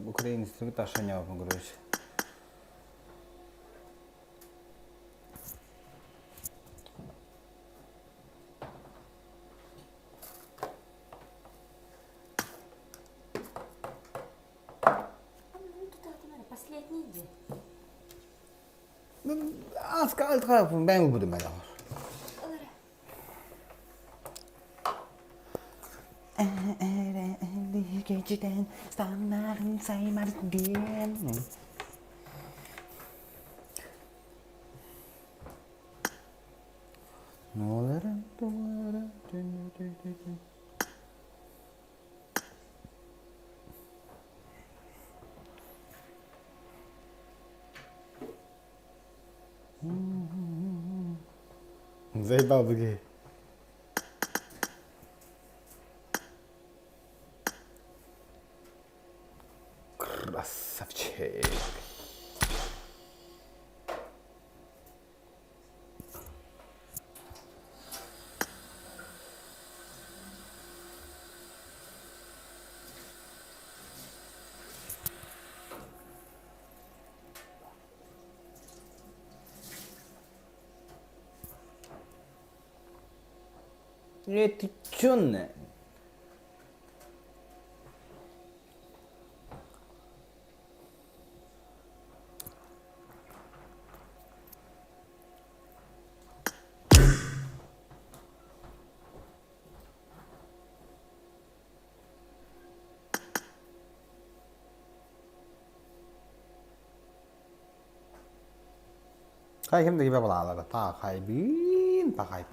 Украинский отношения погрузить. Последний день. Az kaldı, ben buldum ben. Geceden sanırım saymadım diye. Ne olur? Заебал бы. Красавчик. Ты чё на? Khai kiếm đi bao là ta khai biến ta khai.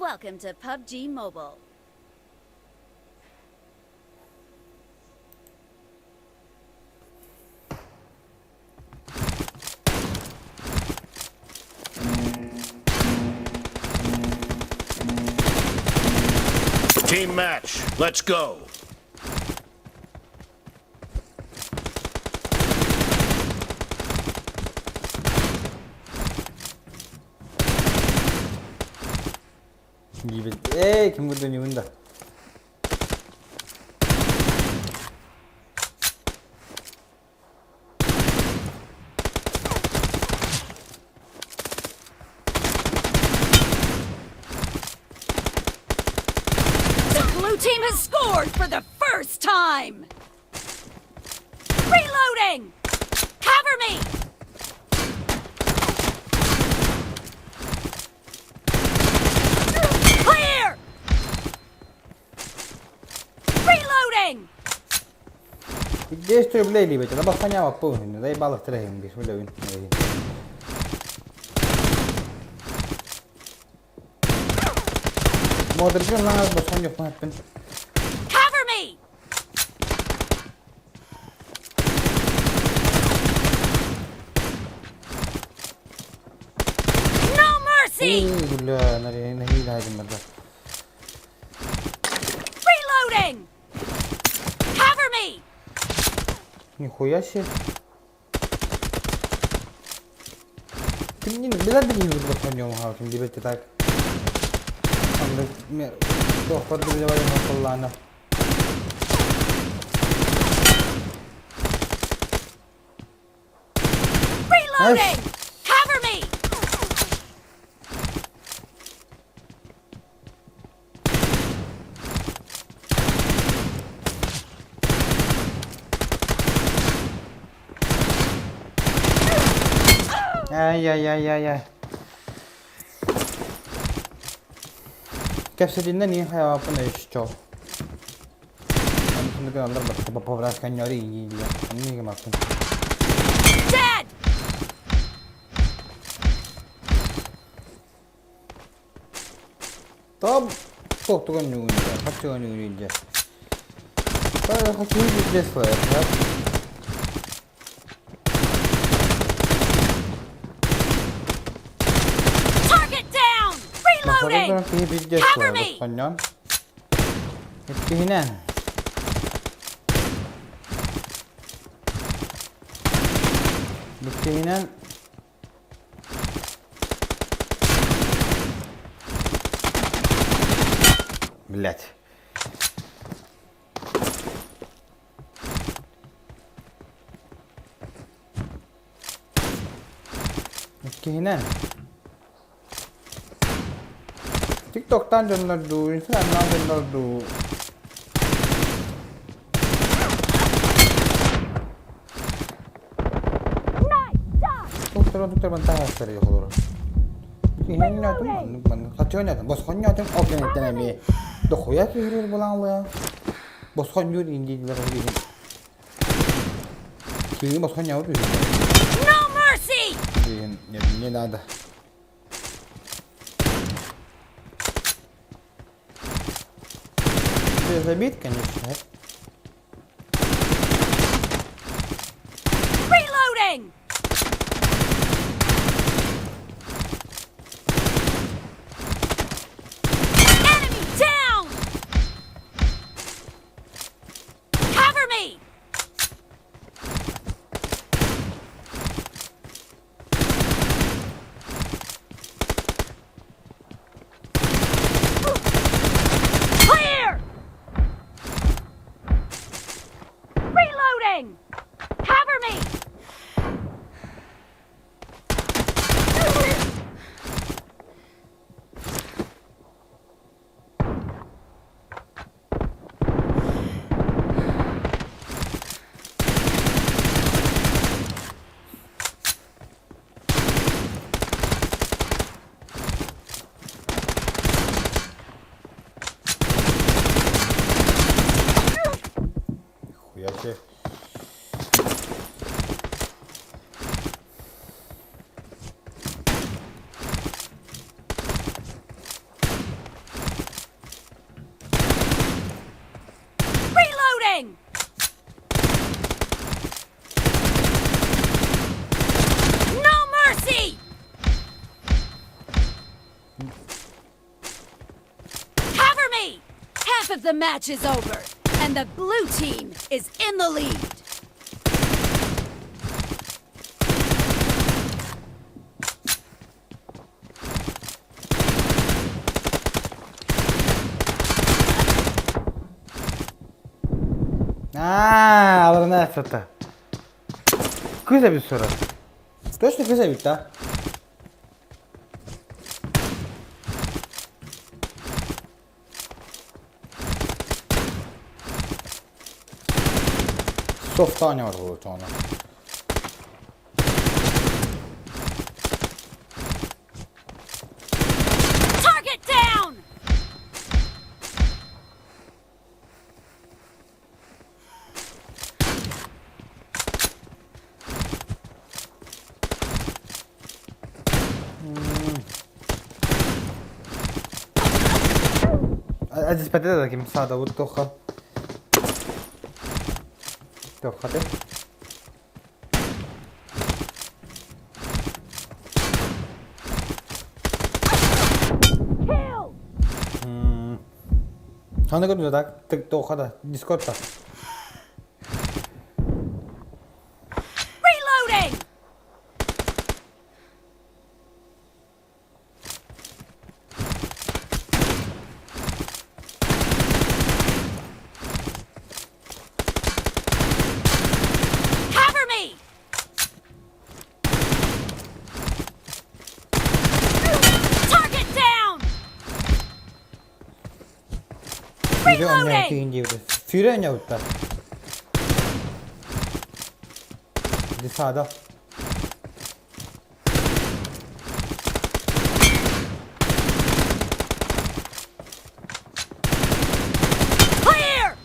Welcome to PUBG Mobile. Team match, let's go. 에이 김군돈이 온다. Blue team has scored for the first time! Reloading! Cover me! Clear! Reloading! Destroy lì perché la bastagnava poi, dai balla 3 in bisogna. Modерка на басanya happen. Cover me! No mercy! Gula nahi lahi mada. Reloading! Cover me! Нихуя себе. Ты не надо не басanya mau tim dibet tak. Dokter dia banyak masalah. Reloading! Cover me! Ay. कैसे दिन नहीं है अपन इश्चो हम सुनने के अंदर बस पपरास का न्यारी ये अन्नी के मालूम Dead! तब तो का न्यू नहीं है का न्यू नहीं है पर हकीम बिजनेस है Target down! Reloading! Cover me! Buktinya Блять. Buktinya TikTok'tan gönderdu, Instagram'dan gönderdu. Doktor bantah hasil ya kalau. Ini tuh, kacaunya tuh, bos konyo tuh, oke nih tenemi. Doh ya kiri bolang lo ya. Bos konyo ini di dalam ini. Kiri bos konyo tuh. No mercy! Ini nada. Забить, конечно. Reloading! Enemy down! Cover me! the match is over, and the blue team is in the lead. Alırına efrata. Güzel bir soru. Точно güzel bir daha. Softane var bu tane. Target down! Aziz patete da kim sağda bu toka. Toka de. Hani gördün da tık toka da Discord'da. Reloading! Cover me! Target down! Füre önüne ikinci yıldı. Füre önüne usta. Bir sağda. Clear!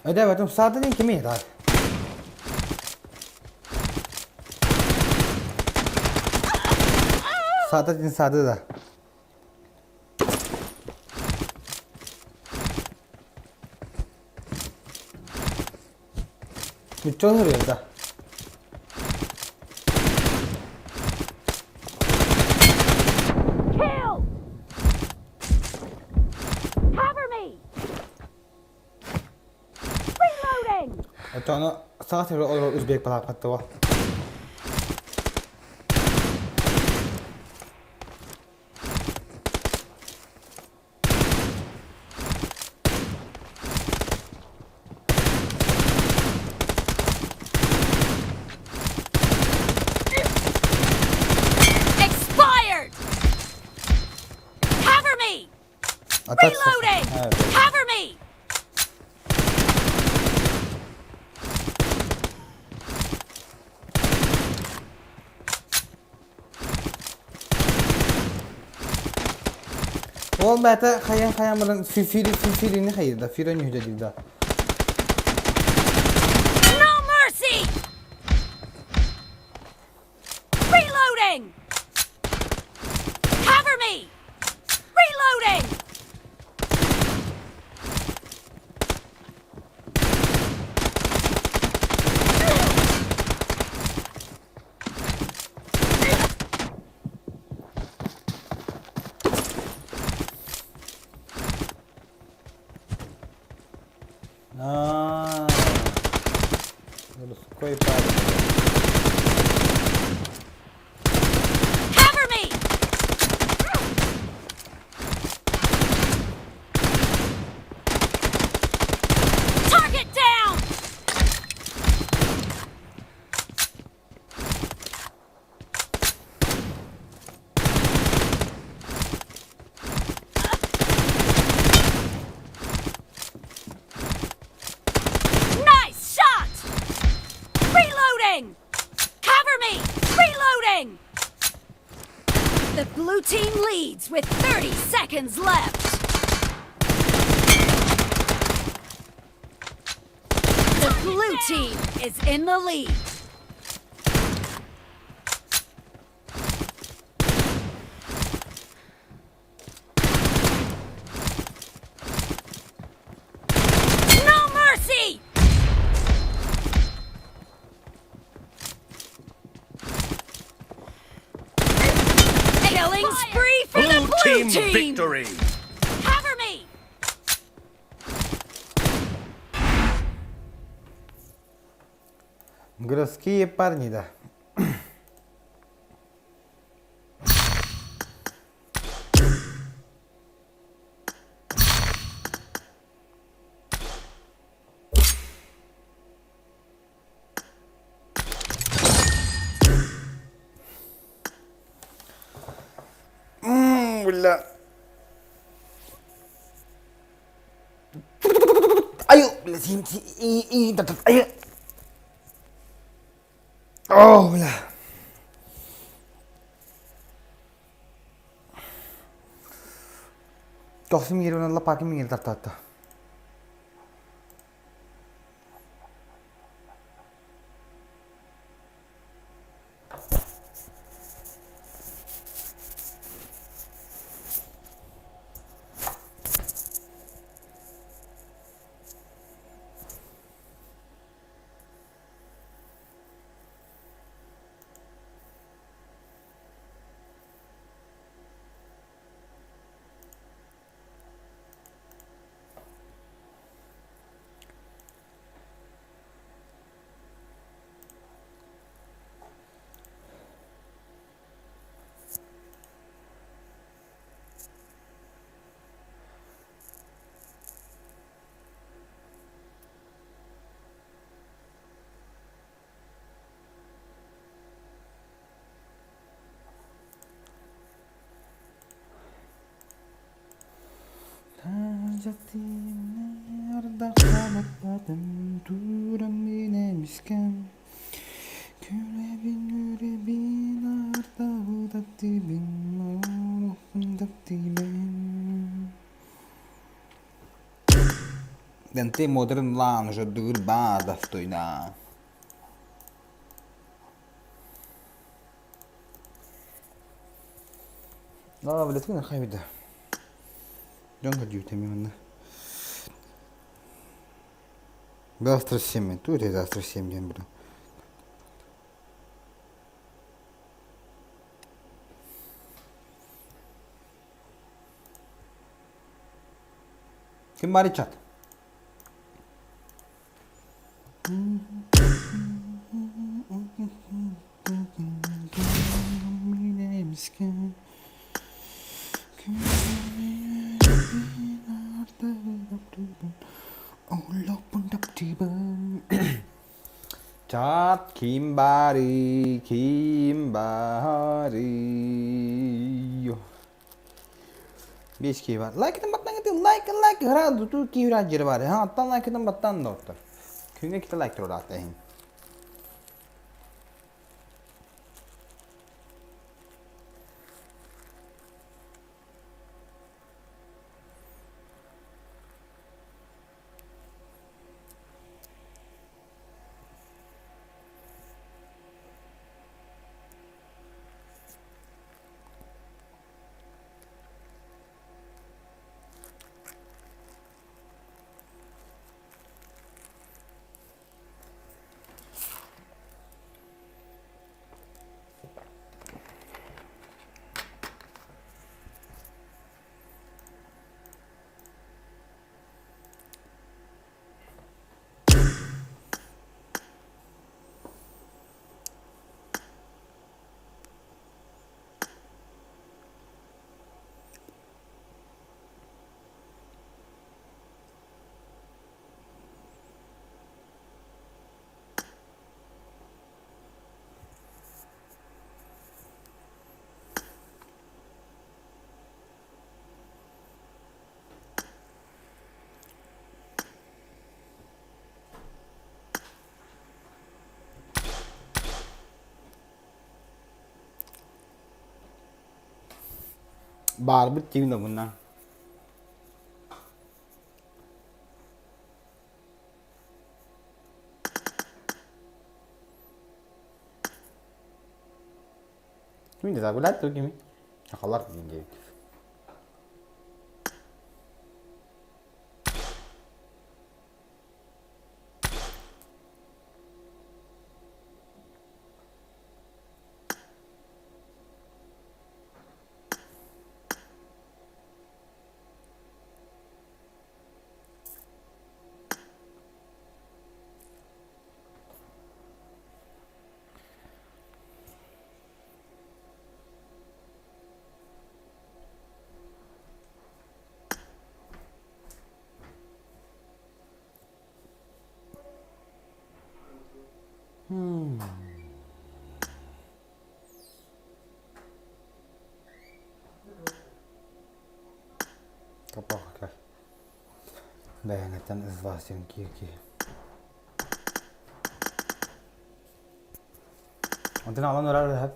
Öde bakayım sağda değil kimi yeter? Sağda değil sağda da. Müthiş oluyor da. Kill! Cover me! Reloading! O tane sağ tarafı olur Özbek palakatı var. Expired! Cover me! Atak Reloading! Evet. Cover me! Ol bata kayang barang firi ni hayır da firi ni hücre da. No mercy! Reloading! Cover me! Reloading! Koy pare. Cover me! Target down! Nice shot! Reloading! Cover me! Reloading! The blue team leads with 30 seconds left. The blue team is in the lead. No mercy! Killing Городские парни, да. Бля. Ай, бля, ай. О, бля. Tosi mirip nang lapaki mingil tata. Nerede kalmadım duram bilemişken Kürebin arda udattı bin udattı bin DANTE modern lounge durba достойна. Да, блядь, ты нахай вида. Дёнга дьютами он. Завтра 7, тут и завтра 7 день, бля. Kim bari chat. Chat Kimbari Kimbari 5 key var. Like'dan battan gitti. Like herhalde tutup key virajları var. Ha attan like'dan battan da ottur. Künge kita like orada atayım. Barbit chim đâu mình Kimi de zaten lattı kimi? Akalar gibi. Kapaklar. Beğenekten izvasyon ki. Ondan alan orar hep.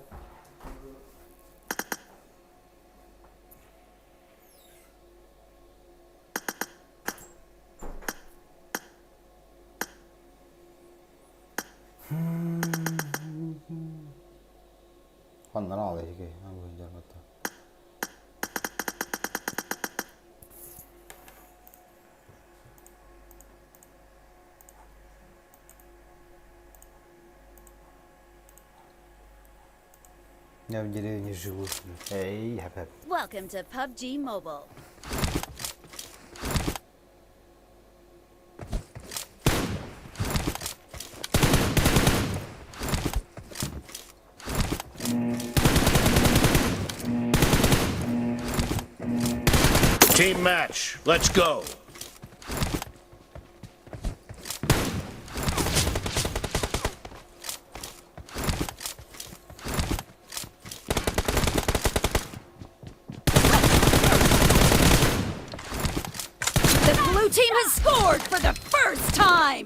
Ondan alıyor ki. Я в деревне живу. Эй, хэп. Welcome to PUBG Mobile. Team match. Let's go. Team has scored for the first time!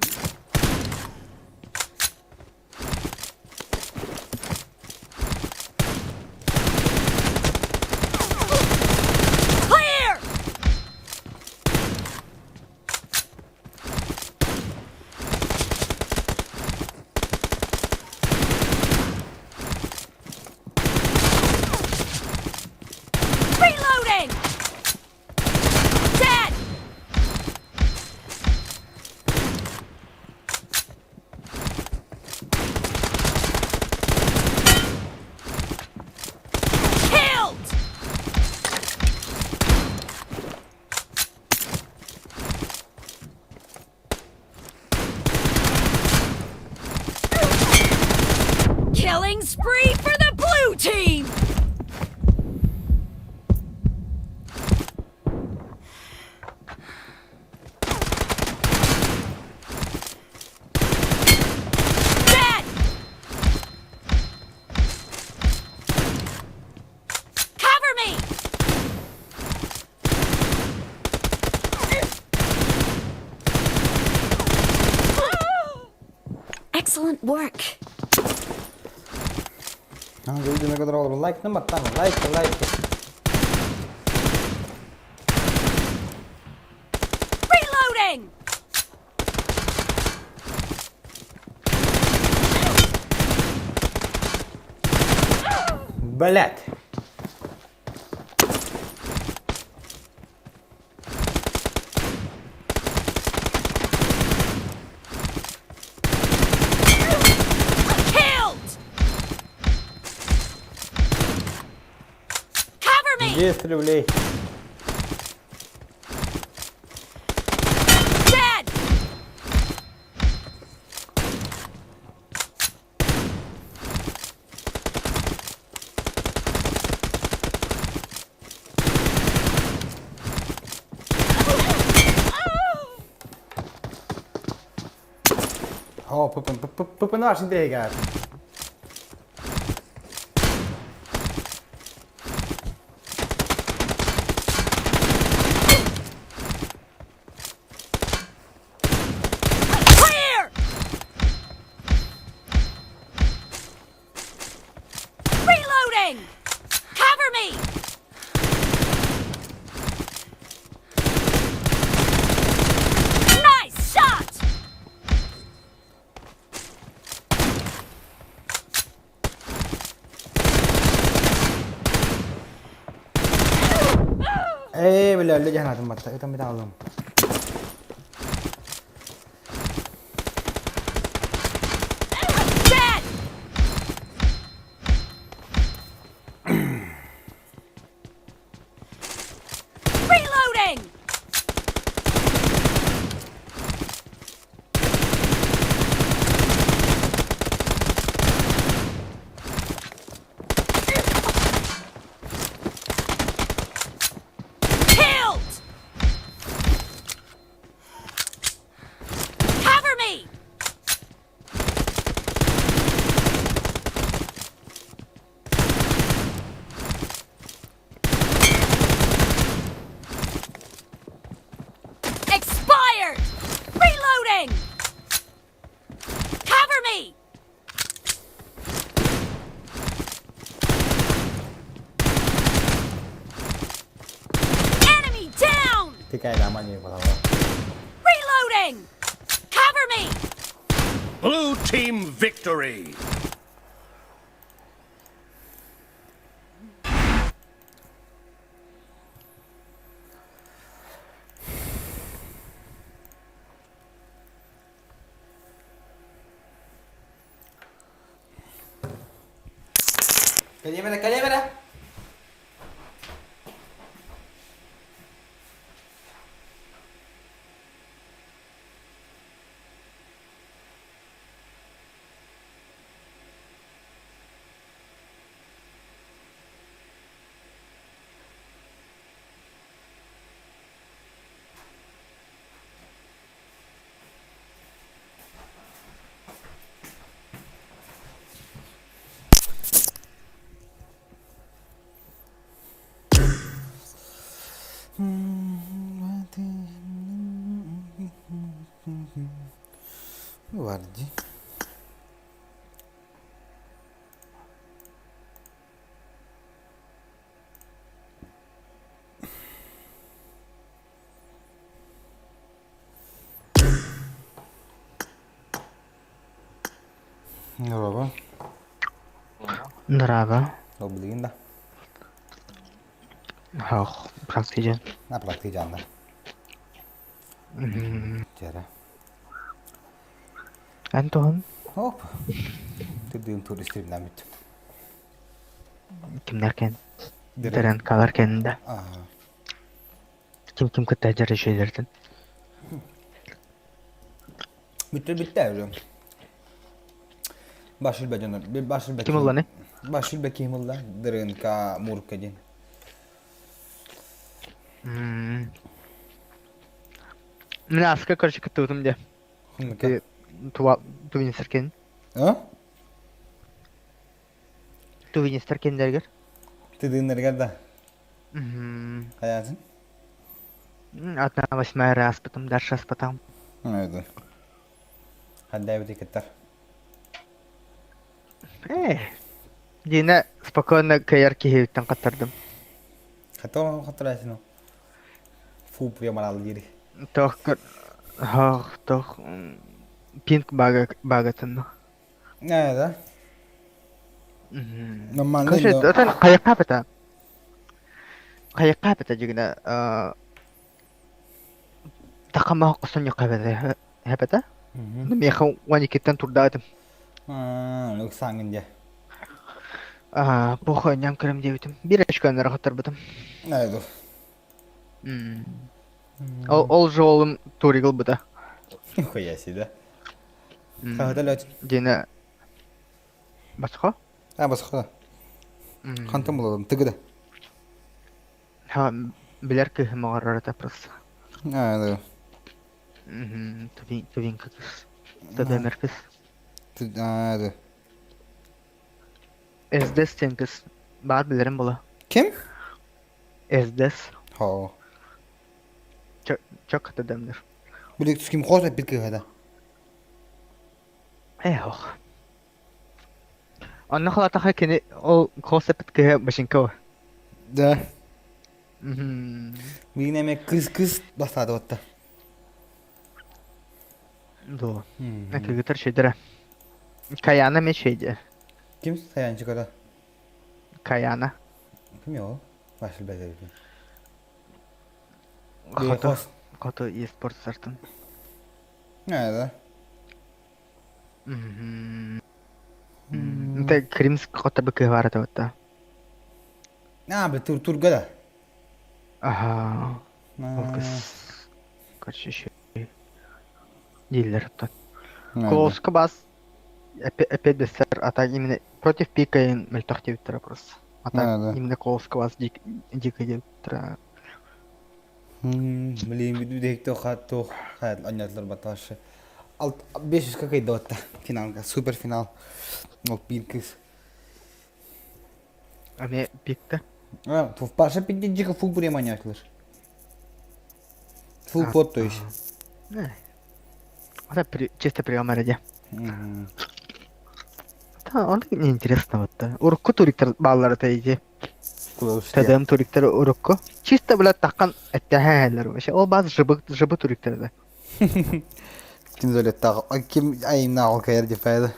Clear! Reloading! Dead! Killing spree for the blue team! Dead! Cover me! Excellent work. Видео на которое лайк на матан, лайк. Reloading! Блять. Есть рублей. Dead! О, попинаш інтрига. Cover me! Nice shot! Bля, jangan ada mata, itu minta tolong. Dead! Reloading! Tekayla aman iyi falan. Reloading! Cover me! Blue team victory. Kalimera. Ne vardı? Ne baba? Здраво. Obliğin da. Хох, практичен. Ne praktik canlı? Cere. Антон, Hop. Tüdüğüm tur streamden bittim. kimlerken? Deren kalarken de. Kim kıtacar şeylerden. Bitti evrim. Başıl becanır. Başıl bekim. Kim ulan ne? Başıl bekim ulan. Deren ka murkacın. Мен аска короче кытыдым де. Ты тувинистеркен. Ha? Tuvinisterken derger. Tüdüğünleri geldi. Hayatın? Одна восьмая раз, потом дальше раз потом. Evet. Hadi evde gittir. Дина спокойно каярки хевиттен каттардым. Hatırlarsın o. Fu buraya maralı yeri. Тох пинг багатын. Ne da? Короче, это каяка бета жигна такама косон якабета. Хепета? Меха вани кеттен турдадым. Yok sangınca. Похуй, ням кырым дебитим. Бир очко нарахаттар бытым. Evet o. Ол жолым туригыл быта. Хуяси да. Hatırlat. Дина басқа? Ha basıkla. Kantım bulalım. Tıgıda. Ha, biler ki mağararata просто. Evet. Tuvin kız. Tabi merkez. Evet. Ezdes sen kız. Bağır bilirim bula. Kim? Ezdes. Ha. Çok kötü demdir. Bilek kim kosa bir kıhada. Yok. Anna xalata hakini o konsept ki başınka var. Da. Yine me kız basadı hatta. Do. Ne kadar şeydir. Kayana mı şeydi? Kim sayan çıkada? Kayana. Kim ya o? Başıl bedeli. Koto e-sport sartın. Evet. Te krims koto bir kıh var da. Ne abi tur gada. Aha. O kız. Короче şey. Değiller hatta. Колоска бас. Опять бестер. А так именно против пика и мельтах девятера просто. А так именно колоска бас дико девятера. Bileyim bir de hekto hatto hayat anlatlar bataşı. 500 kakaydı hatta final süper final. O bir kız. Ame pikte. Ha, tu başa bitince ki full buraya manyaklar. Full pot to iş. Ne? Это чисто приема ради. Да, он неинтересно вот. Урку туриктер баллар это иди. Close. Tadam turikter urukko. Чисто bila takkan etteheller. Şey o bazı jıbı turikter de. Kim öyle kim ayım nağıl kayar defaydı.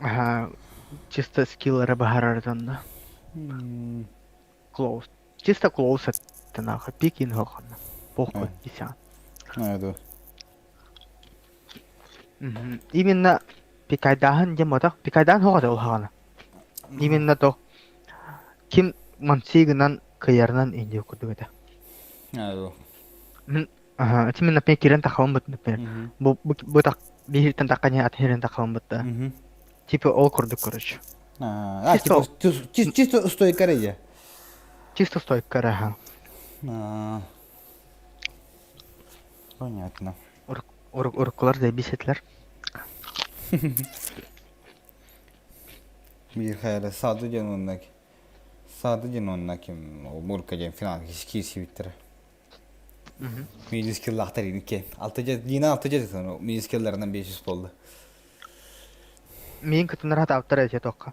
Aha. Чисто skill'lara baharardan da. Close. Чисто close ettena. Pik in hoqanna. Похуй исан. Evet. Именно пикайдахан жемодак пикайдан хоqada ул хагана. Именно то ким мансигынан кыярынан инде курдугата. Evet. Мен именно пекирен тахавын бут например. Бу так биртен таккanya атхерен тахавын бут да. Типа ол курдук короче. Типа чисто стойка рея. Чисто стойка раха. Понятно. Уруккулар зайбисетлер. Bir hayal sadece onunla ki. Sadece onunla ki o murkacın falan kişi bitir. Milli skill aktarayım ki. Yine altıcı sana o milli skill'lerinden 500 oldu. Мен кытынар хат автор эте токка.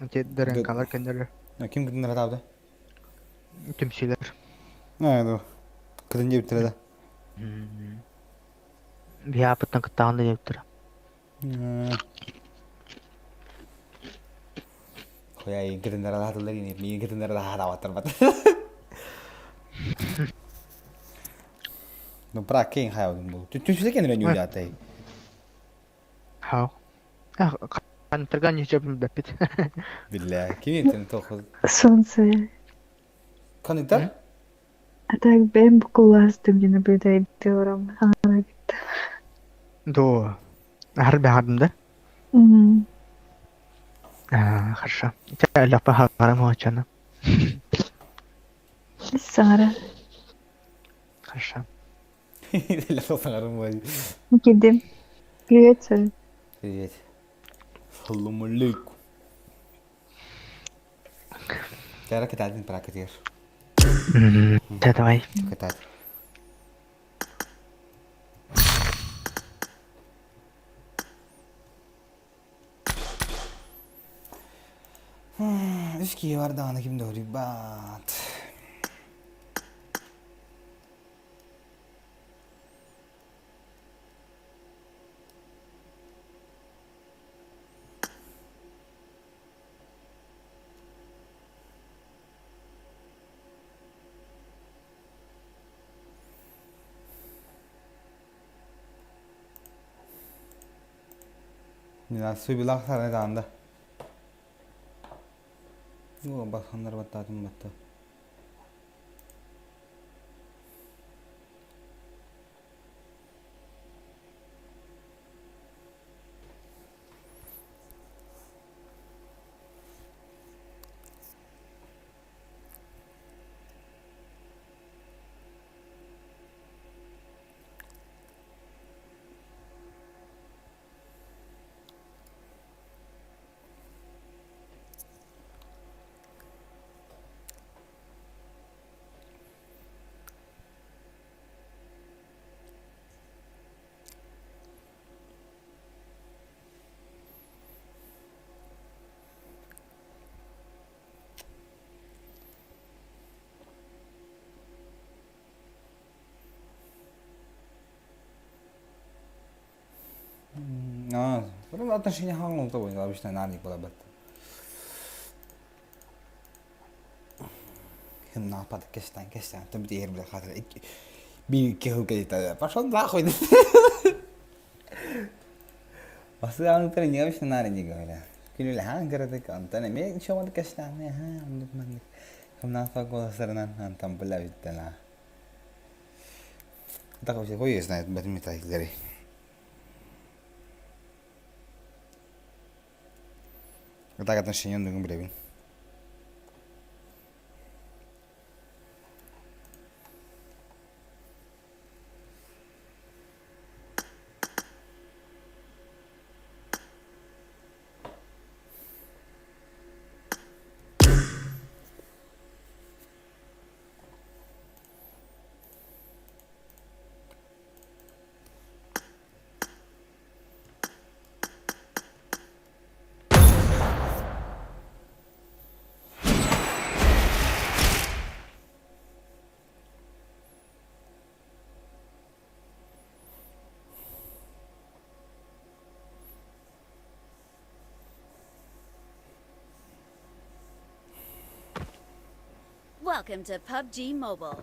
Эте дөрен калар кендер. Kim gidin nerede abi? Тümсүлөр. Evet o. Kıdınca bitirdi. Биапыттан кыттаганда жептир. Koyayım gidin nerede hatırlar yine. Milli gidin nerede hatavatır bat. No pra quem hayal bu? Tu fizer kendine ne oluyor atay? Хау. Kan tergan jabim dapit. Billahi kim internet okudu? Солнце. Kan internet? А так бем класс-то где наблюдает Дором. До. Harbi hadımda. Угу. Хорошо. Тебя ляпа хагарам очана. Сара. Хорошо. Lafı sanırım var. Гидем. Привет, Сара. Привет. Салам алейкум. Cara que tá dentro para que ter. Да, давай. Que tá. Eski vardı ana kim doğru bat. Nila suy bilak sarı dağında. Yo bakanlar battadım battı. 그럼 отношения 항공도 보니까 обычно 나니까 봤다. Hem ne yapmadı kesten. Tabii diğer bile kadar bir iki hukuk edildi. Пошел нахуй. Aslında anlatırın ya işte narinci böyle. Günüyle hangi antene mi çoğunluk kesten ne ha anlatmak. Hem ne yapmak olasılığından antam bile bitti la. Так вообще хуй знает, benim metayları. Так отношения другим бревен. Welcome to PUBG Mobile.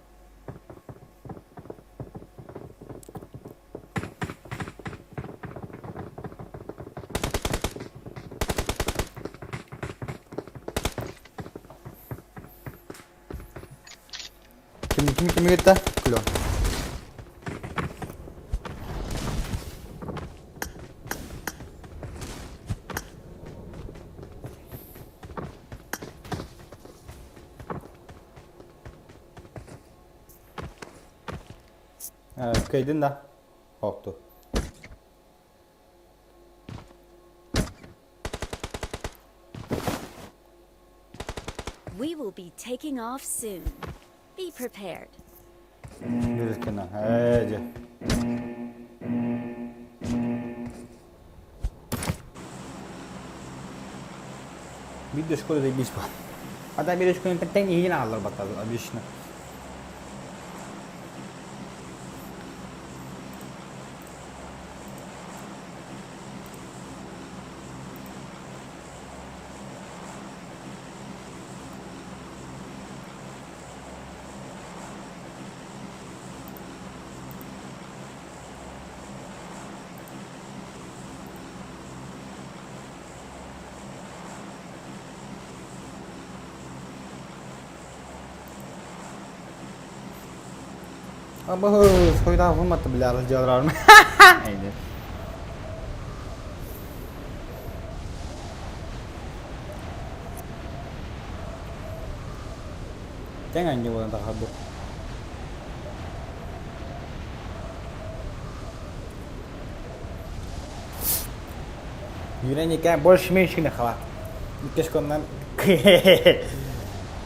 Kim gitti? Kilo. Kaydın da. Koptu. We will be taking off soon. Be prepared. Yürütün ha. Hadi. Video şkola da bir var. Hatta bir şkola tek iyi alır bakalım abişine. Apa kau tahu pun mata belar jalan. Ini. Jangan juga tak habis. Yürüyeni kan boş meşgul khalat. Kes konan.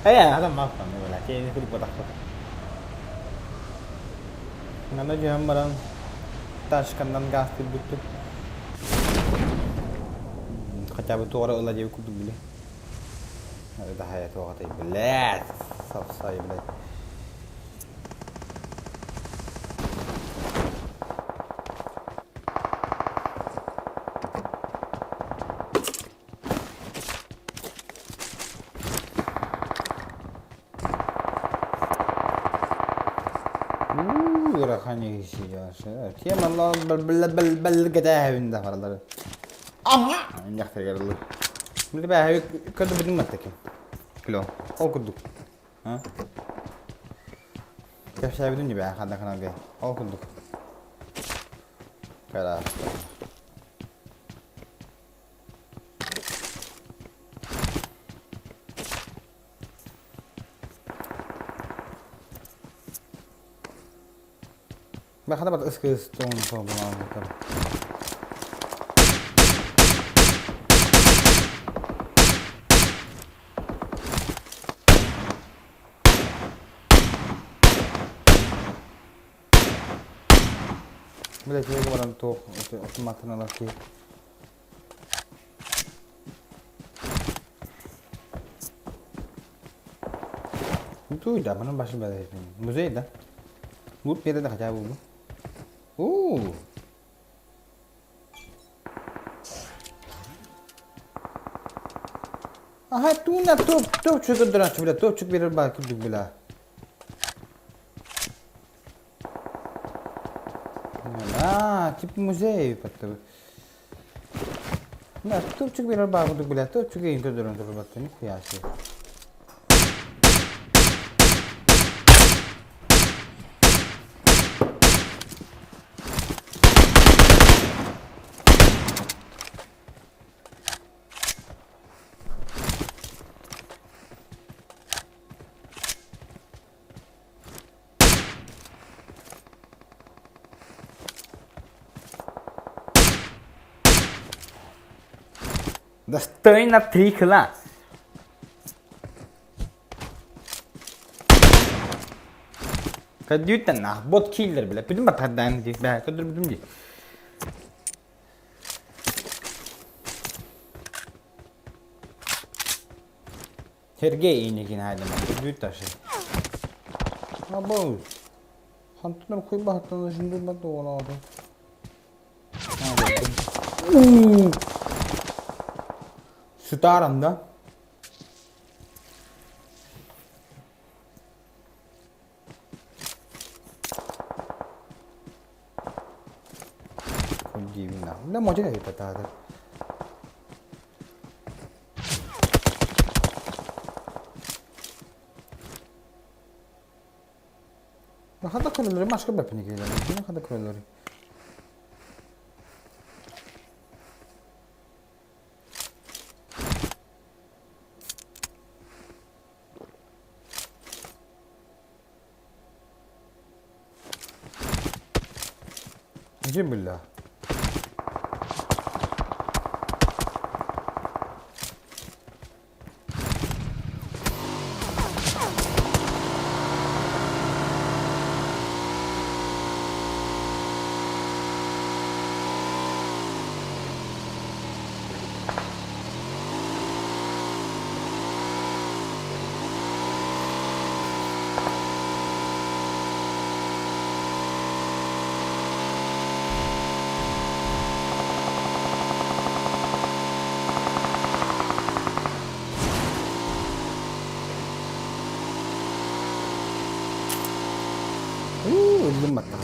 Ayah ada maaf kami bola. Kini kudu potak. Nana jam barang taş kandan gas butuh. Kaca betul orang ulah jadi kudu beli. Ada dah hayat orang tak belas. Safsai belas. Rakannya isi ya. Dia malah bel gede evinde paraları. Ama injak tergerli. Bunu ben evi kadar bildim artık. Kilo. Okuduk. Ha? Kaç bildim ya ben kadar gay. Okuduk. Kara. Bak hadi bak ıskı son bakalım. Bila saya kemarin tuh otomatis lagi. Itu udah mana bahasa bahasa ini. Musik dah. Bu bir de kaca bu. Aha tu na top çıkı duran çıbla top çık bir bakıp dubla. Ah, tip musey patı. Na top çık bir bakıp dubla top çık in duran batı ne kıyası. Достойно 3 класс. Kadiyutan nah bot killer bile. Bütün bataddan di. Bah, kadur bütün di. Herge ini gin hadi mah. Kadiyut taşı. Abo. Hantular koy bahtana şimdi bak doğru oldu. Sütarım da. 어디 가겠다 다들. 하다 컬러를 마시고 배프니 게라. 이거 하다 컬러를. 이게 몰라. Belum matang.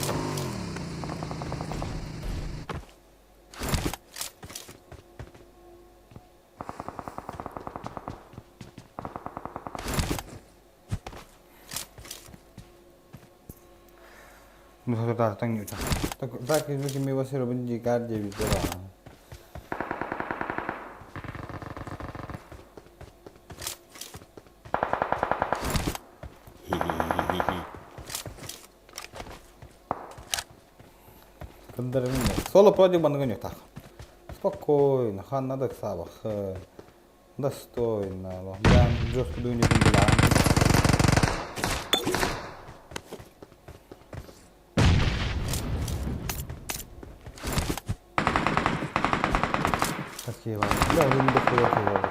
Masa datang ni tak. Tak kira kami masih robin jika dia bicara. Solo project банда гоню так. Спокойно, хан надо сабах. Достойно. Прям жестко дуни била. Спасибо. Да, вы не доходите.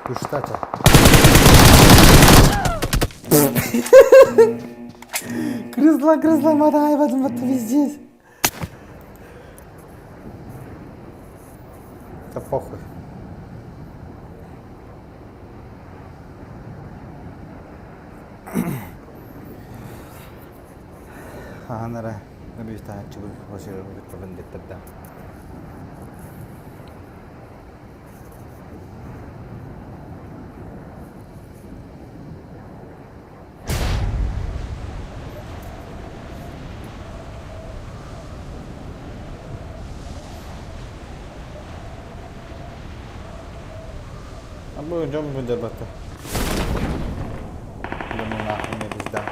Кстати. Крызла, мотай, вот вы здесь. Да похуй. Анара, набиста чубу, вошел в проводник тогда. Або жом буде бата. Йому нахуй не пизда.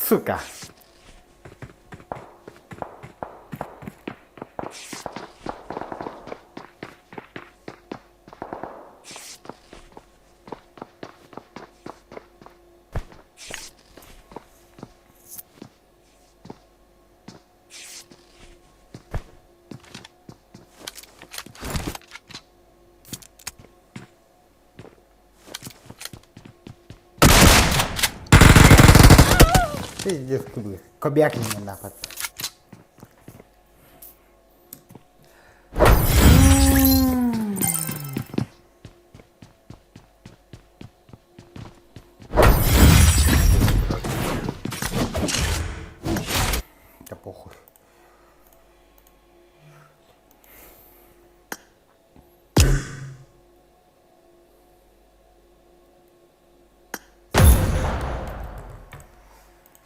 Сука. Iyice sıkıldı. Kobiyak mı ne yapar? Да похуй.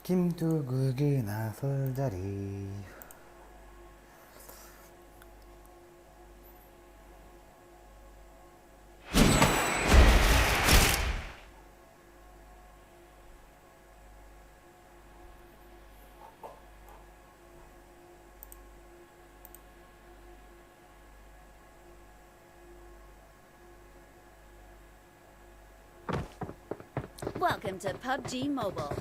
김두국이 나설 자리. Welcome to PUBG Mobile.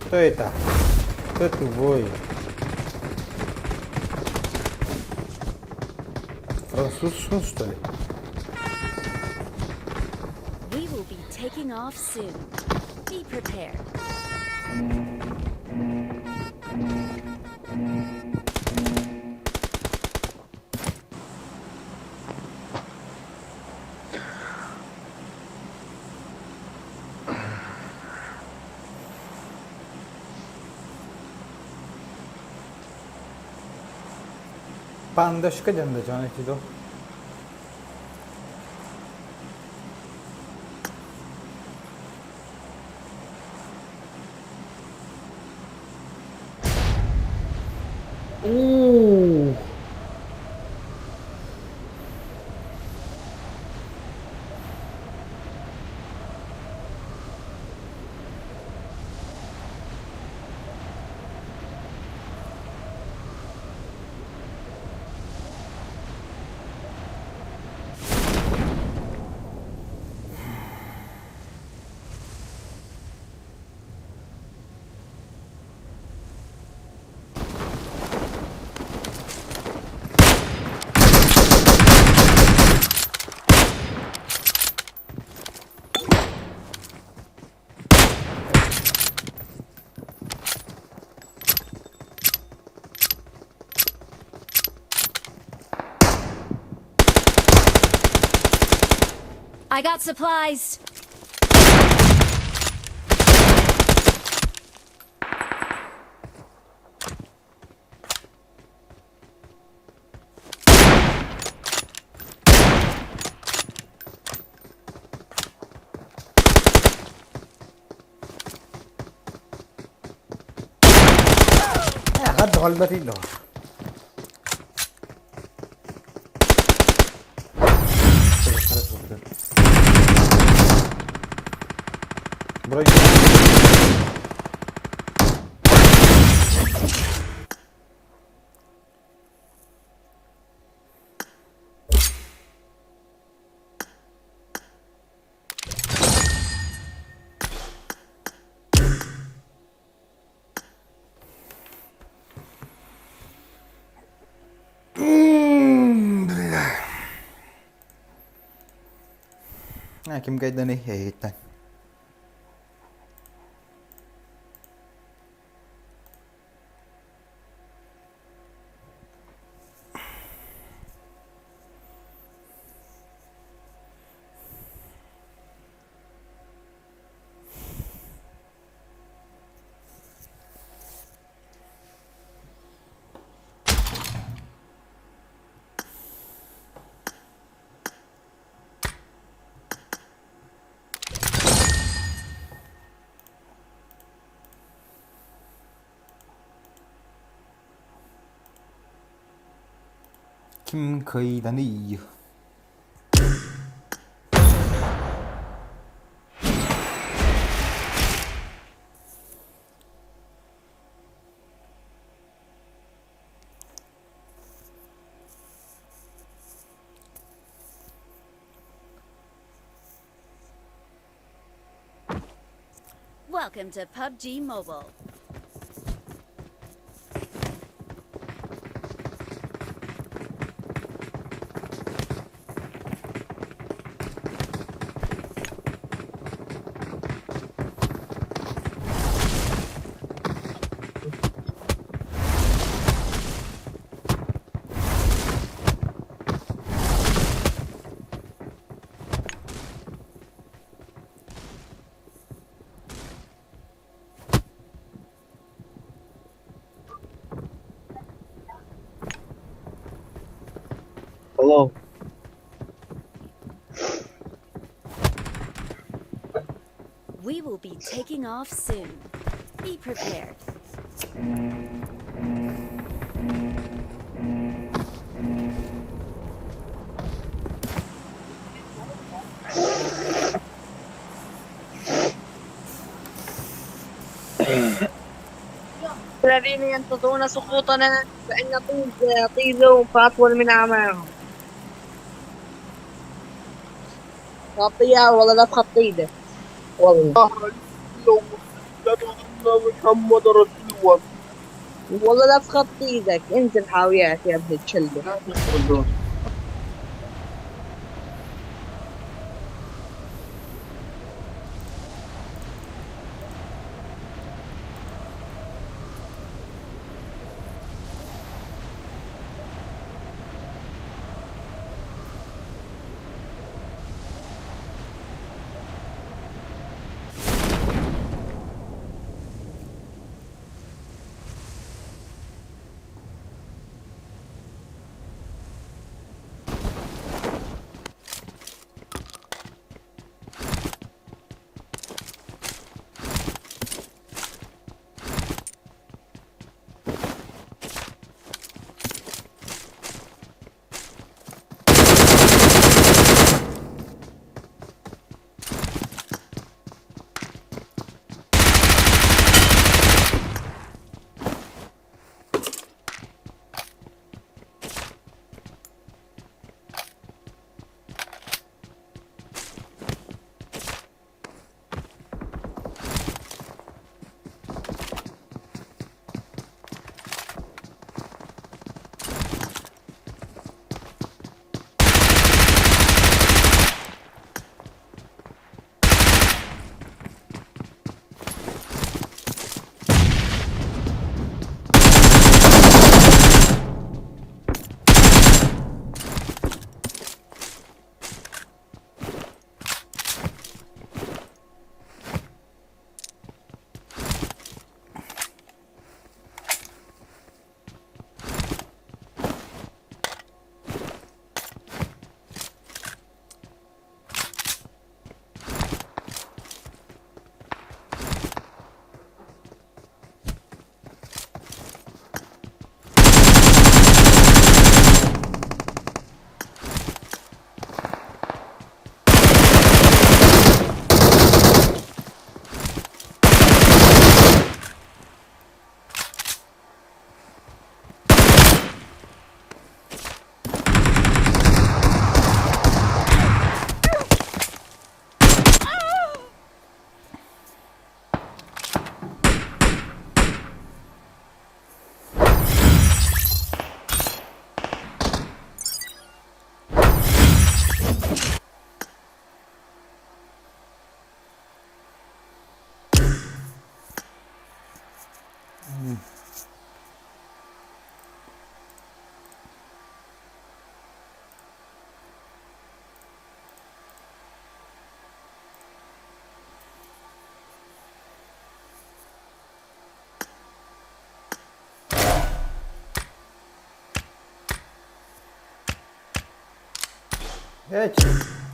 Кто это? Кто твой? Француз, что ли? We will be taking off soon. Be prepared. Пандашка жанында жана тидо. Ooh. I got supplies. أخذت غلبتي له. Burayı kim gây tên đi thì tên. Kim khơi đã đi. Welcome to PUBG Mobile. Hello. We will be taking off soon. Be prepared. الذين ينتظرون سقوطنا فإن طيزهم فأطول من أعمارهم. خطية والله لا تخطيده والله. محمد رسول الله. والله لا تخطي ايدك، انزل حاويات يا ابن الشلة.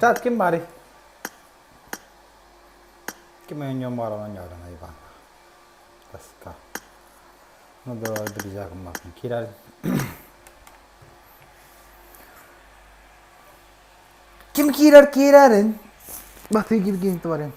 Chat kim bari? Kim yang nyomor orang nyawa na iba? Taska. Nado berija kemak kira. Kim kira ren? Bakti gini tu ren.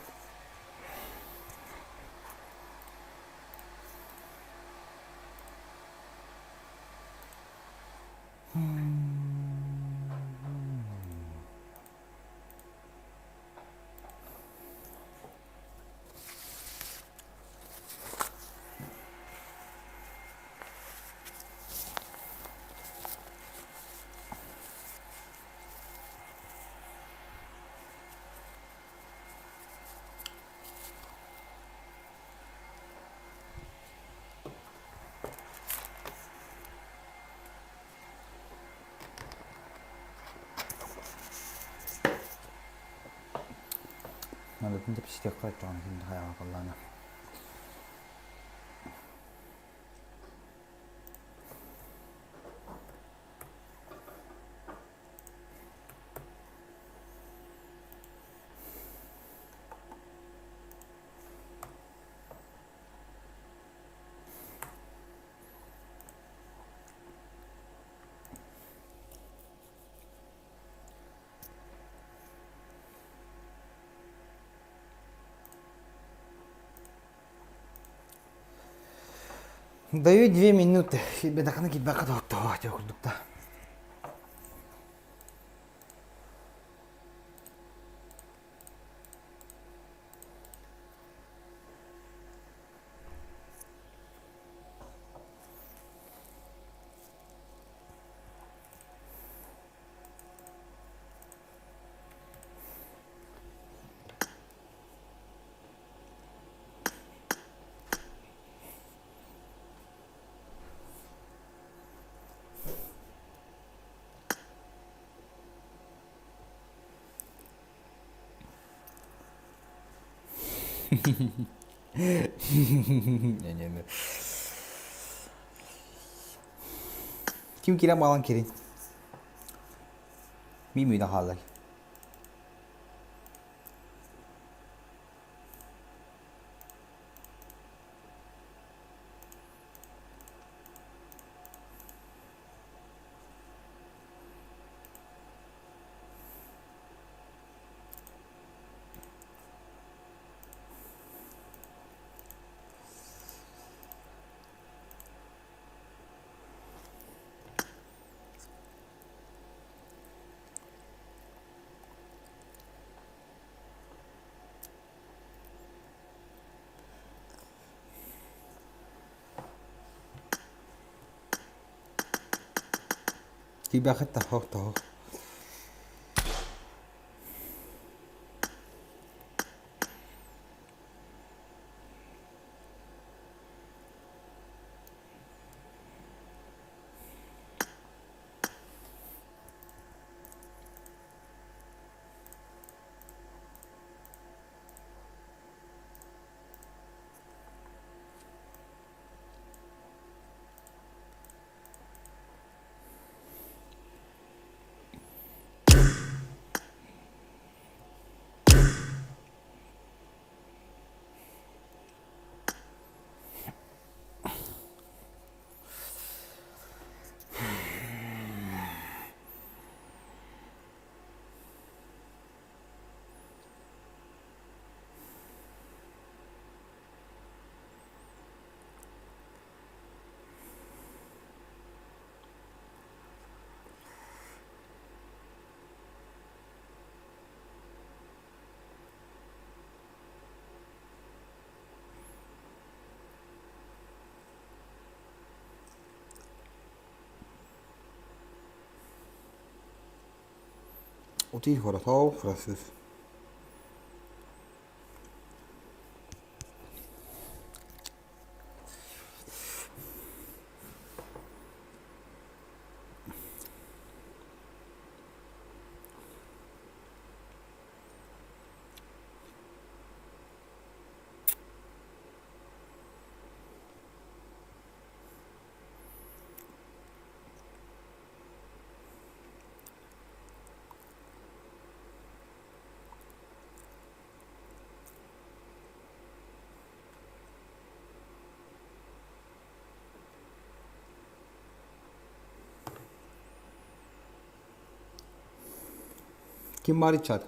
Надо не писать кое-что, не хая коллана. Даю 2 минуты. Себе так на кидбака доктор, я курдукта. Не. Kim kira malan kirin. Mi da halay. Tiba kata hok tahu. Uti hora tahu, Francis. Kim mari chat.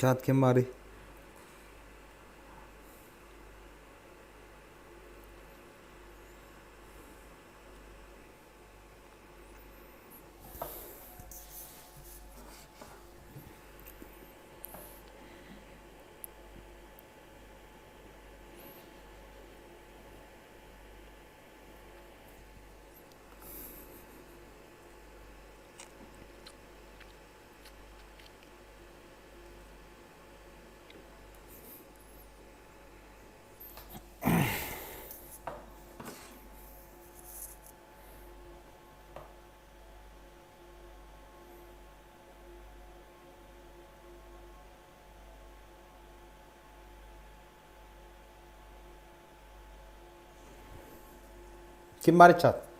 Çat kim bari? Kim bari çat?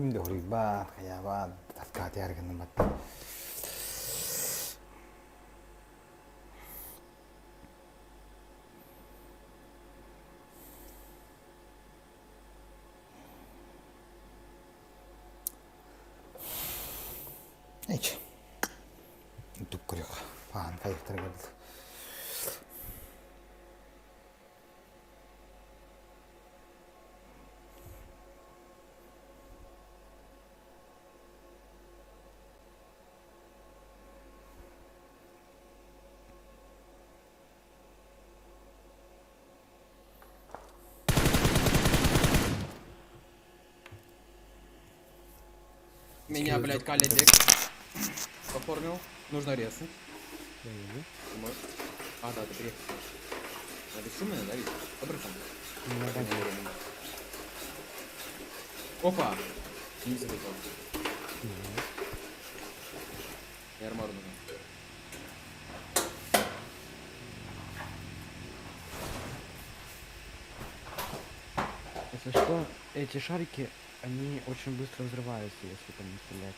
Min de hori ba, kaya ba, tatkati harga namat. Hiç. Tukkuruyor. Falan kayıptır geldi. Меня, блядь, каледик оформил. Нужно резнуть. А, да, ты приехал. Надо шумно, да, видишь? Добрый там. Опа! Не залетел. И армор нужен. Если что, эти шарики, они очень быстро взрываются, если по ним стрелять.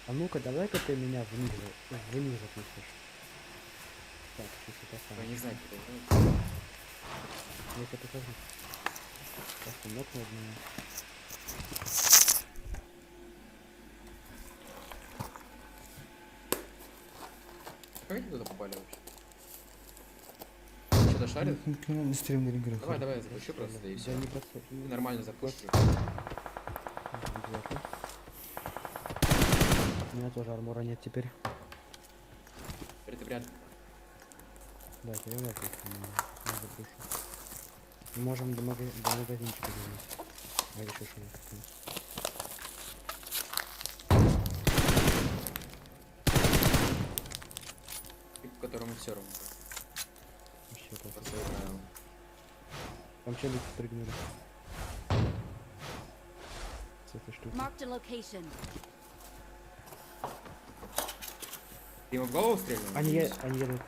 А ну-ка, давай-ка ты меня вниз опустишь. Так, сейчас это Я самое. не знаю, кто это. Я тебе покажу. Просто нокну одного. Как они туда попали вообще? Что-то шарит? Стримleri играю. Давай, запущу просто, да и все. Да не подсвети. Нормально запущу. Обязательно. У меня тоже армора нет теперь. Теперь ты прятал. Да, перевязка, если не запущу. Можем до магазинчика вернуть. А еще что-нибудь. К которому все равно. Вообще просто. Просто играю. Там челлендж прыгнули. С этой штуки. Marked a location. Ты ему в голову стрельнул? Они едут.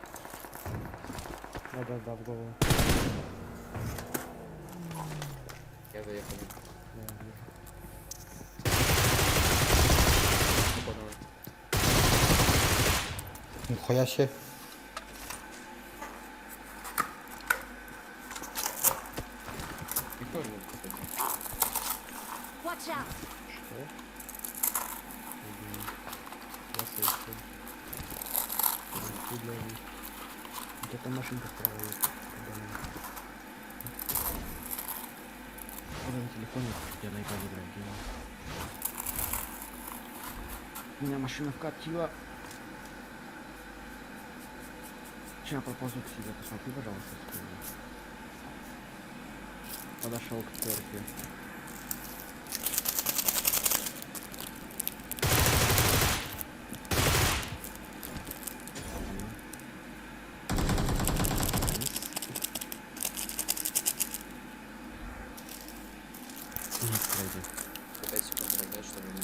Да, в голову. Я заехал. Да, вижу. Не понял. Нихуя себе. Никто не кстати. Watch out! Что? Я слышу. Вот эта машинка справа есть. На телефоне я на iPad играю. Меня машина вкатила. Сейчас поползу к себе, посмотри, пожалуйста. Подошел к церкви. По 5 секунд продать, чтобы не...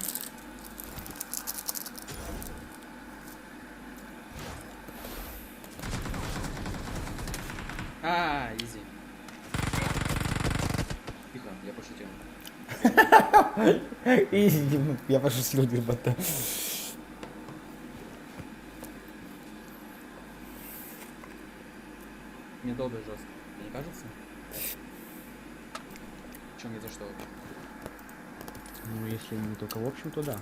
Изи. Тихо, я пошутил. И я пошутил, ребята. Мне долго и жестко. Не кажется? Чем не за что? Ну, если не только в общем, то да.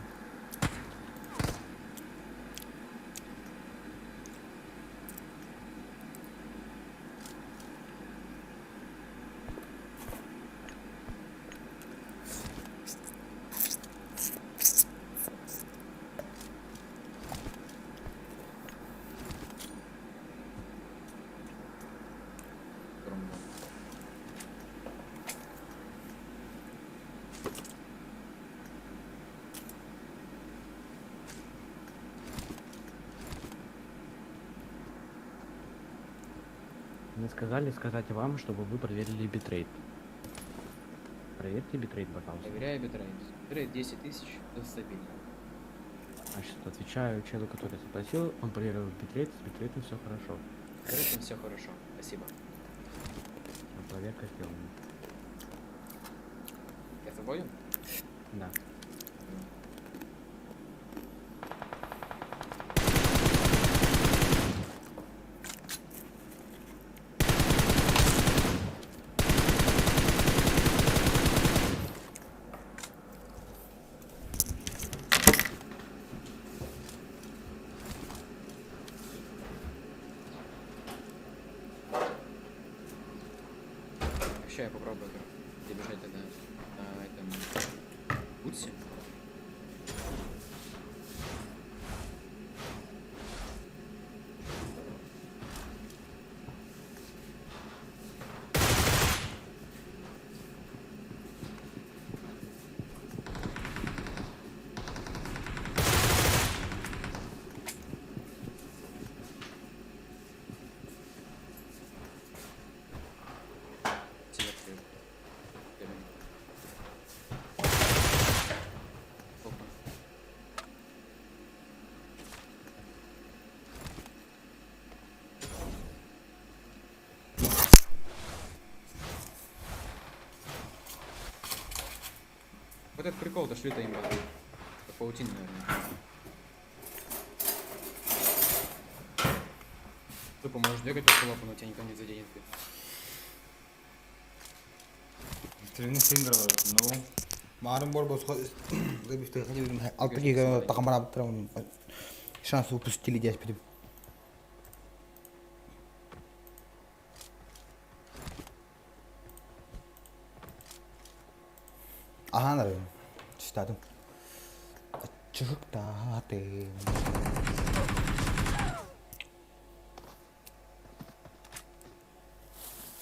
Мне сказали сказать вам, чтобы вы проверили битрейт. Проверьте битрейт, пожалуйста. Проверяю битрейт. Битрейт 10 тысяч, это стабильно. Значит, отвечаю челу, который спросил, он проверил битрейт, с битрейтом все хорошо. С битрейт все хорошо, спасибо. Проверка сделана. Свободен? Да. Сейчас я попробую где бежать тогда на этом пути. Вот этот прикол, то что это именно паутина, наверное. Тупо можешь бегать по лапу, но тебя никто не заденет. Тренинг синдрома, ну, марин бор боско, либо что хотели, алпига такамара трон, шанс упустили здесь перед. Ага, наверное, читаю. Чуктаты.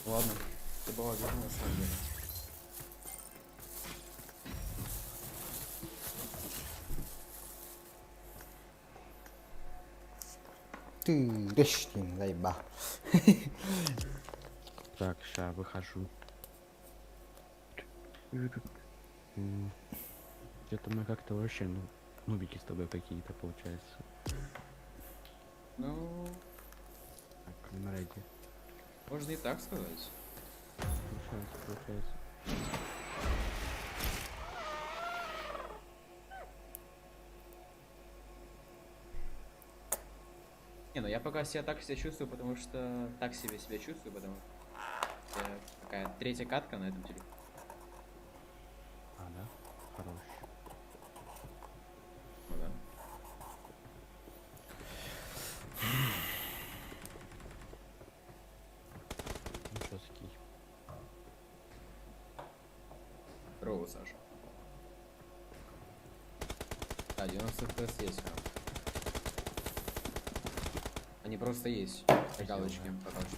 Ладно, ты была видна на самом деле. Ты решил, заеба. Так, сейчас выхожу. Где-то мы как-то вообще, ну, нубики с тобой какие-то получается. Ну, Так, на рейде. можно и так сказать. Получается. Не, ну я пока себя так себя чувствую, потому что так себя чувствую, потому что я такая третья катка на этом телефоне. А, да? Хорош. Ну да. Ну что, ски. Здорово, Саша. Да, 90 FPS есть, прям. Они просто есть. Галочки пока что.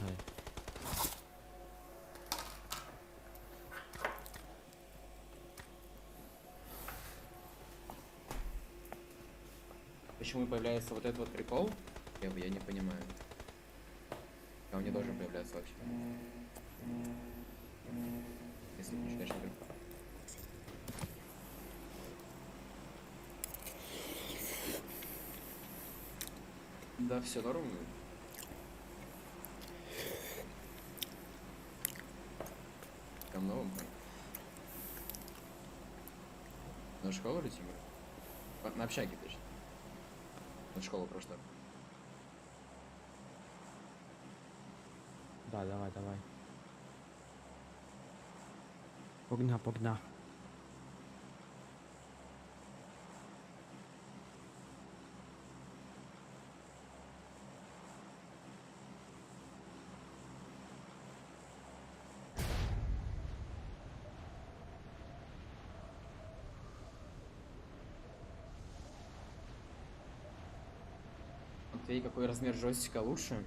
Ай. Почему появляется вот этот вот прикол? Я не понимаю. А он не должен появляться вообще. Если не считаешь игру. Да, все норм. Там новым. На школу летим? На общаге, точно. На школу просто. Да, давай, давай. Погна, погна. Твой какой размер джойстика лучше?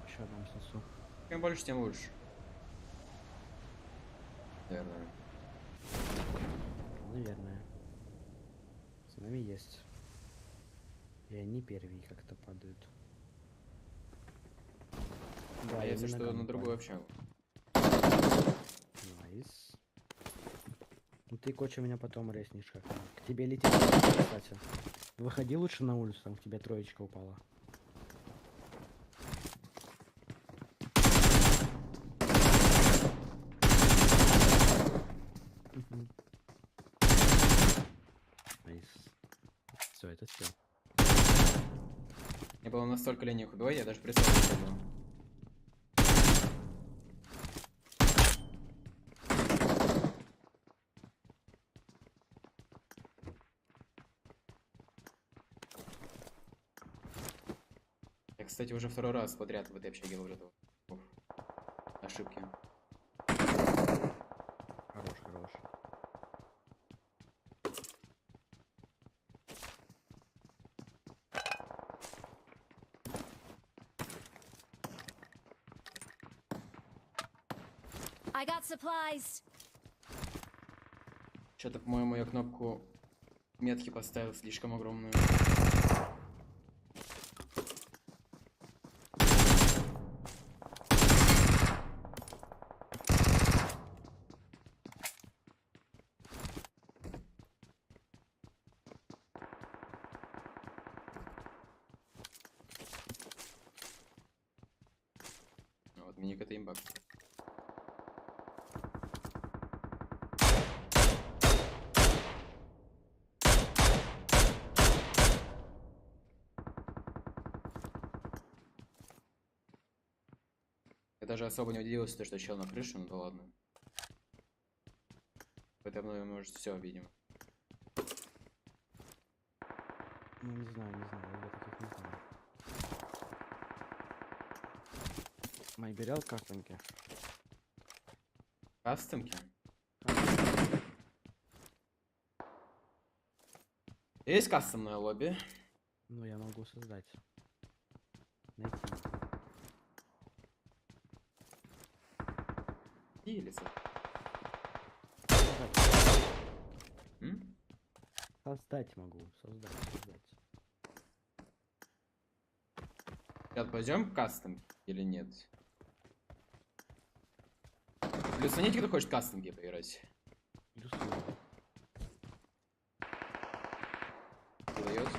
Еще одном снесу. Чем больше, тем лучше. Наверное. Наверное. С нами есть. И они первые как-то падают. Да, А если что, ногами на другую падаю. общагу. Найс. Ну ты, Коча, меня потом резнишь как. К тебе летит, кстати. Выходи лучше на улицу, там к тебе троечка упала. Найс. Все, это все. Я был настолько ленив худой, я даже представить не был. Я, кстати, уже второй раз подряд в этой общаге ловлю ошибки. Хорош, хорош. I got supplies. Что-то, по-моему, я кнопку метки поставил слишком огромную. Вот, миник это имбак. Я даже особо не удивился, что чел на крыше, ну да ладно. Это мной может все, видимо. Ну не знаю, я таких не знаю. Май берел картонки. Кастомки? Есть кастомное лобби? Ну я могу создать. Найти. Или Создать могу, создать. Сейчас пойдем кастом или нет? Плюс нет, кто хочет кастомки поиграть. Плюсую. Дает.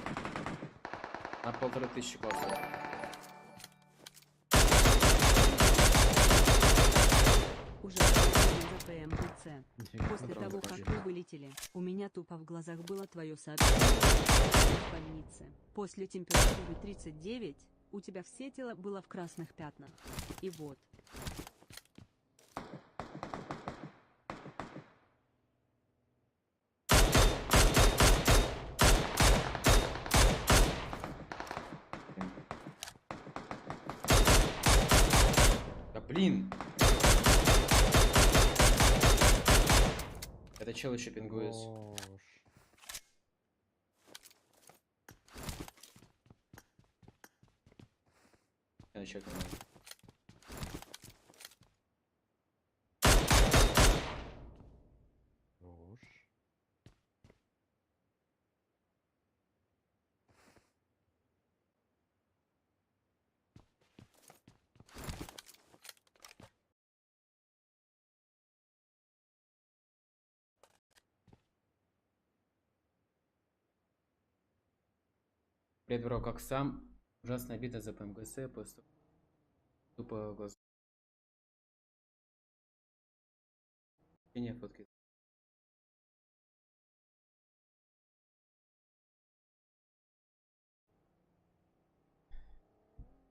На 1500 классов. Уже за ПМГЦ. Нифига. После Контроль того, как закончили. вы вылетели, у меня тупо в глазах было твое сообщение в больнице. После температуры 39 у тебя все тело было в красных пятнах. И вот. Да блин! Это чел еще пингует. Хорош. Я на чекну. Хорош. Привет, бро, как сам? Ужасная обида за ПМГС, просто тупо глаза. И нет фотки.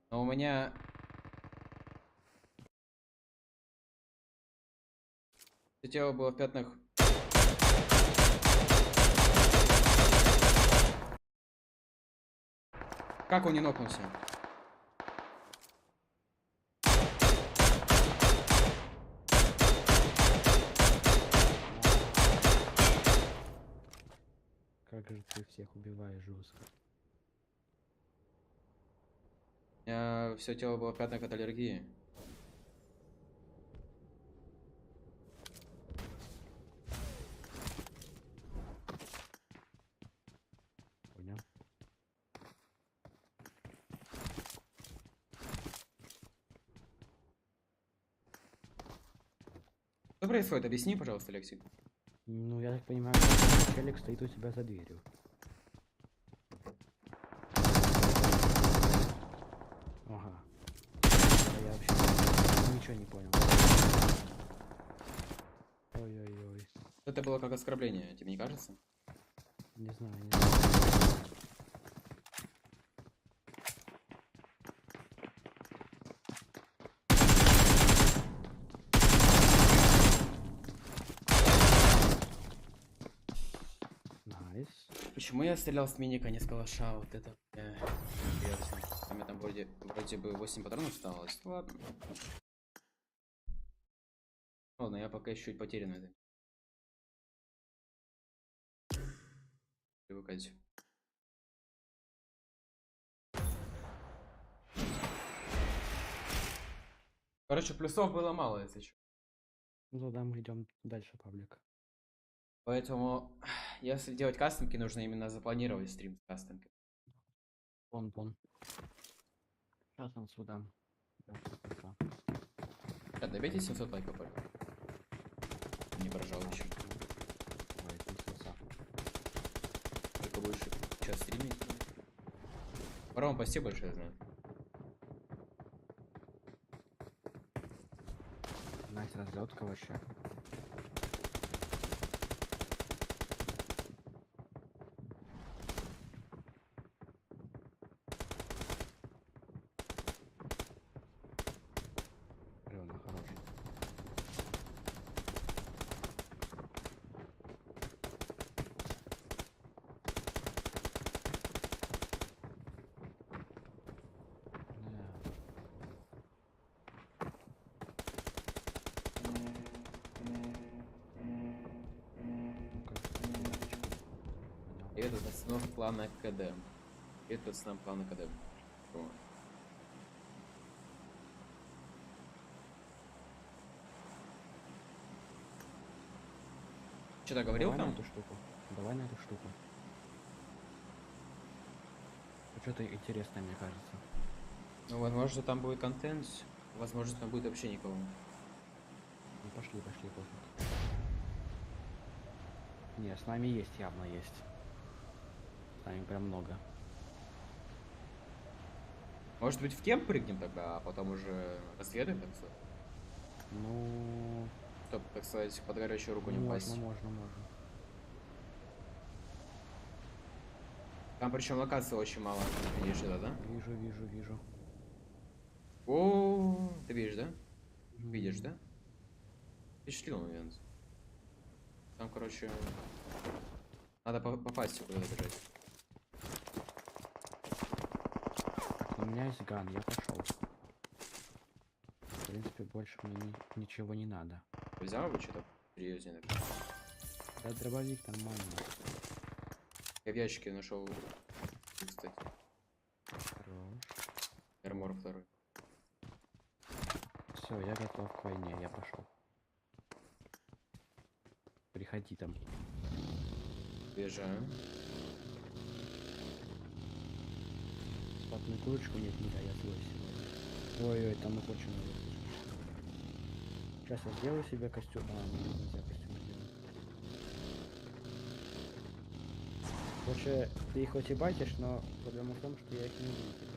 Но у меня... Все тело было в пятнах. Как он не нокнулся? Как же ты всех убиваешь жестко. У меня все тело было в пятнах от аллергии. Понял? Что происходит? Объясни, пожалуйста, Алексей. Ну, я так понимаю, челик стоит у тебя за дверью. Ага. Я вообще ничего не понял. Ой-ой-ой. Это было как оскорбление, тебе не кажется? Не знаю, не знаю. Найс. Почему я стрелял с миника, не с калаша? Вот это интересно. У меня там вроде бы 8 патронов осталось. Ладно. Ладно, я пока чуть потерян это. Привыкать. Короче, плюсов было мало, если что. Ну тогда мы идем дальше, паблик. Поэтому, если делать кастомки, нужно именно запланировать стрим с кастомкой. Пон. Сейчас он сюда. Добейте 700 лайков, только. Не прожал еще. Ой, это не красава. Только будешь сейчас стримить. Ром, спасибо большое, знаю. Найс, разлетка вообще. Реально хороший. Это основ плана КД. Это основ плана КД. О. Что-то говорил Давай там? на эту штуку. Давай на эту штуку. Что-то интересное, мне кажется. Ну, возможно, там будет контент. Возможно, там будет вообще никого. Ну, пошли, пофиг. Не, с нами есть, явно есть. С нами прям много. Может быть, в кемп прыгнем тогда, а потом уже расследуем, так сказать? Ну... Чтобы, так сказать, под горячую руку не упасть. Можно. Там причем локации очень мало. Видишь это, да? Вижу. О, ты видишь, да? Видишь, да? Впечатлил момент. Там, короче, надо попасть куда-то бежать. Так, у меня есть ган, я пошел. В принципе, больше мне ничего не надо. Взял бы что-то серьезнее. Так. Да, дробовик нормально. Я в ящике нашел, кстати. Хорош. Армор второй. Все, я готов к войне, я пошел. Приходи там. Бежаю. Спатную курочку нет, не да, я злой сегодня. Ой, там их очень много. Сейчас я сделаю себе костюм. А, нет, нельзя костюм сделать. Короче, ты их хоть и байтишь, но проблема в том, что я их не увижу тебя.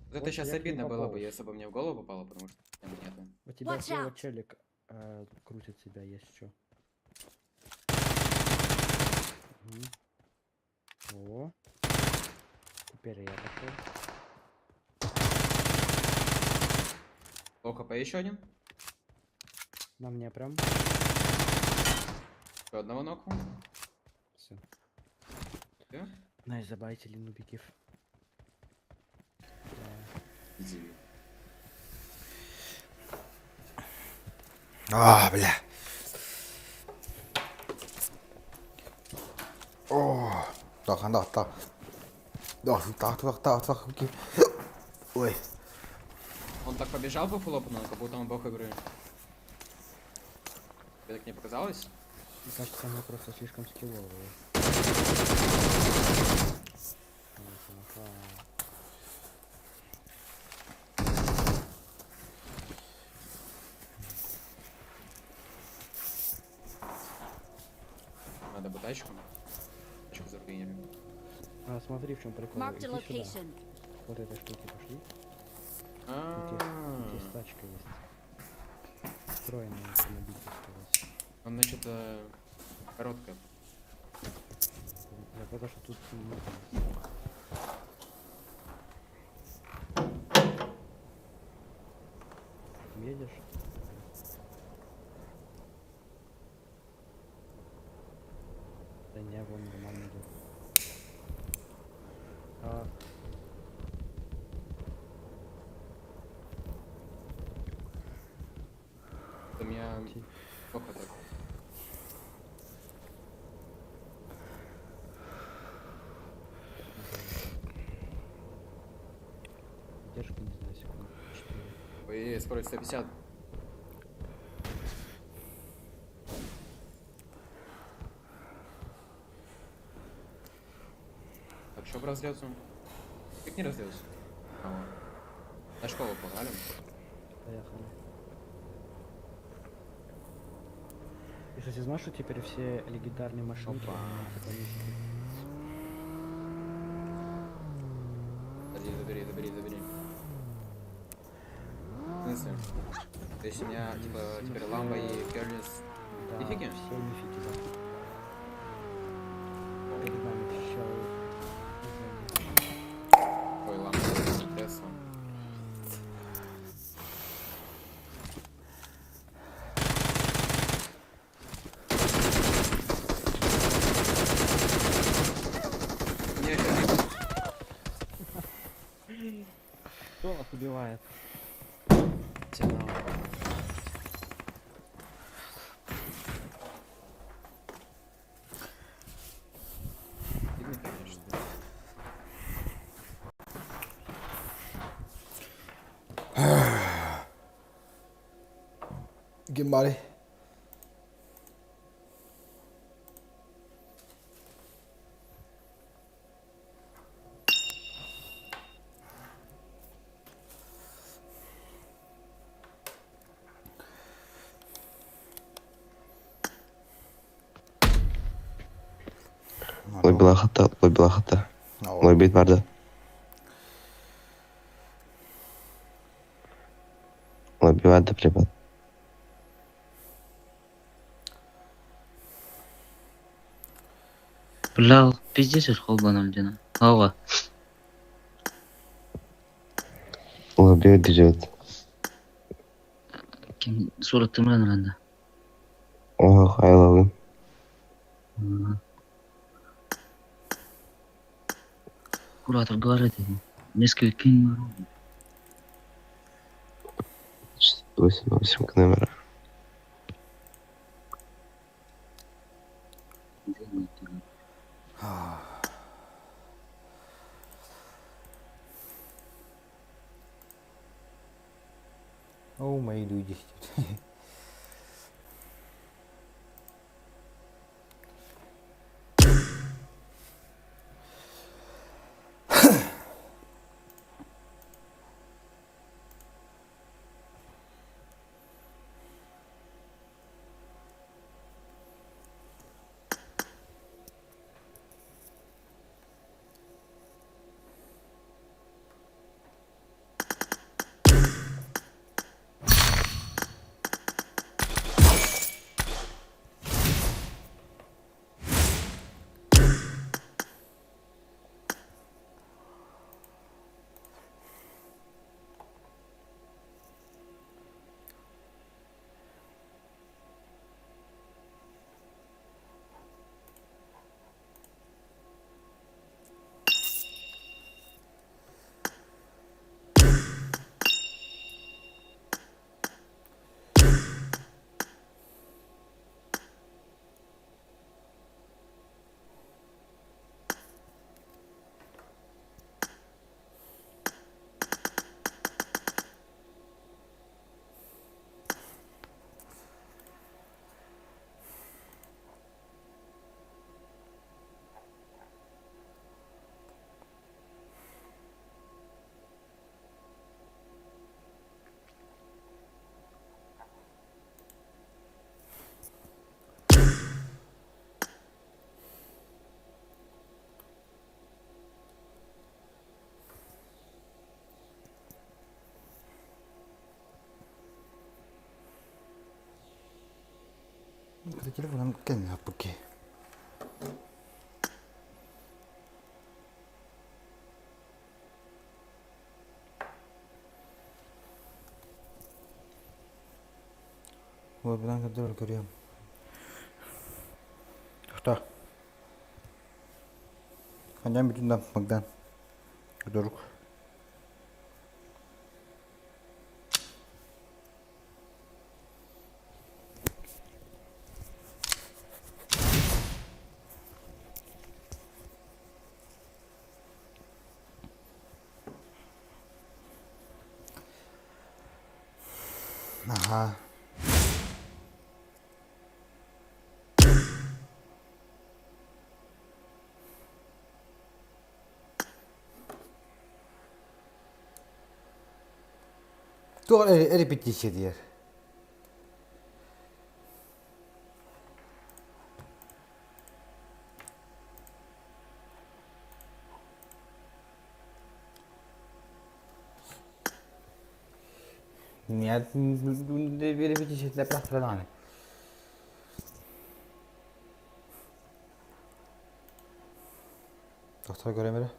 Вот это Вот сейчас я к ним обидно было бы, пополз. если бы мне в голову попало, потому что там нету. У тебя Watch слева out! челик крутит себя, есть что. О. Теперь я пошел. О, ХП еще один. На мне прям. Еще одного ноку. Все. Все? Най, забайтили нубиков. Иди. А, бля. О, так. Окей. Ой. Он так побежал по фулопану, как будто он бог игры. Тебе так не показалось? Мне кажется, она просто слишком скилловая. надо по тачкам. Тачку за руинами. А смотри, в чем прикол. Marked a Иди сюда. location. Вот этой штуки пошли. Здесь тачка есть. Встроенная автомобиль, так сказать. Он, значит, короткая. Я потому что тут едешь. Да не, вон нормально идет. У меня плохо так. Держка, не знаю, секунду. 4. Ой, скорость 150. Так, что разлется? Как не разлился? На школу погнали. Поехали. И, кстати, знаешь, что теперь все легендарные машинки? Опа. Подожди, забери. В смысле? То есть у меня, типа, теперь ламба и керлис. Да, Нифиги? все нифиги, да. Перед нами еще... Ой, ламба, Тесла. Кто нас убивает? Тянул. Видно, конечно. Гимбари. Lobby Lobby vardı. Lobby vardı privat. Бля, пиздец, холбаном дина. Ава. Lobby ödeyecek. Kim suratım randa. Oh, ayılalım. Куратор говорит, несколько кинь. 8 к номеру. О, мои люди. 그 телефон 안 깼네 아프게. Вот ben kadar görüyorum. Что? Hanyam bütün yapmaktan. Doruk. Aha. Dur, repetition diyor. Niye repetition de praktare? Doktor göremedi.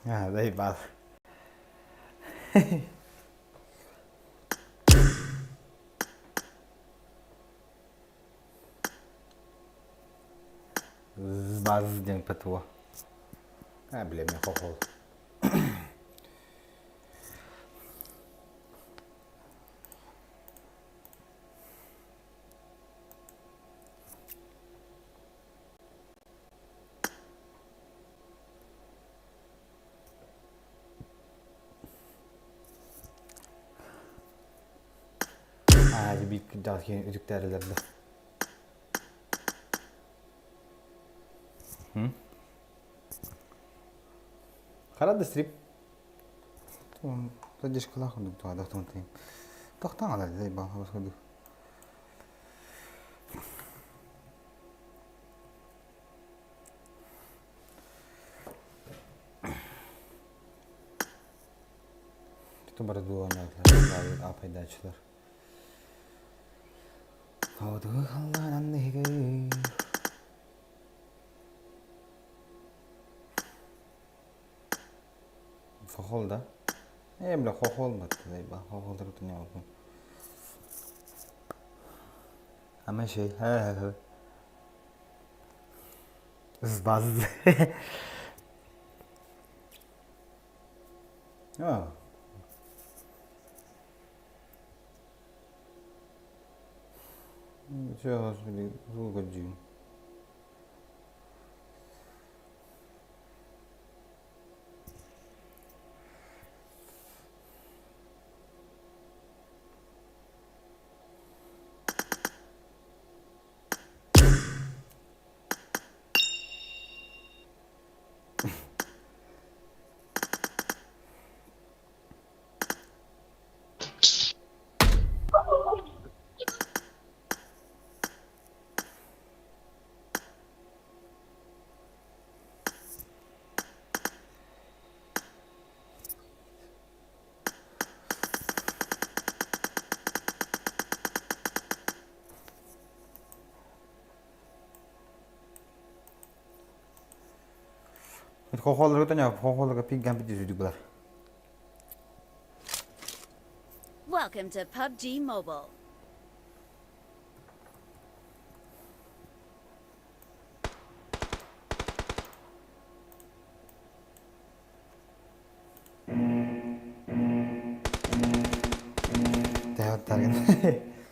Ha, đây bà. Bazı den petua. Ha bile mi hol. Hadi bir daha yüklerlerde. Karada strip. Tamam, tadi sekolah aku tuh ada tonton. Toh tang ada deh bang, harus kudu. Itu berdua anak lagi apa dah Kau tuh Allah nanti Fahol da. Bile fahol mı? Fahol da kutu ne oldu? Ama şey, he. Bazı. Ya. Сейчас выгодим. Kokolları tanya kokolları ping kan piti çocuklar. Welcome to PUBG Mobile.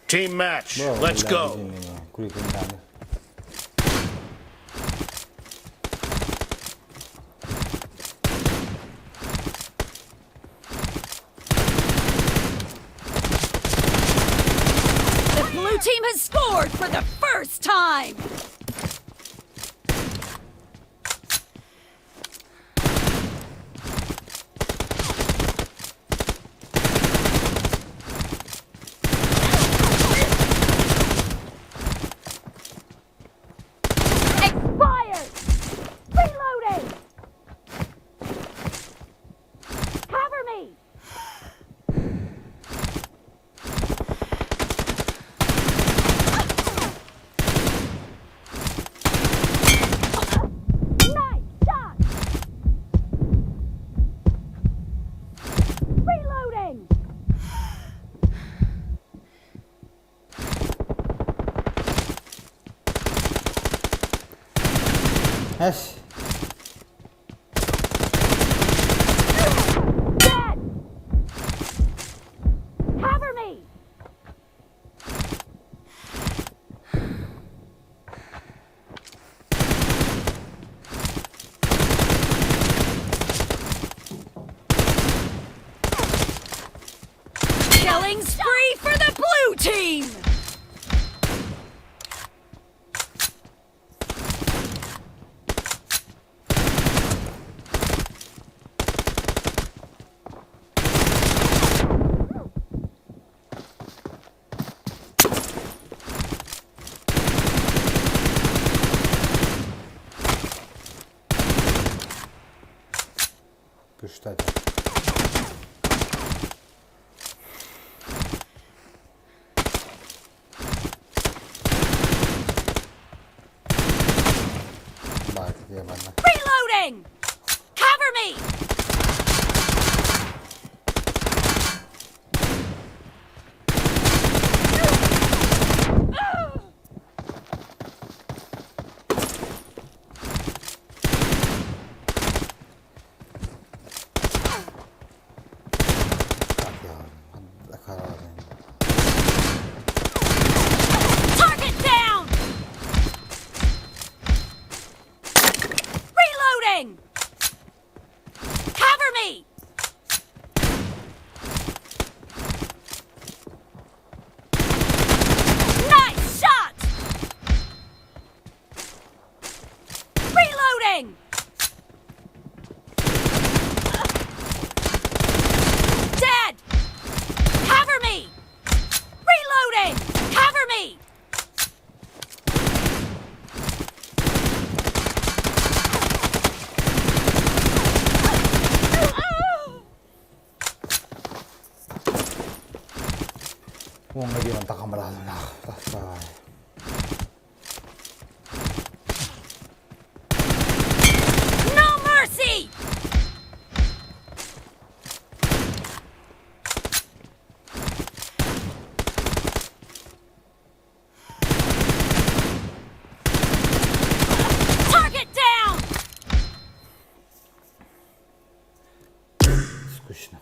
Team match. Let's go. The blue team has scored for the first time. Expired! Reloading! Cover me! Nice shot! Reloading! Yes. Dead! Cover me! Killing spree for the blue team! Püştay. Bak diye bana. Reloading! Cover me! Bak ya. Ne karar verdim. Target down! Reloading! Cover me! Nice shot! Reloading! Dead! Cover me! Reloading! Cover me! Huwag nga di man takamarado na ako. Tapos No mercy! Target down! скучно.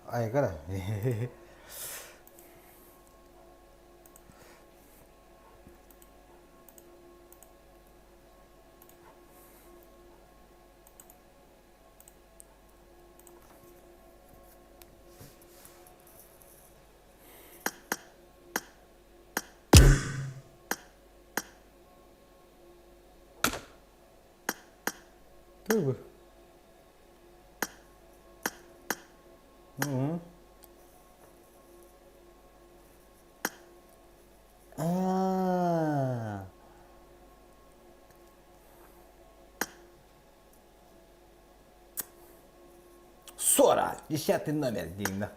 Ay, cara. Tuh. Ah. Sonra 10 номер Диигин.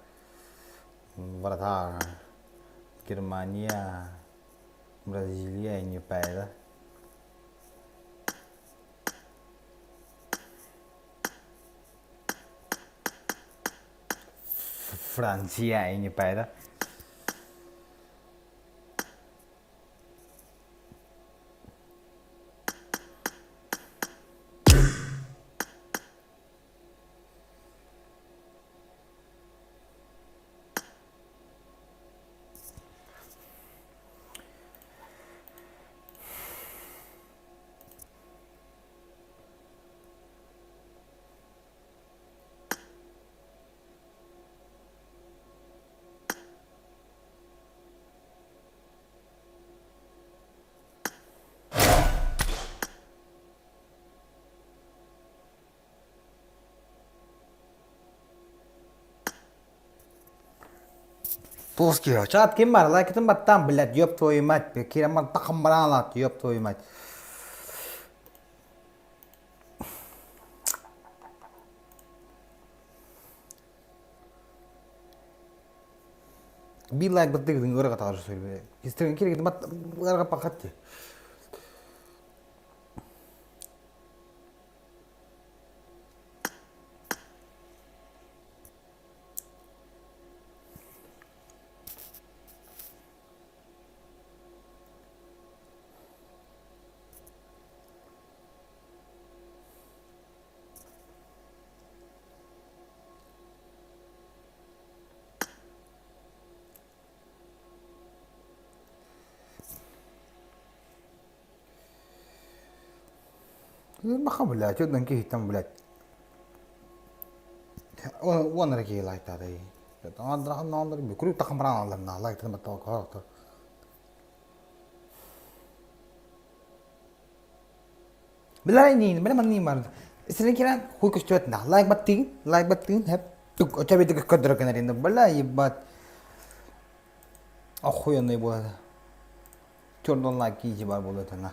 Врата Германия, Бразилия не пайда. Франция не пайда. Плоский, чат кемар, лайк это там, блядь, ёб твою мать, кираман тахамбралат, ёб твою мать. Би лайк баттык дыңгырга тагыр сөйлөбөй. Истеген керек бат гарга пакатты. Баха, блядь, одна кихи там, блядь. Вон раки лайк тадай. Там андра би куру тахамбран ална лайк там то. Bilai ni, mana mani mar. Istilahnya kira hui kustuat nah, like batin, hep. Tuk, ocabe tuk kadra kanarin na balai bat. Aku yang ni buat. Jordan lagi jibar boleh tanah.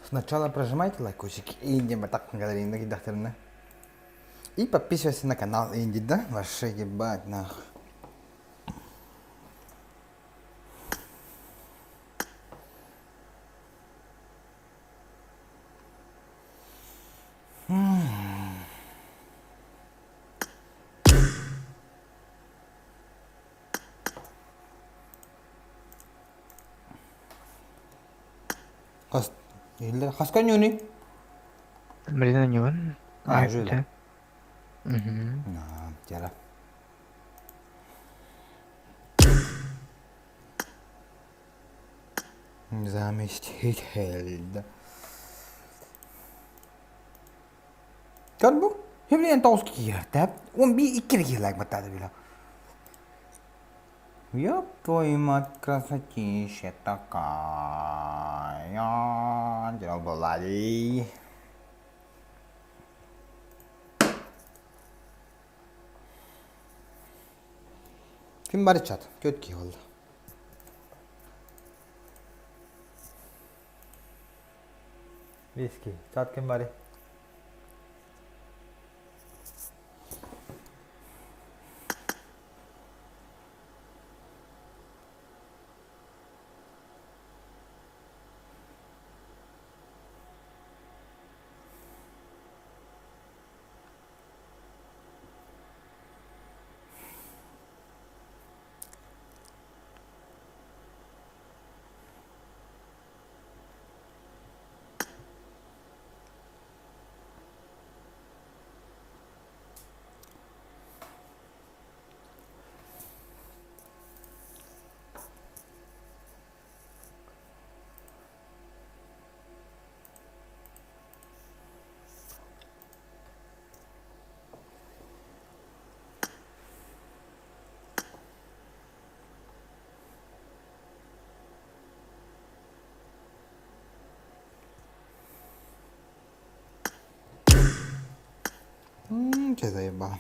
Сначала прожимайте лайкосик и идем вот так на галерее на редакторы. И подписывайтесь на канал Инди, да? Вообще ебать нахуй. Хаскан юни? Марина Ньюан. Жил. Тяра. Заместить Хельда. Kan bu? Hevli en taus kira tab. Он би икер лайк батада била. Ёб твою мать, красотища такая. Делал балали. Kim bari chat? Kötü oldu. Viski. Chat kim bari? Че заебал.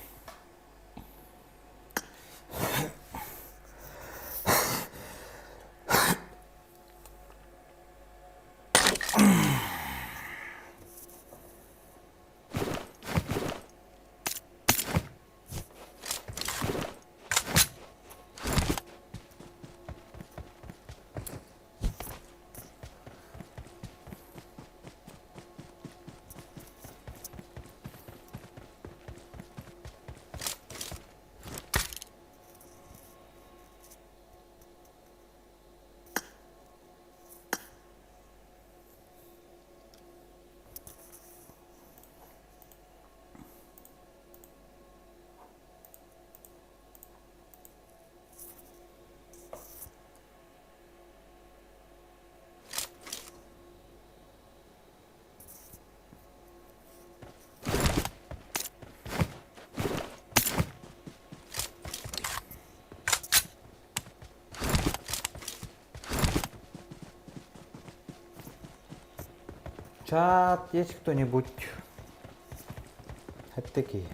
Чат, есть кто-нибудь? Это такие.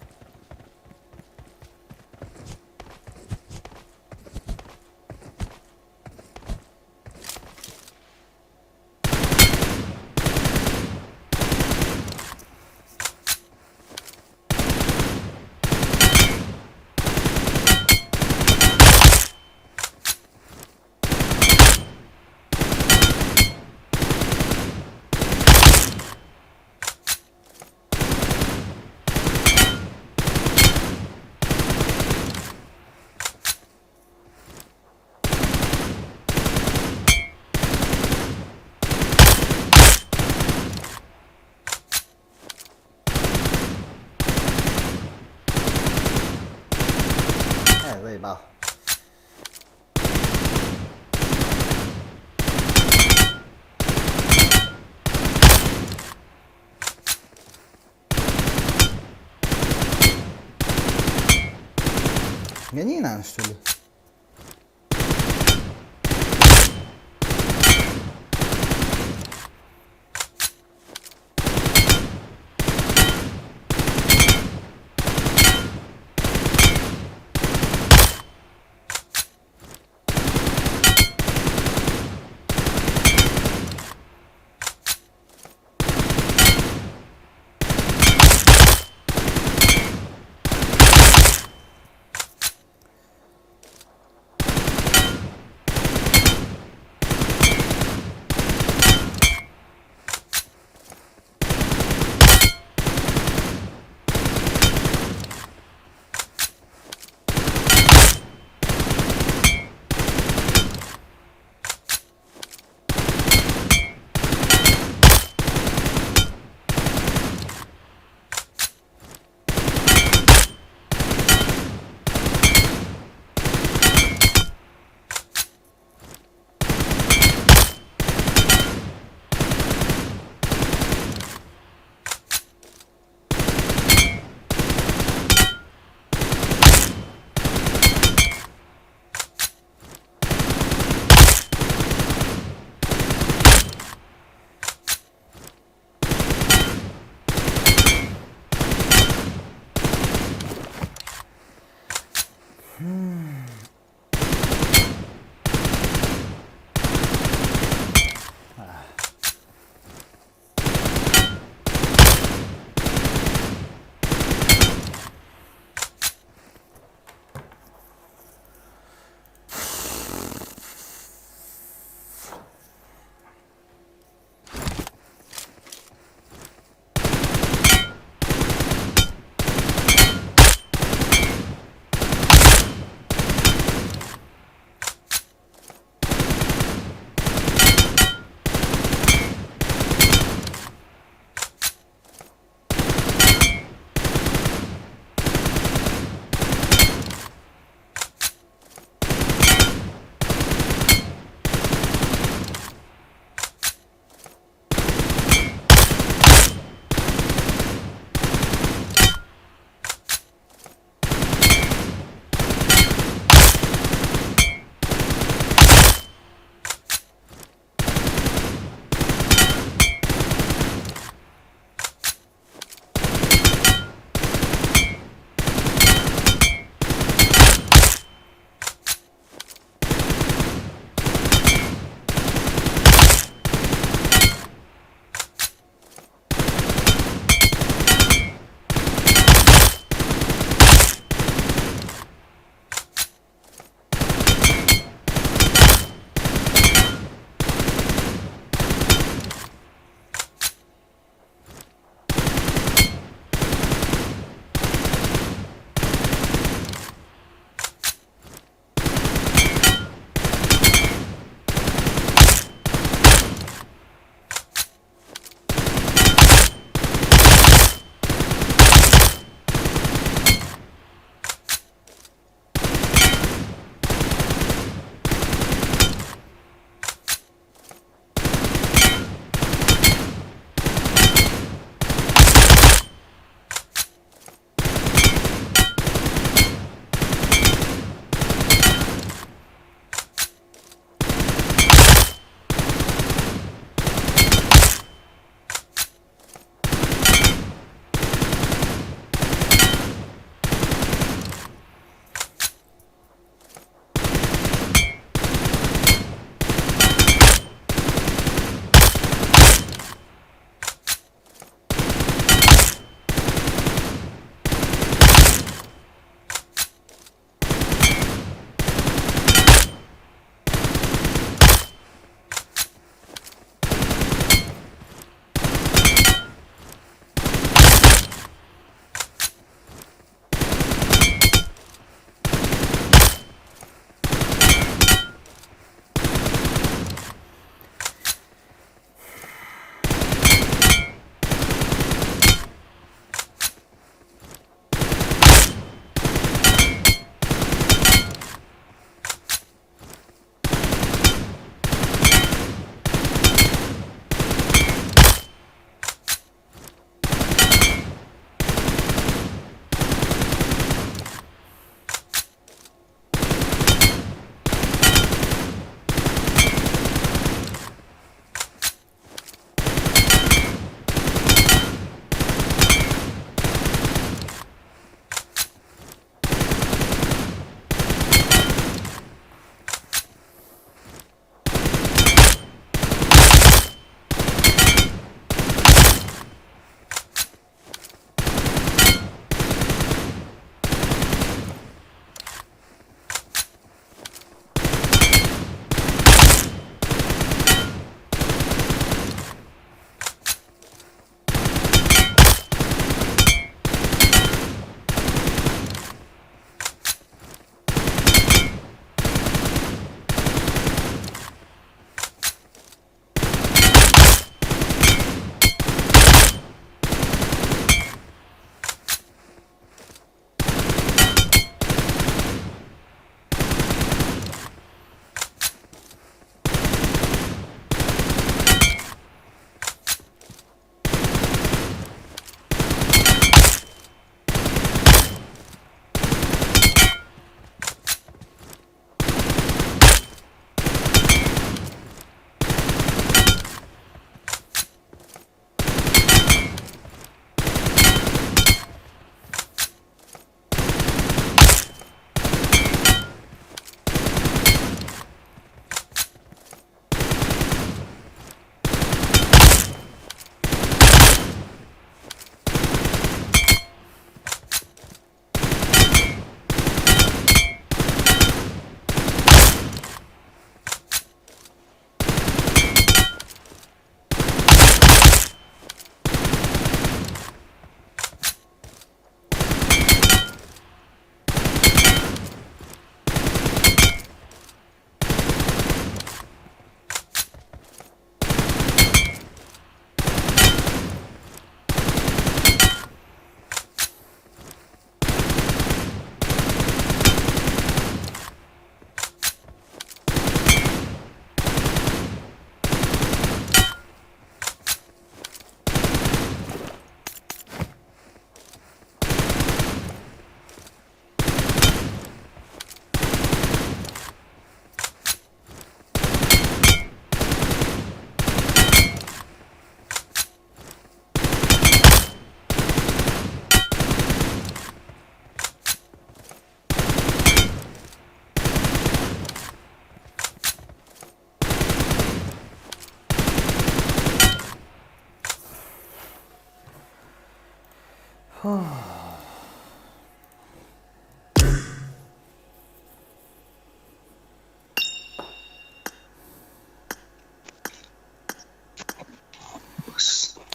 Заебал. Мне не надо, что ли?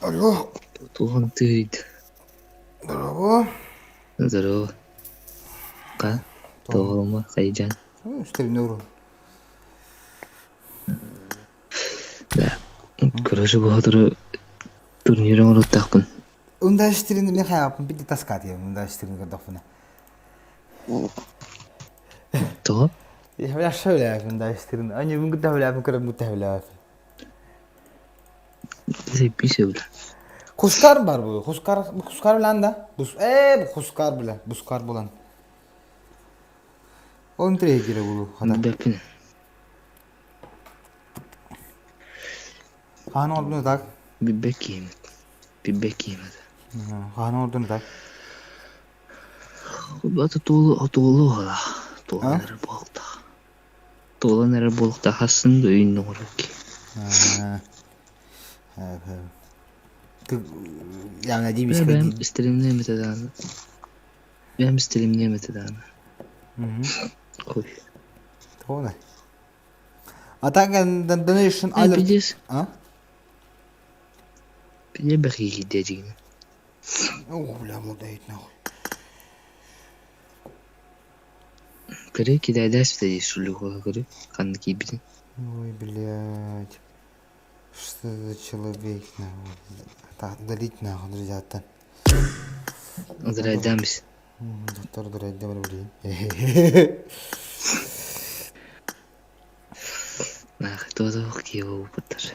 Алло. Туған түйді. Здорово. Здорово. Қа? Тоғылма, қайжан. Стримныырга. Да. Көрөші бұғатыры турнирін ұрыттақпын. Унда стримны мен хайапын бити таскат я, унда стримны картофына. Тоға? Я бля шöyle унда стримны. Они мугут тавляпын, көрөп мугут тавляпын. Зепписе бля. Kuşkar var bu. Kuşkar bilen de. Bu kuşkar bile. Kuşkar bulan. Onun direye gire bulu. Bepin. Han olduğunu tak. Bir bekeyim. Han olduğunu tak. Batı toğulu hala. Toğulu nere bolukta hasın da ünlü olur ki. Evet. Yani değil mi? Ben streamleyim etedağını. Koy. Doğru. Atakan donation alert. Biliyorsun. Ha? Bir bakayım gideceğim. La bu da etne. Kırık ki ders de şuluk olur kırık. Kanlı gibidin. Ой, блядь. Что за человек, нахуй? Так, удалить нахуй, друзья-то. Удалять мısın? Doktor удалять, добрый блин. Нах, тоже его опытар.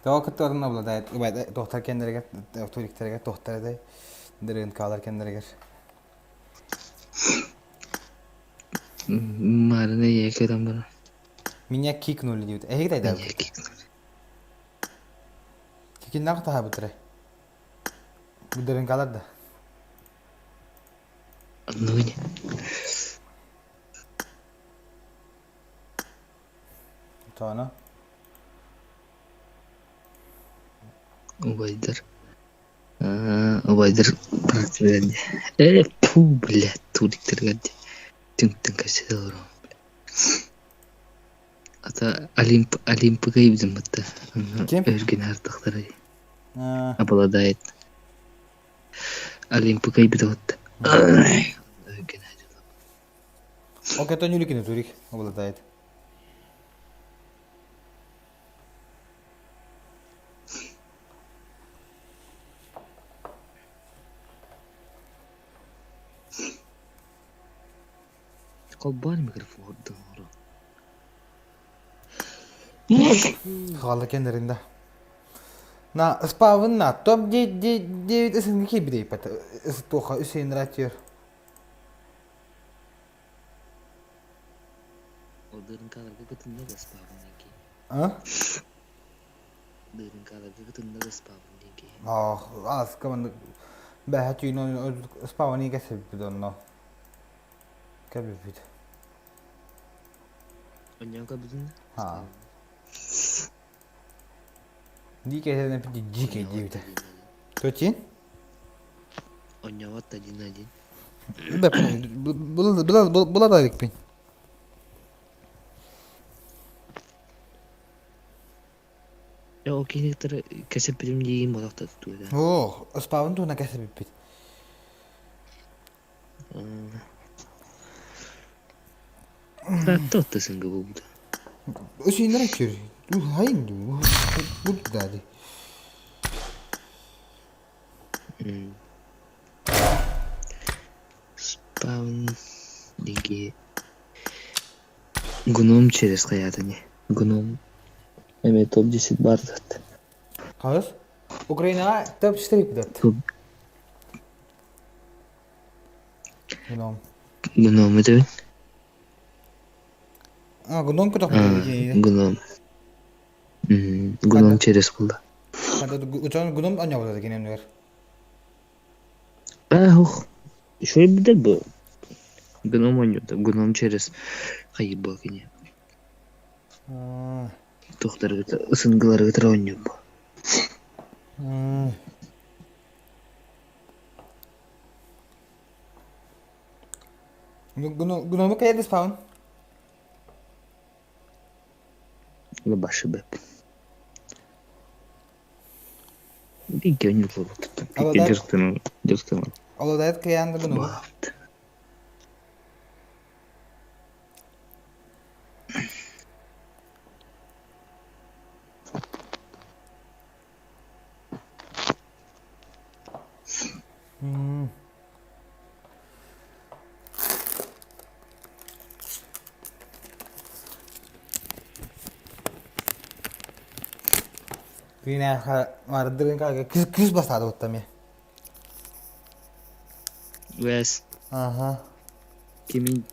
Doktor ne обладает? Doktor kendine doktor da derin kalır kendine. Marine yekadan bana. Меня кикнули, дивит. Играй, да. Кикин нахуй тага бутре. Будерин kalır da. Мной. Sonra. Убайдыр практарды. Блядь, туриктер тünk касе olur. Ata Олимпига ibdim hatta. Kim? Örgün artıkları. Обладает. Олимпига ibdim hatta. Örgün artıkları. O kadar nülükünü turik. Обладает. Kolbar mikrofon doğru. Kalır kendinde. Na spavın na top девять ısın ki bir de ipata. Isı toha Hüseyin ratıyor. Odanın kalarga kutunda da spavın ki. Ha? Odanın kalarga kutunda da spavın ki. Az kaman bahçe ino spavın ki sebep donno. Kabul bit. Onyan kabudun. Ha. Dike ne pidi dike divita. Toçin? Onyan vatta dinadin. Bula da dikpin. Ya o kini kasep bilim diyeyim olakta tutuyor. Oh, spavın tu na kasep bit. Tattasın gibi bu da. Hüseyin ratıyor. Hayır bu dedi. Spawn ligi. GROM через hayatını. GROM. Evet top 10 var zaten. Hayır. Ukrayna top 4 bidat. GROM evet. GROM ku top ligi. GROM. GROM через bulda. Hadi uçan GROM anya bulada gene ver. Şöyle bir de bu. GROM oynuyordu. GROM через hayır bakın ya. Doktor ısıngıları götür oynuyor bu. GROM'u kaya spawn. Başı be. Bir gönül tuttum. Bir dürtüm. Allah da et kıyandı bunu. Yine vardır kanka kız basadı ottam ya. Wes. Aha. Kimin?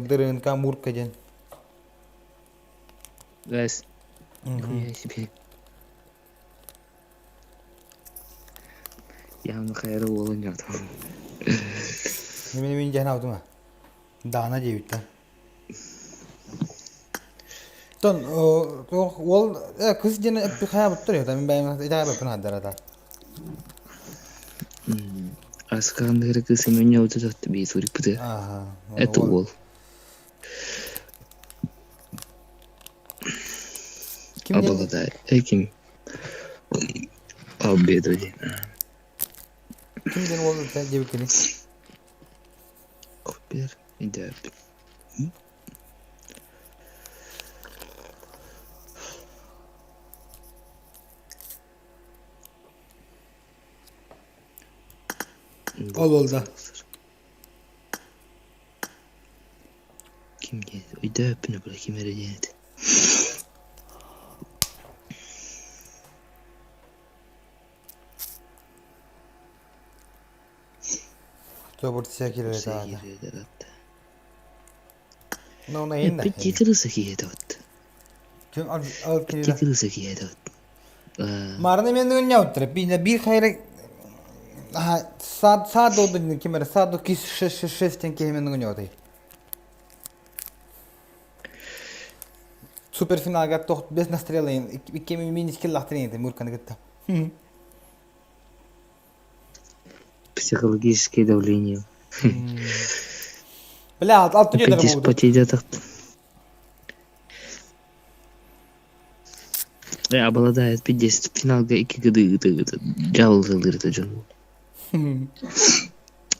Dırın kan murkajen. Wes. Yağını kayara oğlun ya tamam. Yemin cehna oldu mu? Dana cevitten. Ton ol kız cene bir kaya buttur ya da ben idare yapın hadara da. Askan kız hemen yavdu da bir soru pıtı. Aha. Et ol. Abla da kim? Abi de. Kim cene oldu da cevkini. Bir idare. Ol da. Kim geldi? İdare öpünü bırak kim vereceğiydi. Tobur sekire da. No neyin de. Peki kırısı ki yedat. Kim al kini. Peki kırısı ki yedat. Marne men ne yaptı? Bir hayır ha saat oldu kimere saat ki şesten ki hemen ne oldu? Super final gat toch best nastrelen. Ik kem min skill lahtren Murkan gitti. Психологическое давление. Бля, alt tüccar Опять диспотия так. Обладает 50 финалга 2 года жалғылырды жөн.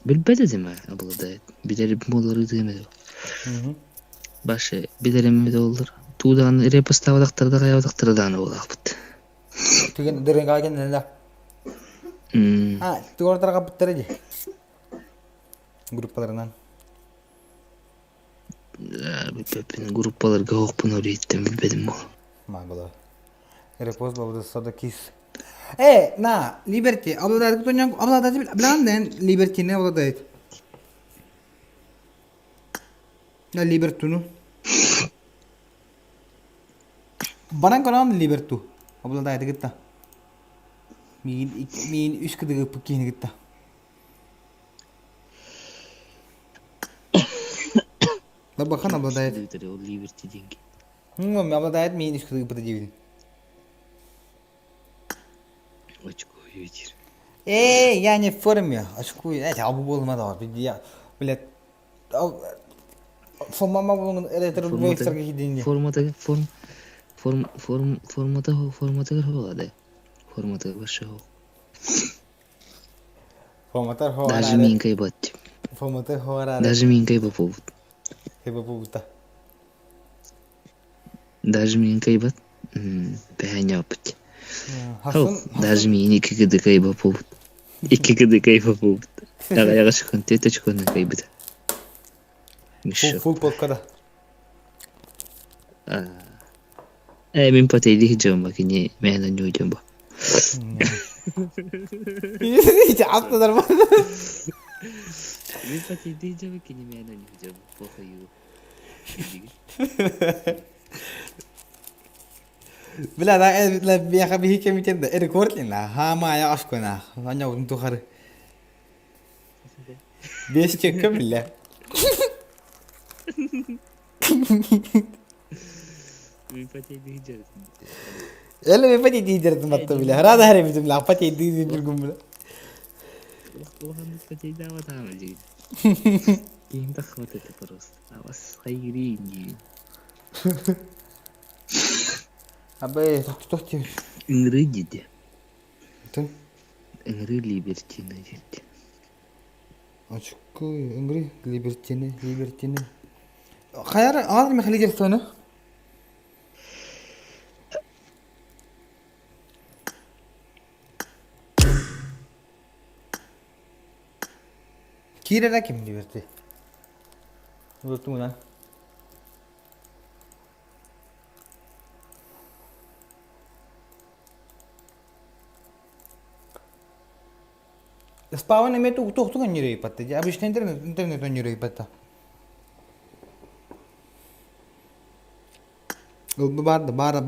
Билбеді деме обладает. Бидері молары демеді. Башы бидері меді олар. Тудан репоставадақтарды қаявадақтардан олақ бұд. Түген дөрен қалген нәлі. Ha, tuğlar kapıttır aja. Gruplarından. Benim gruplarga hoqpun öğrettim bilmedim o. Mağla. Repoz babada sada kis. Na, Liberty. Abla tutunyang abla da bilan den Liberty ne abla da. Na Liberty nu. Bana kalan Liberty. Abla da gitti. Min üç kıdığı pıkkini gitti. Da bakın abla da. Liberty dingi. Abla da min üç kıdığı pıkkini gitti. Оччого ветер. Я не в форме. Очку, знаете, olmadı var. Ya, böyle forma bunun elektrik ekstraya gidince. Formata havadı. Formata başı o. Formatlar hava. Даже min kaybat. Formatlar hava. Даже min kaybat povut. Kaybat. Даже min kaybat. Beğenyapıt. Hasan. Даже min 2 gıdı kaybat povut. 2 gıdı kaybat povut. Daga çıkın tete çıkın kaybat. Full podcast. Min patay di hijam makini melan yojam ba. Hiç atladılar mı? Min patay di hijam makini melan yojam ba kayo. Bila da bir kabi hiç kemiğinde rekortlayın la. Ha ma ya aşkına. Hanya untuk hari. Beş çekim bile. Min patay di hijam. Ele mi pati di jarat matto bile. Harada hari bizim la pati di bir gün bile. Ohan patay dawa tama ji. Kim tak khawat просто. Awas khairin. Abi tuh Играть. Игры Либертины дит. Оччого, Играю, Либертини. Hayır, ağır mı khali geldi onu? Kira kim Liberty? Unuttum lan. Spawn में तो नहीं रही पत्ते अब इसने इंटरनेट नहीं रही पत्ता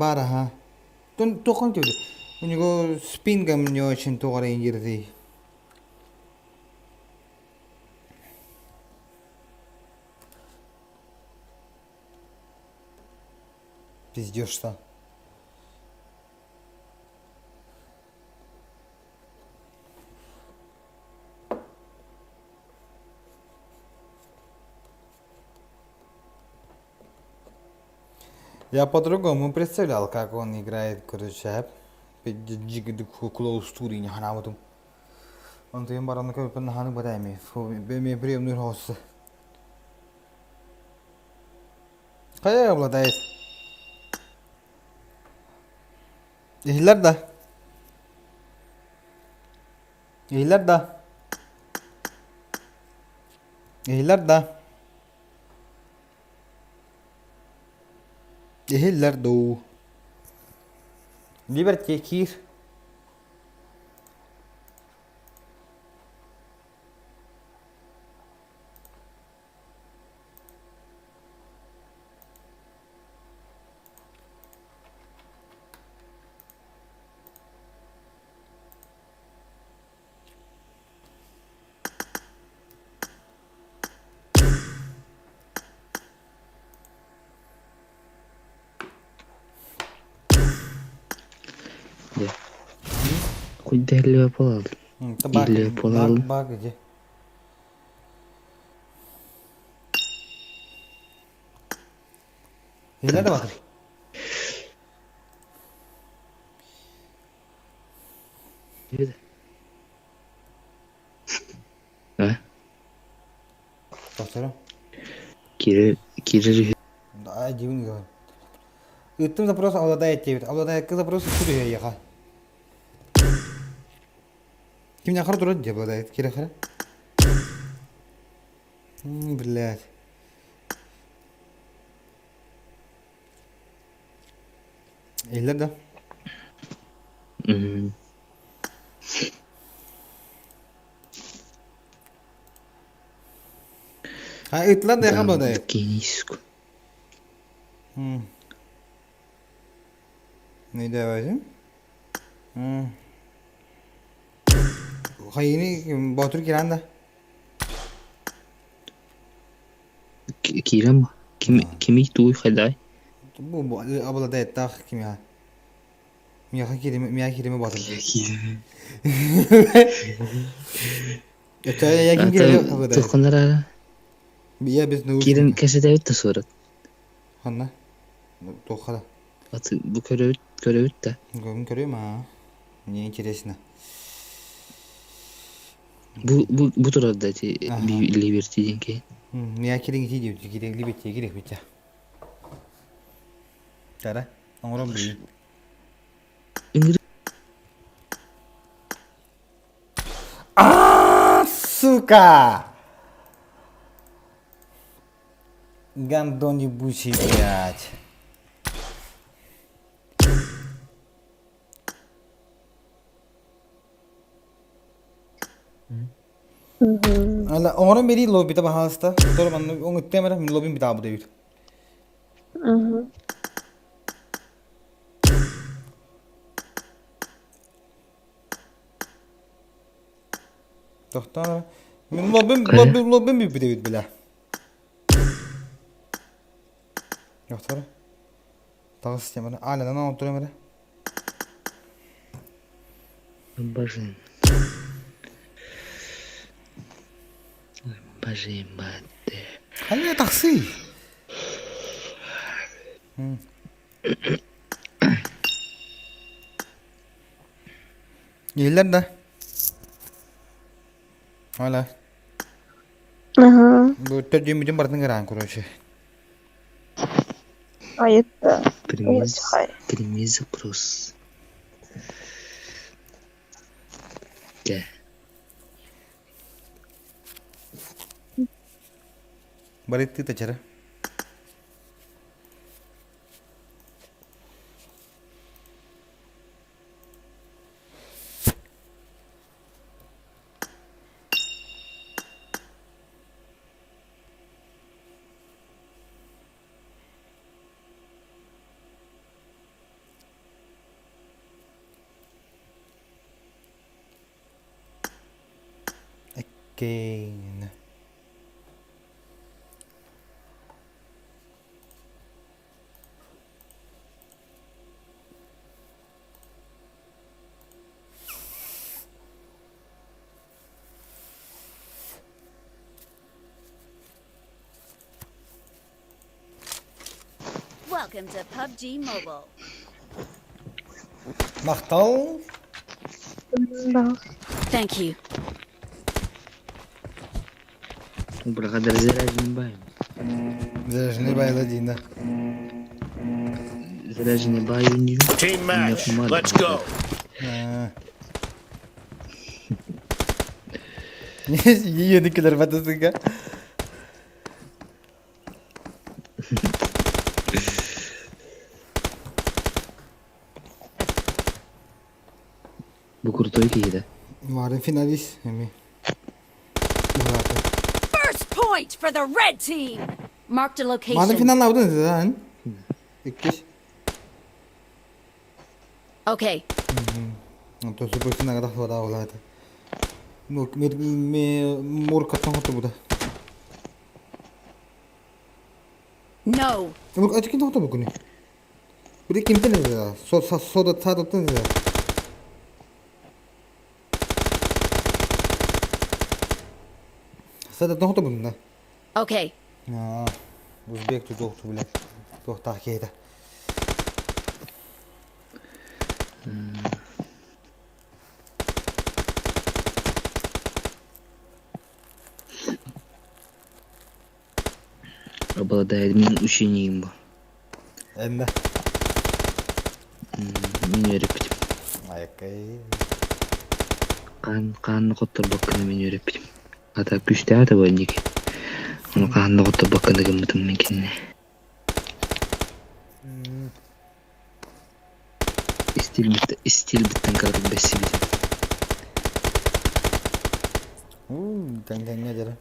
बारह हाँ तो कौन क्यों उनको स्पिन कम जो चिंतो करें ये रही пиздёж что Я по-другому представлял, как он играет, короче, Диигин клоус тури не ханаватум. Он то им баран как на хану бадами, беми приемный хост. Кая обладает? Ихларда. Ihillardo. Liberty kir. Хоть дали опалал. Или опалал. Баг где? Ihillarda bakın. Nerede? Ha? Doktorum. Кире. Да, дивный говорю. И ты запрос обладает тебе, обладает к запросу сюда ехал. Ким не хардурат где обладает, кире. Блядь. Ihillarda. Ha, itlar da yakın odaya. Genişku. Ne devacım? Hayini Batur kiranda. Kiram mı? Kimi tuğu haday? Bu abla da ettak kim ya? Miya kirimi Batur. Öteye yakin geliyor abla. Tıkınlar ara. Ya biz ne Kirin kasete evet de sonra. Hanna? Tokala. Atı bu körevüt de. Görüyorum ha. Niye интересно? Bu turada bir Liberty'den ki. Miya kirin iti diyor. Kirin Liberty'ye girek bitti. Tara. Angoram biri. Сука! Гандон ебучий, блядь. Allah, orang beri lobby ta bahas ta. Toro man, orang itte mera lobby bita abu David. Doktor, min lobby bir David bila. Doktor. Tağız sistemine. Hala ne oturuyor mera? Бажим. Бажим бадde. Hani taksi? Yıllar da. Hala. Ага, Bu tercüme barın garan короче. а это... Прими запрос. Да. Bari ты тачара. Again. Welcome to PUBG Mobile. Maqtal. Thank you. Благодаря заряженным баем. Заряженный байладина. Заряженный баю. Team match. Let's go. Yedikiler batasıga. Bu kruтой кейді. Varın finalist. First point for the red team. Marked a Varın location. final avdın lan. İkiş. Okay. To super final kadar hoda oldu. Mor katman hotu bu da. No. Mor açık kim hotu bu kuni? Bu da kimden ne ya? Soda tadı ne ya? Sada ne hotu bunun? Okay. Uzbek tu doktu bile. Doktu hakiyede. Обладает учением. Энде. Мен öğretmedim. Ayakay. Kanlı kotor bakını men öğretmedim. Hatta güçte ata var niki. Onu kanlı kotor bakını gımıdım men kendine. İstil bitten kaldım besi bidim. Gangan aja.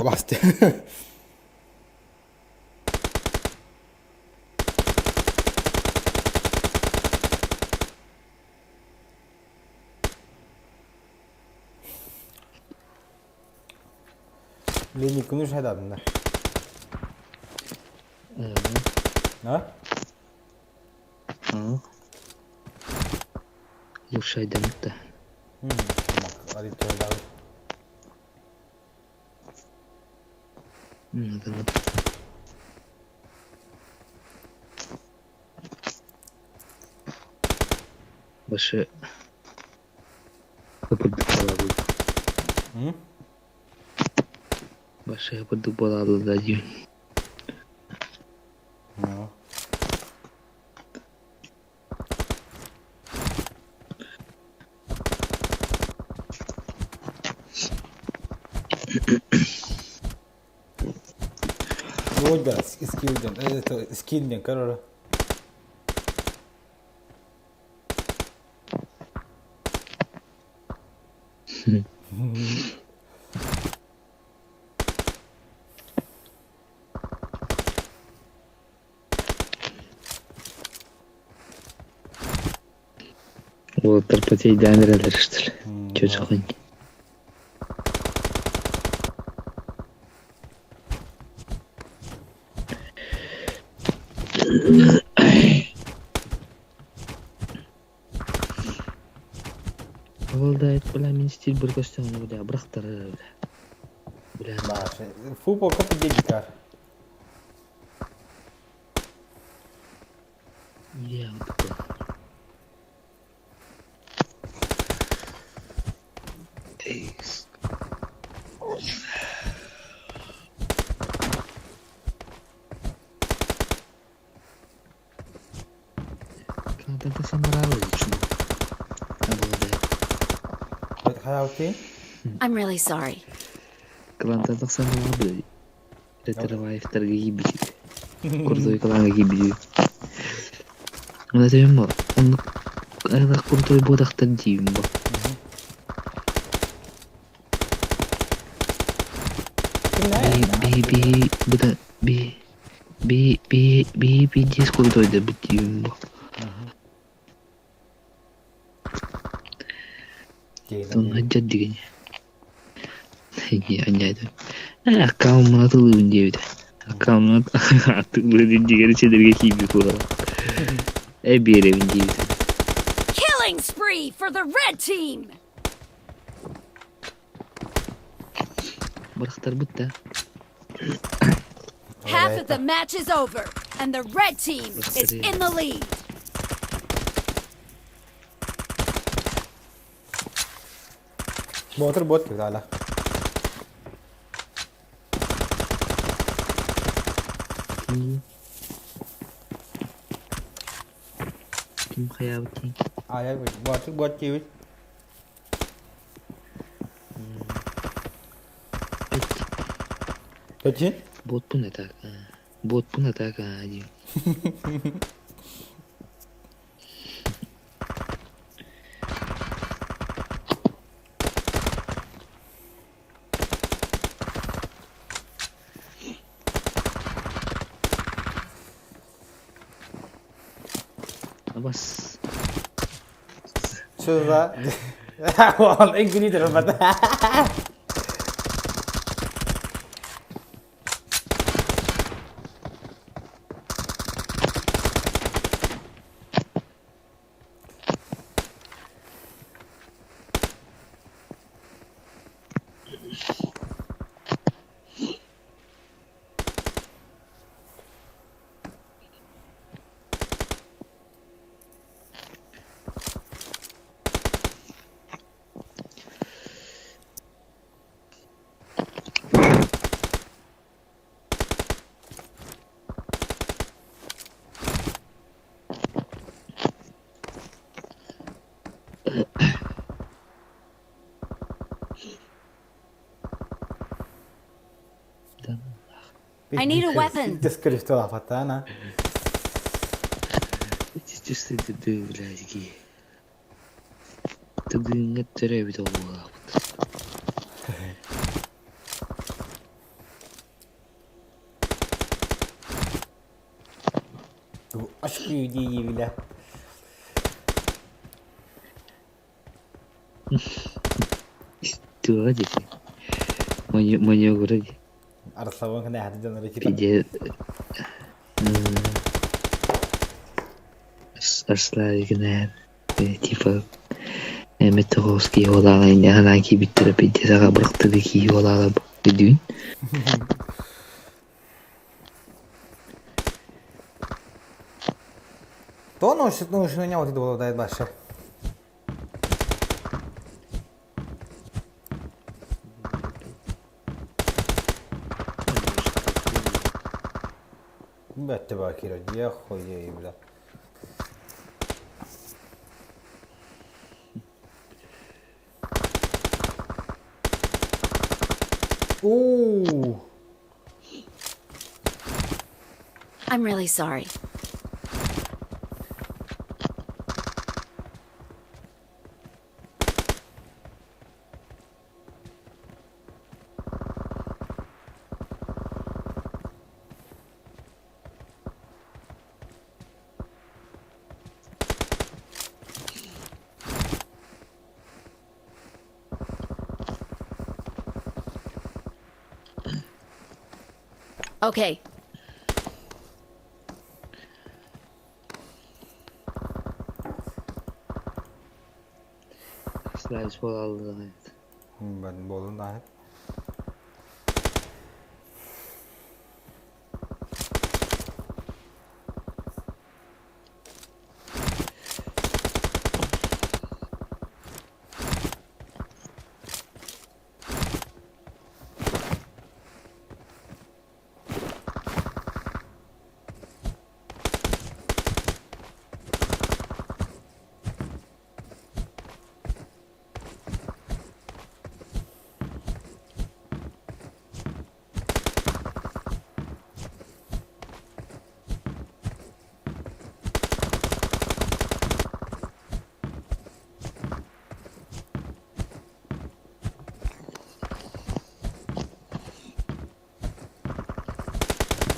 Pasti. Leni konuş hadi adında. Ha? Bu şey demek de. Bak, arayıp öyle. Tamam. Başı yapırdık balalı. Başı yapırdık balalı da diyor. Olga, skill'den karara. Вот терпеть дайнерler что ли? Чё за хуйня? Волдает, бля, мен стиль бір көстен, бля, Практары, бля. Башы. Футбол капы дедикар. Я вот такой. Эй. Когда-то саморавы лично. I'm really sorry. Когда-то саморавы. Это давай вторые гибели. Крутой клан гибели. Он это ему. Он это крутой бодах тадим. Би буда би дис крутой да битим. Тон аджад дигене. Я это. Аккаунт натылым девит. Аккаунт атылым дигене чедерге кийби курал. Берем девит. Killing spree for the red team. Практар бутта. Half of the match is over, and the red team is in the lead. Motor bot gibi hala. Kim hayatı? Ayak motor bot gibi. Peki? Bot pun ataka. Bot pun ataka aja. Bas. Şurada. Vallahi İngilizce bana. I need a weapon. Descripto la fatana. Just the do like to do net terevit olmalı. Bu aşk yüceği bile. Tuh aja sih. Mau aja. Arasabon kena hati jangan kita. Pijat. Arslan kena. Tipe. Metoski olalayın ya hangi bir terapi ceza bıraktı ki olay bugün. То ну что меня вот это было дает больше. Бетте бакира, я хуй бля. Ooh. I'm really sorry. Okay. Slash bol aldı. Ben bolun da.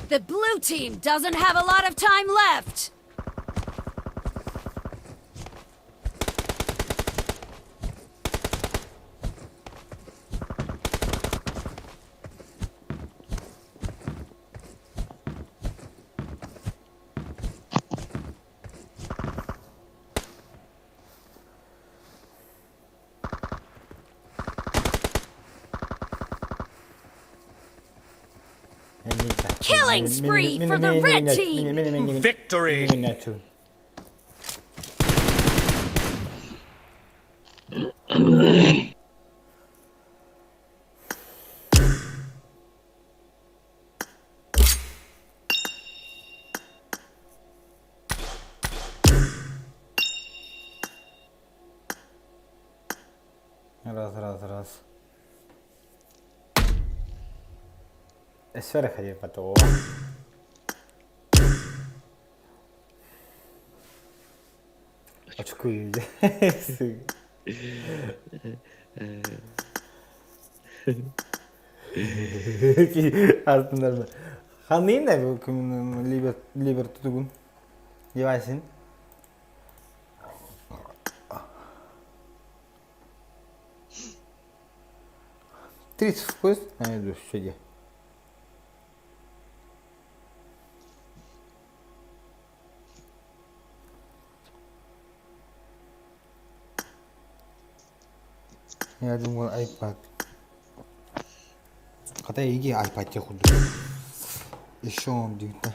The blue team doesn't have a lot of time left. Killing spree for the red team! Victory! Раз. Сфера ходи потом. Очку иди. Артындар. Қандай да бұл либер тұтығын? Девайсын? Тридцать вкус? Найду что. Я думал iPad. Хотя 이게 iPad이야 хуй. Еще он где-то.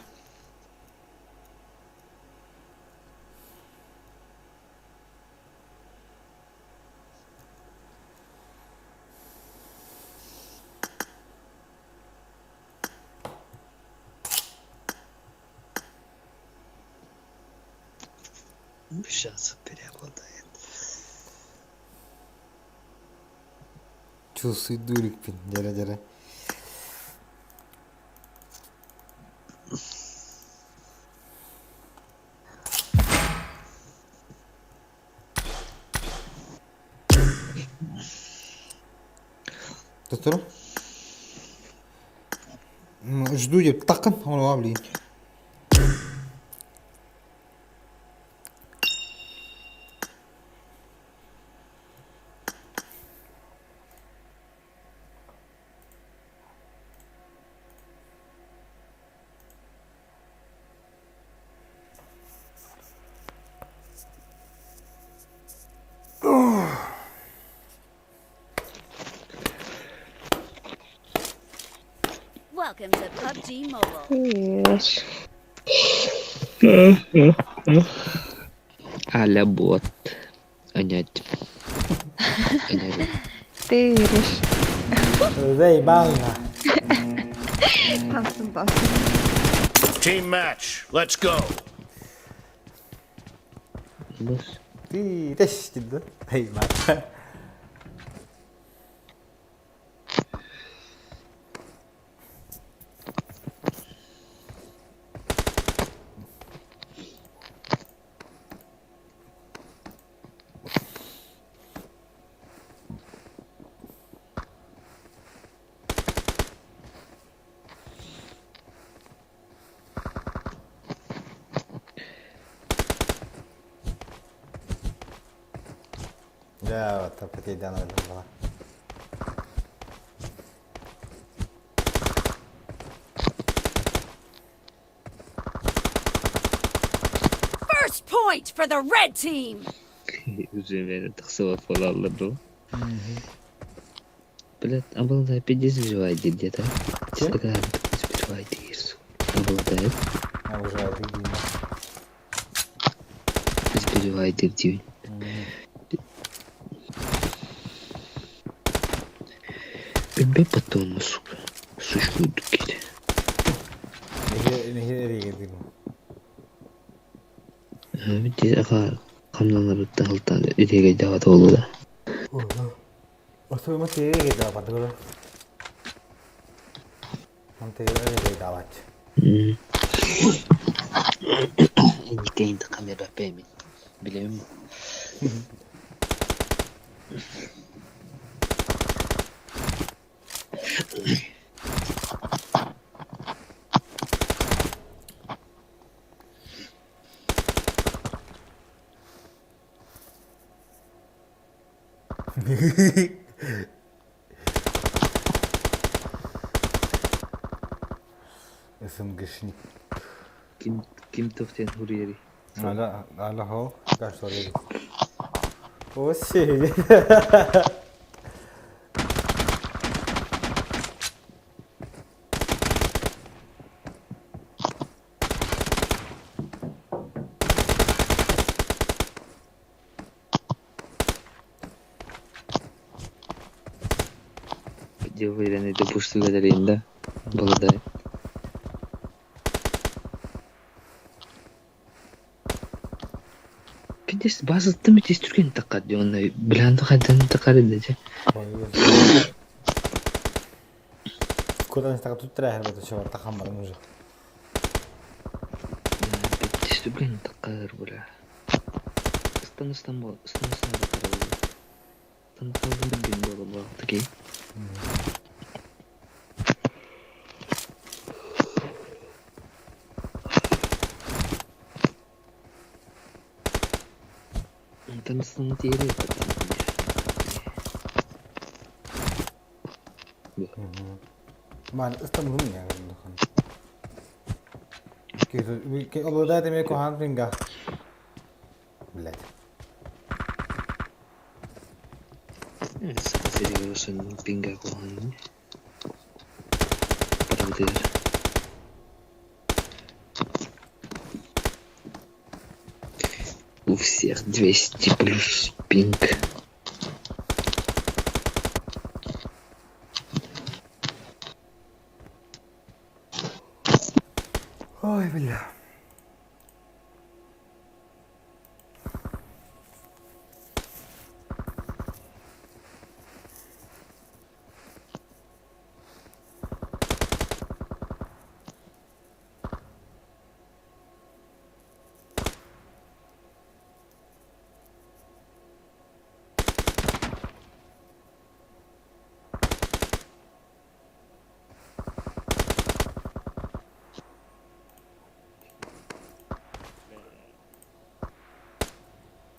Сейчас переобладает. Чувствуй дурик, жара. Tutturum. Жду деп таққан, оны алайын. Welcome to PUBG Mobile. Yes. Аля бот. Анять. Ты веришь. Заебально. Team match. Let's go. Ты тащишь, да? Заебально. Да, вот так вот надо было. First point for the red team. Üzerine tıksa falanlardı. Блядь, а был да 50 где-то. Честно говоря, 50 есть. Обладает. А уже это Избивает день. Бебе потом, сука. Существует какие-то. Nereye gidiyor? Bir de aga kamlanları dağıltan öteye davat oldu da. Osu masih kita apa tuh? Nanti kita dapat. Enikeyin de kamera beğenmedim. Bilemiyorum. Isengeshnik. Kim tuften huriyeri. Ala ho, kaç soruyor? O şey. Девайс de pushtu kadarıyla Baladayı. Pidis bazı mı Türkiye'nin takar diyor onları. Bilanda kadın takar edecek. Kudan está tu traje beto çavar takamlar mı? Pidis Türkiye'nin takar bula. İstanbul takar. İstanbul'da bir gün bula bula. Taki. Tanısını diğeri yapalım. Man, İstanbul mu ya? Ki o da demek ki han pinga. Bilet. Sadece görüyorsun pinga kohan. Para У всех 200 плюс пинг. Ой, бля.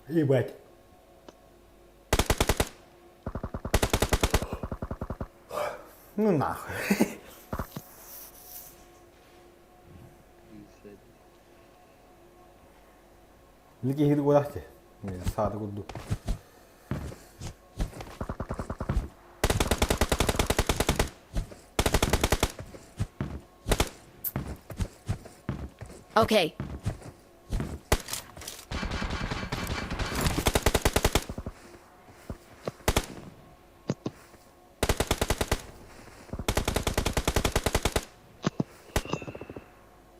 Ебать. Ну нахуй. Lagi hidup gue aja. Ini saat aku duduk. Okay.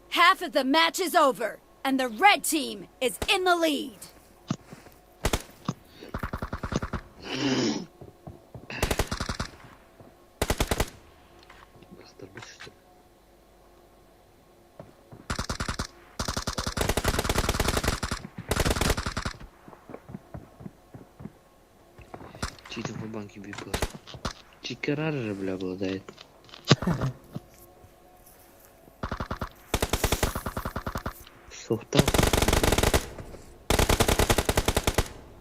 Half of the match is over, and the red team is in the lead. Чьи-то по банке бегут. Чикарара, бля, обладает. Софтал.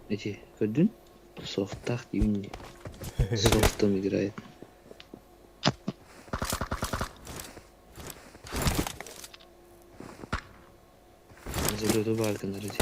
Эти, ходун? В софтах юни. Софтом играет. Залету валька на ради.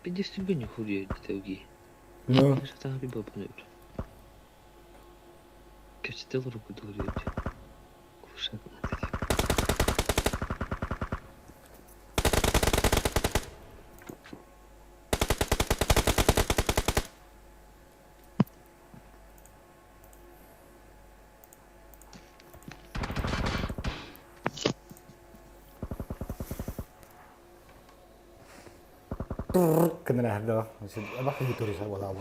Bir de sürgünü kuruyor dedi o No. Zaten bir babam öldü. Kötü de olur kuruyor. Kuşak. Kena ada. Apa gitu risau wala.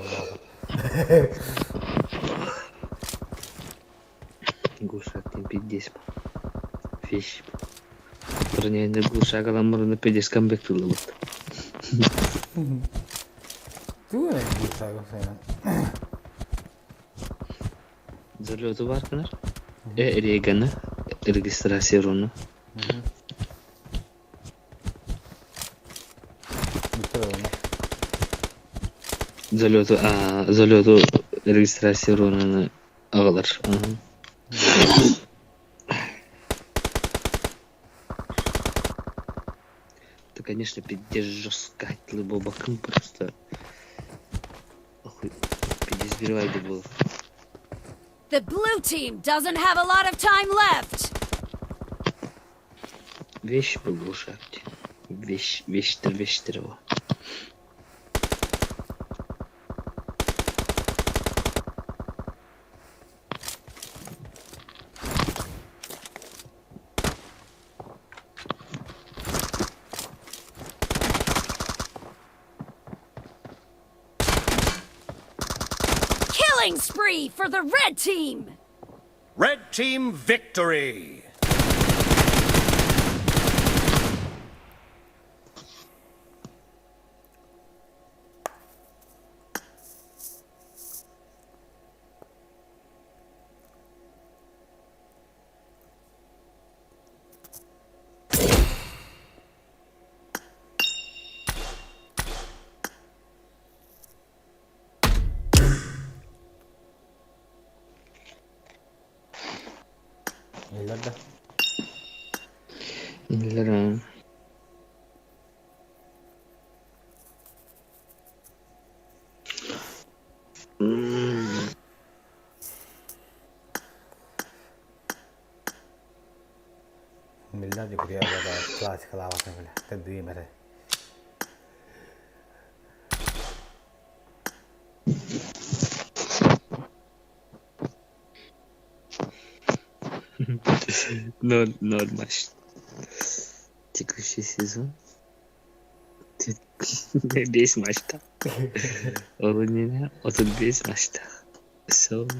Глушак не 50. Вещь. Турнирный глушак аламурный 50 камбэк тулы вот. Tuh bisa saya. Залёты var kanır. Реганы. Регистрацияны. Залёту регистрацияны ağlar. Ты, конечно, пиздец жестко, бабаком просто. Охуй, пиздец сбивай был. The blue team doesn't have a lot of time left. Вещь был глушак. Вещь его. Killing spree for the red team. Red team victory! Nerede? İndirim. Millah di kuliah ada kelas kelawatan bila terdiri mereka. Ноль матч. Текущий сезон. 5 maçta. Olunca 35 maçta. Sonra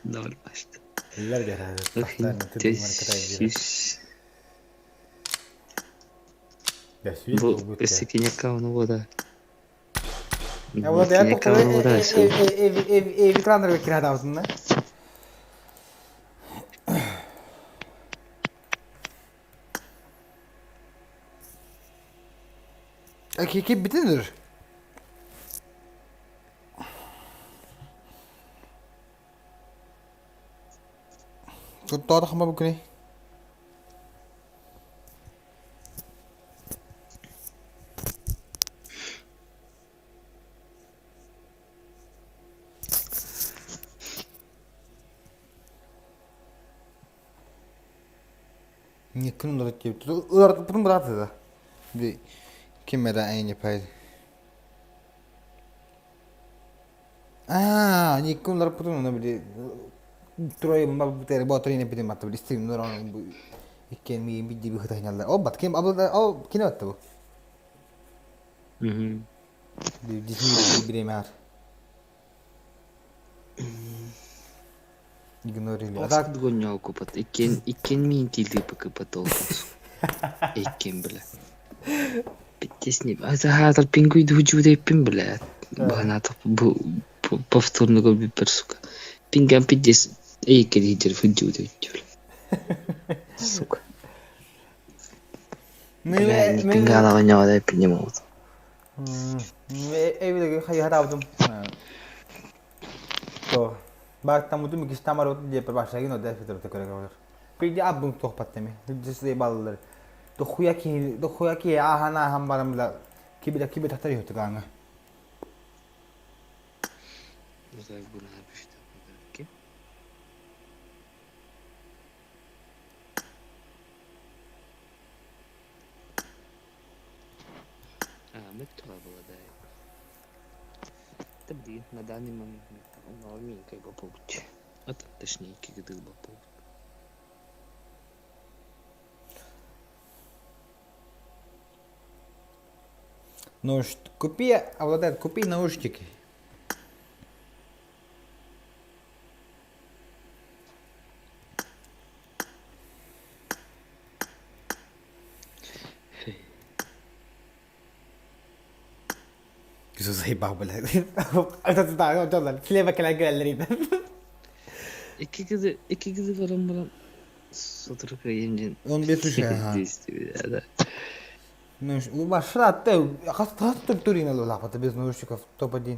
0 maçta. Millah geldi. Bakın. Bu eski kavunu bu da. Ya bu da ya ev kranları bekir hadi aslında. Kim bitirir? Çok daha da kama bu kere. Yakın olarak yaptı. Olarak bunu bıraktı da. Bir kim de aynı yapaydı. Yakın olarak bunu bir Troy mbak tere botol ini pidi mata Stream orang bu ikan mi biji bu katanya oh bat kim abal oh kini battı bu. Di sini bir mer. Ignorili. Adak gonya okupat. Ikan mi intildi pakai oldu. Ikan bile. Bitesni. Hazır pinguy ducu da yapayım bile. Bana bu повторного персука. Пингам 50 эйкер лидер фуджуда идёт. Сука. Пингала ваняла да поднимал. Evde hayır aldım. To. Bak tam udu mükis tamar otu diye başlayın o defter tekrar kalır. Peki abun tohpat demi. Dizde ballar. To huyaki ahana hambaram la kibida tahtar yotu kanga. Güzel bu ne yapıştı ki? Ahmet tuha burada. Tabii на данный момент он маленький попуть. А так точнее кигдыл попуть. Ну, купи, обладает, купи наушники. Eso zaibah pala. Ang tatawa, Слева ka lang galerina. İki kızı falan soturup yiyince. 15 siya. Ну, машина, ты, как турина лапа, ты без наушников, топ-1.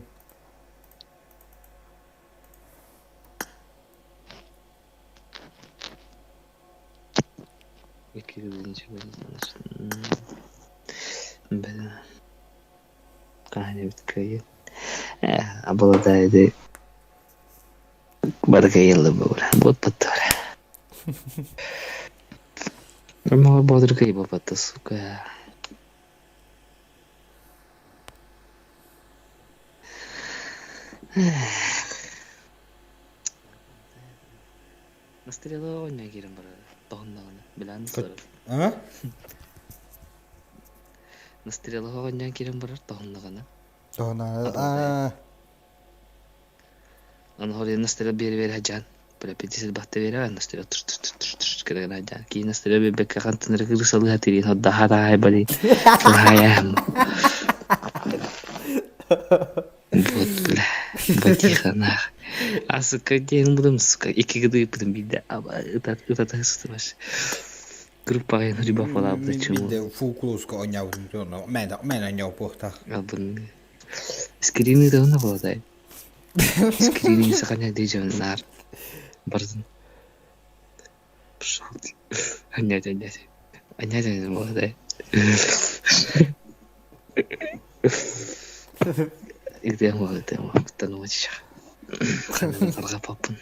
İki kızı nичего не знаешь. Блин. Как-нибудь кайф. Обладает баргайла была. Вот потора. Мало бодрка и попата, сука. Настрелила он гиром бара. Тоннаганы. Билан сору. А? Настрелила он гиром бара. Тоннаганы. Тоннаганы. Он говорит, настрелил бери хаджан. Бля, 50 бахты бери, настрелил кирген хаджан. Ки настрелил бери кахан тенрек салга тирин. Хадда хара бали. Хаям. Вот, бля. Батиханах. А сука, день будем, сука, iki gıdı yapdım bir de ama ıtatı Группа рыба фала почему? Bir de фулклуска oynadım sonra. Ben oynadım pohta. Abun. Скрины да на вода. Скрины сохранять дежавнар. Бардын. Пошел. Анять. Анять вода. Где вода? Таночка. Арга папын.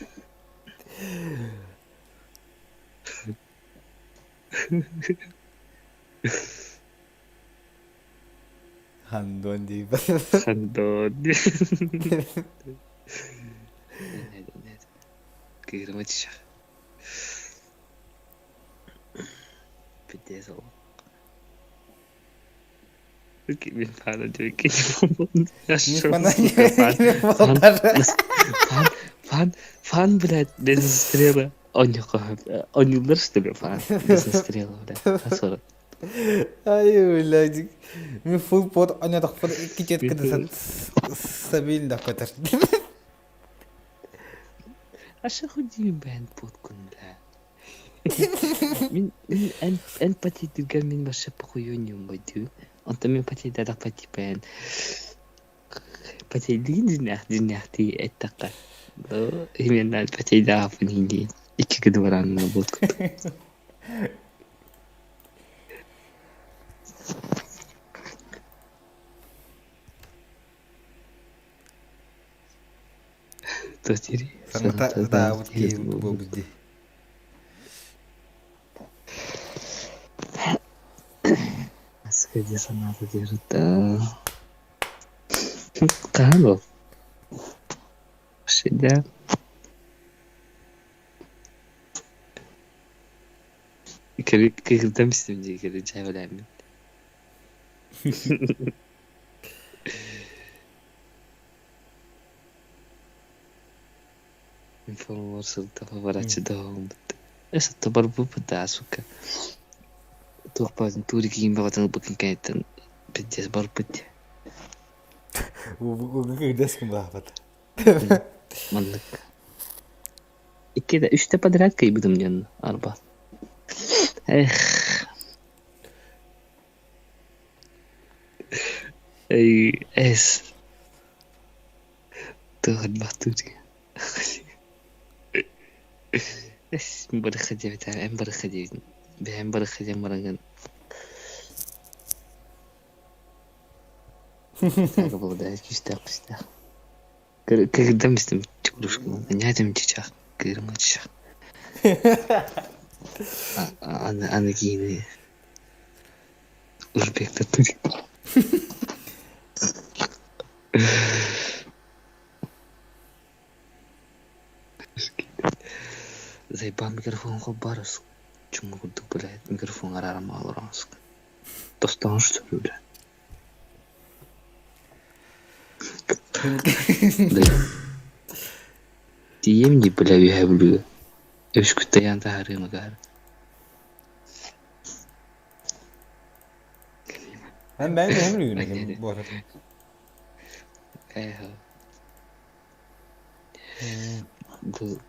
Handon deyip. Handon. Kıyırma çişak. Pidez ol. Kimin falan diyor ki фан, блядь, без стрела. Он не что ли, фан, без стрела, блядь, асора. Ай, блядь, ми фул под, он так под кичет когда сабил да катер. А что худи бен подкун, блядь. Min en pati dugan min masya pakuyon yung badu. Anta min pati dadak pati pen. Pati dinahti etaka. Himen pati dafan hindi. İki gıdvaran na bot ko. То тири. Sanata вот ki bu bizde. Сходи соната держит. Кало. Сидя. Когда мы с ним делали чай валями. Информация поворачивает дом. Это тобарбу подасука. Tuhpazın Turki'nin babatını bakın kayıttan pideceğiz barpıt. Bu kırdas kim rahat. Manlık. 2'de 3'te padrat kaybıdım yanına araba. Es. Tuhad Turki. Es barıkıcı bir tane en barıkıcı. Ben bırakacağım bırakın. Takı burada hiç işte. Когда мы с ним чукрушку, нятим чичах, кырмачах. Аны кийни. Узбекта тури. Заебал микрофон барас. Чему курдук, блядь, микрофон арарама алыранск. Достан что ли, блядь? Тием не блядь, я люблю. Я уж куда я антагары магар. Ben hem rüyüm bu arada.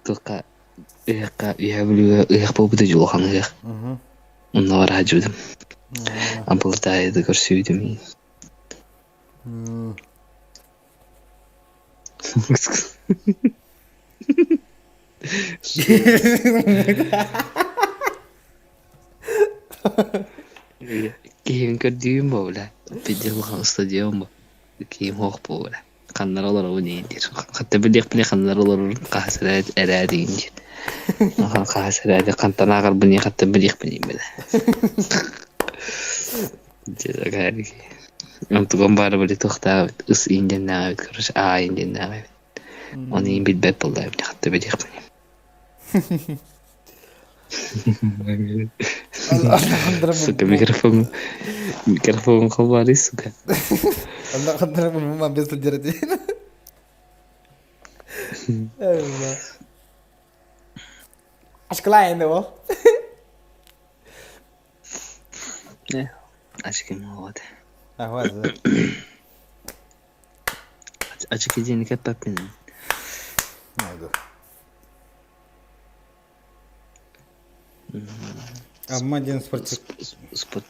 Только я люблю, я побуду жолхан я. Оннор хажудым. Амбултай да көрсөйдүм. Кийин көрдүм болла. Видео стадион. Кийин хок болла. Каннаралар ойнайдыр. Хатта билек биле каннаралар касырат эрадин. Касырат кантанагар буни хатта билек бини биле. Жагari. Антуган бары биле тохта ыс инден нагы көрүш инден нагы. Оны бит бет болду хатта билек бини. Сука, микрофон хавари, сука. Allah kadar bunu ben bir sürü değil. Allah. Aşkla yine o. Ne? Aşkım o da. Ah var. Açık edeceğini kapat benim. Ne oldu? Amma один спортсмен. Спорт.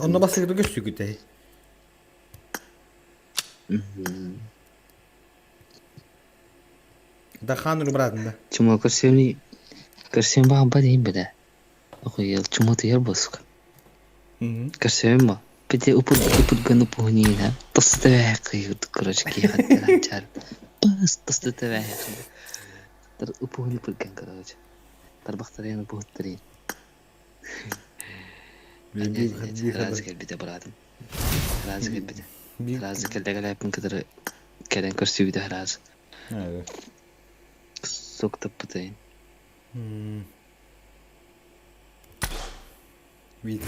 Onu basıp bir göçtü gütey. Da khanur bradında. Чему красивый баба бадим беда. Охуел, чему ты ербоск? Красивый ма. Пойди упут гану погнина. Тоставяй, короче, кихат. Бас тоставяй. Тар упогни пырган, короче. Тар бахтарян упогтри. Разык беда брадым. Разык беда. Разык калдага лапын кадыр каден красивый да раз. Evet. Sokta pıtayın. Bir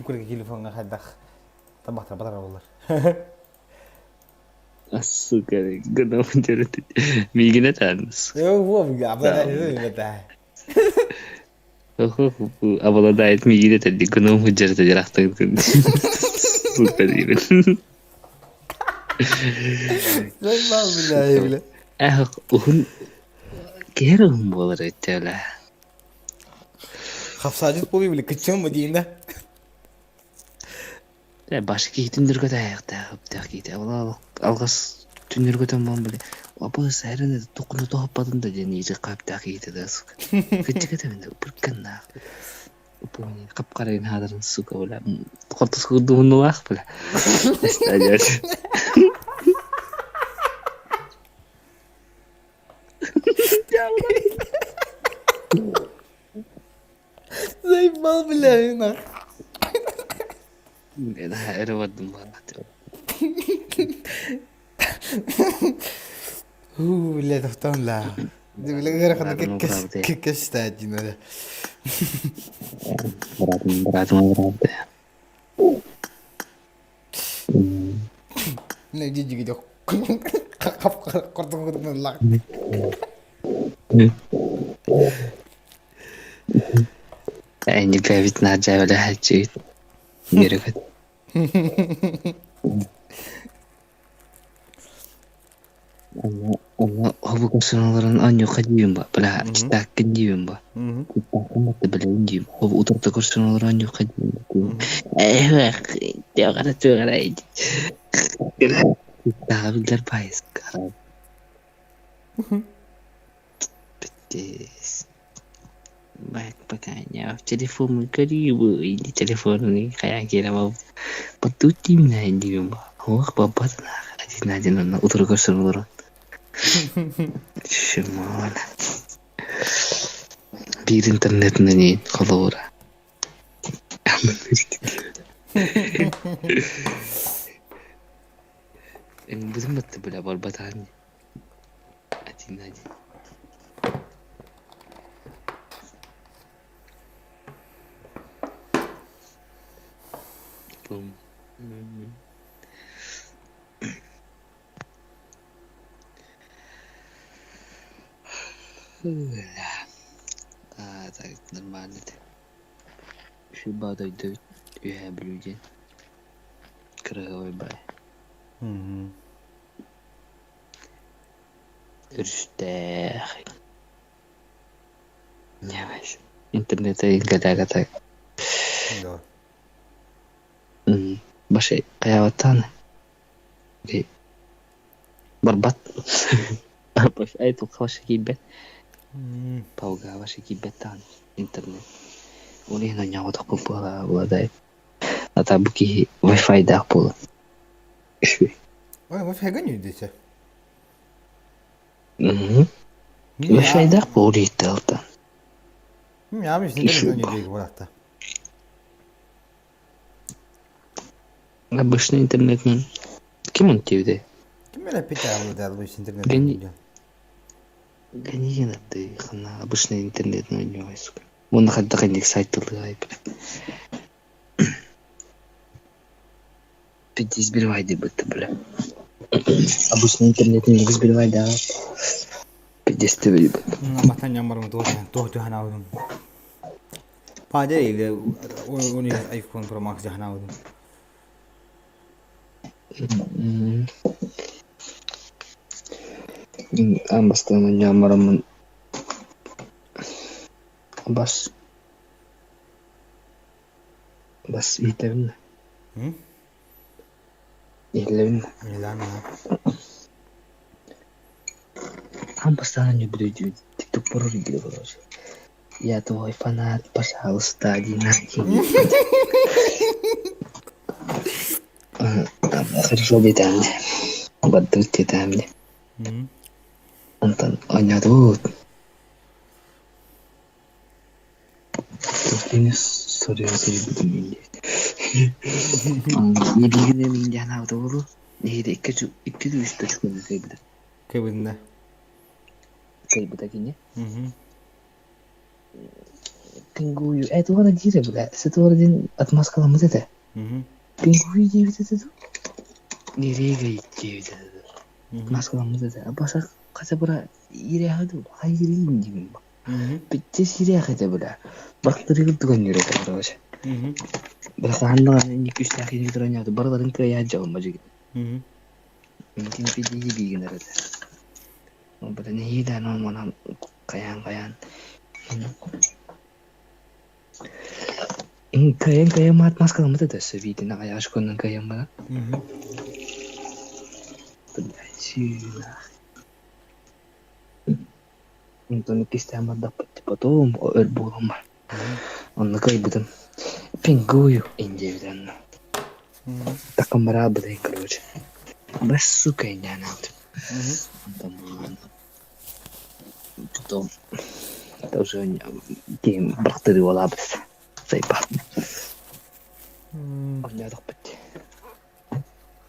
kırık telefonla hadak. Tabak tabak olur. Asukari, gana menjadi migina tanus. Yo, apa itu betul. Awalnya diet migina tadi gana menjadi jaraktan kan. Sukari ben. Zaman billahi bile. Uhun kerem bolar ettiler. Hafsacık boyu bile kıçım mı diyeyim de. Başka tündürgü de ayakta gidi. Allah algıs tündürgü de man bile. Apa seherinde dokunu da hoppadın da iyice kapta gidi de suk. Küçük de bende pırkınla. Bu kapkarayın hadarın suka bile. Kortus kurduğunu var bile. İsteyeceğiz. Zaybal bile nak. Dah erevadım bana. Bile doktan la. Bile gara kadar kes tacin öyle. Berat. Ne cici gidiyor. Kap kortu lak. Ini bebit naja wala hajit. Mirakat. Allah habu kusunaların anyo kadiyum ba. Bala kita kadiyum ba. Kita kumat belanjim. Habu utar ta kusunaların anyo kadiyum. Dia kata tu kata. Добавить ДР поискал. Пиздец. Baik pakainya telefon karibu ini telefon ni kayak kira mau patuti na hindi mo oh babat na aja na utur ko semua semua bir internet na ni kalau ora yang betul betul bela barbatan aja boom. Так, нормально. Шибада идет, я блюден. Кровавый бай. Рштех. Не ваш. Интернет гада-гада. Да. Баши қияваттаны барбат баш айтыл қавашы кейбет пауга баши кейбеттан интернет оны ена няғадық бұл бұладай ата бұки Wi-Fi дақ болы үшбе Wi-Fi ға не дейсі? Wi-Fi дақ болы етті алтан Мен абишін не дейгі болақта Обычный интернет, кем он тебе? Кем я питаю, да, обычный интернет. Конечно, ты хана обычный интернет, но не вайс. Он находит такой сайт тулай. Ты избирай дебаты, бля. Обычный интернет не избирай, да. 50 дебаты. Матanya марму то ханау. Паде или у них iPhone Pro Max ханау. Ambastan nyamaram bas itemin Eleven. Ambastan не буду делать TikTok пару видео короче. Я твой фанат, пожалуйста, один Хорошо битам. Бадут битам. Антон, Аня тут. Ini serius ini. Не бигне меня на дору. Не иди качу, иди что чуку на кайбда. Кайбда. Кайбда кине. Пингую. Это вона дире, бля. Сетвордин отмаскала вот это. Пингую девять это. Не регай девять это. Маскала вот это. А баша хотя бы ире хаду. Хайрин дим. Питте сире хотя бы да. Практары Стримныырга короче. Бірақ анда НИКОША ахин видеоnya барларын кая жау мажиг. Мungkin video Diigin ada. Berarti ini dah nama kayan. Ini kayan mat mas kalau mata dah sevi nak ayah sekolah kayan mana? Benar. Untuk kita amat dapat потом эрбулом. Он накай будем пингую индивидуально. Так камарабы, короче. Без сука не надо. Потом тоже гейм практары валабс. Сайпат. Он не допустит.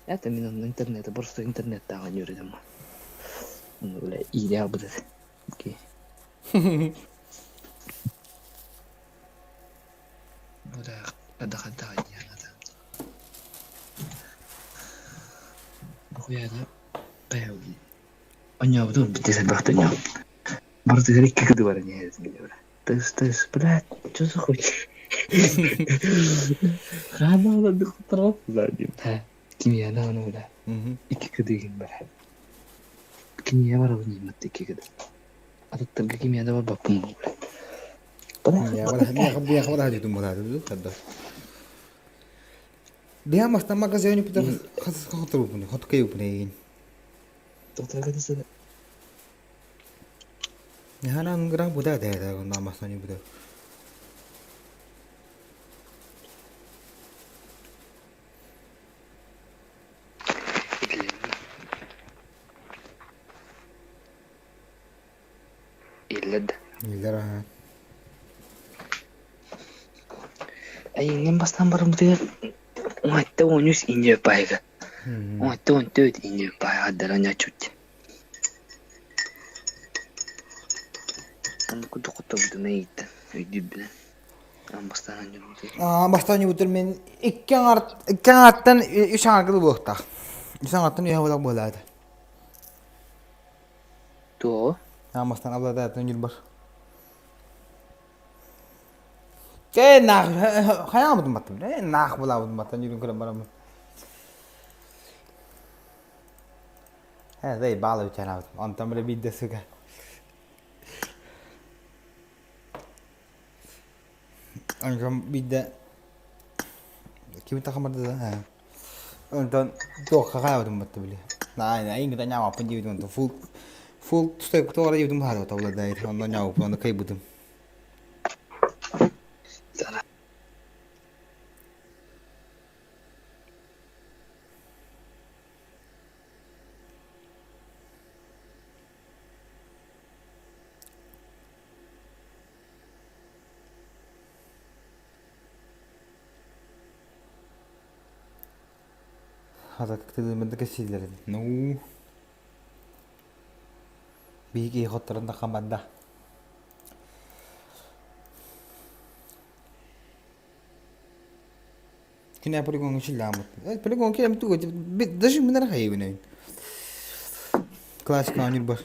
Это именно интернет, просто интернет там не юридом. Ну, бля, идея будет. Окей. Udah kata-kata aja kata. Aku ya ada kayak Anya betul bisa bertanya. Baru dari keduanya sebenarnya. Terus berat, justru kuch. Karena ada terus lagi. Kimia ada udah. Iki kedigin berat. Kimia baru ni mati kikid. Ada terga kimia ada bapum. Ya, wala hadi tumura dulu kada. Dia mas nama kasih ni kita kau terus punya, kau kayu punya. Dokter kata saya. Ni hana ngerang budak dah dah nama sani budak. Illad. Ildarah. Ay, nimbas number mudir. Mata onus inje paiga. Mata ontut inje pai hadaranya cut. Anu kudu kudu dunait. Idibna. Ambastan mudir. Ambastan mudir men ikan isang agak buat tak. Isang atan ya bolak bolak. Tu? Ambastan abla dah tunjuk ber. Kayak nak, kayak apa tu macam? Nak bola apa macam ni orang kerana dah balu channel, antam lebih dah suka. Antam bida, kita tak kamar dah. Antam tu kakak apa tu macam beli. Nah, ini kita nyawa pun jadi tu full step tu orang jadi tu mahal tu bola dah. Antam nyawa pun antam kayak betul. هذا كتير من ذاك الشيء اللي نو بيجي يحط لنا كمان ده كنا بقولون شيء لامت بقولون كده متوجه ده شيء من الرخية بنين كلاس كانوا بس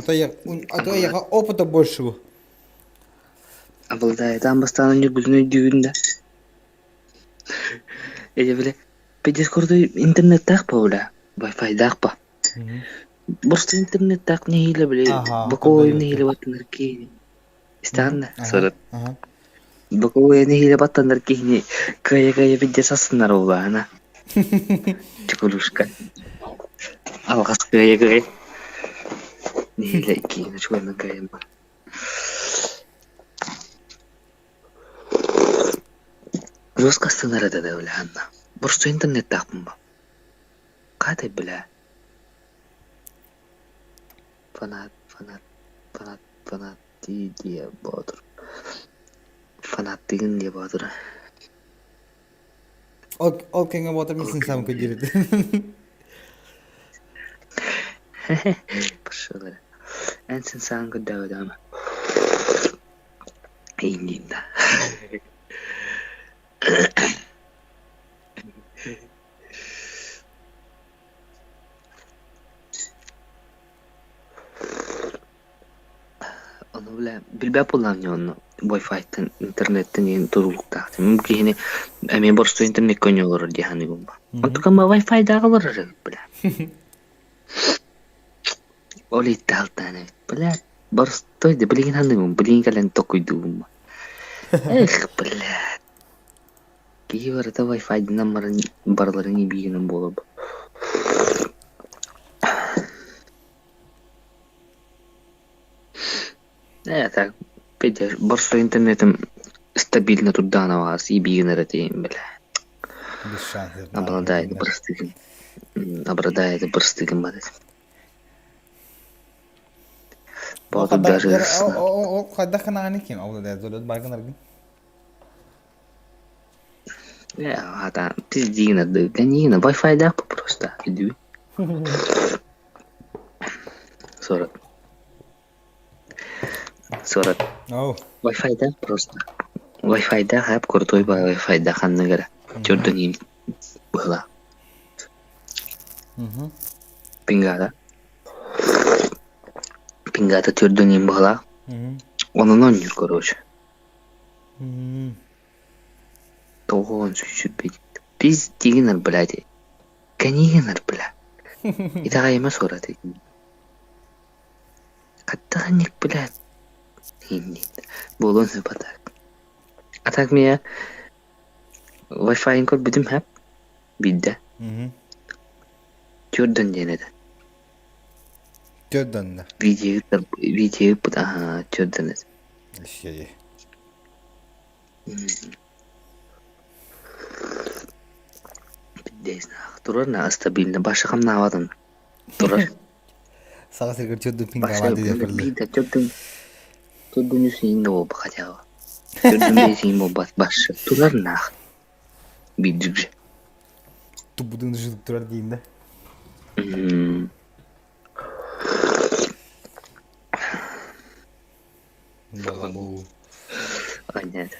atau ya apa tu bosku? Abang dah itu ambastan ni guna juga. Jadi boleh pergi sekolah internet tak apa udah, wifi tak apa. Bos internet tak ni hilang boleh, bako ni hilang buat nerki. Istana, surat. Bako ni hilang buat nerki ni, kaya pergi sasar ulah na. Cekuluskan. Alkas kaya. Ni lagi, nak cuba nak kaya apa? Terus customer ada dah boleh anda. Bursa internet tak pun. Kata bila. Fanat dia bodoh. Fanatin dia bodoh. Oke nggak bodoh mungkin sama kejirit. Persoalan. Ensin sangat dah dah. Ini dah. Onu bile bilbab kullanıyor onu. Wi-Fi'den, internetten yeni turulukta. Mümkün yine emin borçlu internet koyuyorlar diye hani gumba. Onu kama Wi-Fi'da kalır bile. Oleh tane bile borçlu de bilin hani gumba. Bilin kalen tokuydu gumba. Bile. Ki var da Wi-Fi'den numarın barların bilginin bolu. Так, Петя, борсу интернетом стабильно тут данного с ебигнератием, бля. Обладает простым, блядь. Походу даже... Когда кананы кем, обладает золот байгнерги? А там, пиздина, да, гонина, Wi-Fi да, просто, иди. 40. Wi-Fi dah просто. Wi-Fi dah hab kurtoy ba Wi-Fi dah kan negara. Jordanin bala. Pingada Jordanin bala. Onu нонюр, короче. Тогон чуть-чуть. Пиздинер, блядь. Канигенер, бля. Итагайма сураты. Каттаганник, блядь. Нет. Болон сепатак. А так меня Wi-Fi код будем хап. Бидда. Чёрдан денеда. Чёрдан да. Видео ага, чёрдан. Ещё. Биддейс нах. Турар на стабильно башы хамна авадын. Турар. Сага сыргыр чёрдан пингава диде фырлы. Бидда чёрдан. Чёрдан үсейін да болбы хотя бы. Чёрдан бейсейін болбы башы. Турар нах. Биддик же. Тубудун жылып турар дейін да. Балабу.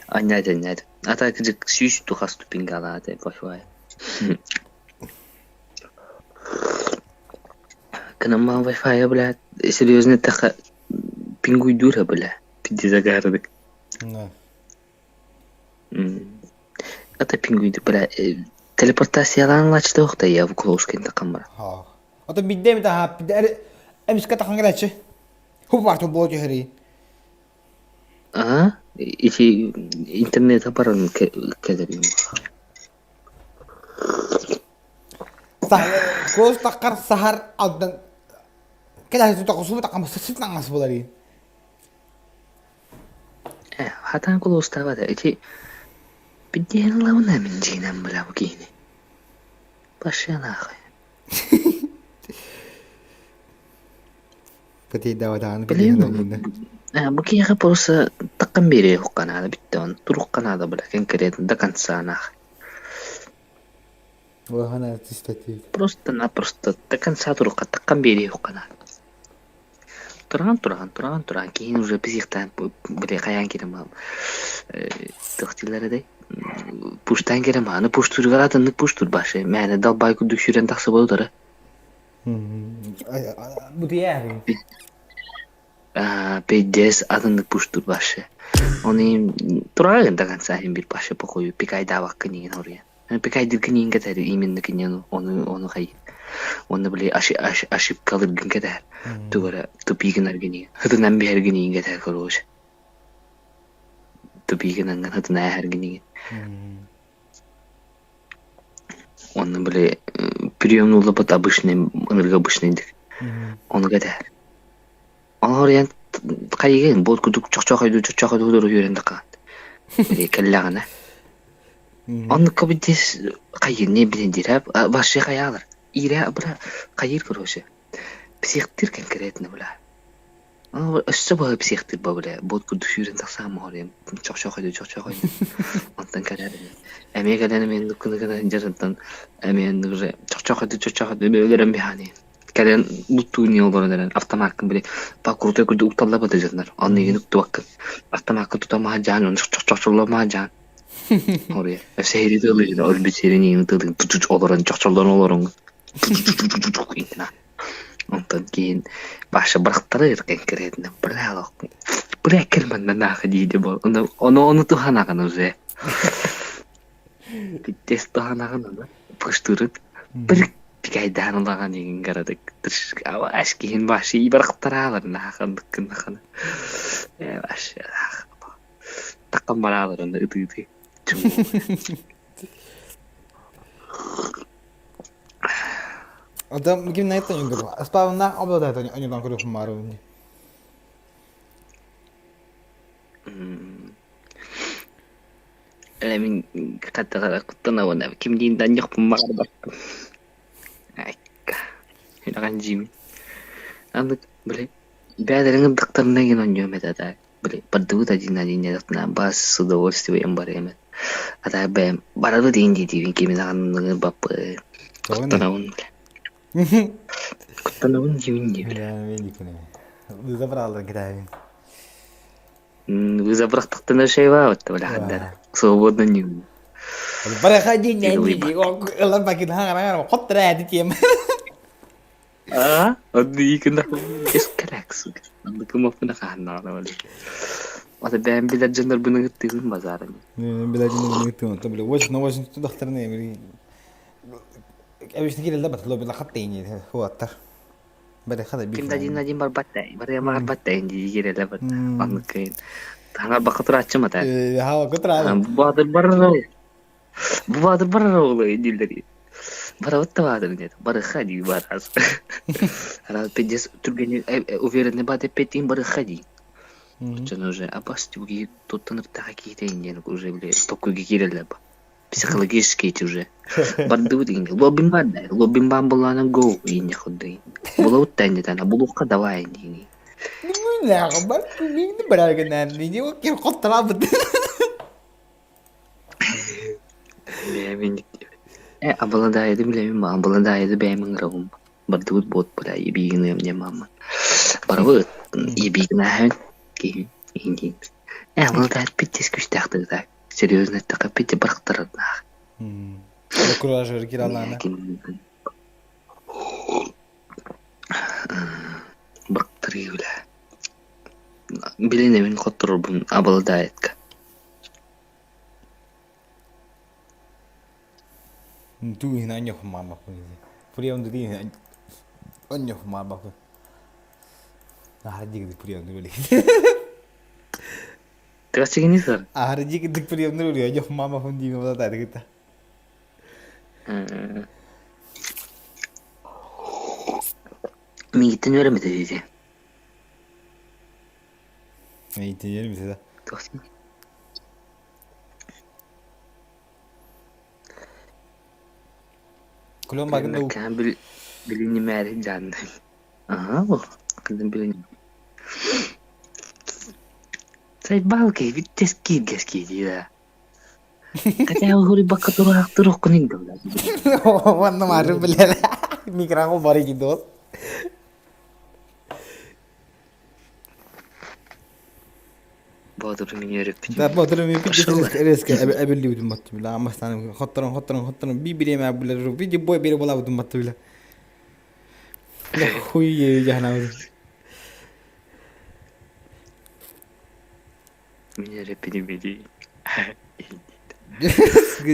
Анят. А так же сюсь туха ступингала, это Wi-Fi. Канама Wi-Fi, блядь, серьезно так пингуй дура, бля. Пиди загардык. Да. Это пингуй, бля. Телепортацияларын ачты оқта я в клоускин такамбара. Ха. Ото биддеми та биддер эмиска тахан гелечи. Хубарту боожи хери. Ага, ичи интернет апаран кедерим. Клоус такар сахар алдан. Кеда ту такусу такам ситнан асболари. Хатан клоус тавада ичи бидден лавна min jinam bla bukini. Пошли нахуй. Пати давадан бидден. Букиха просто такам бере хукана биттон туруккана да бла конкретно до конца нахуй. Вахана тистати. Просто до конца турукка такам бере хукана. Туран кейін уже психтан бре каян кирем. Тохтилары Пуштан керем аны пуштур гаратын пуштур башы. Мәне далбай күдүк шүрен таксы болдары. Бу дияри. Пейдес адын пуштур башы. Оны турагын да канса бир башы покою пикай давак кынын ория. Пикай дир кынын кетери именно кынын оны кай. Оны биле ошибкалыр гын кетер. Тугара тупигин аргыны. Хытынан бергыны кетер короче. Тупигин анган хытына аргыны. Он, бля, приемный лопат обычный, энергообычный. Он гадает. Он говорит, кайген, бот кудук чак-чакайду дуру такая. Бля, каллагана. Он кабидес кайген не билен дирап, башы каялар. Ира, бля, кайыр короче. Психтир конкретно, бля. Особо психтир, бля, бот кудук такая морем. Чак-чакайду. Онтан каллагана. Әме кәләне мен күнігінен жарыттан әмен уже чақ-чақады бөлерім бейханы. Кәлән ұтту не оларынан автомакын біле пакурты күрді ұқталла бады жандар. Аннеген ұқты бақын. Автомакын тұтамаға жан, оны чақ-чақ-чақчылама жан. Ория. Әсейрі дылы жына, өлбі серінен дылын оларын чақ-чақчылдан оларын. Онтан кейін башы бірақтары еркен кередіні. Бір әкелмәнді нақы дейді бол. Оны тұханағын уже. Питтес таханаган да пуштурут бир пикайдан улаган деген карадык. Аваш кийин башы ибарактаралар нахандыкын. Башы. Такам баралар анда ыты. Адам ким найта юнгыр. Аспавна облада та анюдан көрүп мару. Min kata kutana wana kim din danjok pumarba. Ayka. Hinakan Jimmy. Anda boleh. Biar dengan dokter lagi nonjol metada. Boleh. Padu tadi nanya dokter bas sudah wasti yang baru Ada bem. Baru tu tinggi di kim misalkan dengan bapa. Kutana wana. Kutana wana Jimmy. Ya, ini kene. Bisa beralur kita. Bisa praktek tenar saya wat boleh ada. Свободно не. Проходи не види, он пакет ханга, хот ради тем. Одним на дискрекс. Anda kemau pernah kahana namanya. Ada bem bila jenar benar itu bazaran. Bila jenar itu, tapi wajib tu dokter ni. أبيش نجي اللعبة لو بلاخطيني هو أكتر بدي خذ بيك كنت أجي مربطة بري مربطة عندي يجي لعبة أنا كين أنا بقطر عشان ما تعرف هوا كتر بعض البرة والله يجي لدري برا وتوادر نيت برا خدي برا أنا بيجس تبيني أوفيرني بعد بيتين برا خدي كنا уже обастюги тут нартаки теньен уже бле только гирелеба психологически уже бардудин лобин бамбула на го и не ходи было утанет она булука давай не لا خبر مين برا كنا نيجي وكيل قطرة بد обладает блема обладает бэмэн ром бардуд бот бра ебигнэ мне мама барвы ебигнэ Инди. Обладает 5 күштәхтер да. Серьезно так 5 бырыктырды. Куражер киралана. Бырыктыры бля. Билене мен коттурбун обладает. Tu hina anyo mama ko. Puri on di anyo mama ko. Ahar jig puri on di. Terus gini sir. Ahar jig di puri on di anyo mama ko di ngomong tadi kita. Mi itu nyuruh betul je. Mi itu nyuruh betul. Terus. كلهم باقي كان بليني ماري جان كلهم بليني ساي بالكي في التسكير كاسكيدي ذا كتا هو بقى تروح كنين دولا وانا ما اعرف بالله ميكراكو باري كيدوس بادر من يرك لا بادر من ريسك ابي اللي ودي مت لا ما استنى خطرن بيبي ما بلا بيجي بوي بيري ولا ودي مت لا خوي جهنا من يرك بيدي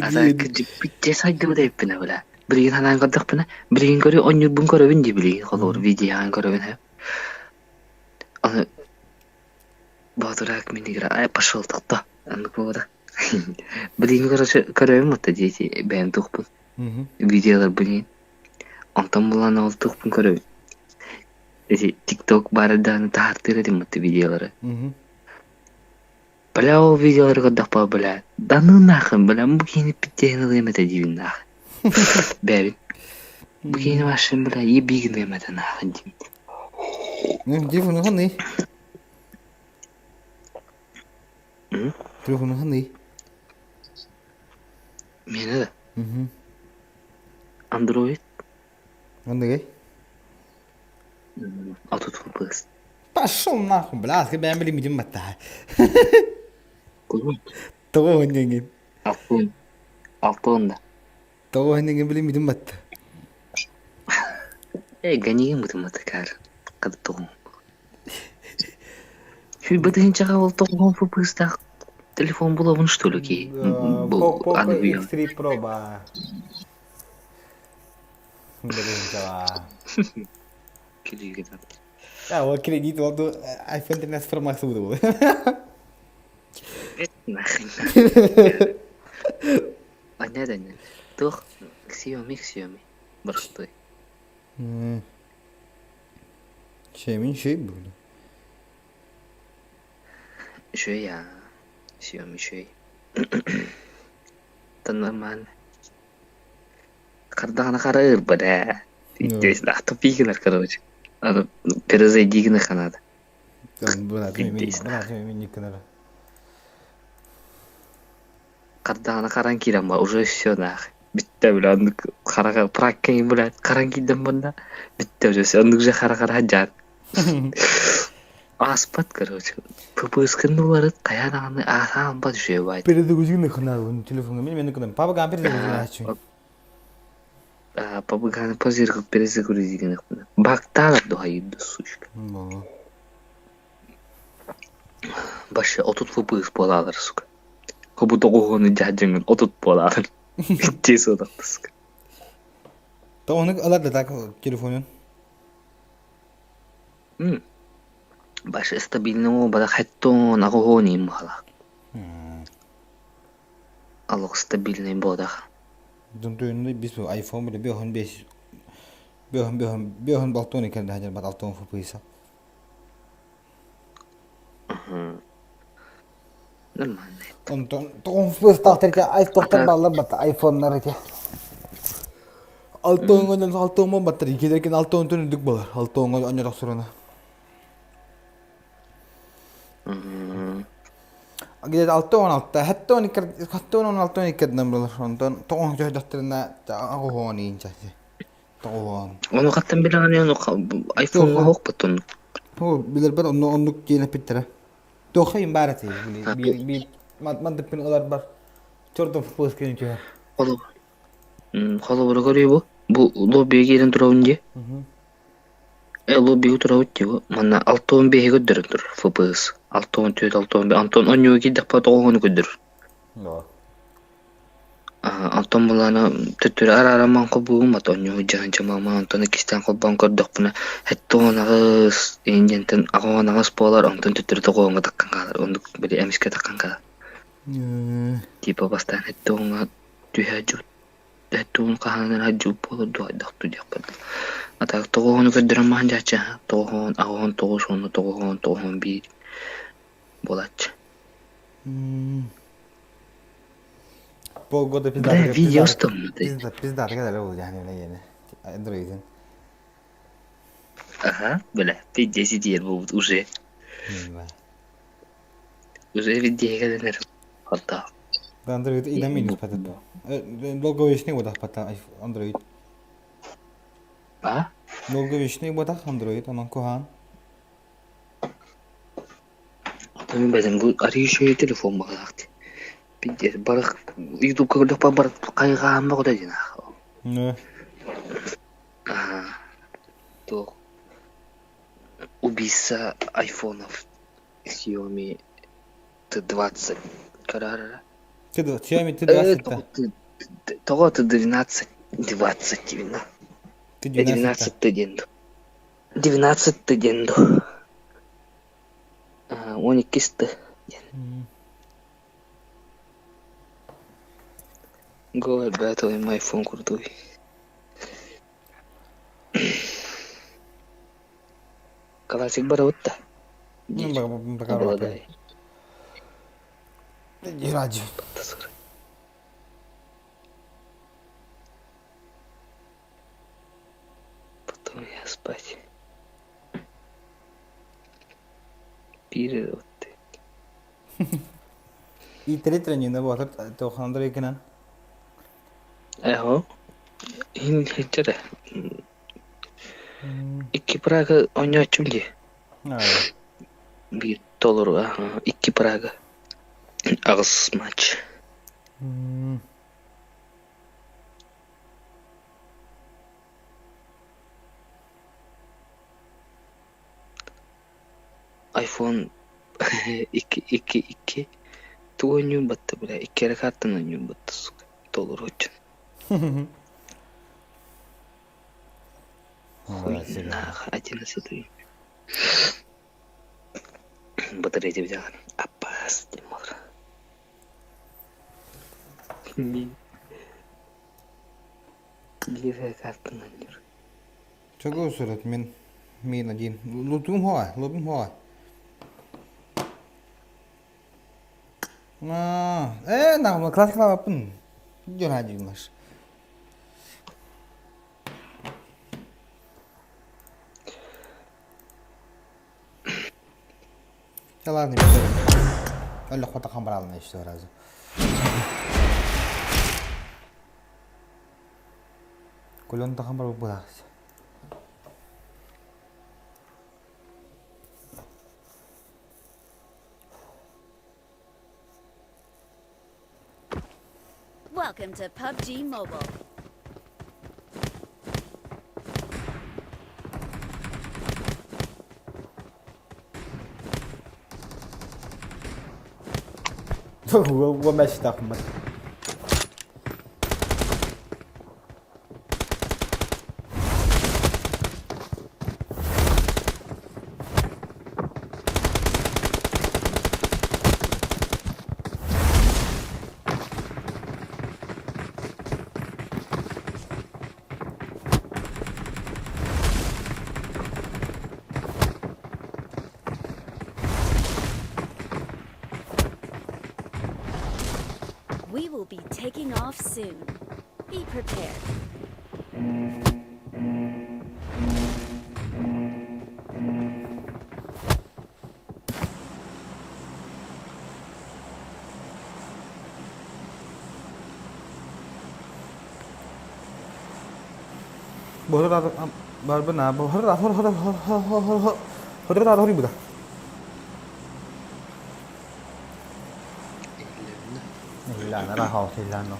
هذا كجيب جسا جوده بنا ولا برين هنا قدك بنا برين كوري اونيو بون كوري وين جيبلي خضور فيديو هان كوري وين انا بادرك من يقرا пошел تقطع عندك ودا برين كوري متجيتي بين تخبن فيديو برين انتم بلان اول تخبن كوري اجي تيك توك باردان تحرتير دي مت فيديو بلاو فيديو قدك بلا دانو ناخن بلا ممكن بتين غير متى جيبين ناخن بابي ممكن ماشين بلا يبيك غير متى ناخن جيبوا هني تليفون هني مين هذا اندرويد عندك اوتو بس باشو ناخن بلا كده بيعمل لي متى تو هني ألطون ده تو هني قبل ميدو مت إيه غني متكار قد تقوم شو بدهن شغال تقوم في بستاخ تليفون بلا ونشتولو كي بوكو اكس 3 برو با بدهن شغال كلي كده هو كريديت برضه ايفون الناس فرماسودو Понятно. Toch, Xiaomi برشطي. شيء من شيء بقوله. شوية Xiaomi شوي. تنورمال. Kadang karir pada. Itu lah tapi kan karir. Ada perezai Diigin kan ada. Benar ini kenapa? Kadang karang kira mah уже все нах. Bitta bilan qara prakking bilan qarang kidan bunda. Bitta уже все андык же qara hajat. Aspat короче. Пупыскын булары каянаганы асан ба düşe bay. Передгүзгүн хнаа телефонга мен кудам. Пабга передгүзгүн ачу. Пабга позирг перезагрузигин хна. Бакталар до хайд сушка. Башы 30 FPS болалар сука. Кобу тогоны жажыңын отут боларын. Тез одактыск. Onu alır da telefonun. Başı stabilne o bada hatton agohonim hala. Alok stabilne boda. Dün biz bu iPhone bile bir hon 5 bir hon balton iken hajar bat alton fupisa. Onton first starter ka iPhone ballar bat iPhone'lar ke. Alton mo batteri giderken alton tunu dük balar. Alton onyor soruna. Gider alton altta hatton ikad number onton toon johdatterna agohoni inchasi. Toon. Onu kattan bilen onu iPhone hok batun. Bilir ben onu yine pittere. Tohayım barati. Bir madde olar bar. Çortum post kıyım ki. Kalau berkali bu lobby'ye gelin turunca. Lobby turunca mana alton bir götürür FPS. Alton tüy alton bir Anton onyo gidip patoğunu götürür. Anton bulana tütür ara man kobu mat onyo jangan cuma Anton ikistan koban kordok puna hetton ağız injenten ağın ağız polar Anton tütür toğunu takkan kadar onu beri emiske takkan kadar. Tipe bastan hetton tüyhajut. Hetton kahanan hajut polar doa daktu japat. Atak toğunu götürmem jaca toğun ağın toğun bir bolaç. Pogo da pizza kadar oldu yani yine. Android'in. Aha, böyle videosu diğer bu уже. Уже video kadar hatta. Android idamini patat. Logo вишни вода пата Android. Logo вишни вода Android onun kohan. Tabii bazen bu arayışıyor telefon bakacaktı. Bir barak YouTube kadar pabar kaygağım bak da cina. Ne? Tuh. Убийца айфонов Xiaomi T20. Карара. Xiaomi T20. Того T12. 20 именно. T12 T-денду. 12 T-денду. 12'si. Go ahead, battle in my phone kurdu. Klasik barawutta. Bakalım. Играть. Потом я спать. Перерыв. И тренинг вот то Андрей Кинан. Eho. In hicara. İki Praga oynayacaktım diye. Bir dolar iki Praga. Ağız maç. iPhone 2 tuğunyu battı bile. İki rekattan oynuyor battı. Dolar hocam. Один из этих. Батарея взял. Опасный мор. Гиро катка нанер. Чего сурат min один. Лутум хой. На классик на пун. Дёрадимаш. Ладно, Öyle kota kameralına işte orası. Kulon da kamera bu da. Welcome to PUBG Mobile. Gua mexe tá com taking off soon. Be prepared. Bố ra bên nào bố ra thôi đi bữa. Là nó ra hồ thì là nó.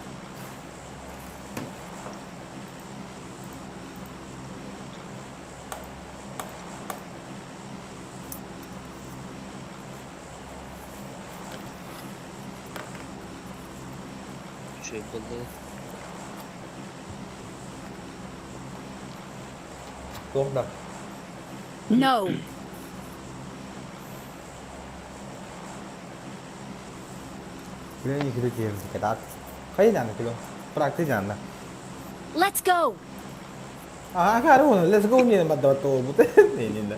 Şey buldu. Tôm đập. No. Kilo ni kilo game si kadat. Kaya na kilo. Practice na. Let's go. Akala mo, let's go niya ba daw to? Buti hindi na.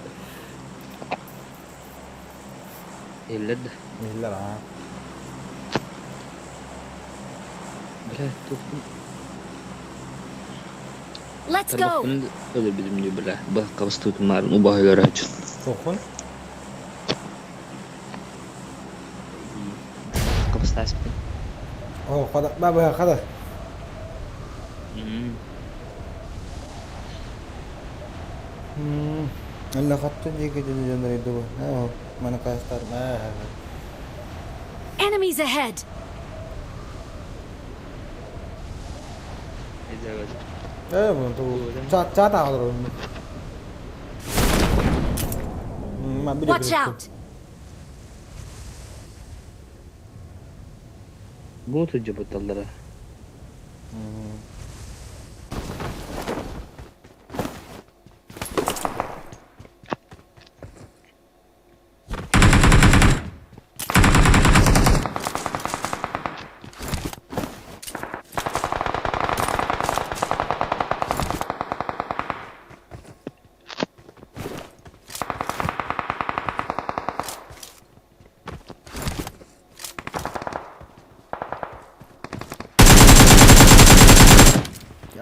Ilad. Mila ha. Let's go. Öyle bizim gibi bile. Bak kafası tutmarım. O bahayları açın. Sokun. Kafası ters mi? Oh, kada kada. Allah kattı diye gidiyor dari itu. Oh, mana kastar. Enemies ahead. Belum tuh. Cata terus. Watch out. Bu tujuh betallara.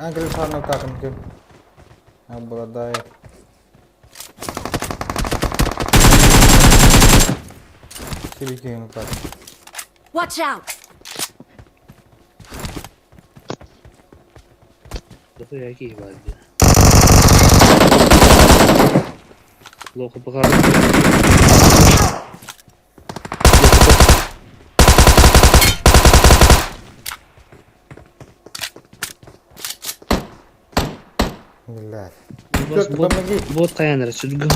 Angkel sana takkan mungkin. Abradai. Sedikit yang tak. Watch out. Dapat lagi vardı. Loka bakar. Gila. Bot kayanlara sürgün.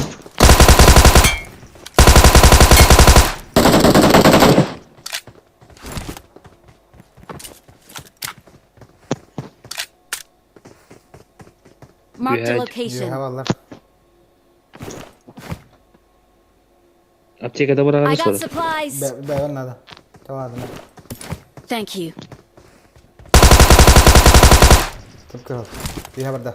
Mark the location. Aptekada bırakalım I got sonra. supplies. Bevan nada. Tamam. Thank you. Tukar. Lihat berda.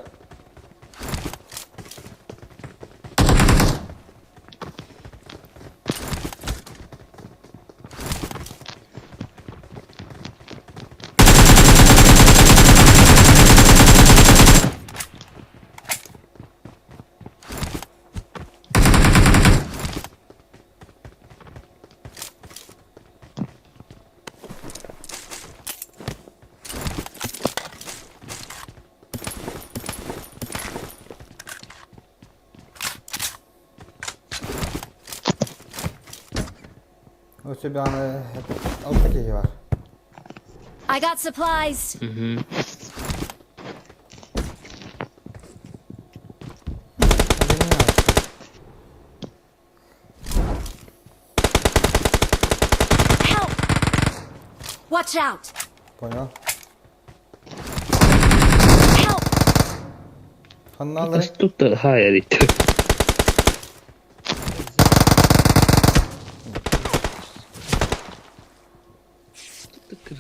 उससे भी आने अब तक ही बार. I got supplies. Help! Watch out. Понял. Help! Kas tuttu hayır itti.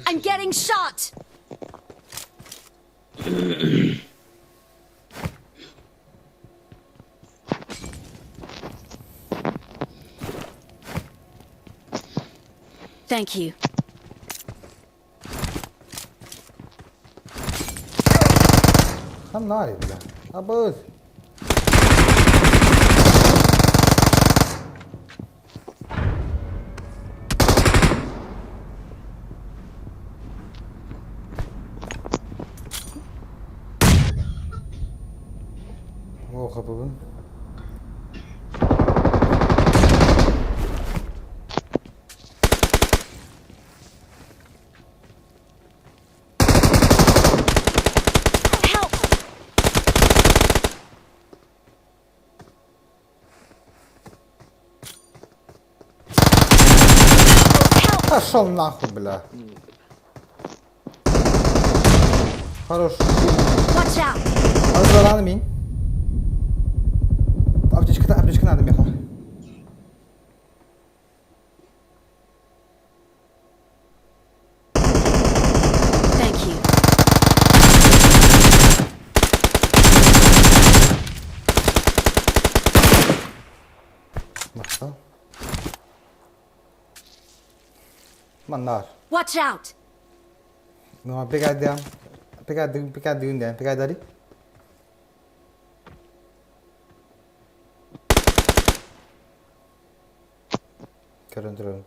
I'm getting shot. Thank you. Kan nar ya bile. Abuz. Oh kapı bu. Пошел нахуй, бля. Хорош. Watch out! Azralan bin. Аптечка надо, Миха. Thank you. Başka. Mandar. Watch out! No, pegar dali. Görüntülü.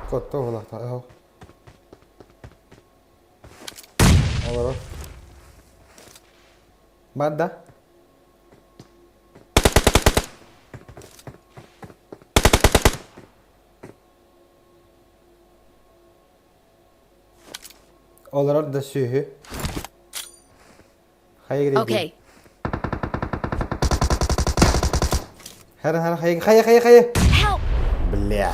Kotto ola ta. Olur. Madda. Olur da şuhu. Hayır. Okay. Hayır. Help! Bля.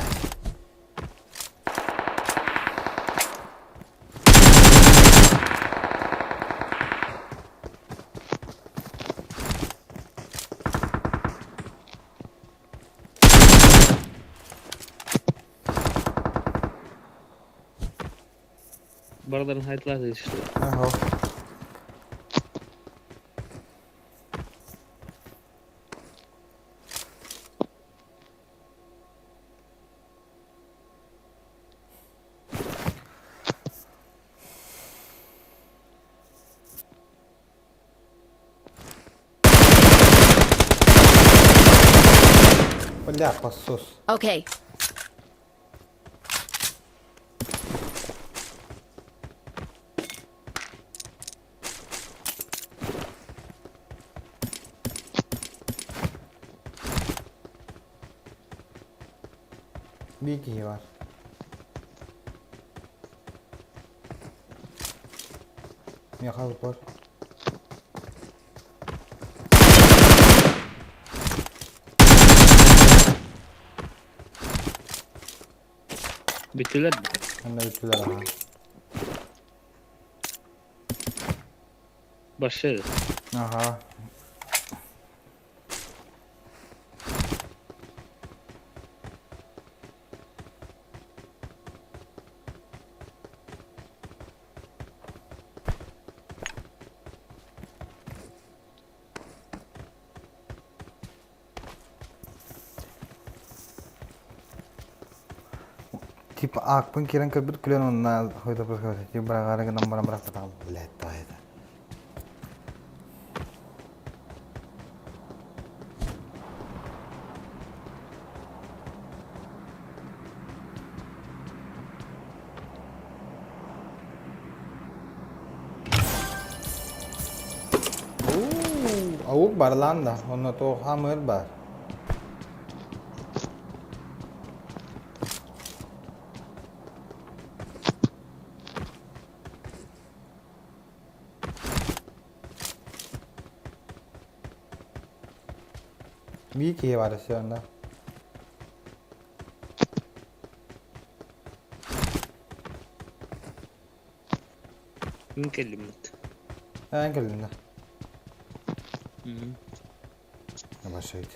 Buraların hayatlar da işte. Aha. Bля, посос. Okay. Bir kişi var. Yakal var. Bittiler mi? Hem de bittiler ha. Başladı. Aha. Tipe akpun kiran ke bir kilo nol hoida perkara tipe beragara ke nomor berapa tahu leta itu. Awuk barlanda, ono to hammer bar. Bir kişi var şu anda. Kim kelimit? En kelinde. Hı. Başlaydı.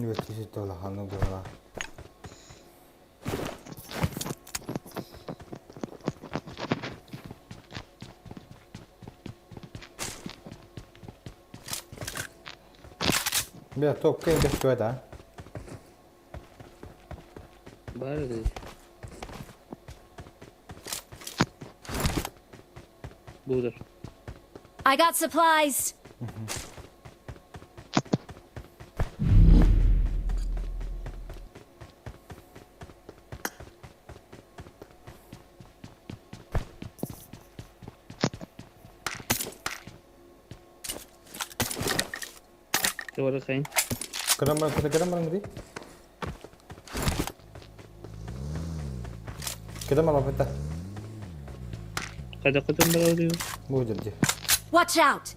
Evet, işte ola hanım burada. Bir top kayın kaçıyor da. Bari de. Budur. I got supplies. Coba rasain. Kadang barang tadi. Kita malah peta. Kadang-kadang baru dia. Bu jadi. Watch out.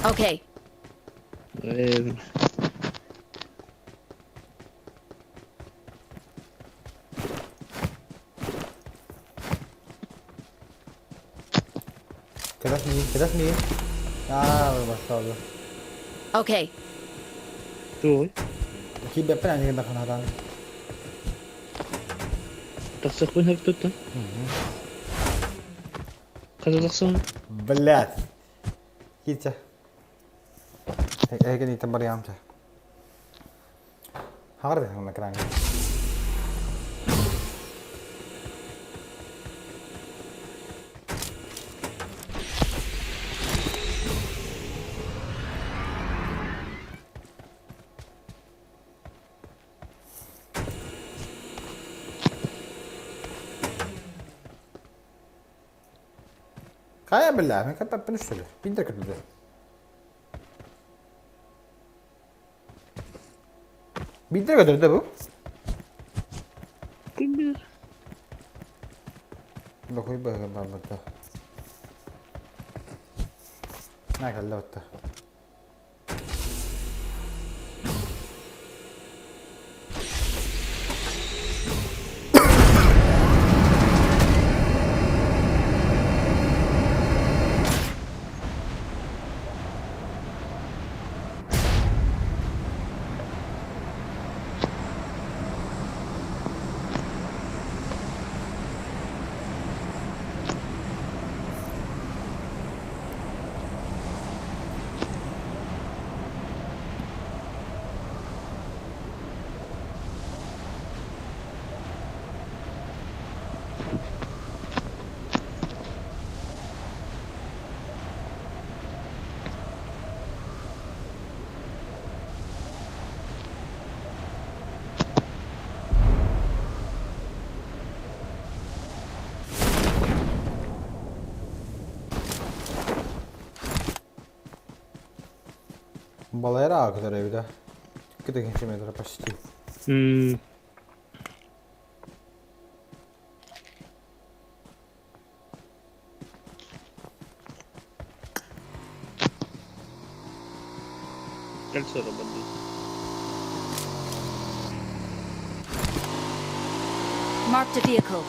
Okay. Kita sini. Ah, betul. Okay. Tuh. Kita pernah ni kita kena tahu. Taksak pun harus tutup. Kalau taksak. Belat. Kita. Kan itu beriam je. Harus nak kerang. Kaya بالله ما كنت بنشتغل بيقدر كده بيقدر كده bu Kim lo koy bakalım burada ne kadar lotta Balaya rakıdır evde. Kita kinsi meter pasti. Calcio lo bandi. Marked a vehicle.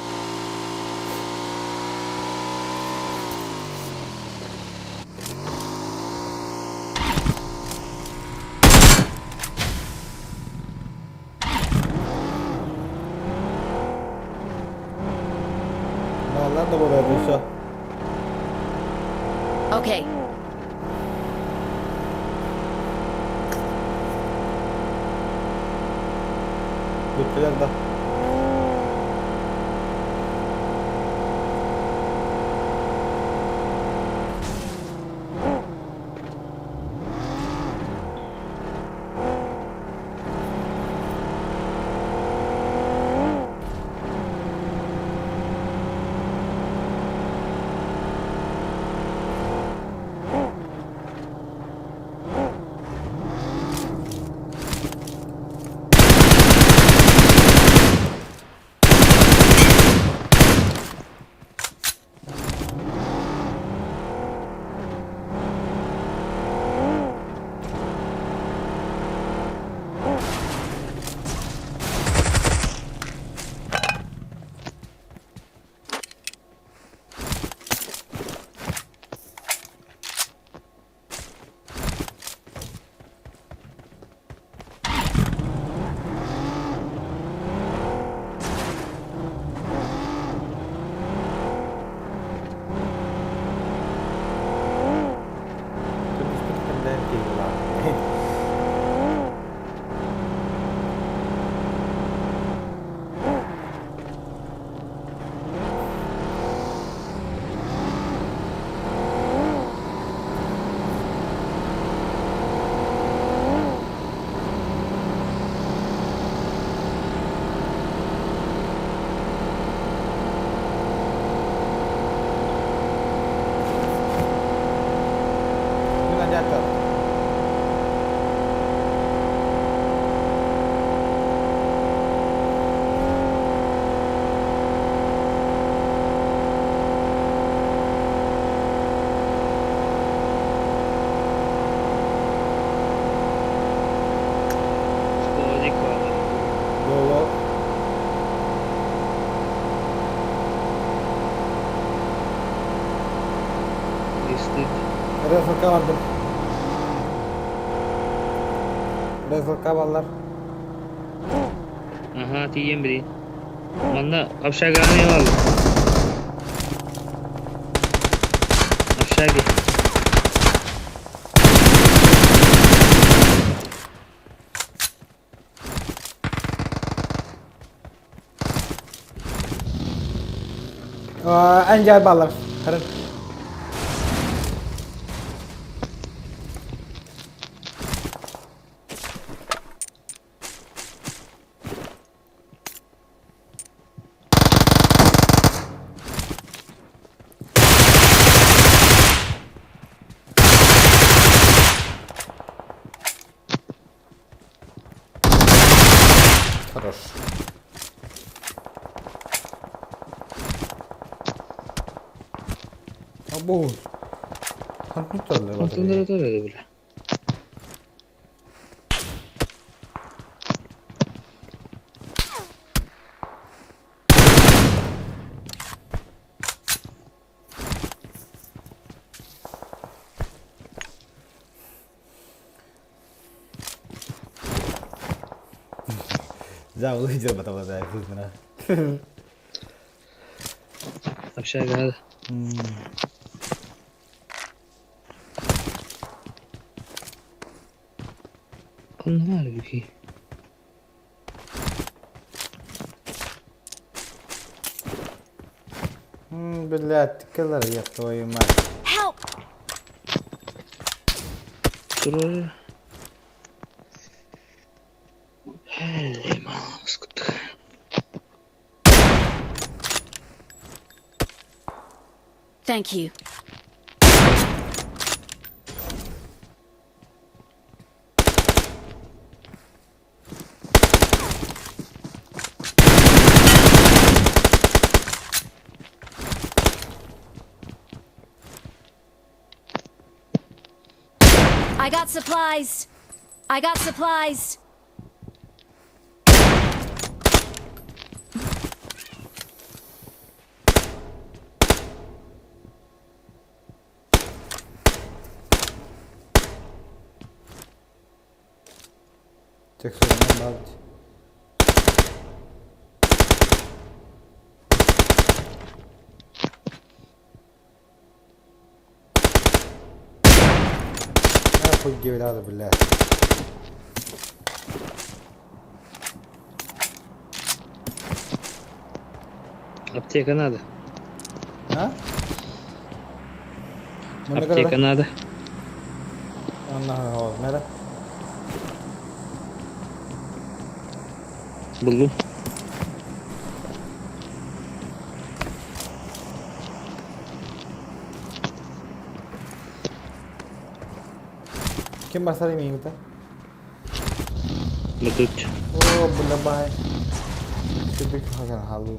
Vallahi da buraya düşse. Okay. Bittiler da. Rezilka vardım. Rezilka varlar. Aha, diyeyim biri. Manda kapşaganı var. Kapşagı. Engel ballar. Karın. Хорош. Abo. Kontroller var. Kontroller de öyle bile. Jauh hijau betul saya itu sebenarnya. Kapşaganı. Bunlar bir şey. Блядь, киллер я твою мать. Help! Dur. Hele maskut. Thank you. I got supplies. I got supplies. Çek sorunu bak. Fuck give it out of the last. Аптека надо. Ha? Аптека надо. Allah'ım oğlum nerede? Buldum. Kim basar ini kita? Betul. Oh, bener baik. Sibuk hakan halu.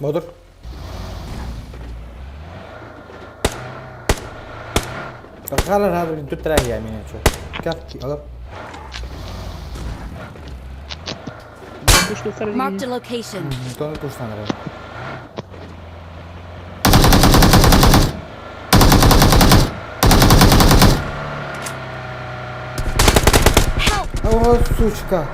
Motor. Terkalah hal itu terakhir ya ini cuy. Kaki, alam. Marked a location. Tony pushtan ada. Help! Oh, сучка.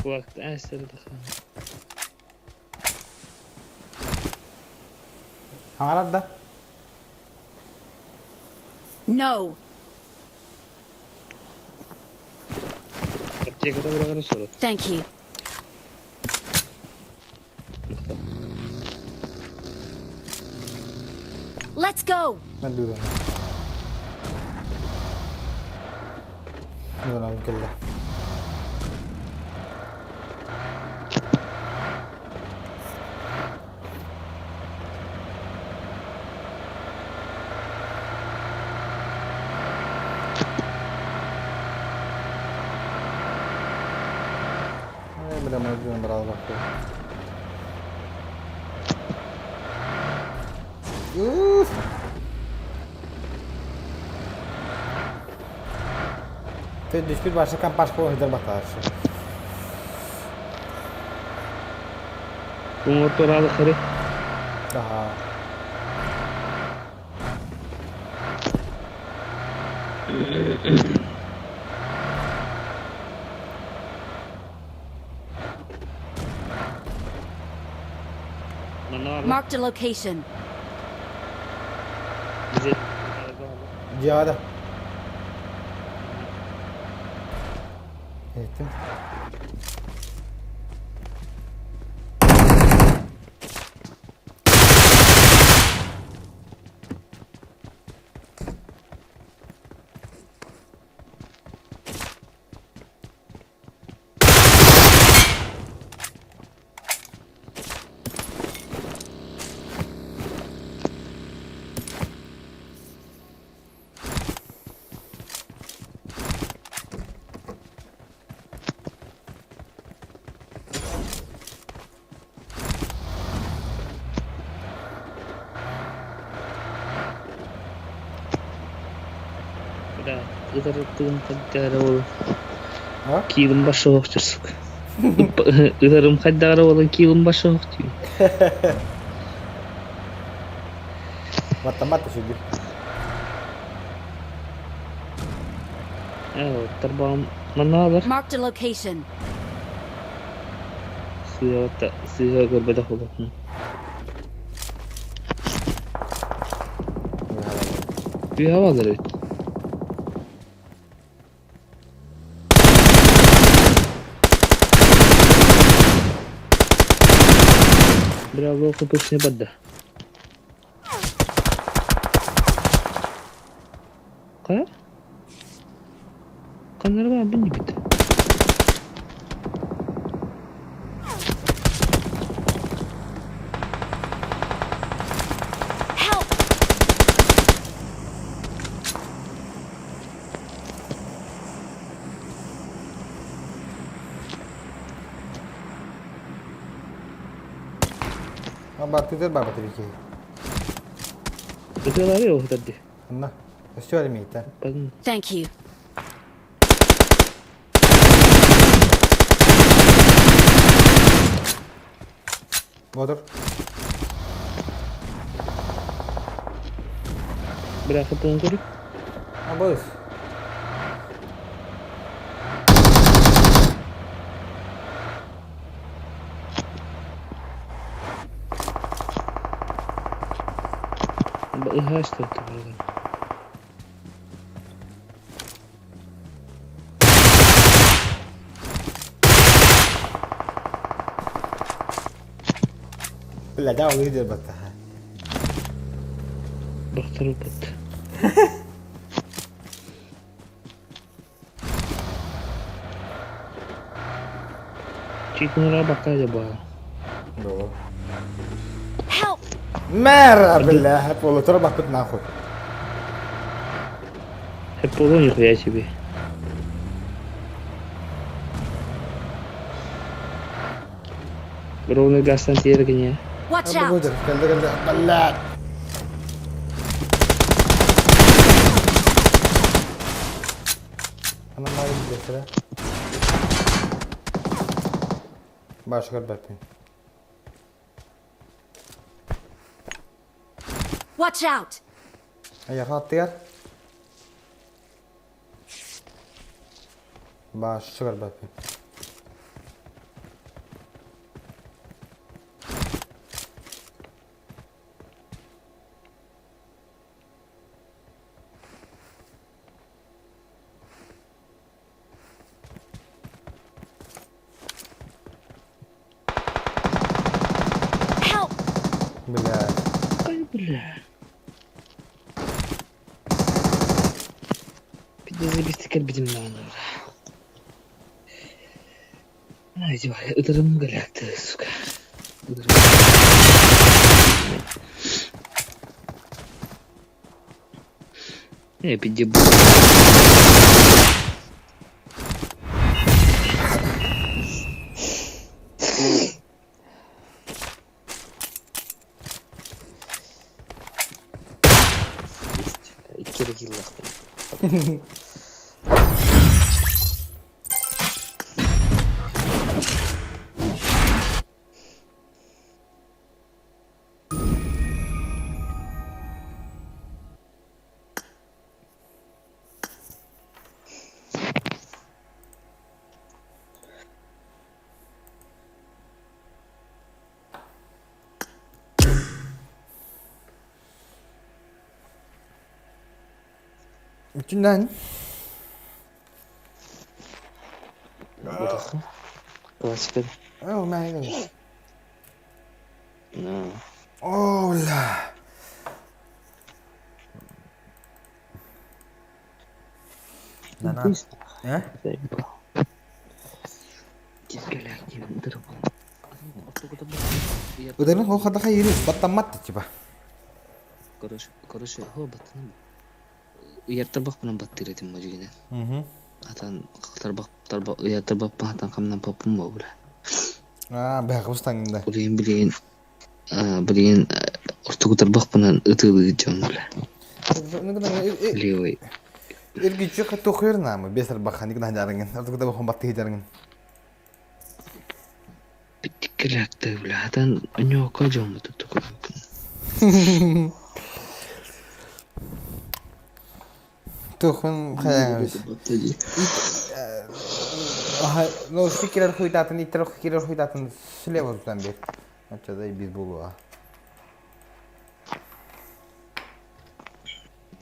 Vakt əsirdi. Hangi da? No. Thank you. Let's go. Ben de öyle. Öyle bir kelle. Biraz mecburen biraz bakıyorum. Te hiçbir başka oyuncular bakar. Bu motor alıkları. Daha. Marked a location. Ciğada. Ettim. Idarım kaddara olan kilin başı okçusuk. Idarım kaddara olan kilin başı okçu. Mata-mata şimdi. Evet, terbang mana alır? Marked a location. Suya berbeda olur. Bir hava alır evet. Bravo, kapısını badda. Kaya? Kanları var, bindi bitti. Help! Baktı der baba tabii ki. Betul lari oh tadi. Nah, kecuali mita. Thank you. Motor. Berapa pun kau? Ah, bos. Ihas tu kan. Bila jauh dia betul. Berterupet. Cikgu nara bakal je bah. No. Help! Merah billah, polo terus bakut nakut. Polo ni kaya sih. Bro ni gasan tiada kenya. Watch out! Geldi ballat. Ana mari desra. Başka bakayım. Watch out! Ayak attı yer. Başka bakayım. Bizi bir teker bizim lan. Haydi var ya, ıdırım galaktı suka. Idırım. Bir de bu. İki kere kill attım. Üçünden. Burası. Klasik bir. Oh my god. No. Oh la. Nana. He? Udah kok kata kayak ini, batam mati coba. Короче, батан. Яртарбак менен баттыр этим мажигине. Атан тарбак яртарбак патан камнан попум болу. Бягыбыз таңында. Билген ортогу тарбак менен ытылы жон эле. Левый. Иргичи катохырна мы без тарбака никогда жарынгын. Ортогу тарбак баттыр жарынгын. Биткелакты бля, атан нёка жон мутук. Tuhun kayak no fikirler huydatın, itler fikirler huydatın sileva tutan bir. Açada biz buluğa.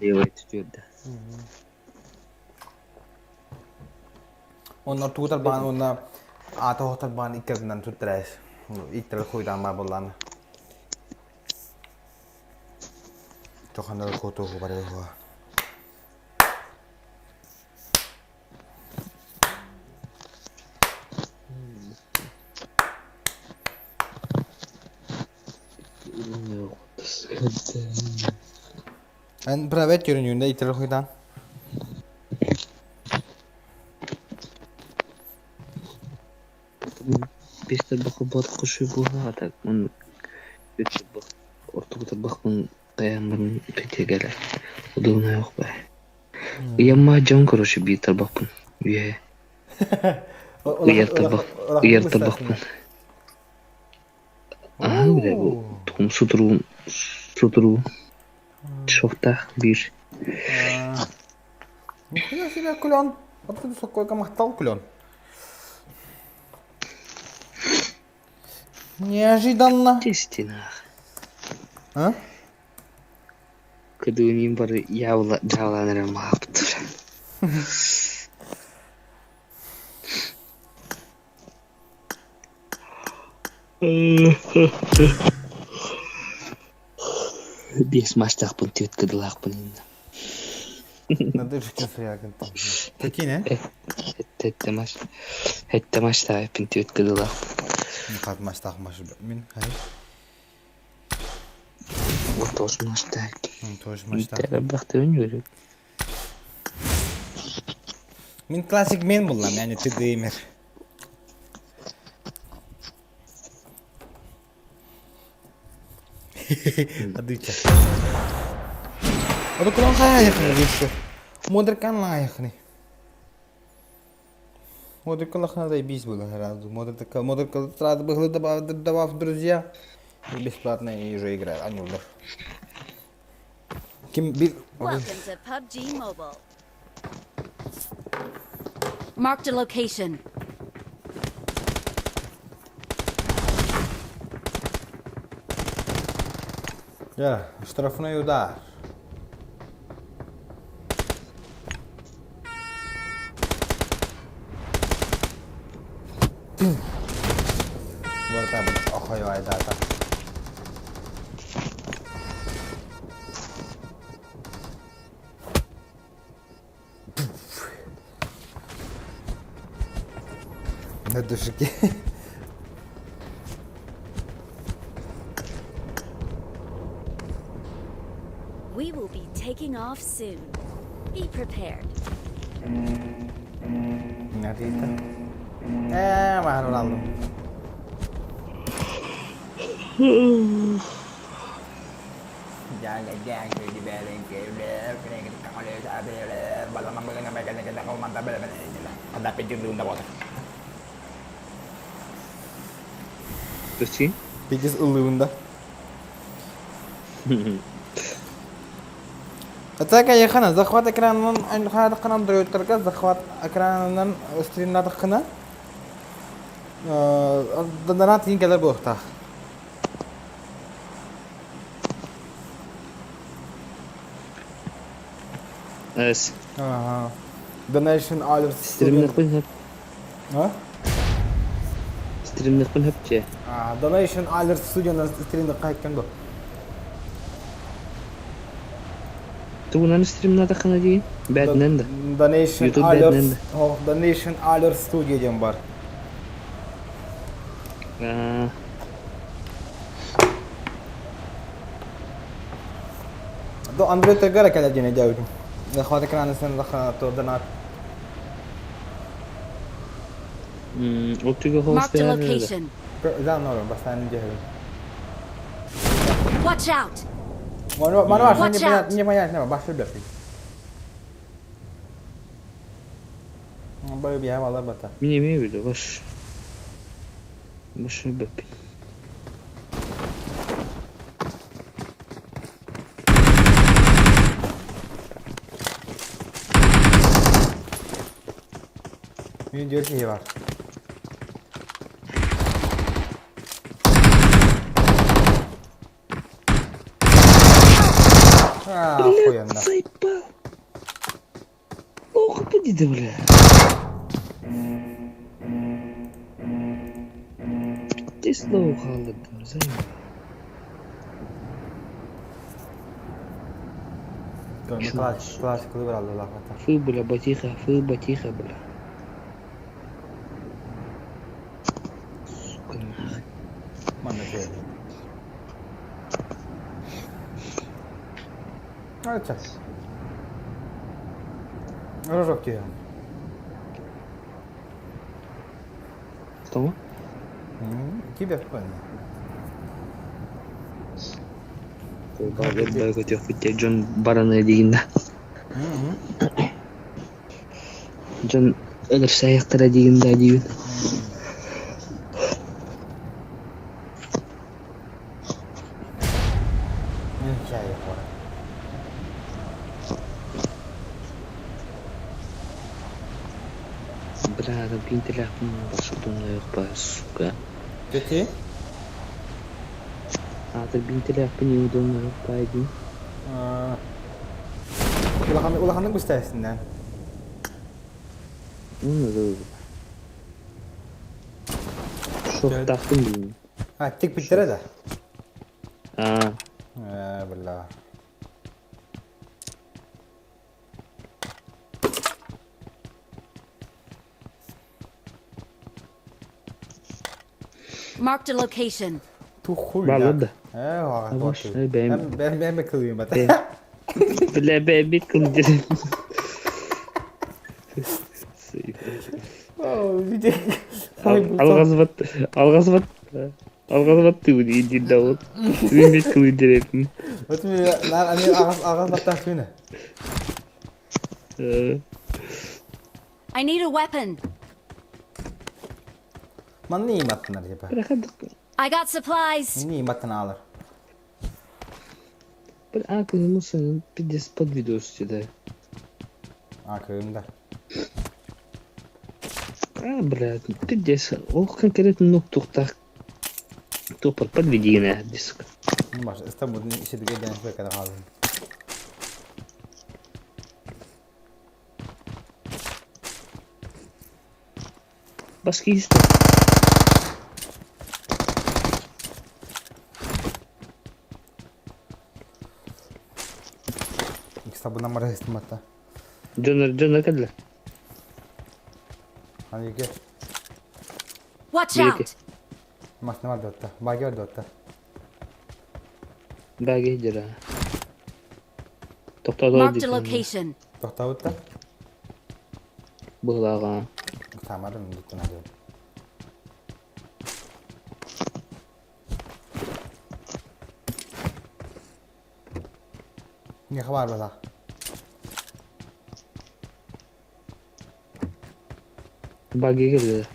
Levay tutuyor da. Onlar tutar ban onlar atau hotar ban ikerden tutres. İtler huydan babulan. Çok hanlar koto kubare huwa. En pravet görünüyor da itler huydan. Bir tabak bat kuşu bu hata. Onun bir tabak ortak tabakın kayamın peki gelir. O da ona yok be. Yama can karışı bir tabakın. Ye. Yer tabakın. Aha bile bu. Tohum suturu. Şofta bir. Nihaya sila kulon. Atau sokoy ka mahtal kulon. Неожиданно. Чистина. А? Кадуним бар явланыр мааптыр. Бес маштақпын түйткіділақпын енді. Надо же кенсі яғын. Теки не? Хетті маштақпын түйткіділақпын. Qat maçtaq maçı min hay. Toş maçtaq. Toş maçtaq. Baxtı oynuyor. Min klasik men bulam yani tedemir. Hadi uçak. Ada kurang kayak nih gitu. Mодерка layak nih. Модерка лохна и бис было сразу. Модерка сразу было добавь друзья. И бесплатно и уже играю. Они уже. Welcome to PUBG Mobile. Marked a location. Ya, штрафной удар. Burada bir okoy var zaten. Ne düşük ki? We will be taking off soon. Be prepared. Neredeydi? Var aldım. Terus Pigis uluğunda. Hatta yakına zakhvat ekranının aynı kadar kanal duruyor terka zakhvat ekranının streamler takına. Danatin kadar bu orta. Evet. Aha. Donation alır. Stream'de yapın hep. Ha? Stream'de yapın hep şey. Donation alır stüdyodan streamde kayıkken bu. Tuğunun stream'lerde kana değil. Bad'den de. Donation YouTube alır. bad'den de. Oh, donation alır stüdyodan var. Do Android tegara kala jene jawdu. Zakhvat ekranı sen zakhvat donat. Ottiga host Mark the değerli. location. Zaten olur basan jahil. Watch out! Mana var Watch out. nie banyak ne başka bir şey. Böyle bir havalar bata. Mini mi böyle baş. Başını bep. Bir diyor ki var. Охуенно. Заебал. Ох, поди, бля. Ты снова холодно, заебал. Klasik kılıbır aldı lakata. Фу, бля, батиха, бля. Сука, нахуй. Mana şey. Hadi çak. Rojok ya. Tamam. Gibi yapın. Kahve böyle kötü yapıyor. John Baran'a dediğinde. John ölürse ayaklara dediğinde diyor. Ne hikaye yapar? Bля, bin telefon başımda yok be suka. Peki? Ada bin telefon yudumda yok be din. Ulakanlık müstahisinden. Onu da çok taktım bilmiyorum. Ha, tek bittere de. Ha. Billah. Marked a location. Tuhul Vallahi da. Vallahi. Ben mi kılıyım bata? Bile be bir kılacağım. Algazbat tuh di Daud. Ini bir kılacağım. Betul ya, ani agas batah sini. I need a weapon. Man ni matın acaba? I got supplies. Ni matın alır. Bırak mısın? Bir de spot videosu da. Akılımda. Брат, ты здесь, ох, конкретно нокtuh tak. Tuh подведение диск. Mas İstanbul'un işi de gelen şey kadar kaldı. Başka işte. İstanbul'dan mara istimatta. Döner kadar. Hadi gel. Watch Bir out! iki. Masna var dotta. Bagi var dotta. Bagi jira. To'xta Marked a location. To'xta o'tda. Bug'lagan. Tamadim dotta nadi. Ne xabar bala? Bagi girdi.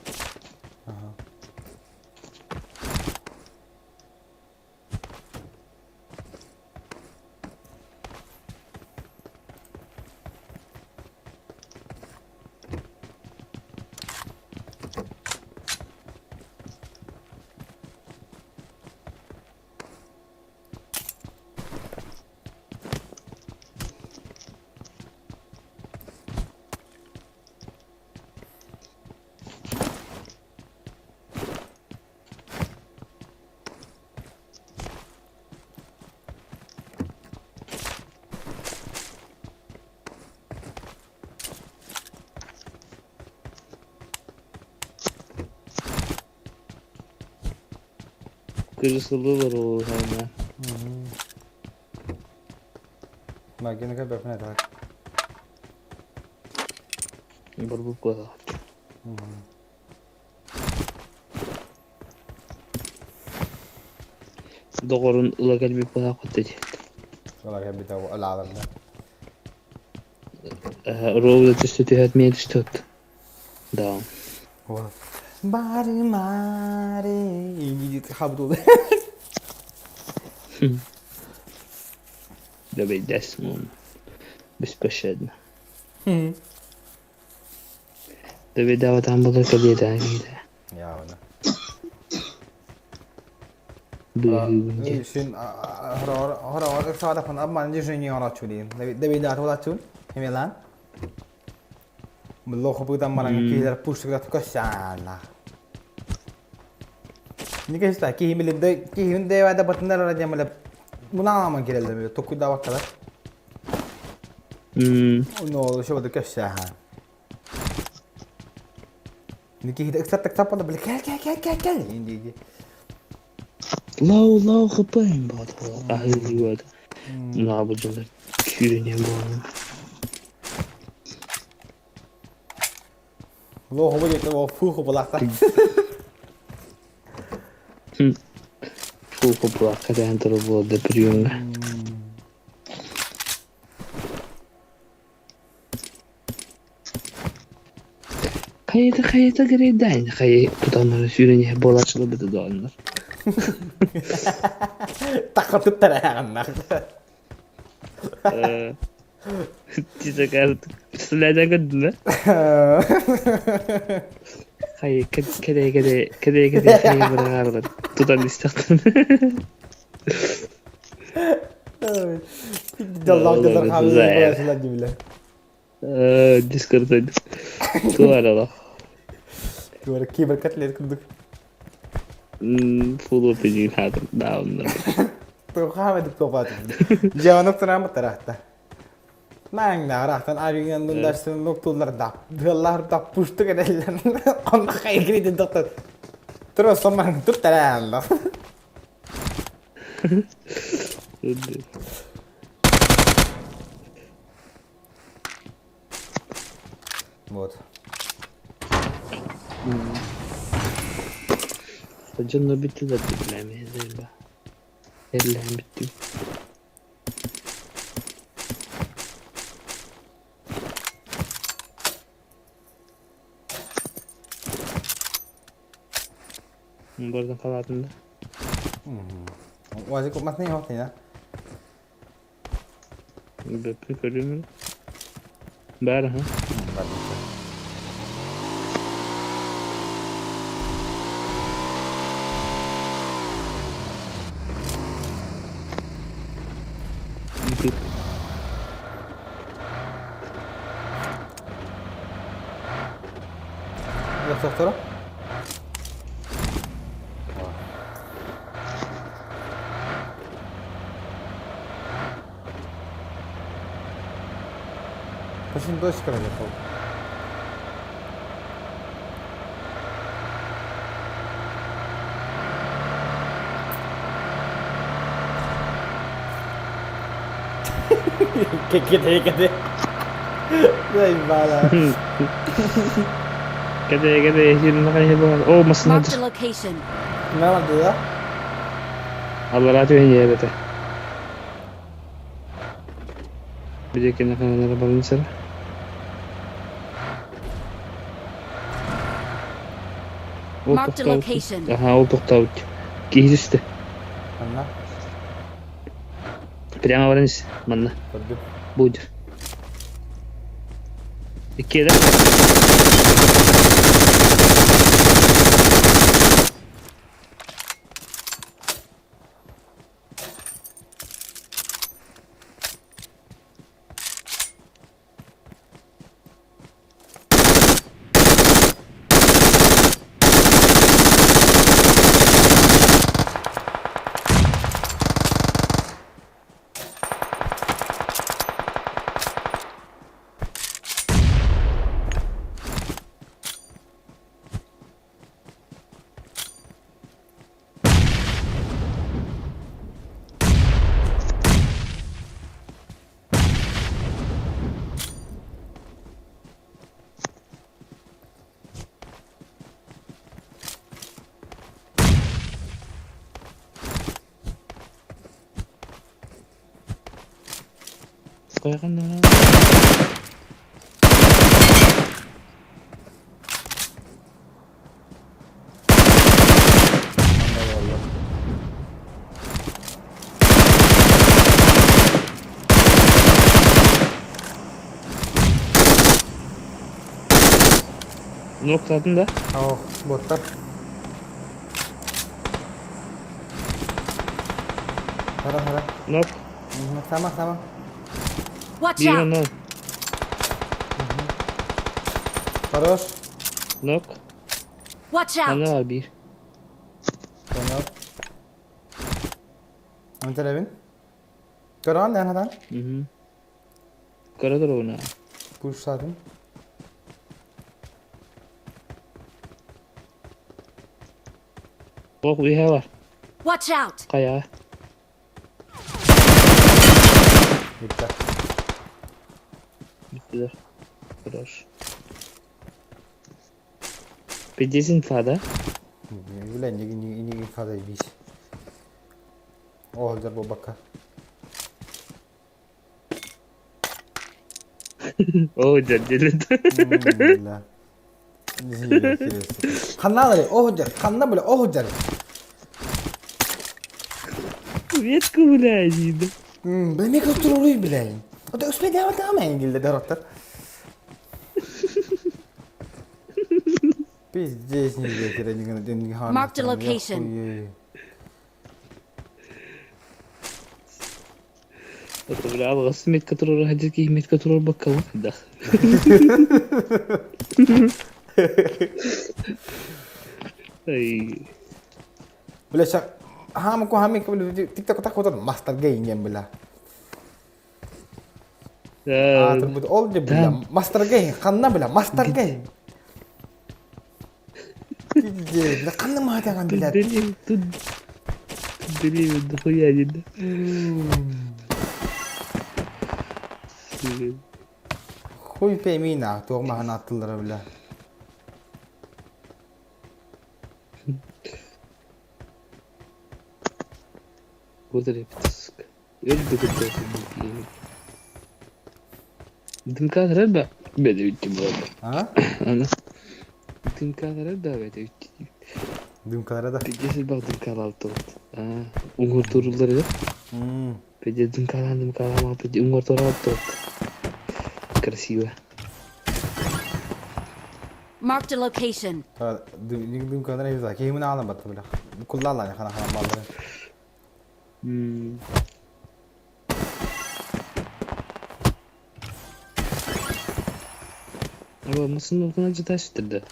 Kırısılı var o hemen. Bagi ne kadar ne kadar. Berbuk kadar. Doğrun ulagal bir kadar kutacı. Solar bir de alalım da. Rovda tüstütühet mi tüstüt. Devam. Bari mari. İngilizce habdolu. Добавить ДР. Беспощадно. Добавить там было когда-то. Ya ona. Şimdi hara sağda falan ama ne jeni araçuluyum. Devi daha araçul. Hemen. Melloh bu da marang kiler push kita tuh sana. Ini guys tak ki himil de ada batında raja melap. Buna ama geldi. Toku da vakala. No, şu da kasah. Niki hidak tak pada beli gel. Ini. Low kapayım bak. Ahli var. Ne yapacağız? Şuraya bağlı. Low hobi itu full hobi Full kapılar kadar terus de priunga. Kayıta gereğinden tutanları sürünce bolaçlı bir de onlar. Takut tutarayanlar. Tidak kan selada kan dulu. Kayak kede kayak berharap tutan istaktan. Dallar kahve lagi bile. Discord'da. Tu arada. Dua ki berkat lihat kuduk. Full opinion hadir down. Tu kahve dik topat. Jangan nokta mı tarafta. Nang narahtan ayuyan lundarsın noktalar da. Dallar da pushtu kedeler. Onu kayak gini doktor. Terus sama tutarayanlar. Вот. Canım bitti de bilemeyiz galiba. Ellerim bitti. Buradan kaladığında. Wajib kok mas ni hote ya. Bepi görüyor musun? Bara ha. Ya doktor? Başın doş kalacak o. Kede. Zay bala. Kede, şimdi bakayım bu. O masın Marked adı. a location. Ne oldu ya? Allah razı olsun ya bete. Bir de kendine kanallara bakın sana. Marked a location. Aha, o toktavut. Gihir üstü. Anla. Прямо вниз, манна. Gördüm. Budur. İkiye de. Koyakın lan. Noktaladın da. Oh, botlar. Hara. Nok. Tamam. Watch Bir out! yana. Хорош. Nok. Watch Bende out! var bir. Tamam. Antar evin. Göran ne adam? Karadır ona. Bu saatin. Bak bir var. Watch out! Kaya. Bitti. Bittiler. Хорош. Pedesin fada. Ulan ini fazla bir. Oh, dur bu bakka. Oh, jadilet. La. Kanal oh dur. Kanal böyle oh dur. Ветку блядь. Ben ne kadar oluyor bileyim. O da üstüne devam İngilizce derotlar. Biz Jason getireceğiz dün han. Marked a location. Это бля, вас мет, который родители, мет, который бакал, да. Ай. Bila siya ham ko hami ko TikTok ta ko to master game yan bila. Terbut all de bila master game kanna bila master game. Bila kanna ma ta kan bila. Deli de hoya jidda. Huy pe mina to mahana atılır bila. Burada repetisk. Öldü kırdı. Dim kadar da bede bitti bu arada. Ha? Ana. Dim kadar da bede bitti. Dim kadar da. Peki bak dim kadar aldı. Ha. Ungur torulları. Peki dim kadar ama peki ungur torul aldı. Красиво. Marked a location. Dim kadar ne güzel. Ki himini alın batı bila. Kullarlar ya kana balları. Ama mısın okuna cidden sütürdü.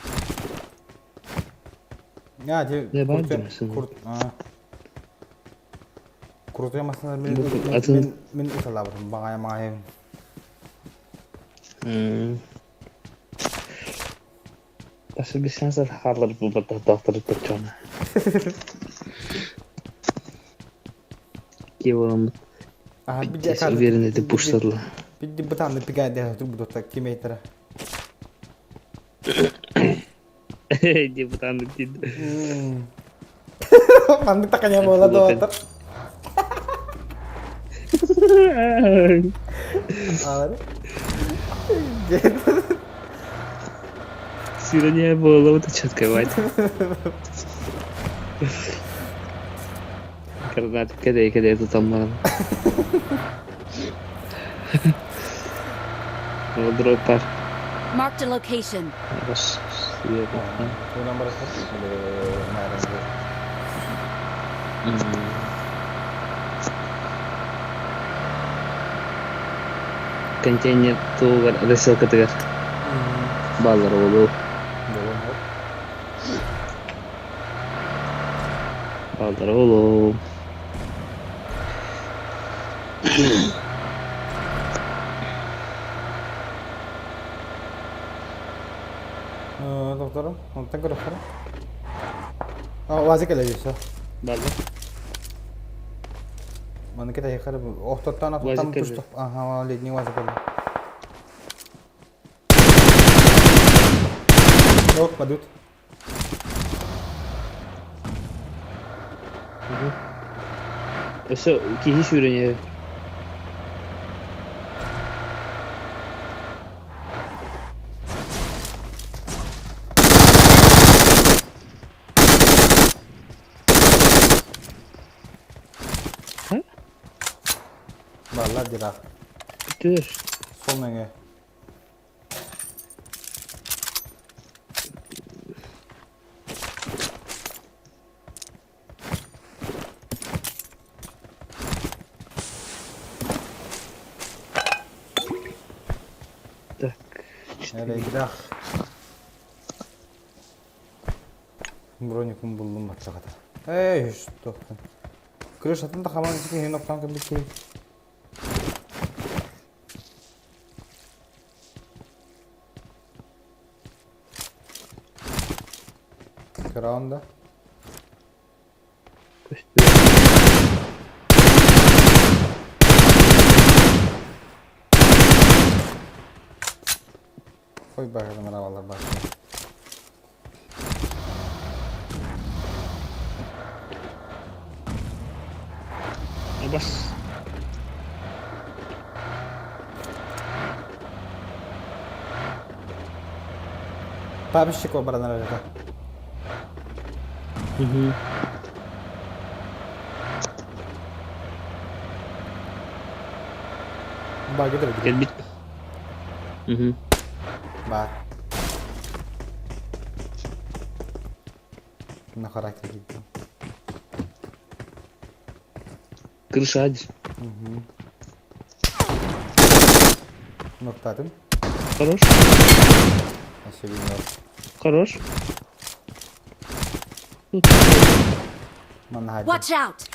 Ya ne var mısın? Kurutya masasında min utalar bakaya makaya. Başka bir şans harlar bu batı doktoru tutacağına. Ki oğlum Bitches uverene de pushladılar. Bir de bu tane pigay de dur bu da kimetre. Dia bertanda tidak. Mandi takanya bola donater. Ağır. Siranya bola itu chat kawan. Karena kada itu teman. Mau dropar. Marked a location. Terus iya kan. Bu nomor satu kemarin. Kencengnya tuh ada sel ketegar. Balar dulu. Balar dulu. Doktor, nonton ke dokter. Oh, wajib kali ya, Balar. Mana kita ya kan? Oh, total terus tuh. Ah, lihat nih wajib kali. Yok, badut. Eso kişi sürünüyor. Vallahi direkt. Dur. Sonuna. Tak. Nereye gidelim? Броником buldum bak kadar. Hey, что? Крыша там хаман сидит, но там как бы. Ground'da. Koy bakalım arabalar başlıyor. Bas. Пабщик обратно лежит. Bagi terus. Gelbit. Bah. Nakarak gitu. Крышач. Нокта. Хорош. Особенно. Хорош. Watch out!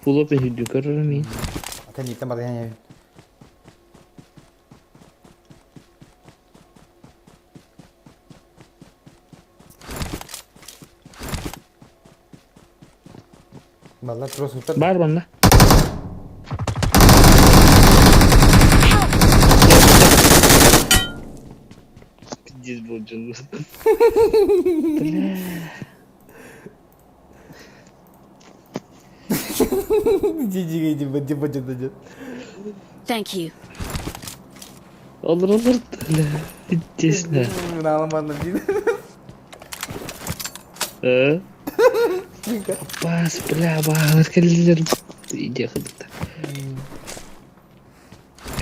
Pull up and hit कर रहा मैं. Akan kita matanya. Malah terus hutan. Bar banda. Jiz bojun. Thank you. Olur. Bitesine. Nalaman değil. Pas belah banget kalian. Ide kita.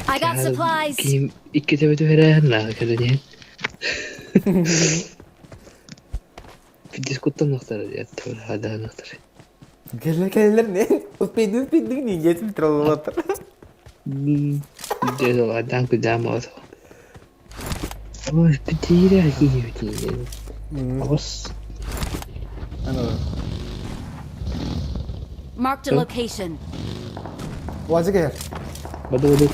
I got supplies. Kim ikut betul heran lah kalian. Bitis kutan nokta ya tuh ada nokta. Gelir ne? Upedin nih jadi terlalu latar. Dia so ada ke jam atau. Oh, betul lagi betul. Awas. Marked a location. Wajib ya? Betul.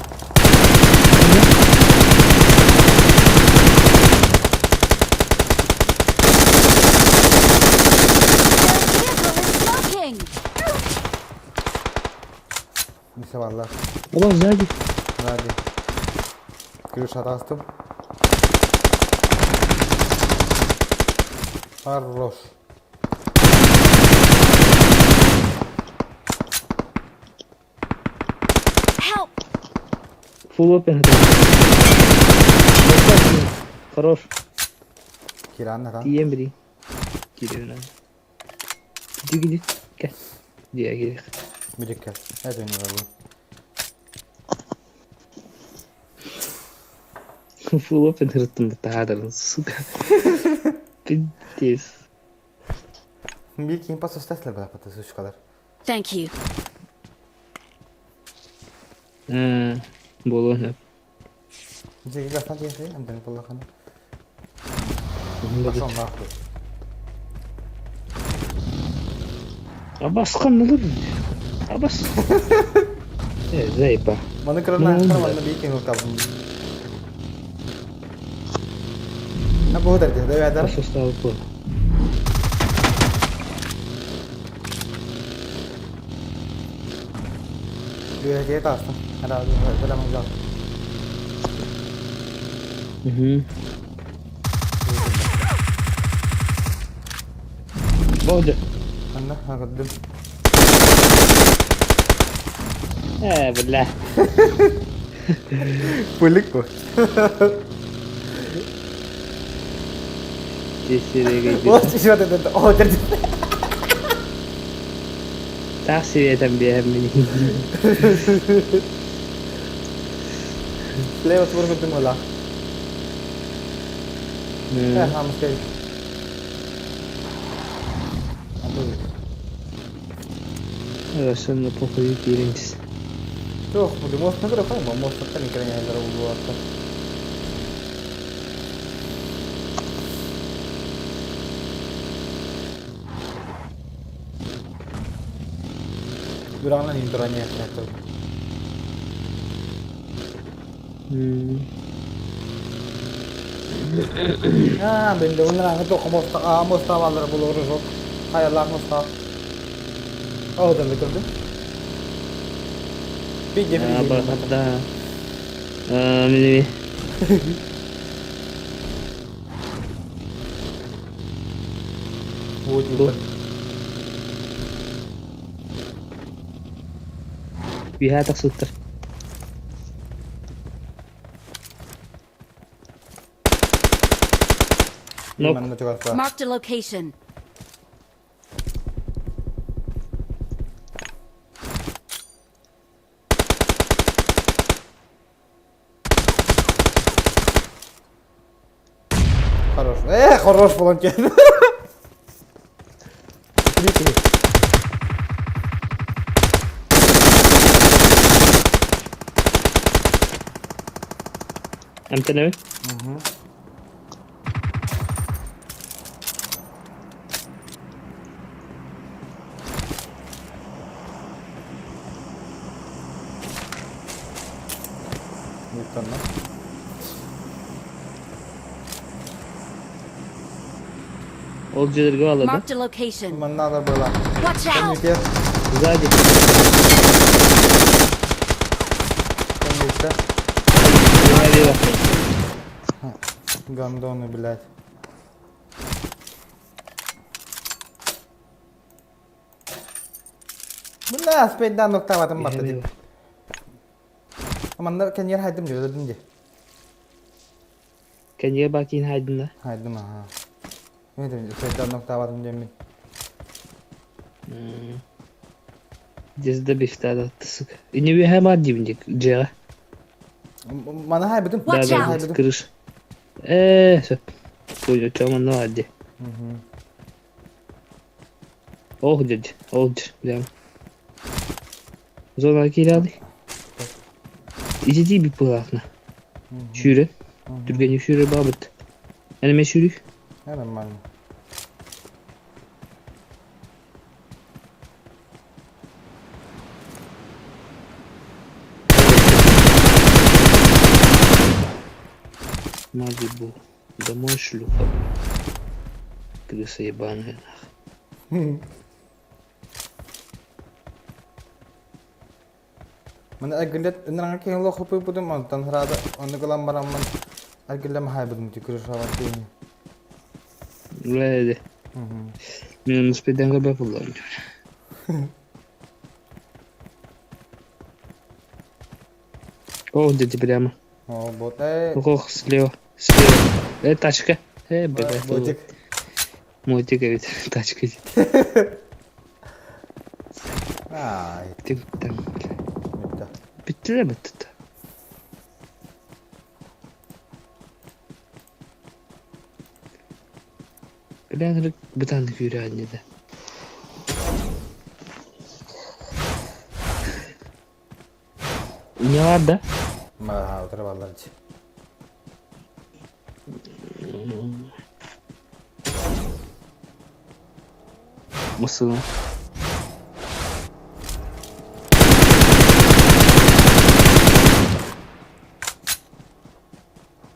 Their vehicle is smoking. Bir sevallar. Ola sadi. Hadi. Giriş atastım. Хорош. Help! Full open. Хорош. Kiran neden? Diyeyim biri. Gidiyor lan. Gidiyor. Gel. Diye gidiyor. Bir dakika. Hadi oyunu var bu. Full open hırttım da tadarın suka. Pidis. Bir kim pas üstesle bırak patası şu kadar. Thank you. Bolon hep. Jadi gafan dia sih, ambil pola kan. Başon naklı. Abbas kan olur mu? Abbas. Zayıf. Mana kerana mana bir kim kaldım. Ne bu derdi? Devam eder. Asus tahu pun. Dia dia tas. Ada menjauh. Boleh. Anda أقدم. بالله. Pulik bu. Oh, siapa itu? Oh, jadi. Taksi também mini. Lewat baru ketemu lah. Sama sekali. Rasanya pokoknya birincisi. Tuh, udah mau sekarang apa? Mau sekarang kayaknya yang terlalu luar. Durang lah intronya ternyata. Benda beneran itu kamu mustawalar bulu rusuk. Kayak lah mustaw. Oh, udah betul tuh. Pinjam Apa kata? Ini. Wujud. Biar tak suter. Marked a location. Хорош. Хорош волонтер. Антенна? Olcularga aladı. Marked a location. Mana ada bola. Watch out! Сзади. Гандоны, блядь. Benar, sepeda nokta wa tempat tadi. Teman kan yer haydım diyor dedim diye. Kendine bakayım haydın da. Haydım ha. Ne dedim sepeda nokta wa dedim. Dizde bir tane attık. İni bir hemen dibince cera. Mana haydım. Daha kırış. Söp. Koyuyor çaman ne hadi. Oh dedi. Oldu. Bilemem. Zor kirali. İzlediği bir plakna. Şure. Türkçe şure babet. Yani meşhur. Hemen ben. Мади bu. Домой шлюха. Крыса ебаная. Mana aglet nang ke lo khopi pudum antan harada onu kalam baramman aglet hay budum tikru sawan tini. Lede. Minus pedang ka ba pulon? О, дети прямо. О, ботай. Ох, слева. Тачка. Блядь. Мотик. Мотик, ведь тачка. Ай. Ты там. Bitti mi tuttu? Ben bir tane yürü annede. Ne var da? Ma, otra vallahi. Nasıl?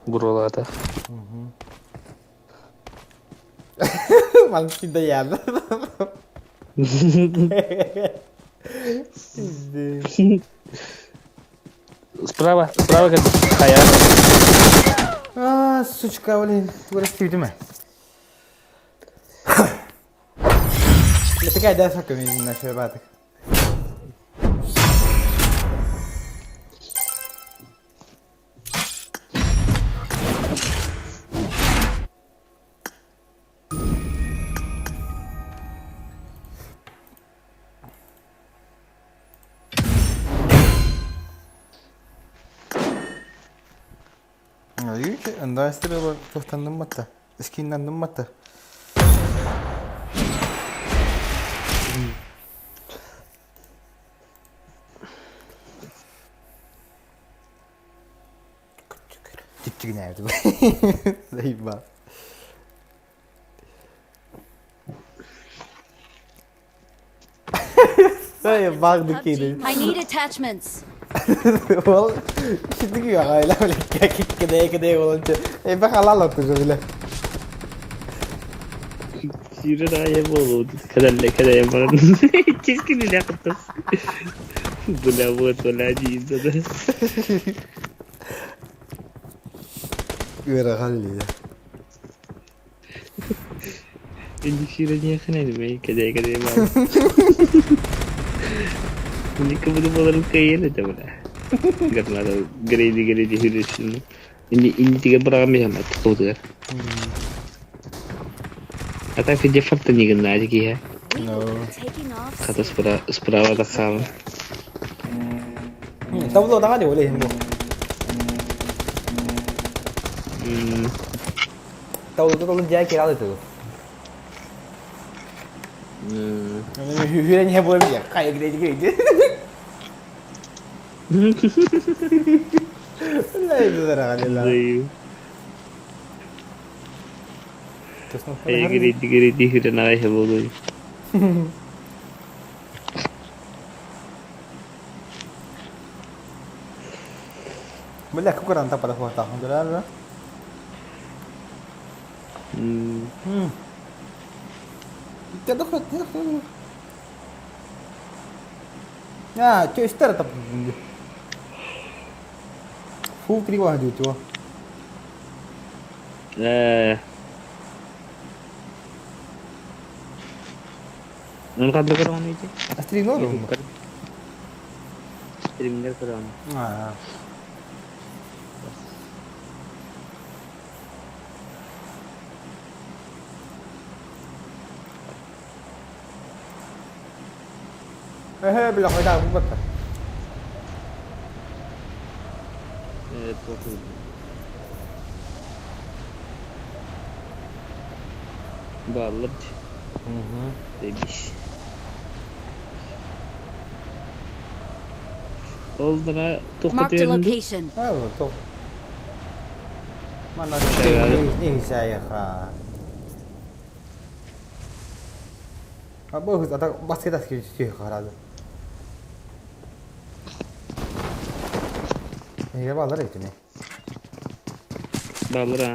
Buralarda. Malah tidak ya. Справа как хая. Сучка, блин, ты расстреляй меня. Это какая дата, как мы наши ребята? Anda istiyor tuhtandım matta. Eskinlendim matta. Küçük ne yaptı? Zayıf. Zayıf baktık yine. I need attachments. Well, şimdi ki ya öyle kede olunca bak halal atıyor bile. Yürü daha yapalım. Kadar yapalım. Çizgini yaptım. Bu ne bu tolacıyız da. Yürü halli ya. Endişiranya kene mi? Kadar yapalım. Ini kebetulan kayaknya ada mana? Karena ada grade hidup ini 3 программы sama tuh tuh. Atau video fakta nih kan aja kia. Kata seberapa tak sama. Tahu lo tak ada boleh himbo. Tahu lo jadi kira itu. Hürenya boleh ya kayak gede. Lah itu darah. Gede hüren araya boleh. Boleh aku kurang tak pada foto. Benar. Tidak dapat. Ya, cuy start tapi. Full 3 wah itu. Nungkat lu kerang itu? Stream no. Stream dia kerang. Bilang aja aku betul. Betul. Balut. Demiş. Olduna Marked a location. Betul. Mana ini saya kah? Apa ada basket sih kerana. Ini balar itu nih. Balar ha.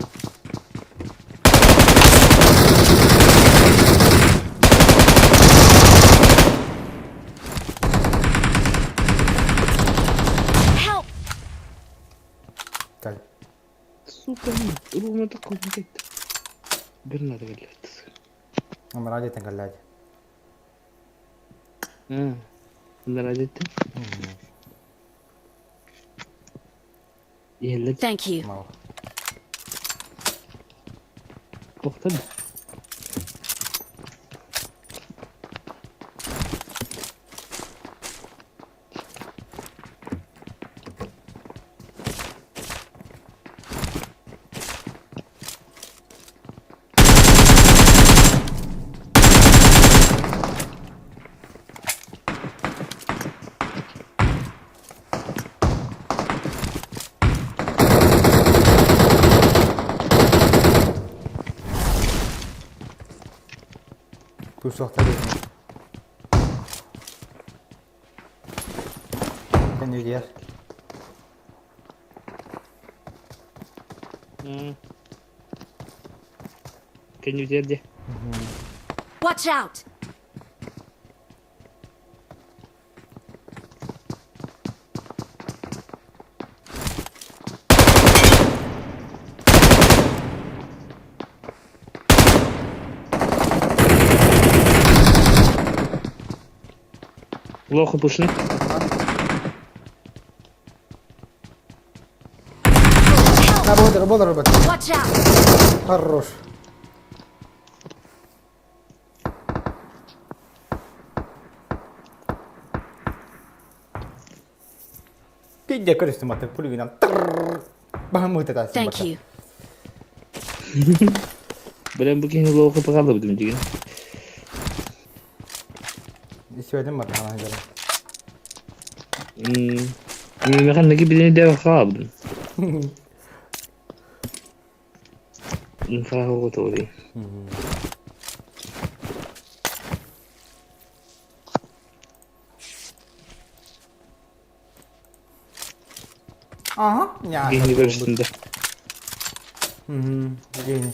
сука, ровно такой блядь. Бернадо, блядь. Ради это галять. Ради это? Thank you. Тоқтады. Tuşlukta değil. Can you hear? Can you hear? Watch out! Плохо пушни. Работа, робот. Watch out! Хорош. Пидя користу мати пулювіна. Багамуйте та Thank you. Блин, букин плохо погадал будем Диигин. Еще один мати хана геро. Механ наки бидени дева хабдын. Инфрахо готовый. Ага, ня. Гейни вершин да. Гейни.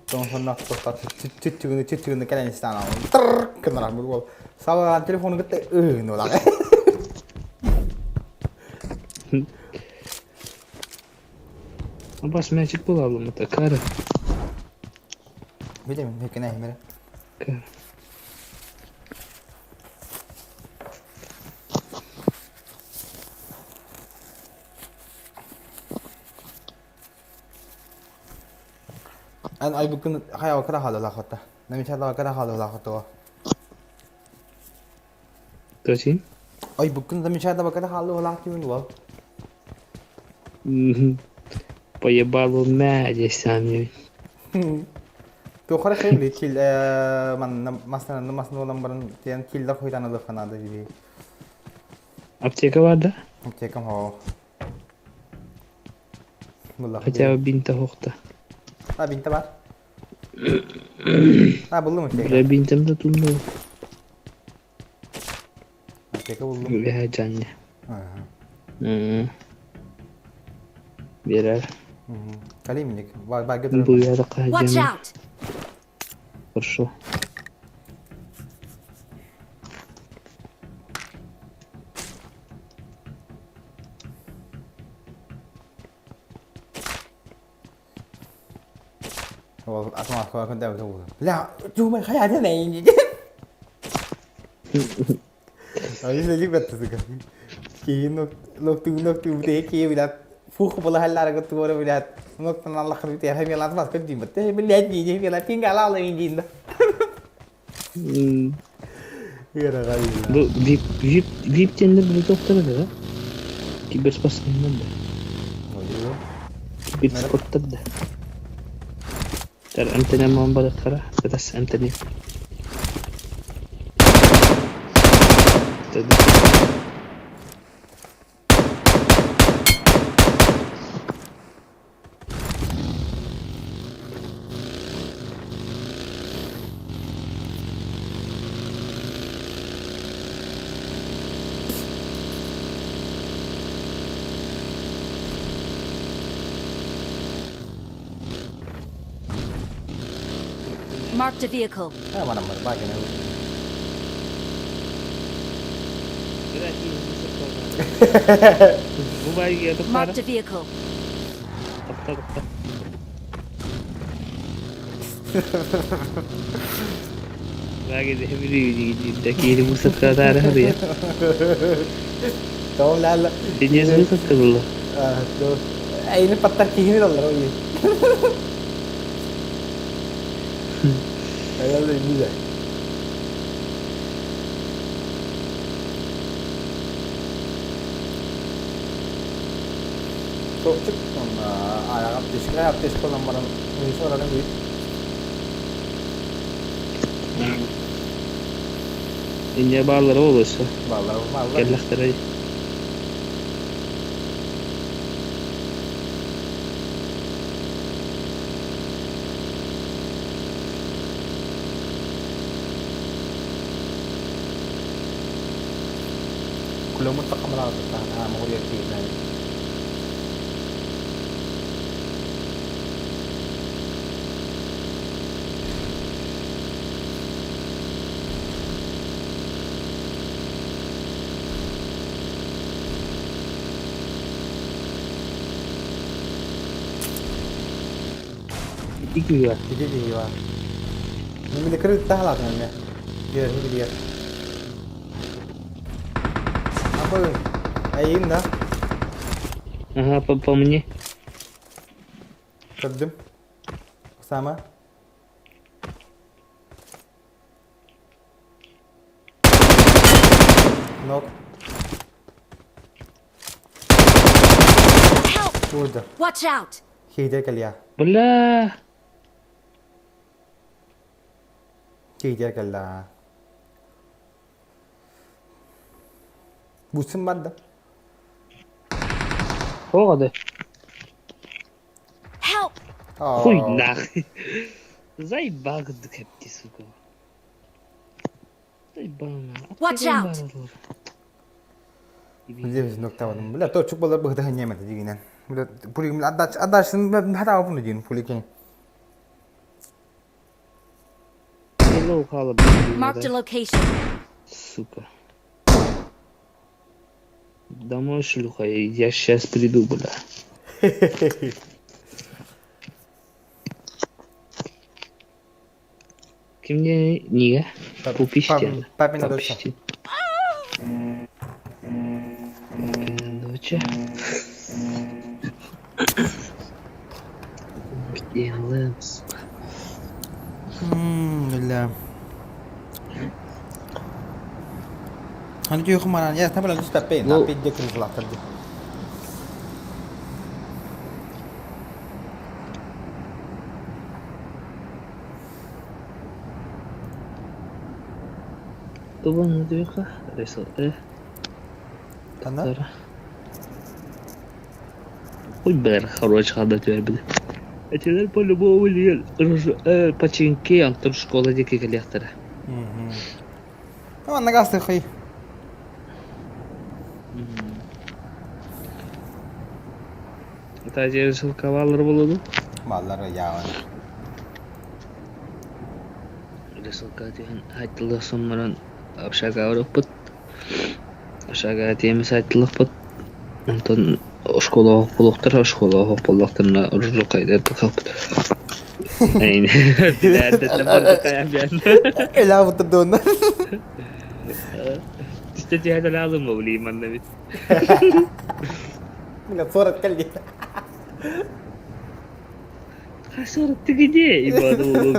Don't nak total cicing cái này sao nào cái nào mới luôn sao telephone cái tệ nó là Абас мячик был, а лом это кара. видим cái này mới Кара. Ay bugün hayal kara halı lakota. Ne mi çada kara halı lakota. Точно? Ay bugün de mi çada kara halı lakoti mi var? Поебал он мяди сами. Tu хорошо ли kill man masna lambaran tiyan kill da koydan alı kana da gibi. Аптека вода? Aptekam ho. Хотя бы бинта хохта. Ha binte var. Ha buldum apteka. Бля, бинтом да тумно. Apteka buldum. Бля, Джанни. Birer. Kalemlik. Var götürürüm. Bu yada Watch kayacağım. out! Хорошо. Không con đeo rồi. Là chú mày khai thế này gì chứ? Ấy là giúp vật thực Ki nó tu thế kia vì là phú không bao giờ là cái tu rồi vì là nó là cái tiền hay là làm cái gì mà thế bên đen gì chứ vì là tiếng gà lao lên gì đó. Cái là cái gì? Bu VIP tende bu doktora da. Kiber spasından da. Kiber spotta da. ترى أنت لما انبلغ خلاص بس أنت ليه Marked a vehicle. Mana mana bagi ni. Bu bagiye toplara. Marked a vehicle. Topla. Bagi de biri daki bu sakata arah ya. Đâu là Dinya sakata dulu. Tuh. Ini patah kiri loh ini. Kayak lu ini deh. Çok çık ayağa aptis kolan bana neyse oradan büyük. Dinya bağları olursa. Bağlar. Kellektere. Kulong mo sa kamera ka mo kuya tina. Igrаю. Играю. Не мне крыта ладно мне. Играю. Apa? Aim dah. Ага, по мне. Kedim. Sama. Knock. Help! Burada. Watch out! Hider kaliya. Bala. Hider kala. Busun madda. Hadi. Help! Хуй нахуй. Заебал дукепти, сука. Заебал на. Watch out! Dia nokta wadum. Bila to chuk bola bahda hanya mata jiginan. Bila puli ada sin hata apa pun jin puli kan. Hello, kala. Marked a location. Сука. Домой шлюха, я сейчас приду, бля. Ки мне не пупище. Папина доча. Доча. Делаем, сука. Gila. Hani juga kemana ya? Tapi lagi tapi dia kena keluar kerja. Tu bana diyor ka? Resul Tanah? Ой, бля, хорошая хада тебя, бля. Это по-любому починки, антон школа дикий коллектора. Ну, нагасты хай. Это же кавалер был, Маллар яван. Resul katihan haytlı sonmaran aşağı Avrupa. Aşağı temiz haytlı pat. Антон школа оқулықтар, школа оқулықтарына ұржы қайда қалыпты. Әйне, біләді тәбірді қаян бән. Ela бұты доны. Түсті тәді лазым өбілей манда бет. Мына сорат кәлге. Қасорат түгіде, ибады олым.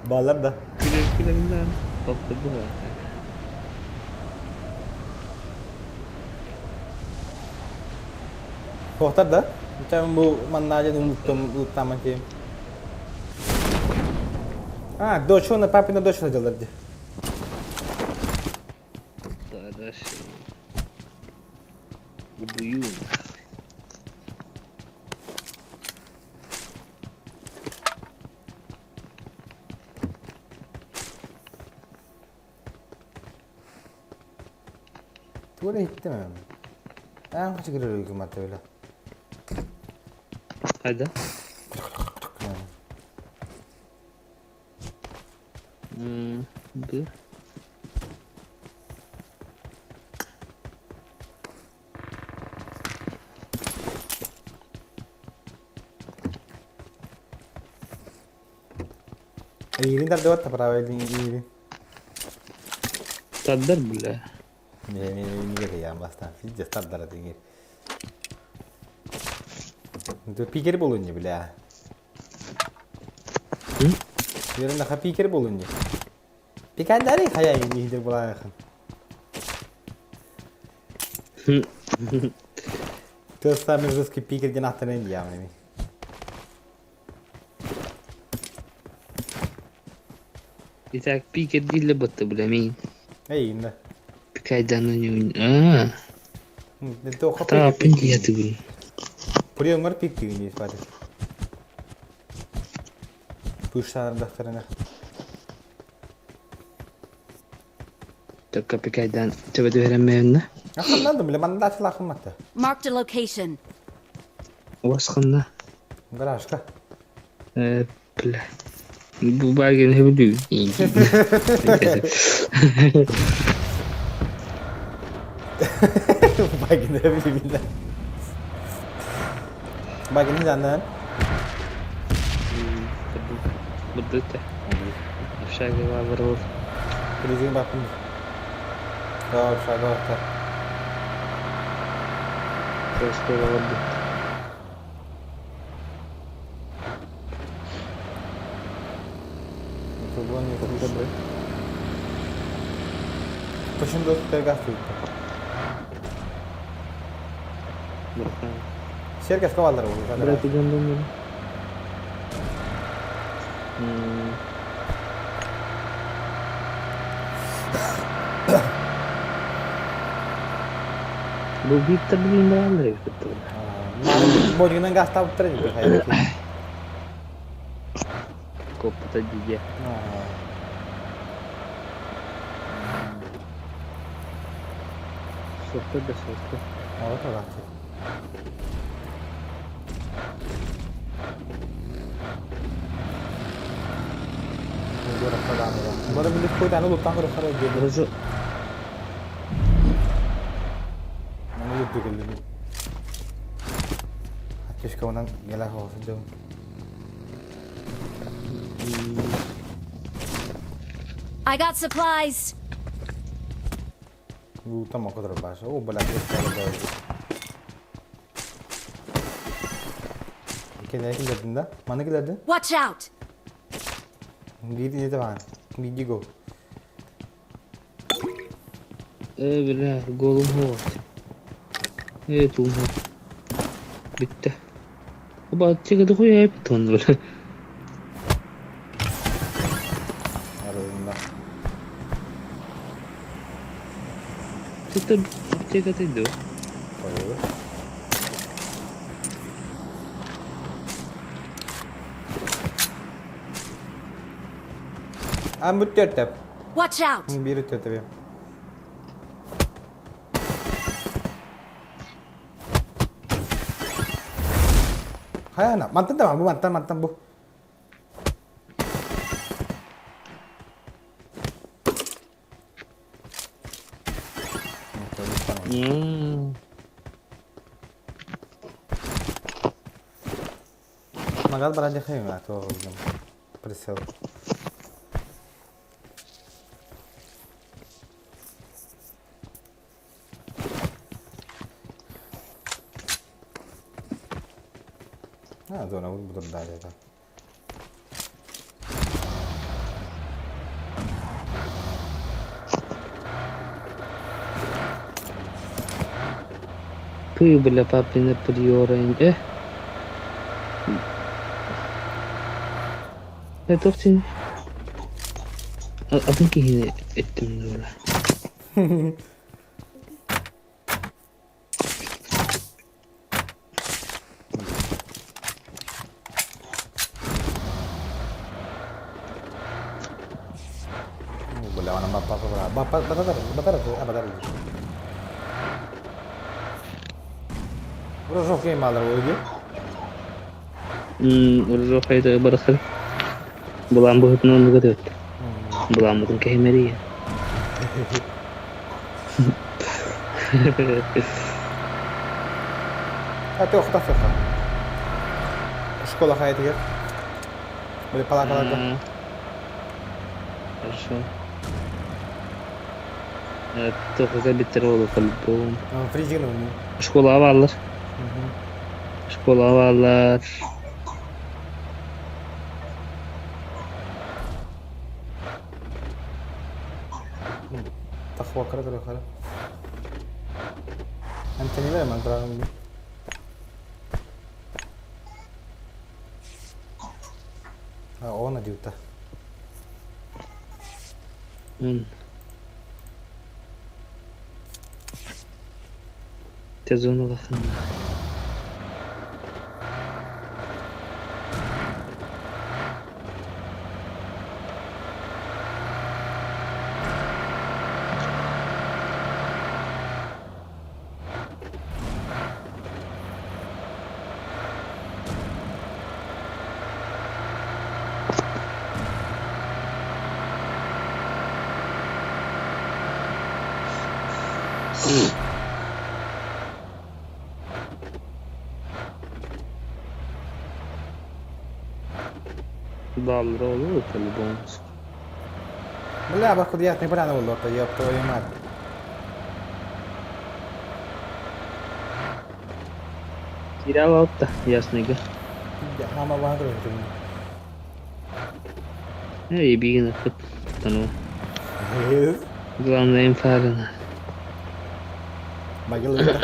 Балар да. Күлер-күлерінен қопты бұға. Kohtar dah. Macam bu mana aja utama game. Doşo na papi na doşo jalar je. Dadaş. Ubuyun. Tu ada hitam memang. Aku segera dulu ke mata lah. Ada? Bu. Irin dar devat para irin. Tadar bile. Ini gede ya bastan. Fijja tadar tinggi. Itu pikir bolunca bile. Yarın da pikir bolunca. Pikir dari kaya ini hidup bulakan. Terus sambil terus pikir jenah tenan dia ini. İtak pikir dille battı bile min. Inda. Pikirden oyun. Itu kau Apa dia tuh? Puri umur pikir ini pada. Pusar daftarnya. Takka pikirden coba öğrenmeyen ne? Aslında bile bana da silah mı? Marked a location. Vasqında. Garajka. Bile. Bu bagen hep diyor. Bagen hep diyor. Bagen ni jalan. Betul teh. Afşage var var ol. Krizin bakın. Kau şaga var. Terus var. Coba nih kita ber. Pusing dulu tergasih. Share kas kawalar bu. Berarti gandum ini. Bu bitter beli berapa ya betul? Mau juga nggak tahu terus juga kayak gitu. Kopi tadi ya. Sofa da sofa. Oh, tak sih. Gue rasa dah ada. Baru beli kue dan lu tangguh rasa dia. Terus. Mana lu tuh kali ni? Akhirnya kau nang gelah kau sedang. I got supplies. Luta mau kau terbahas. Oh, balak dia terlalu. Kena kita dah. Mana kita dah? Watch out. Gidi ni teman. Gidi go. Belah golum ho. Tuh. Bitti. Kapat çıktı koy hep ton böyle. Tutup çıktı itu. Ambut tetap. Watch out. Biru tetap ya. Hai anak, mantan tak bu, mantan bu. Magal para aja kayak nggak tuh, presel. Ah, zona pun betul dah ya. Pui bela papina priora ini. Tuh sini. Apa kini itu dulu. Boleh nama bapak batar. Udah oke malah lagi. Udah oke itu berasal. Bulan buat non begitu. Bulan buat kayak Maria. Hati waktu apa? Sekolah kayak dia. Boleh pala. Хорошо. Evet, 9'a bitir oğlu kalıbım. Фризигін оны. Школа аваллар. Школа аваллар. Тақуа кірі қара. Әнті не берем, антырағым дейм. Оны дейуті. Tez onu bakın. Dallar olur kalıbım. Бля, походу я не правильно было, то я твою мать. Kira var da yasnıga. Ama bana da öyle. Ne iyi bir gün akıt. Tanı. Yes. Glomlayın farını. Bayılıyor.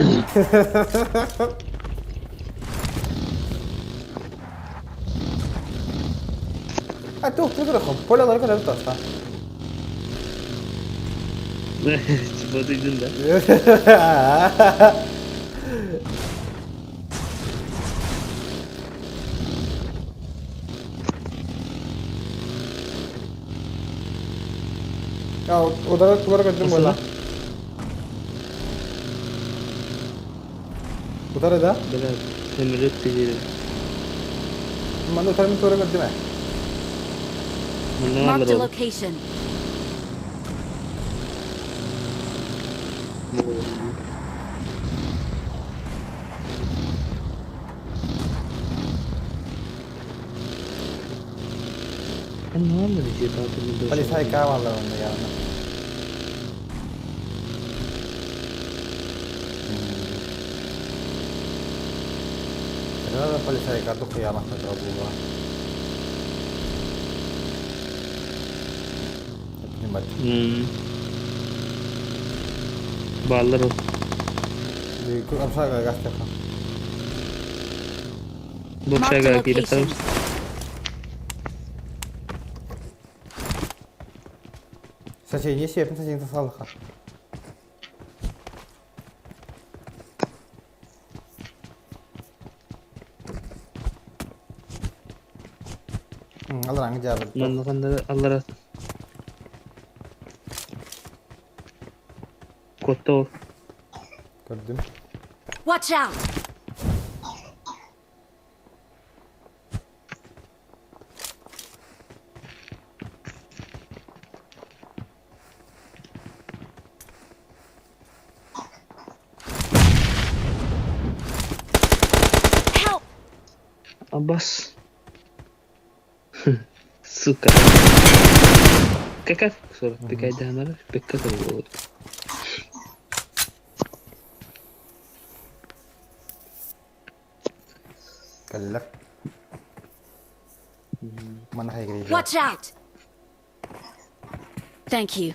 Tuh, tuh, pola kadar tuh. Çıpadıydın da. Ya udah ketemu bola. Udah ada? Benar. Emirlik sendiri. Mana udah ketemu ketemu. Marked a location. Ne oldu diye tatlı. Polis haykavallar onda ya. Kenapa polis haykal tuh kıyamet Allah. Ballar o. Apa saya gas tak? Bu şey kira terus. Соседи siapa saja yang salah kan? Allah ngejawab. Allah razı. Kotor. Gördüm. Watch out! Help! Abbas. Suka. Kakak surat pikaidah mana? Pikir terlalu. Keller. Mana hay gari. Watch out! Thank you.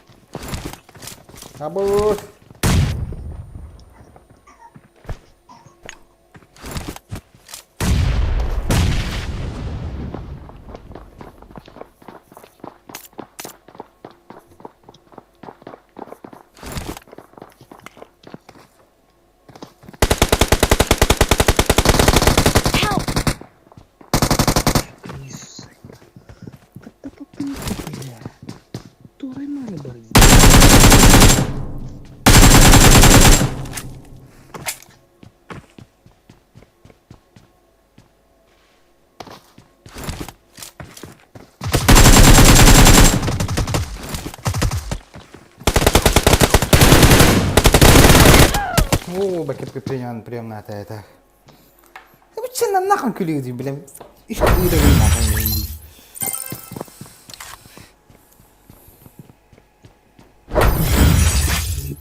Kabur. Bakit прием на это. Вы че нам нахуй люди, блин? Ишь, уровень нахуй.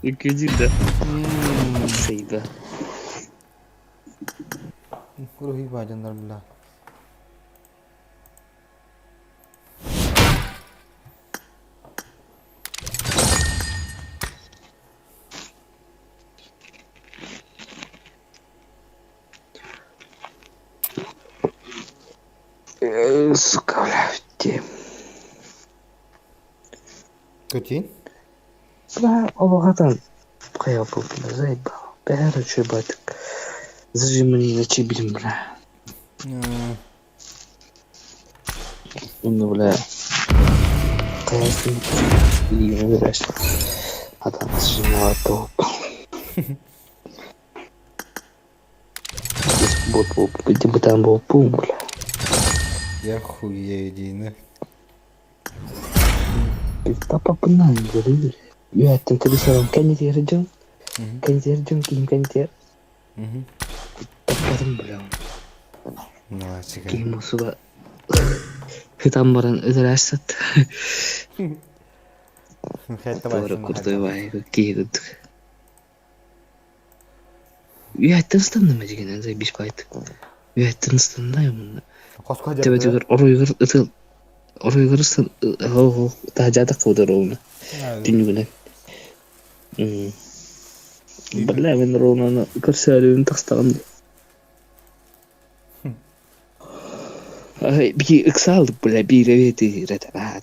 Gözüyle. Şeyde. Ruhi bacanlar billah. Сука, блядь. Kötü. Allah'tan kaya bulduğunda zayıf. Behar çöp artık. Zırcımını açabilirim bile. Bunu bile kayasını iyi uğraş. Adam zırcımı attı. Bot bir tane bot bile. Ya huyedini. Apa pernah jadi ya tentu disorong kan jadi rejong kim kan jadi taparan belang kim musuh hitambaran ederasat doğru kurdu vay kiydi ya tenstan mı jigen zay bir fight ya tenstan da ya bunlar tiba-tiba orang itu Oraya görürsen daha cadı kıvdır onu. Dinle. Bella ben Rona'nı karşılayın takstam. Bir eksaldık böyle bir reveti reta.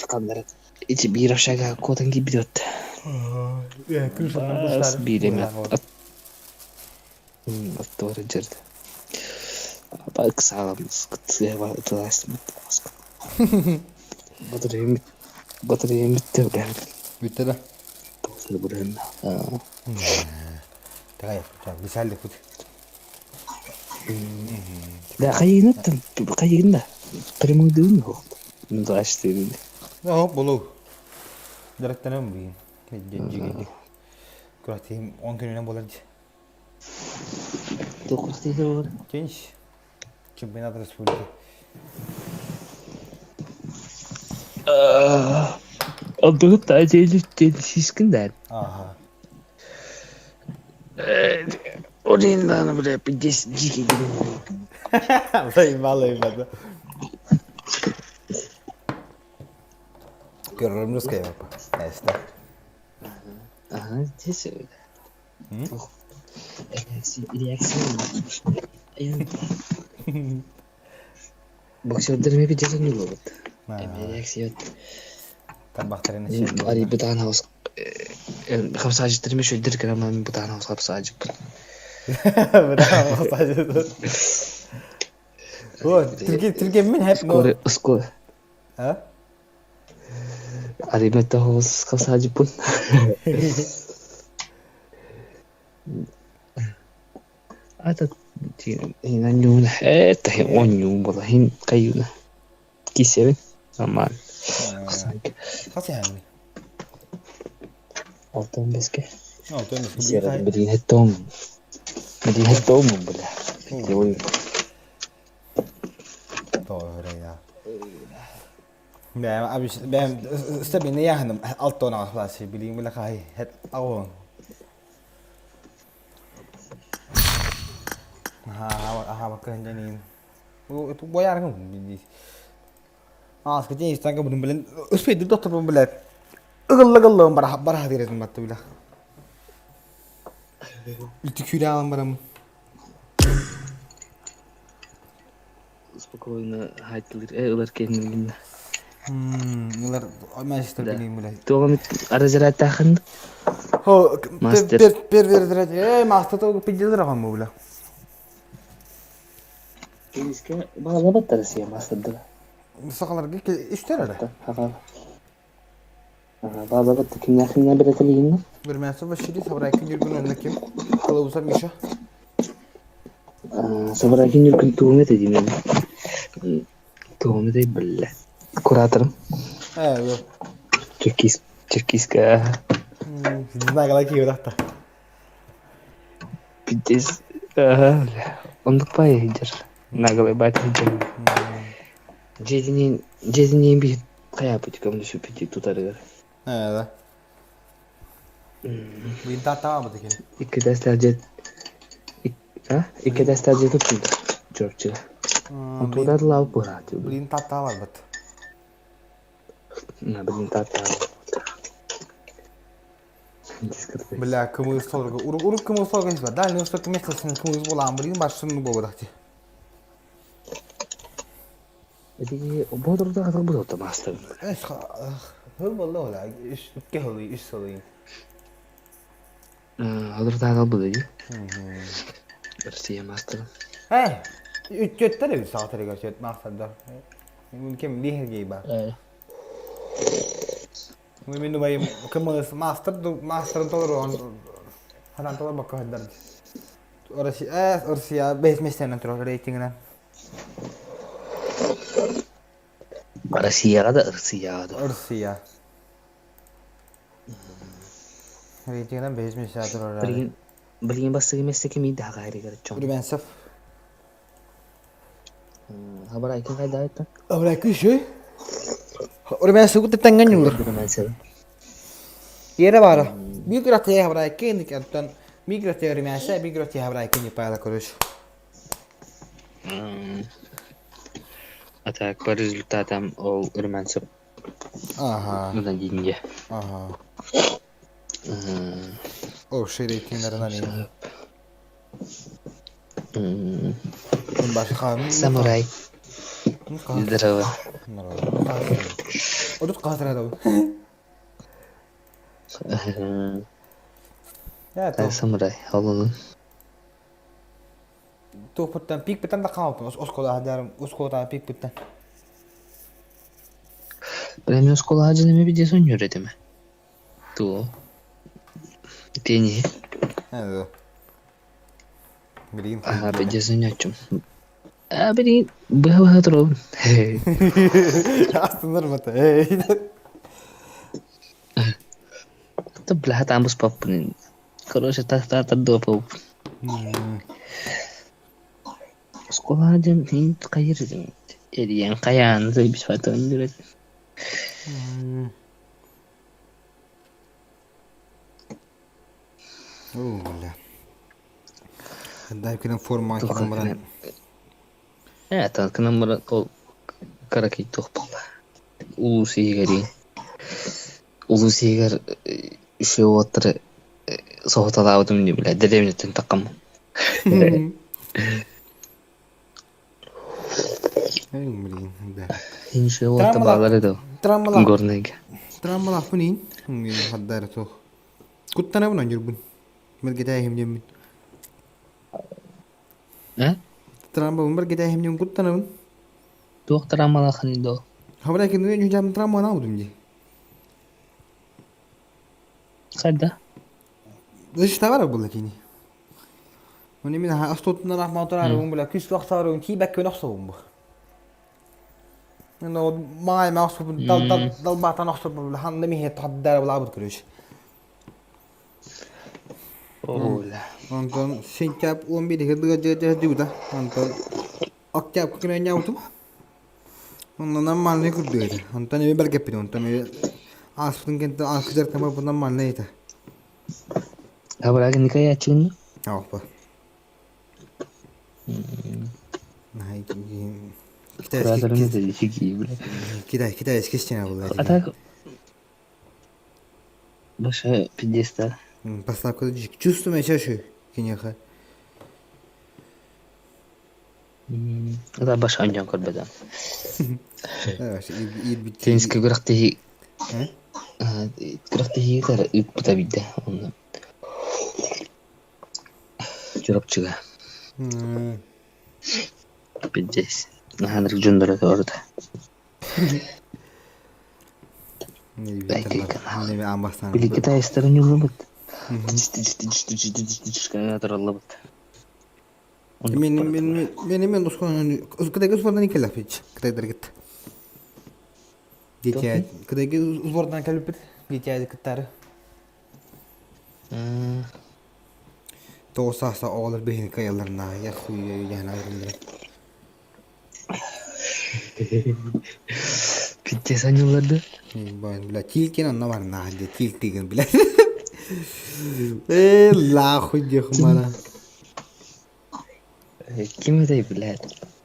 Kamera içi bir aşağı kodan gibi dört. Ya kırışan kuşlar. Bir emet. Doğru cerdi. Apa eksalam sıkıntı var tıraştım. Batarya bitti udah. Bitti de. Tahu bulan. Takay, bisa liput. Da kayaknya terima dulu kok. Untuk asli. Ya bolu. Direkten mi bileyim? Genci geldi. Kuratayım 10 gününe bolardı. 9 değil olur. Genç. Çempiyonat Respublika. Adı da şişkinden. Aha. Orinden böyle bir ciki gibi. Vallahi ben de. Görürümüz ki yapar. Neyse. Aha, neyse öyle. Reaksiyon. Bak şöyle bir cezan yok oldu. Reaksiyon. Tabaklarını çekiyor. Ari bir tane havuz. Kapısı acıttırmış şöyle dirken ama bir tane havuz kapısı acıp. Bravo acıttı. O Türkiye min hep no. Skor. Ha? Ari bir tane havuz kapısı acıp. Ada hinan tahi onyu wallahi kayuna. Kisah aman. Kasih yani. Altın beske. Altın beske. Siapa beri hitung boleh. Jauh. Doğru ya. Ben istediğini yahanım. Altın ağaçları bileyim bile kahi. Hep ağın. Ha bakın canım. Bu boyar kan bindi. Askıcı Instagram bunun bilen üspedi doktor bunun bilen. Igıl barah diresin battı bilah. Tükürü alan baram. Spokojno haytılır. Ular kendini. Ular master bileyim bile. Tuğum aracılar takın. Ho Master. Per master to pijil rakam bu bilah. Kiniske bağlamak tarası ya masterda. Sakalar ki işler öyle. Bağlamak kimler bırakılıyım. Bir mesele başladı sabra ikinci gün önündeki kılavuza Mişa. Sabra ikinci gün tuğum edeyim yani. Tuğum edeyim böyle. Kuratırım. Evet. Çekiska. Nagala ki udah. Pijes. Untuk payah hijar. Nagala baca hijar. Jadinya bir kayak apa juga manusia pijit itu tadi. Evet. Bilin tahta var mı ki? İki desterce... İki desterce tutuldu. Çorçu. Otoda da lav buratı. Bilin tahta var bat. Ne bilin tahta. Bela kımız sorgu. Uruk kımız sorgu hiç var. Daha ne ustak meslesin kımız bulan bilin başını bu bıraktı. Jadi bodurda kadar bu da master. Hıl vallahi la iş kehli iş salayım. Hazır da bu da. Versiye master. He. Üç götleri bir saatleri geçiyor masterda. Mümkün bir gibi bak. Mümkün bayım kımız master doğru haran doğru bakıyor der. Orası ya 5 mesleğinden tur rating'den. Arsiya da arsiya da. Arsiya. Rating'den 5 mesleğinden tur rating. Beliin basta mesleki mi daha gayri garçon. Revans. Haber aykin kayda ettin. Haber aykin şey. Revans ku tetangan yulur. Revans. Yere bara. Migrate haber aykin dikatan. Migrate Revans, migrate haber aykin yapayla koruş. Atak par rezultatam o Revans. Aha. Bundan dinge. Aha. O şey ratinglerden iyi. Başka Samuray. Izdrava. Odut qatara da. Ya Samuray. Halının. Toputtan pik bitan da qaldı. Oskoda hadarim, oskoda pik bitan. Premium skola hacını mı videosun yürüdü mü? Tu. Teni. Evet. Bilin. Aha videosun açım. Beri bahwa terus. Hey. Aslında mata. Hey. Tebelah tambus papun. Kalau saya tak dua pau. Sekolah aja ini kaya jadi yang kaya saya bisa patun juga. Oh valla. Hadda kena forma kemaran. Tak kena merat kau karak itu apa? Ulu sigar şu otur sohta dağıdım diye bile dedemlerin takım. İn şu otur bağları da. Gorneg. Tramala punin. Haddar to. Kuttana buna jurbun. Mergedahim jemin. Tramba mergedahim jum kuttana bun. Tuh tramala khani do. Habra kin ne jam tramba na udum ji. Kada. Dış tavara bulla kini. Oni min ha astotna rahma taala rum bulla kis waqt taara ki bak naqsum bu. إنه معي ما أقصد ضل بعت نقصد بالحن لمي هي تحضر بلعبة كلش. أولا. أنتن سينكاب بيدي كده جه جودا. أنتن أكتاب كنا نياوتو. أنتن نمال نيكود ده. أنتن يبي برجع بينه. أنتن أصلاً كنت أكثر كمان بنمال نيته. Apa lagi nikah ya cun? Apa? Nah itu Kuratorumuz da değişik iyi bile. Kita eski isteyen ablalar. Atak başa pidesta. Поставку чувствуем чаще кинеха. Это başa ancan korbadan. Evet, iyi bitti. Tenski gıraktihi. Gıraktihi kadar ipta bidde ondan. Çorap çıga. Piddes. Nahan rujundara orada. Belki ne bir ambastan. Bili kita isterin yolu bit. Çıkana taralla bit. Benim uskudaki uzvordan iki laf hiç. Kıtaydır git. Geçer. Kıtayki uzvordan kalıp bit. Geçer kıtarı. Toğsasa olur behin kayalarına. Yaxuya yana ayrılır. Piddes anyolarda. Böyle tilkin anla var nah diye tilkin bile. La хуйня хмара. Kim de bilet.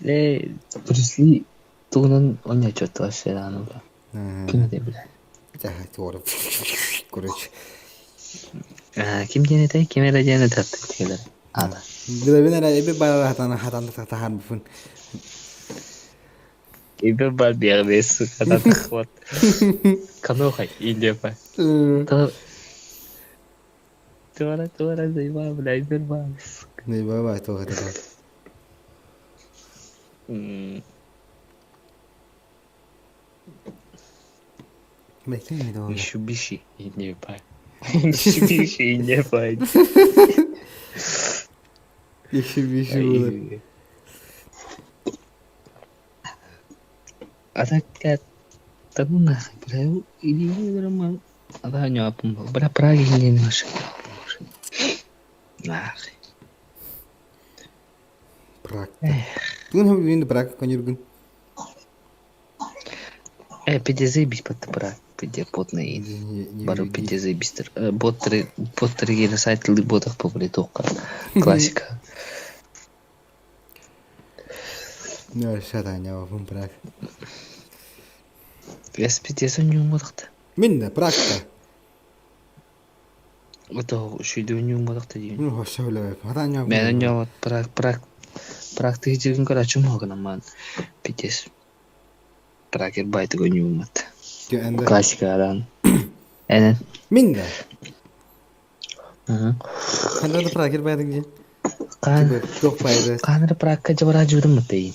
Le Bruce Tuğ'un onun çok aşağıdan oldu. Kim de bilet. Doğru. Короче. Kim cennet kim de cennet attı şeyler. Ada. Dilebine bir bara hatan tahan bufun. İbe bal bir yerde kadar takvat. Kano hay iyi pa. Tuara zeyba belajar bas. Ne baba to hada. Bekle mi doğru? Mitsubishi iyi pa. Mitsubishi iyi pa. Mitsubishi olur. Ada kat tanah berapa ini berapa ada nyapa berapa lagi ini mas nah Prakta. Tuğun hem bir prakta konjurgun. PDZ bis pat prak PD pot ne ini baru PDZ bis ter bot tergina site li bot populi toka klasika. Ne şatan ya bun prakta. PDZ nyumodakta. Min de prakta. Itu şuydu nyumodakta diyor. Nu hoşça öyle. Hatan ya. Ben nyumod praktik jirin kada cuma kanaman PDZ. Terakhir baik itu nyumat. Klasik kan. Enak. Min de. Kan ada terakhir bayar gitu. Kan. Çok bayar. Kan ada terakhir jawara juga metin.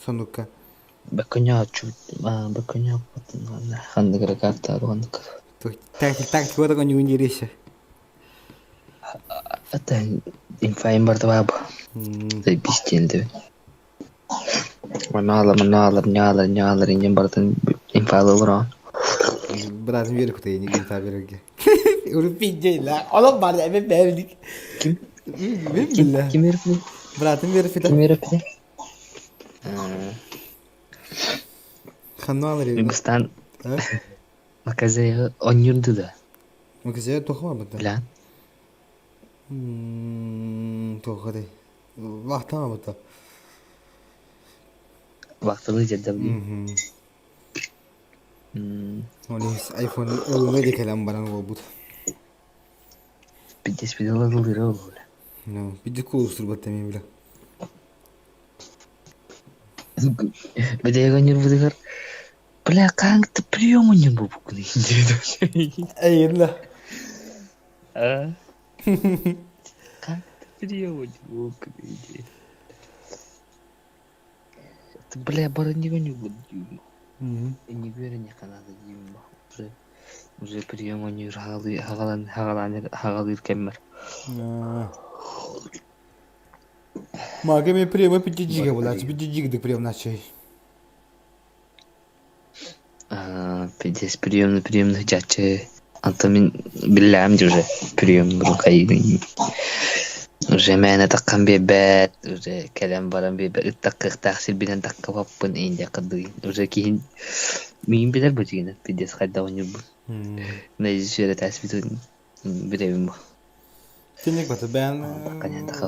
Sanduka. Bakanya kan negara kata kan. Tak gua tak nyuwun diri sih. Ada infaim bertawab. Saya bising tu. Menalar ini berarti infal orang. Berarti bir kutu ini kita berge. Udah pinjai lah. Allah barang apa berdik. Kim herif? Berarti bir fita. Kim herif? Kanal arıyor. Bistan. Makasih onyurdu da. Makasih toh var betul. Lan. Toh ada. Wah tamam betul. Waktu jadwal. Oleh iPhone oleh di kalam barang robot. Pijis lah dulu dulu. No, pijis kurus terbuat temi bila. Beda kan nyuruh dengar. Belakang terprium menyembuh buku ni. Ayolah. Kan terprium menyembuh buku ni. Bela barang juga nyebut juga. Ini biarnya kan ada juga. Udah pergi menyuruh hagalir kamera. Maka me priam pijiji ke bola, pijiji ke priam nascei. Pijis priam jace. Antamin bilam juga priam berkai ini. Udah takkan bebet, udah kalian barang bebet, tak bilang tak apapun ini kadui. Udah kihin, mungkin benar begini, tidak sekadar nyebut. Nah sudah tas itu berapa? Sini kata ben,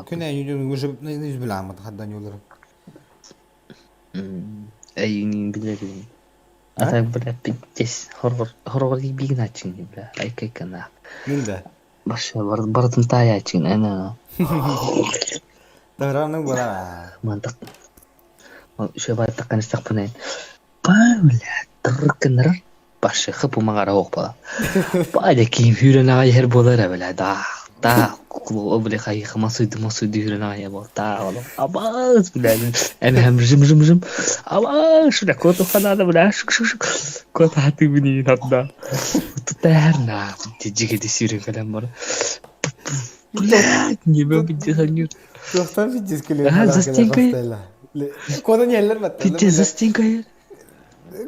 kena yujud udah ni bilang mat kadar nyular. Ini benar begini. Ada berapa pijis horor bikin aja ni belah, kayak kena. Minda. Masya baru tentang ya cing, enak. Terang bola. Mantap. Siapa takkan stak punen. Paula terkenal. Pas kepu mengarah apa. Pada kim hura naya her bola rela dah. Kalau boleh kaya masuk hura naya bola. Kalau abas bulan. Em jum. Abas sudah kau tu kan ada bulan. Kau tu hati bunyi nada. Tu terna. Jika disuruh kalam bola. Bulan ni berbiji sanjur. Dostlar pijis keliyor. Kodan yerler mi? Pijis zasting kaya.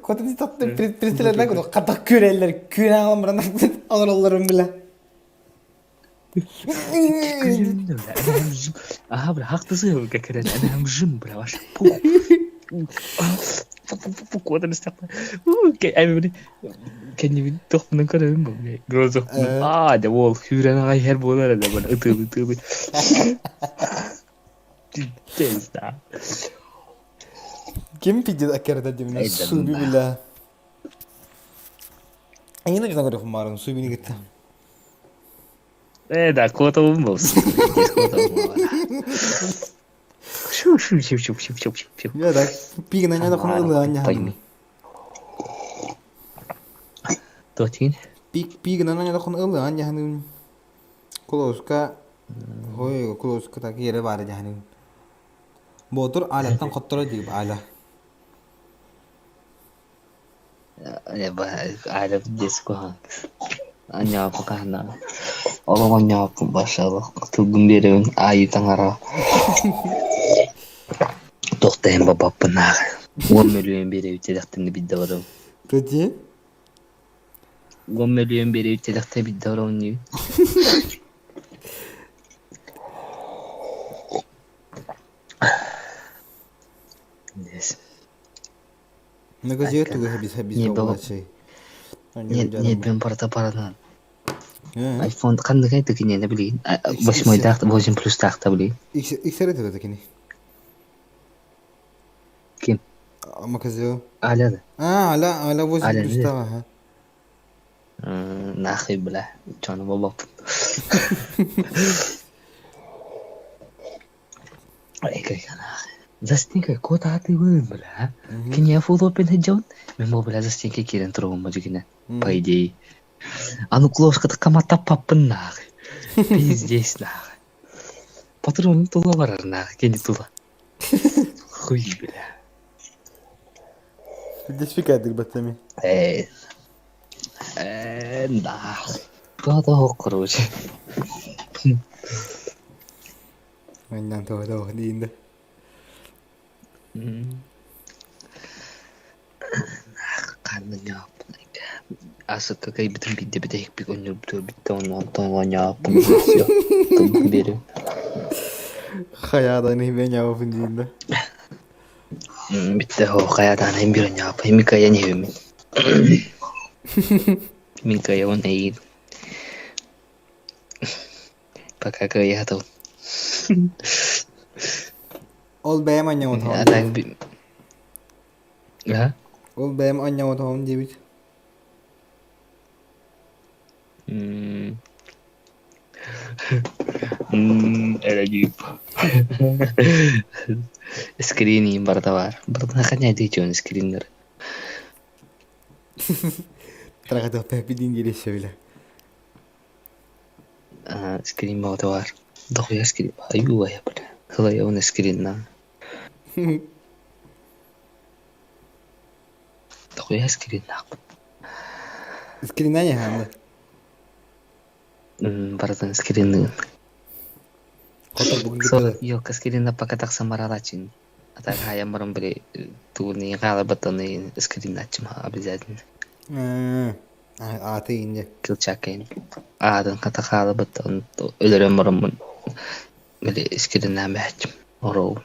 Kodan di tatlı pristilerden kodan katak küreller küre amrana anırlarım bile. Aha bırak haklısın ya kekeren. Ana jum bırak baş. Kuat ada stuff. Kayak everybody. Can you talk dengan kau dengan gue? Grows up. Ada wall. Hujan agai her bola ada mana? Itu. Cesta. Kim pijat akhir tadi mana? Subi bila. Ini kita nggak ada kemarin. Subi ni kita. Dah kau tahu bos. Shoo. Ya dah. Pi kena nyata kena ulangnya. Tuh tin. Pi kena nyata kena ulangnya hanun. Close ka. Hoi close ka tak kira baru jahanun. Motor alat tan kotor aja ala. Ya bah ada disco ha. Anya apa kahna. Allah nyapu masyaallah. Tu gembira ayu tangara. Tuh temba bapenar. 1 milyon biri ütedakten bir davran. Kaçı? 1 milyon biri ütedakten bir davran ni. Yes. Ne kadar tuh habis bawa şey. Нет, ben paradan. iPhone kan da kayak tuh ne bileyim. Başıma dağıt, bozun plus dağıt bileyim. İkseri tuh kini. Kim? Ama kızı. Ala da. Ala bozun plus dağıt ha. Nahi bile. Canım babam. Ay kana. Zastinka kota hati gue bela. Kini foto pen hejauh. Memang bela zastinka kiran terus majukina. Пойди. А ну клоус ката камата папна. Пиздец на. Патрон тула варна, кени тула. Хуй бля. Здесь фикадик батами. Да. Кто-то короче. Маньян то динда. Kannya asal kayak beda pikirnya betul nontonnya pengisio tuh beda. Hayata nih ben yapın diyinde. Bitte ho hayata nih bir nyapa ini kayaknya ini. Ini kayak one aid. Pakai kayak tuh. Ol beğen anne o tamam. Ada yang ya? Ol beğen anne o tamam diye bit. Ada juga. Screening bertawar. Bertanya dia cuma screener. Trakata pepi dingili söyle. Screen mau tawar. Dah ya screen. Ayu ya pada. Kalau ya on screen na. Dah ya screen na. Screen nanya handa. Berarti screen na. Kotor bugün So, yo ke screen na pakai sama racin. Atau kayak merembeli tuh nih kalau betul nih screen na cuma abisnya. Atı ince. Kilçakken. Dan kata kalau betul tuh udah merembeli. Beli screen na macam orang.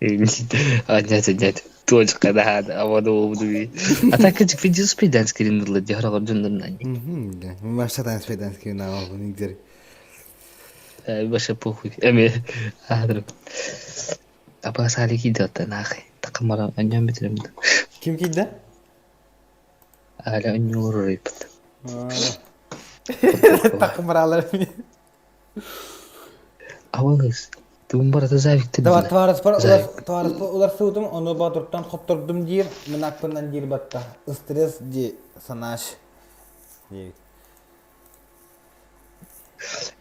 Нет. Точка, да, воду. А так эти видео спидан скрин для дяра варджун на них. Да. Baştan speden skrin na var bunu güzel. Başa похуй. Dur. Apa sali gidiyordu nahi. Takımara annem bitirim. Kim kidde? Hala ünlü ripet. Takımaralar. Avağız. Tumbar da zavikti. Tavaras ular sudum onu baturttan xotturdum diye menakpından diye batta. Stres diye sanaş. Diye.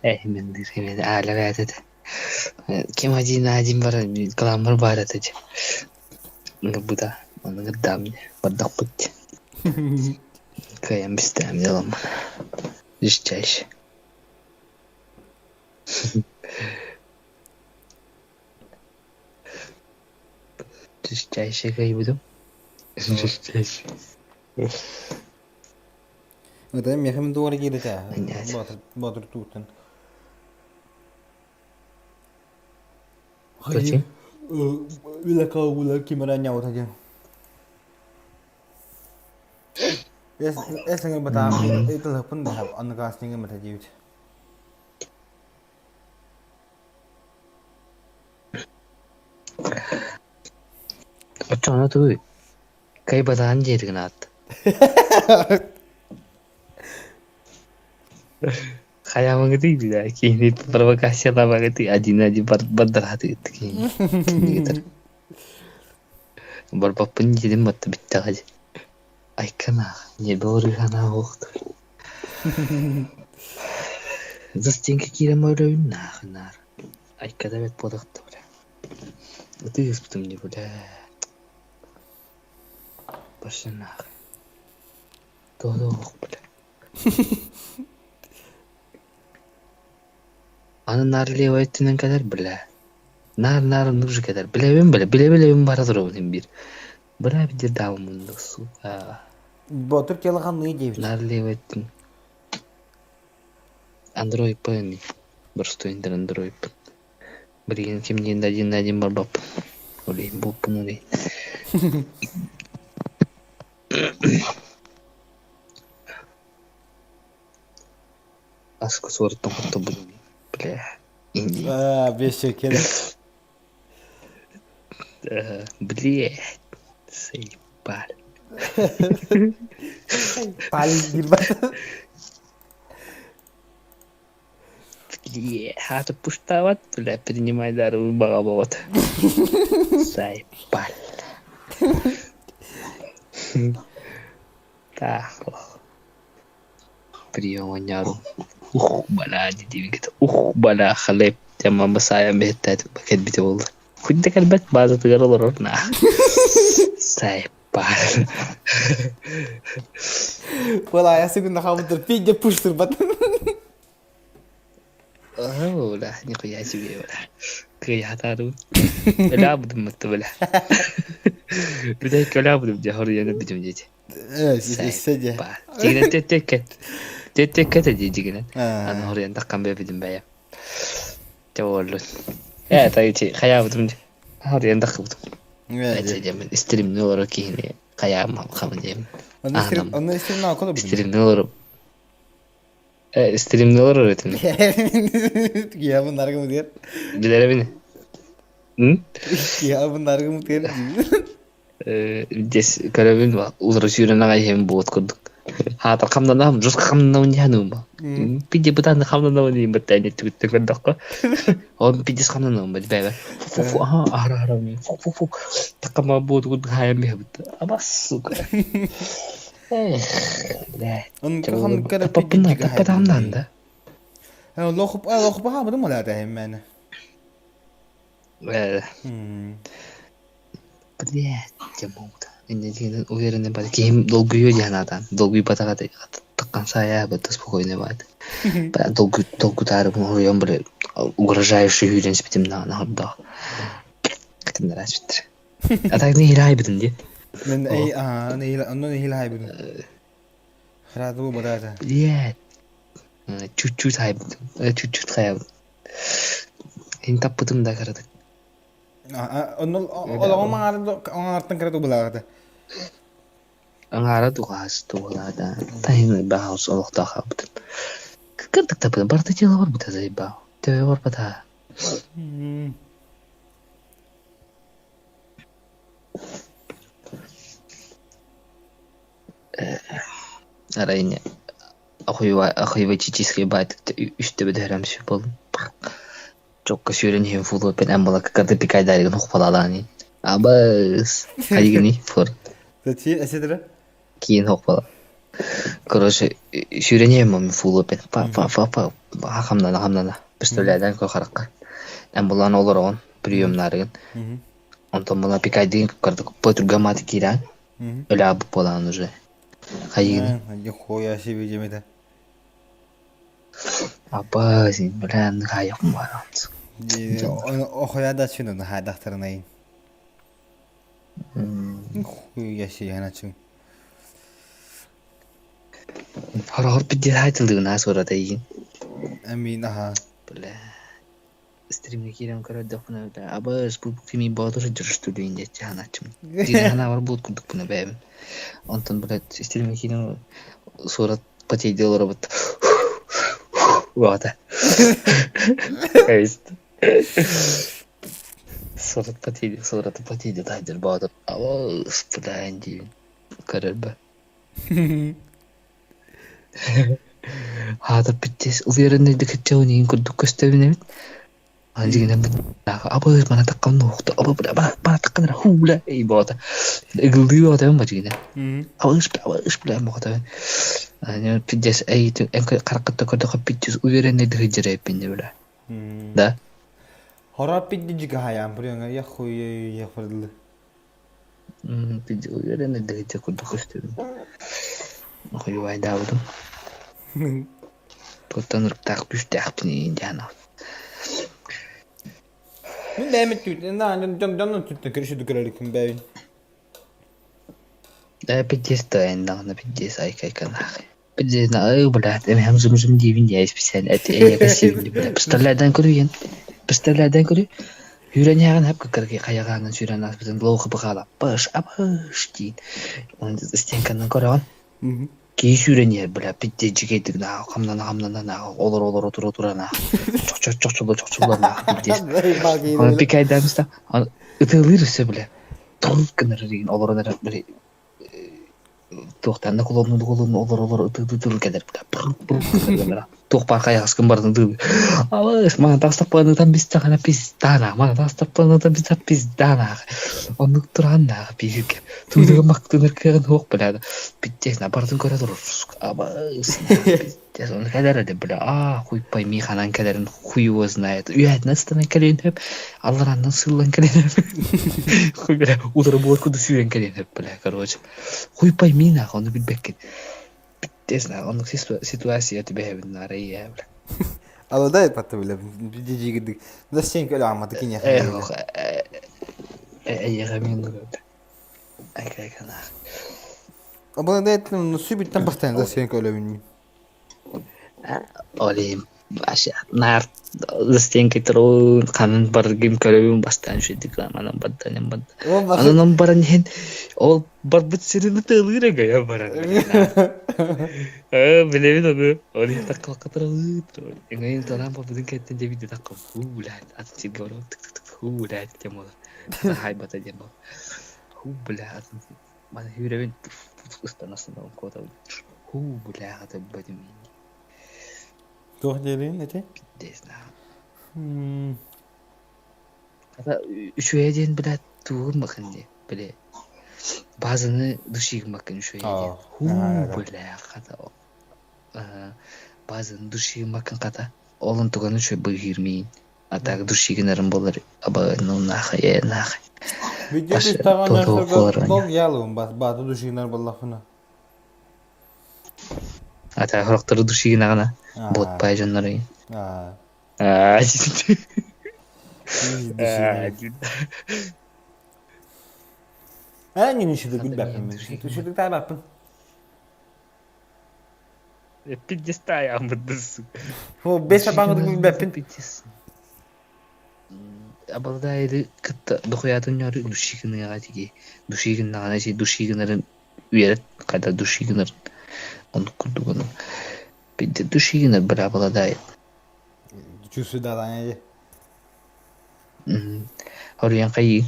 Hemen hala verdi. Kim hacin var kalamlar baratıcı. Bu da onu gıddam bardak pıt. Kayam bistem yalan. Düşeceğiz. Düşeceğiz kaybı buldum. Düşeceğiz. Ödem yakın doğru gideceğiz. Batır tutun. Kaçın? Bila kau bulan kimera nyawa saja. Sangat betul. Itu lah pun dah on casting yang betul juga. Оччого tuh kayak bata anjir kenat. Kayak mengerti tidak? Kini provokasi apa gitu? Aji badar hati gitu. Gitu. Berapapun jadi mata bitta aja. Ay kana, nyebor kana waktu. Zasting kira mau nah. Ay kada bet produk tuh. Itu sebetulnya boleh. Başına. Doğru boleh. Anı nar levayetinden kadar bile. Nar nurcu kadar. Bile baradır onun bir. Bıra bir davamında su. Bu Türkiye'li kan ne diyor? Nar levayetin. Android payını. Barstoyindir Android. Berigen kimliğinde один barbap. Oley bu bunu ne? Asko suara tempat tubuh ini. Ini. Biasa kira. Beli. Sepal. Paling gimana? Beli. Harus pustawat. Beli принимай дару багабот. Sepal. Tak. Priyawan nyaru. Bala jadi gitu. Bala khalib tamam saya behet paket bitti oldu. Kunde kalbet bazı tıgarlar orna. Saypar. Wala ya segun nakabut terpijak push terbat. Oh lah ni kaya juga lah. Kaya taruh. Labd mutbala. بداية كلام بجهرية نبدأ من جديد. السجة. جينا تتكت جينا. أنا هوري أنت قام بيبدأ بيا. تقولون. يا تايتي خيام بدم. هوري أنت خبط. أجي من ستريم نور كيني خيام خم جيم. أنا ستريم نور كله بدم. ستريم نور. ستريم نور رتني. يا من نارك مدير. بدأ بيني. Ya benar kamu tiada. Jes karabin ba uğraşıyor na hem bot kurduk. Ha ta kamdan nam jus kamdan ne hanım ba. Pije butan kamdan ne batanya tütte kadakka. O pije kamdan ne ba. Fu aha ara mi. Fu. Takama bot kurd hayam me but. Abas. On kan kada pije ka tamdan da. Lo khub ha بدون ولا تهم معنا. Блядь, я могу-то. Я уверен, что им долгую дианадан, долгую батагата, до конца я об этом спокойно бывает. Долгую тару мы блядь, угрожающий юрин спитим на отдых. Как ты нравится? А так не играй беден, нет? Не играй беден. Раду бодата. Блядь. Чуть-чуть хай беден, чуть-чуть хай беден. Ini tak putum dah kerana. Orang mengarang kerana tu belah kata. Mengarang tu khas tu ada. Tapi ni bahas Allah tak habis. Kerana tak betul. Berarti dia luar betul saya bah. Dia luar betul. Ada ini. Aku cici sekibat. Üstte berderam sepul. Çok kasıyorum hem futbol ben amala kadar bir kayda ile nok falan abas kayı gini for. Tadi esedra? Kiin nok falan. Короче, сүйренем мен futbol ben. Pa. Hamdan. Pistolerden korkarak. Ambulan olur on priyomların. Ondan bana bir kaydı kadar Portugal'da kiran. Öyle abu falan уже. Kayı gini. Hadi koya şey becemede. Apa sih beran kayak kemarin. O hayada şunu da hayda aktarınayım. Yaşayana çünkü. Harap bir hayatıldığı nasıl orada iyi. Emin aha. Böyle. стримге кирем көрөдүк буна абыз бул кими баатыр жүрүштү инде чаначым. Дирана бар бут күндүк буна бэм. Онтон блядь стримге кирем сурат потейдилер вот. Вот. Эйст. Сурат потейди тайдыр баатыр. Абыз бланди. Көрөбө. Хада питтес уверенный дикчауни күндүк көстөбүнө. Анжигинен абыз мана таккан нокто аба бара такканра хула эй бота игылдуу атам бажигине абыз билем бота аны питтес эй каракатта көрдө питтес уверенный дикчере пинне биле да Хора питти жига хаям буряңа я хуй я фырдылы питтес уверенный дикче күндүк көстөбүн хуй вайда будум Потом так пуштак не дяна. Мен дәмет түт, жан түтті кіріші дүкірелікін бәйін. Да, пиддес-то әндағына пиддес айкайканағы. Пиддесна ай, блядь, әм зым-зым дейбін я специально, әті әйеға sevindi, блядь. Пістерлерден көрі, үйрен яғын әп көкірге қаяғанын сүйрен аспызын лоуқы бұғалап, быш дейін. Оны стенканын көріған. Кей сүйрен ер, блядь, пиддес жігейдік нағы, қамнана нағы, олар отыра нағы. Чоқчолар нағы, пиддес. Оны пик айдамызда, ұтылыр өсе, блядь. Тұлқыныр деген, олар блядь. Тоқтанды қолымды олар ұтылыр кәдір, блядь. Тоқ бар қаяғыз кім бардың дұғы. Алыс, мана тастапқаныңдан пиздана. Оның тұрғандағы пейірге. Тұйдығы мақтыныр кәғін оқ, блядь. Питтесіне бардың көрі тұрыр. Абыс, питтес, оны кәдәрі де, блядь. Хуйпай мейханан кәдәрін хуйуы знает. Үйәтін астынан кәлен өп, алларандан сыллан кәлен өп. Хуй, блядь, ұтыры болар күді сүйрен кәлен өп, блядь, короче. Хуйпай мейнақ, оны білбеккен. Питтесіне, оның ситуация бәйбін арайя, блядь. Алада айтпатты, блядь, жигідік. Да сен көлі амады кен яқын. Әйеға мен көрді. Айкайканақ. Абылада айттым, сүйбіттен бастайын да сен көлі білмейм. Олейм, баша, нар, застенке тұруын, қанын баргым көлі бастайын шедік, анан бадданен. Анан баран ен, ол бар бұтсеріні тылыр әгая баран. Білемін оны, олейм таққалаққа тұрауы. Еңайын тұран бабудың кәттен дебейді таққым. Блядь, атын сенге барам, тық-тық-тық, блядь, дем олар. Хайбата дем ол. Блядь, атын сен. Мана үйревен ұстанасында ол кода өтір. Блядь, аты бәдім мен. Тоқ делейін, әте? Пиддесна. Ата үшуеден, блядь, туғын бақынде, блядь. Базаны дұшығын бақын үшуеден. Блядь, қата. Базаны дұшығын бақын қата. Олын тұған үшуе бұғырмейін. Атағы дұшығын әрін болар. Аба, нақы. Видеосы таған нәрсігі дол ялуын баты дұшығын әр боллақына. Ата хорақтары душигин ағана ботпай жаннары. Әнен үшіді білбәппін мен. Үшіді тайбәппін. Пиддесті аяғым бұддысың. О, бес апаңыды білбәппін. Абалда айды кітті дұқиятын яры душигин аға теге. Душигин ағана сей душигинарын үйерет. Қайда душигинарын. Onu kurdu bunu. Bir de düşüğüne beraber da. Cüsü da yani. Oraya kayı.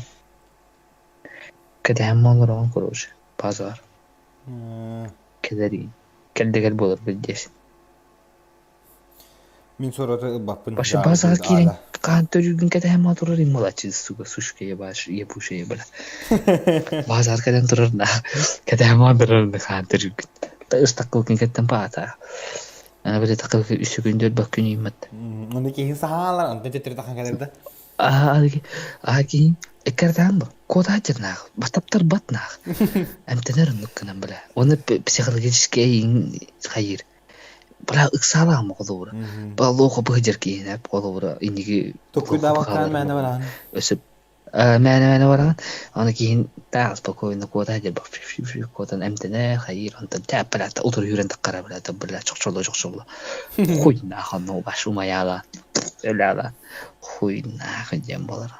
Kadeh mal var kuruş. Pazar. Kaderi. Kadeh olur bir desin. Min sonra bakın. Başı pazar kirin kan törgün kadeh mal durur imalaçız suga suşkaya baş yapuşaya bala. Pazar kadeh durur na. Kadeh mal durur kan törgün. Istakılken ketten paata. Ana böyle takılken üstü gündür bak günü immet. Ondaki insanlar onda tetri takan kadar da. Aki ekerden bu. Koda ajırnaq. Bastaptar batnaq. Emtenerim nukkanan bile. Onu psikologический hayır. Bala ıksala mı olur? Bala loğu bıcır ki hep olur. İndiki Tokuyda bakan mene var. Ösüp mene var. Onu ki daha spokojno koda ajır bak. Kodan emtene hayır. Ondan tepela otur yürüyen takkara bile. Tabla çok çolu. Koyna hanno baş umayala. Öyle huy nah jam bolar.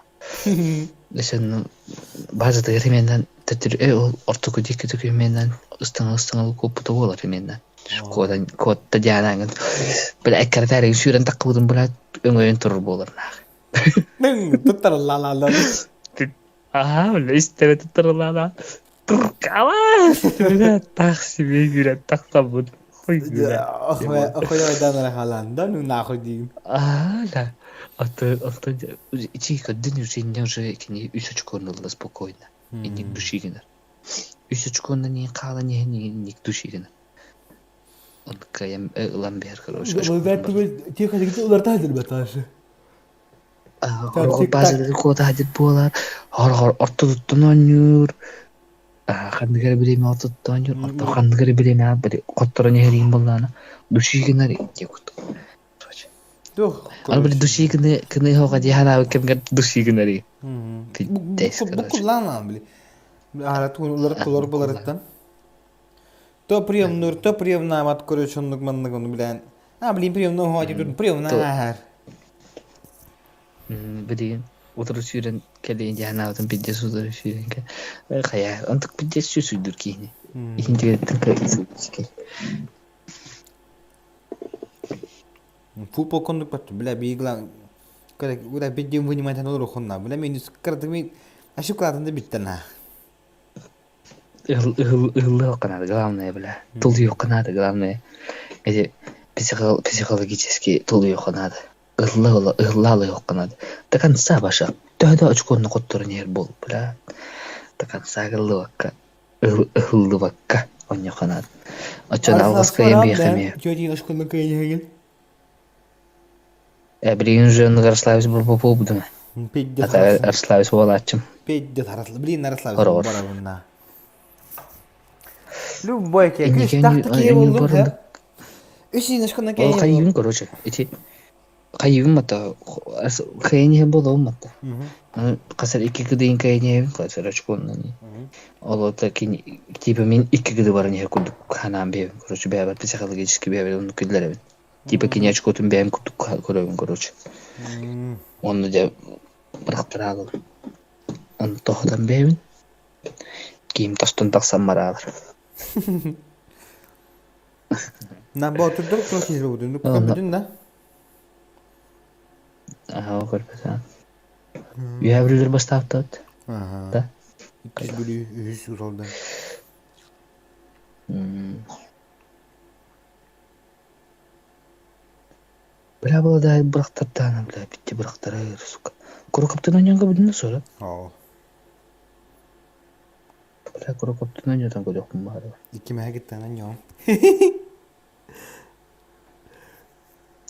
Sen bazı remenden tetir ortak dik remenden ıstanga koputu bolar remenden. Kodda jalan. Böyle ekkerler sürün takıldın böyle öngöyen turur bolar nah. Tutar la. Aha, öyle istere tutar la. Kawas. Taksi bir taksabut. Ako'y aydan rahalanda nung nakodin. Да. Эти годины уже не уже кини Оччого было спокойно. И не душигина. Оччого не кала не душигина. Он каям ламбер, короче. Те ходили улар тадир баташы. Базы кода хадир болар. Хор ортодуттан онюр. Хандгар билеме ортодуттан онюр. Орто хандгар билеме бир коттора нехерин боллана. Душигина декут. Албир душигина хога дихана кемгер душигина ри. Букуллана били. Ара улар боларыттан. То прием намат көрөчөнлүк мандыгын билен. Билин приемно хожи дурун приемна ахар. Bilin oturup süren kelleğince hanavdan pidye suları süren ke kaya antık pidye süsüdür ki yine ikinci kere tıkla ki Futbol konuk battı bile bilgilen kadar udah pidye вынимать olur konna bile menüs kırdık aşık kadında bitti na ıhıllı okanadı главное bile tulu okanadı главное gece психологически tulu okanadı ıhıllalı okanadı da kansa başa döde Оччогону котторун yer bol bile da kansa gıllı vakka ıhıllı vakka on okanadı açan algıska yemeye kemeye Jotin Оччогону kayın Блин, уже нарославись по поводу. Это нарославись по волачам. Пидде тараслы, блин, нарославись по барабунна. Любой кек, так такие болдum ya. Üçüncü Оччогону kayın. Kayın короче. Эти kayın mata, kayın болу мата. Касар 2 дейін кайын касар Оччогону. Ол таки типа мен 2 гыды барын я кудук ханам бе. Короче, бе психологически бе он күдләр. Типа кине Оччогону бе кудук көрөм, короче. Onu da bıraktıralım. Onu tohdan beyim. Giyim taştan taksam maralar. Na bu oturduk çok iyi oldu. Ne kapatın da? Aha, o kadar pesan. You have reader bastavtat. Aha. Da. 200 bölü 100 oldu. Бля было да быраktırdan бля bitti bıraktırayır suka. Kuru kaptan oynayanga budun sonra. Bля kuru kaptan oynayan koyuyorum bari. 2 mehe gitti lan yok.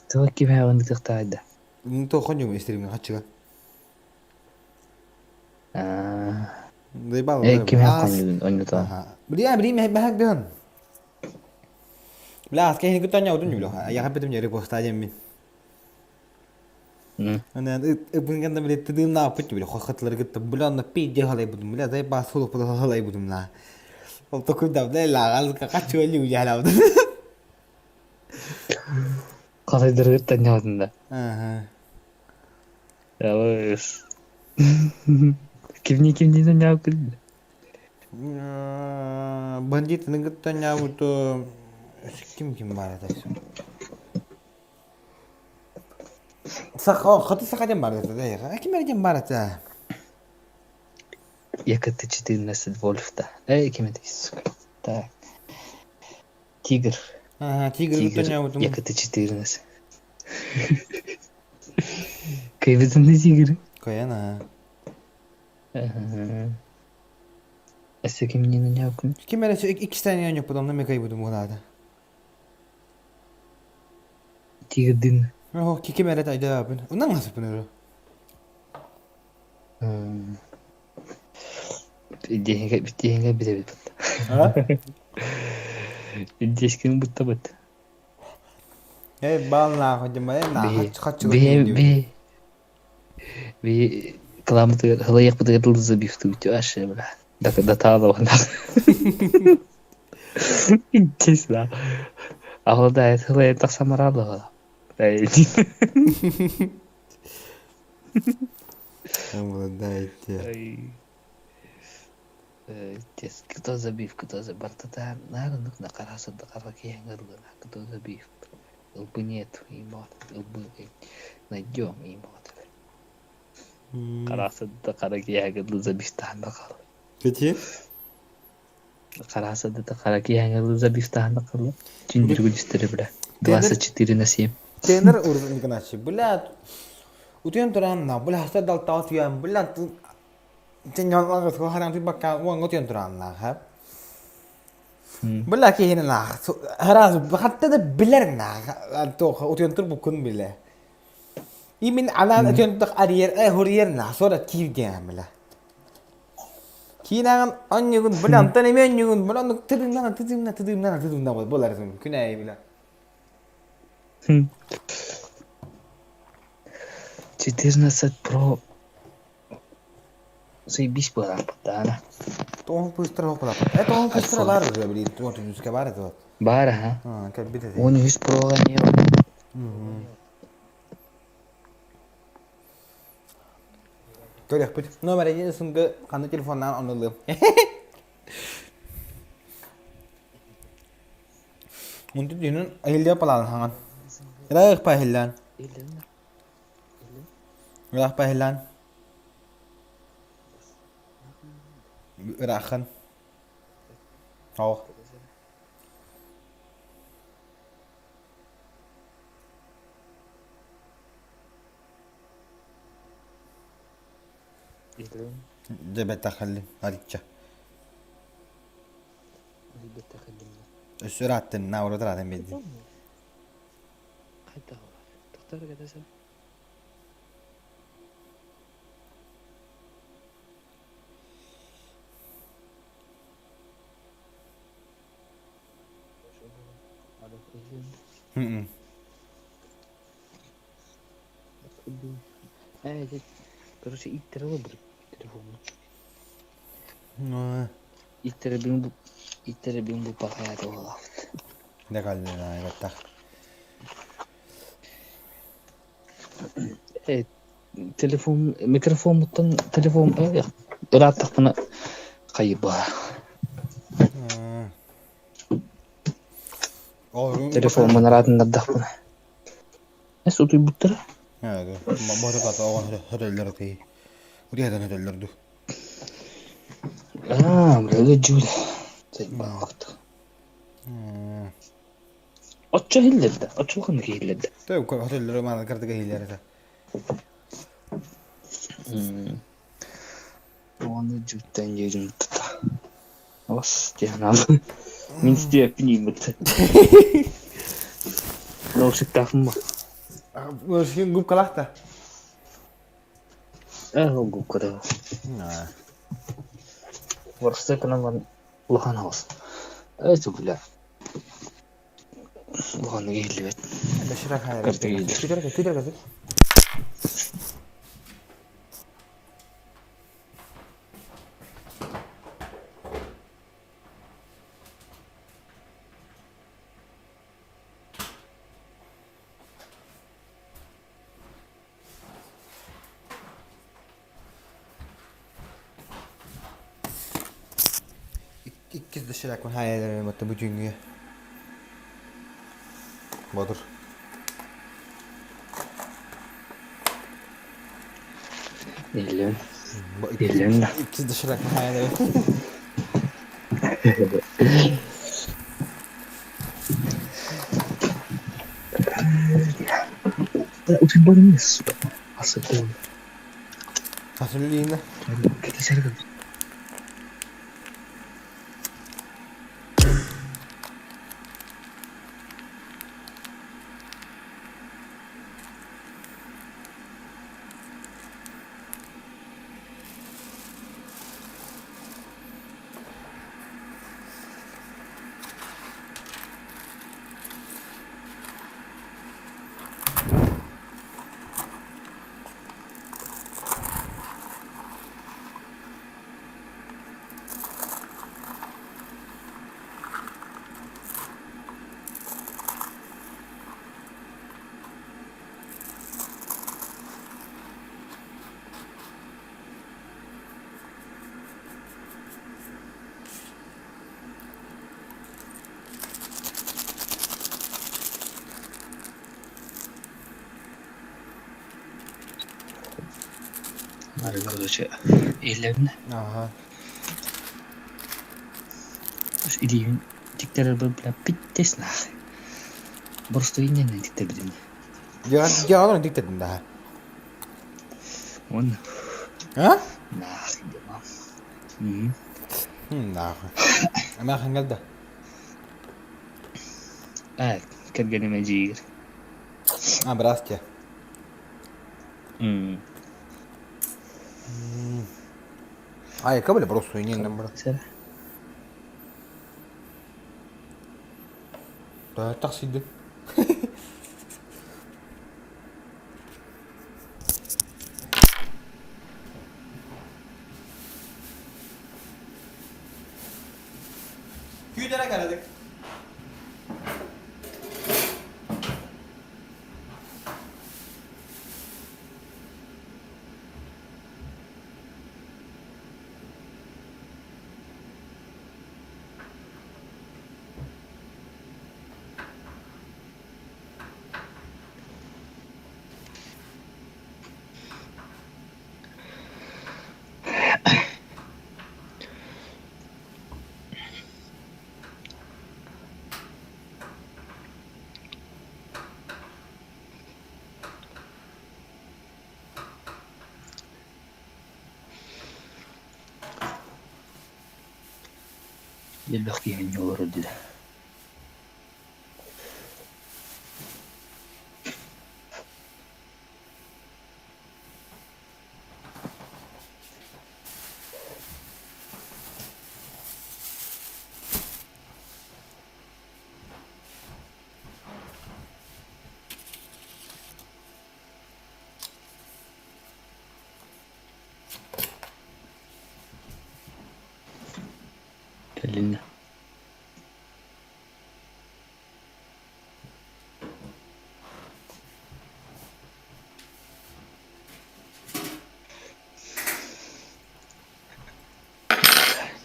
Tuh kim hewan diktaida. Bunu to konyo stream'e kaçıga. Dayı kim hewan oynayan. Beli mehe dön. Bla askeri kita tanya udun juga. Ya kan betul nyari post aja min. Ana ibun kan da bile tedin ne yapıyor bile hakatları gitti. Bulan da pidye halay budum bile dayı bas hulu pada halay budum la. O to kuda da lagal kaçıyor liu ya la. Kalaydır tanya udun da. Aha. Ya bas. Kimni tanya udun. Bandit nggak tanya udun. Kim var da şu. Khatı sakacım var da ya. Kim vereceğim var da. Yakıtı ciddi nesil Wolf'ta. Kim ediyorsun? Tak. Tiger. Aha, Tiger tanya udum. Yakıtı ciddi nesil. Kaybedin ne Tiger? Koyana. Ese kimliğini ne yapın? Kim verecek 2 tane yan yapıdan da mı kaybedin bu arada? Tiger din. Oh, kim verecek ayda yapın? Ondan nasıl yapın? Bittiğinge bir de bir battı. Ha? Bittiğin butta battı. Balna hocam kaçıyor. Bir kılamatı hılayak bıdı yıldızı bir fıtı bitiyor aşağı böyle. Da tağla bana. Kes la. Ağla da hılayak taksam aralı. Кто забив, кто за бартата, наверное, на караса да караки янгарлы, кто забив. Илбы нет, имот, илбы найдем имот. Караса да караки янгарлы забифтан бакал. Kaçı? Караса да караки янгарлы забифтан бакал. Чиндиргу дистери бля. 24/7. Tender urusan kenapa? Bulat, utian turan na, bulat saya dal tahu tiang, bulat tu, cenjol lagi tu hari nanti bakal uang utian turan na, hab. Bulat kini na, haras, hatta dah bilar na, tu utian tur bukan bilar. Imin anak utian tu arier, hurier na, soalnya kiri dia bilar. Kini kan anyugun bulat, tadi ni anyugun bulat, tidur na, bulat tu, kena ini bilar. 14 Pro заебись была, да. Тон быстро хопла. Это он быстро бара же, блин, вот не скабара то. Бара, А, как бита. Он из Pro не. Tôi đẹp nó mà đấy xong cái khăn телефон nào on được. Untuk dinin ahilya palan hangan. Rak pahilan. Rak pahilan. Rakhan. Oh. جبت تخلي هريتشا السرعة تناول وطلعت من دي حتى هو تختار كذا سنة Короче, иттер выбрать телефон. Иттер бимбу пахая дола. Да калина, я так. Телефон, микрофон мутан, телефон, рад на кайба. Телефон мен рад на дахпана. Эсу ты буттер? هذا ما تقطع هذا اللي رتي ودي هذا اللي رده مرة جول زي ما وقت أتشو هيلدا أتشو خنك هيلدا طيب كل هذا اللي ما ذكرت كه هيلدا وانا جوتان يجون تتا بس جانا من ستيبني مت لو ستافما ماشي نقول كلاحته هو نقول كده ورستك أنا من لهان هوس تقول لا لهان جيه اللي بيت بشرك هاي كده İkiz de şirak var hayallerim hatta bu cüngüye. Bodur. Elin. İkiz de şirak var hayallerim. Uçun isso. Acertou. Fasulina. Que serve? короче, эйлерин. Ага. Идею диктор был бля питтес нах. Просто инен диктор блин. Я он диктор да. Он. А? Нах, Нах. Ама хангал да. Kan gani majir. Здрасте. А я кабель просто и не набрал. Да, так сидит. Güdere geldik. Елбах киген жолору диде. Келин.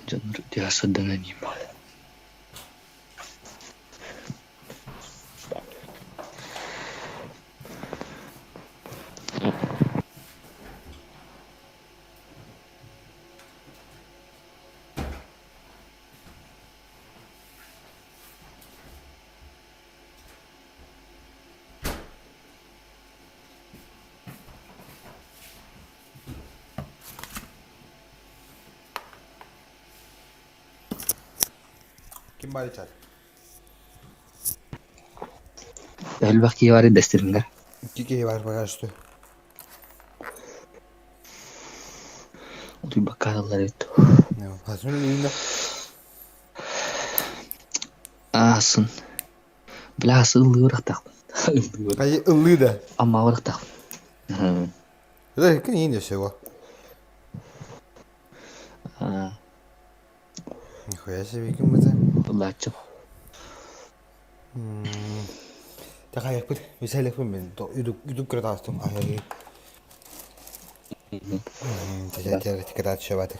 Janur dia sedang animal. Kim bari çar? Elbah ki var destiringa. Kiki var bagaştı. Udah bakallar itu. Ne pasın linda. Asun. Belas ıllı tak. Kayı ıllı da. Ama var tak. Да, kan yine şey var. Нихуя себе, кем это? Лачо. Так я пut, веселый фильм, то YouTube кратастом, а я. Я когда чего-то.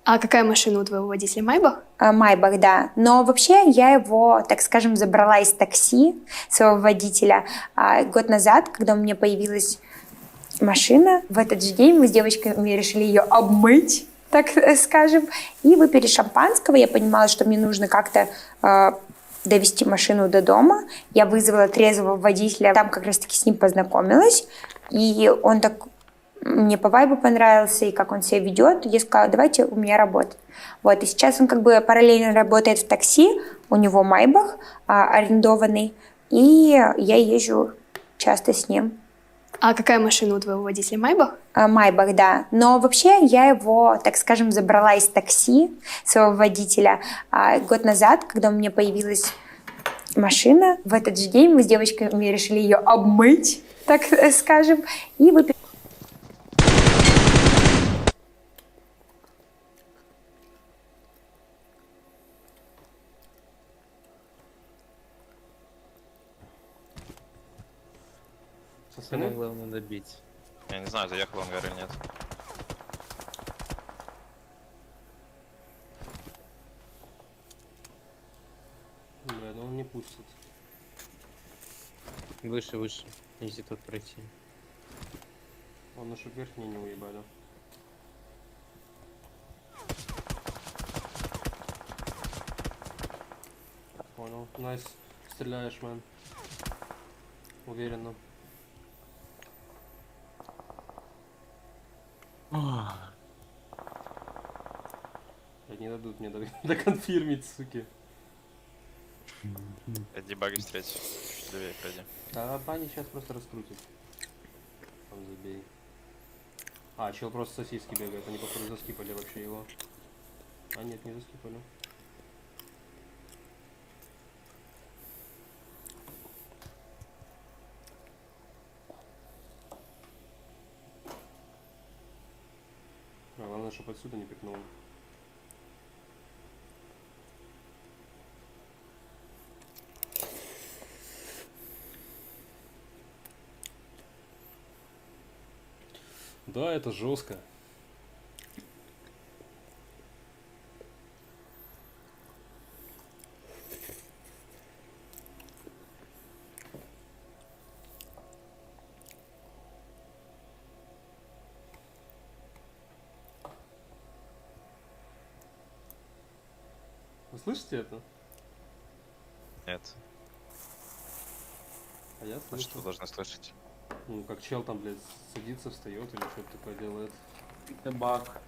А какая машина у твоего водителя? Майбах? Майбах, да. Но вообще я его, так скажем, забрала из такси, своего водителя, год назад, когда у меня появилась машина. В этот же день мы с девочками решили ее обмыть, так скажем, и выпили шампанского. Я понимала, что мне нужно как-то довести машину до дома. Я вызвала трезвого водителя, там как раз-таки с ним познакомилась, и он так мне по вайбу понравился, и как он себя ведет. Я сказала, давайте у меня работать. Вот, и сейчас он как бы параллельно работает в такси, у него Майбах арендованный, и я езжу часто с ним. А какая машина у твоего водителя? Майбах? Майбах, да. Но вообще я его, так скажем, забрала из такси, своего водителя, год назад, когда у меня появилась машина. В этот же день мы с девочками решили ее обмыть, так скажем, и выпить. Самое главное добить. Я не знаю, заехал ангар или нет. Бля, ну он не пустит. Выше, выше. Если тут пройти. Он нашу верхнюю не уебали. Понял. Найс. Стреляешь, мэн. Уверенно. Не дадут мне доконфирмить, суки. Дебаги встретить. Чуть левее пройди. Да, бани сейчас просто раскрутит. Там забей. А, чел просто сосиски бегает. Они, походу, заскипали вообще его. А, нет, не заскипали. А, главное, чтобы отсюда не пикнул. Да, это жестко. Вы слышите это? Нет. А я слышу. А что вы должны слышать? Ну, как чел там, блядь, садится, встает или что-то такое делает. Это баг.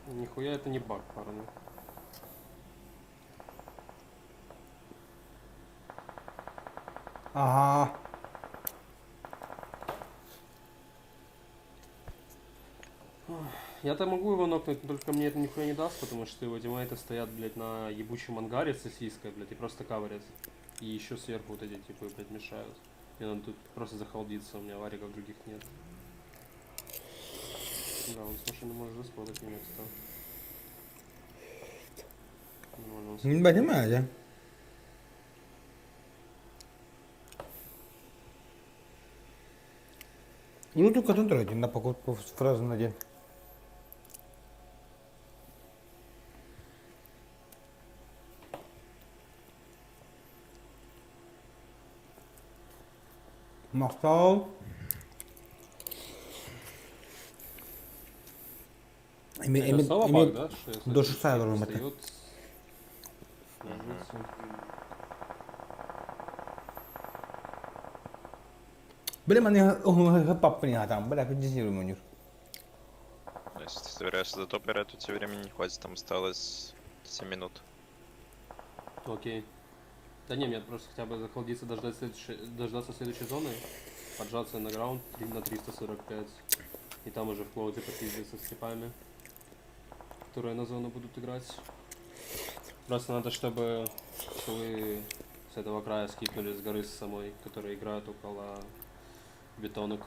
Нихуя это не баг, парни. Ага. Я-то могу его нокнуть, но только мне это нихуя не даст, потому что его тиммейты стоят, блядь, на ебучем ангаре с сосиской, блядь, и просто каверят. И еще сверху вот эти типы, блядь, мешают. Мне надо тут просто захолдиться, у меня вариков других нет. Да, он с машины может заспотать меня, кстати. Не понимаю, да? Ну, только тут один на покупку фразу на день. Махтал. До 6 километров. Бля, мне папа не там, бля, поддерживай манюр. Если ты собираешься до топлера, то тебе времени не хватит, там осталось 7 минут. Окей. Да не, мне просто хотя бы захолдиться, дождаться следующей зоны, поджаться на граунд на 345. И там уже в клоуде попиздиться с типами, которые на зону будут играть. Просто надо, чтобы вы с этого края скипнули с горы с самой, которые играют около бетонок.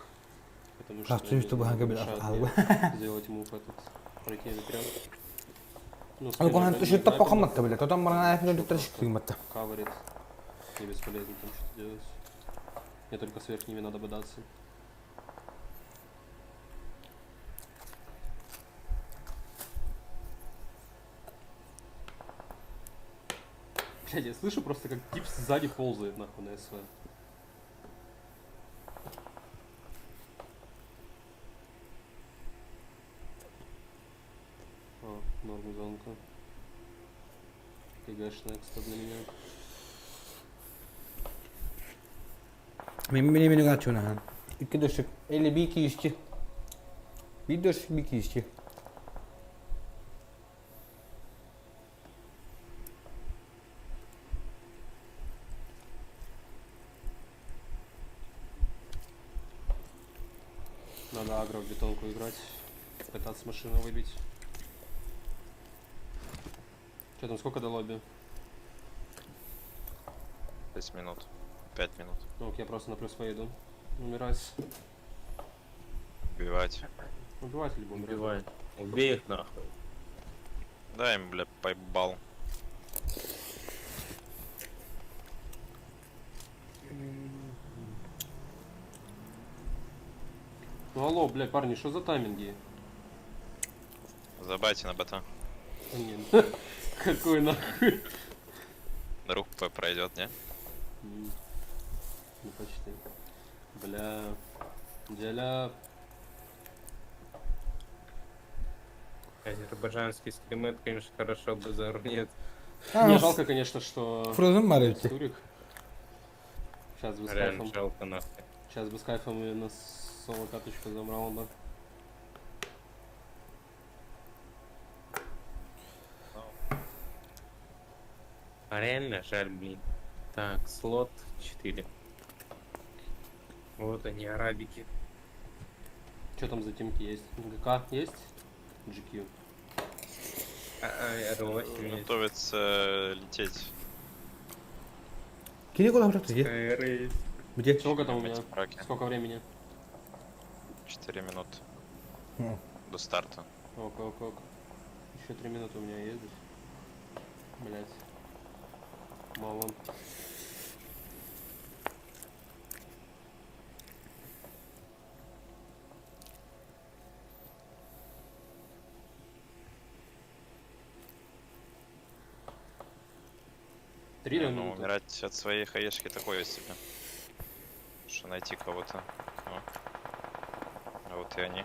Потому что они мешают мне сделать мув этот, пройти этот ряд. Ну, كنت شو قمت بلا تطم مرة في اللي ترشك قمت. Каверит. Не бесполезно там что-то делать. Мне только с верхними надо бодаться. Блядь, я слышу просто, как тип сзади ползает нахуй на СВ. О, норм зонка. КГшная, кстати, для меня. Beni kaçıyor ha. İki döşük. 51 200. Bir döşük 200. Надо агро в бетонку играть. Пытаться машину выбить. Что там, сколько до лобби? 6 минут. 5 минут. Ну, я просто на плюс поеду. Умирать. Убивать. Убивать либо умирать. Убивай. Убей их нахуй. Дай им, бля, поебал. Ну алло, бля, парни, что за тайминги? Забайте на бота. Нет. Какой нахуй? Друг пройдет, не? Ну почти. Бля. Деля. Азербайджанские стримы, это, конечно, хорошо, базару нет. Мне жалко, конечно, что... Фрозен Марити. Турик. Сейчас бы с Реально кайфом. жалко нахуй. Сейчас бы с кайфом и на соло каточку забрал бы. А реально жаль, блин. Так, слот 4. Вот они, арабики. Что там за тимки есть? ГК есть? GQ. R8 есть. Готовится лететь. Кирилл, куда где? Скайрейс. Где? Сколько там у меня? Браки. Сколько времени? 4 минуты. Хм. До старта. Ок. Еще 3 минуты у меня ездить. Блять. Мало. Ну, умирать от своей хаешки такое себе. Что найти кого-то. А вот и они.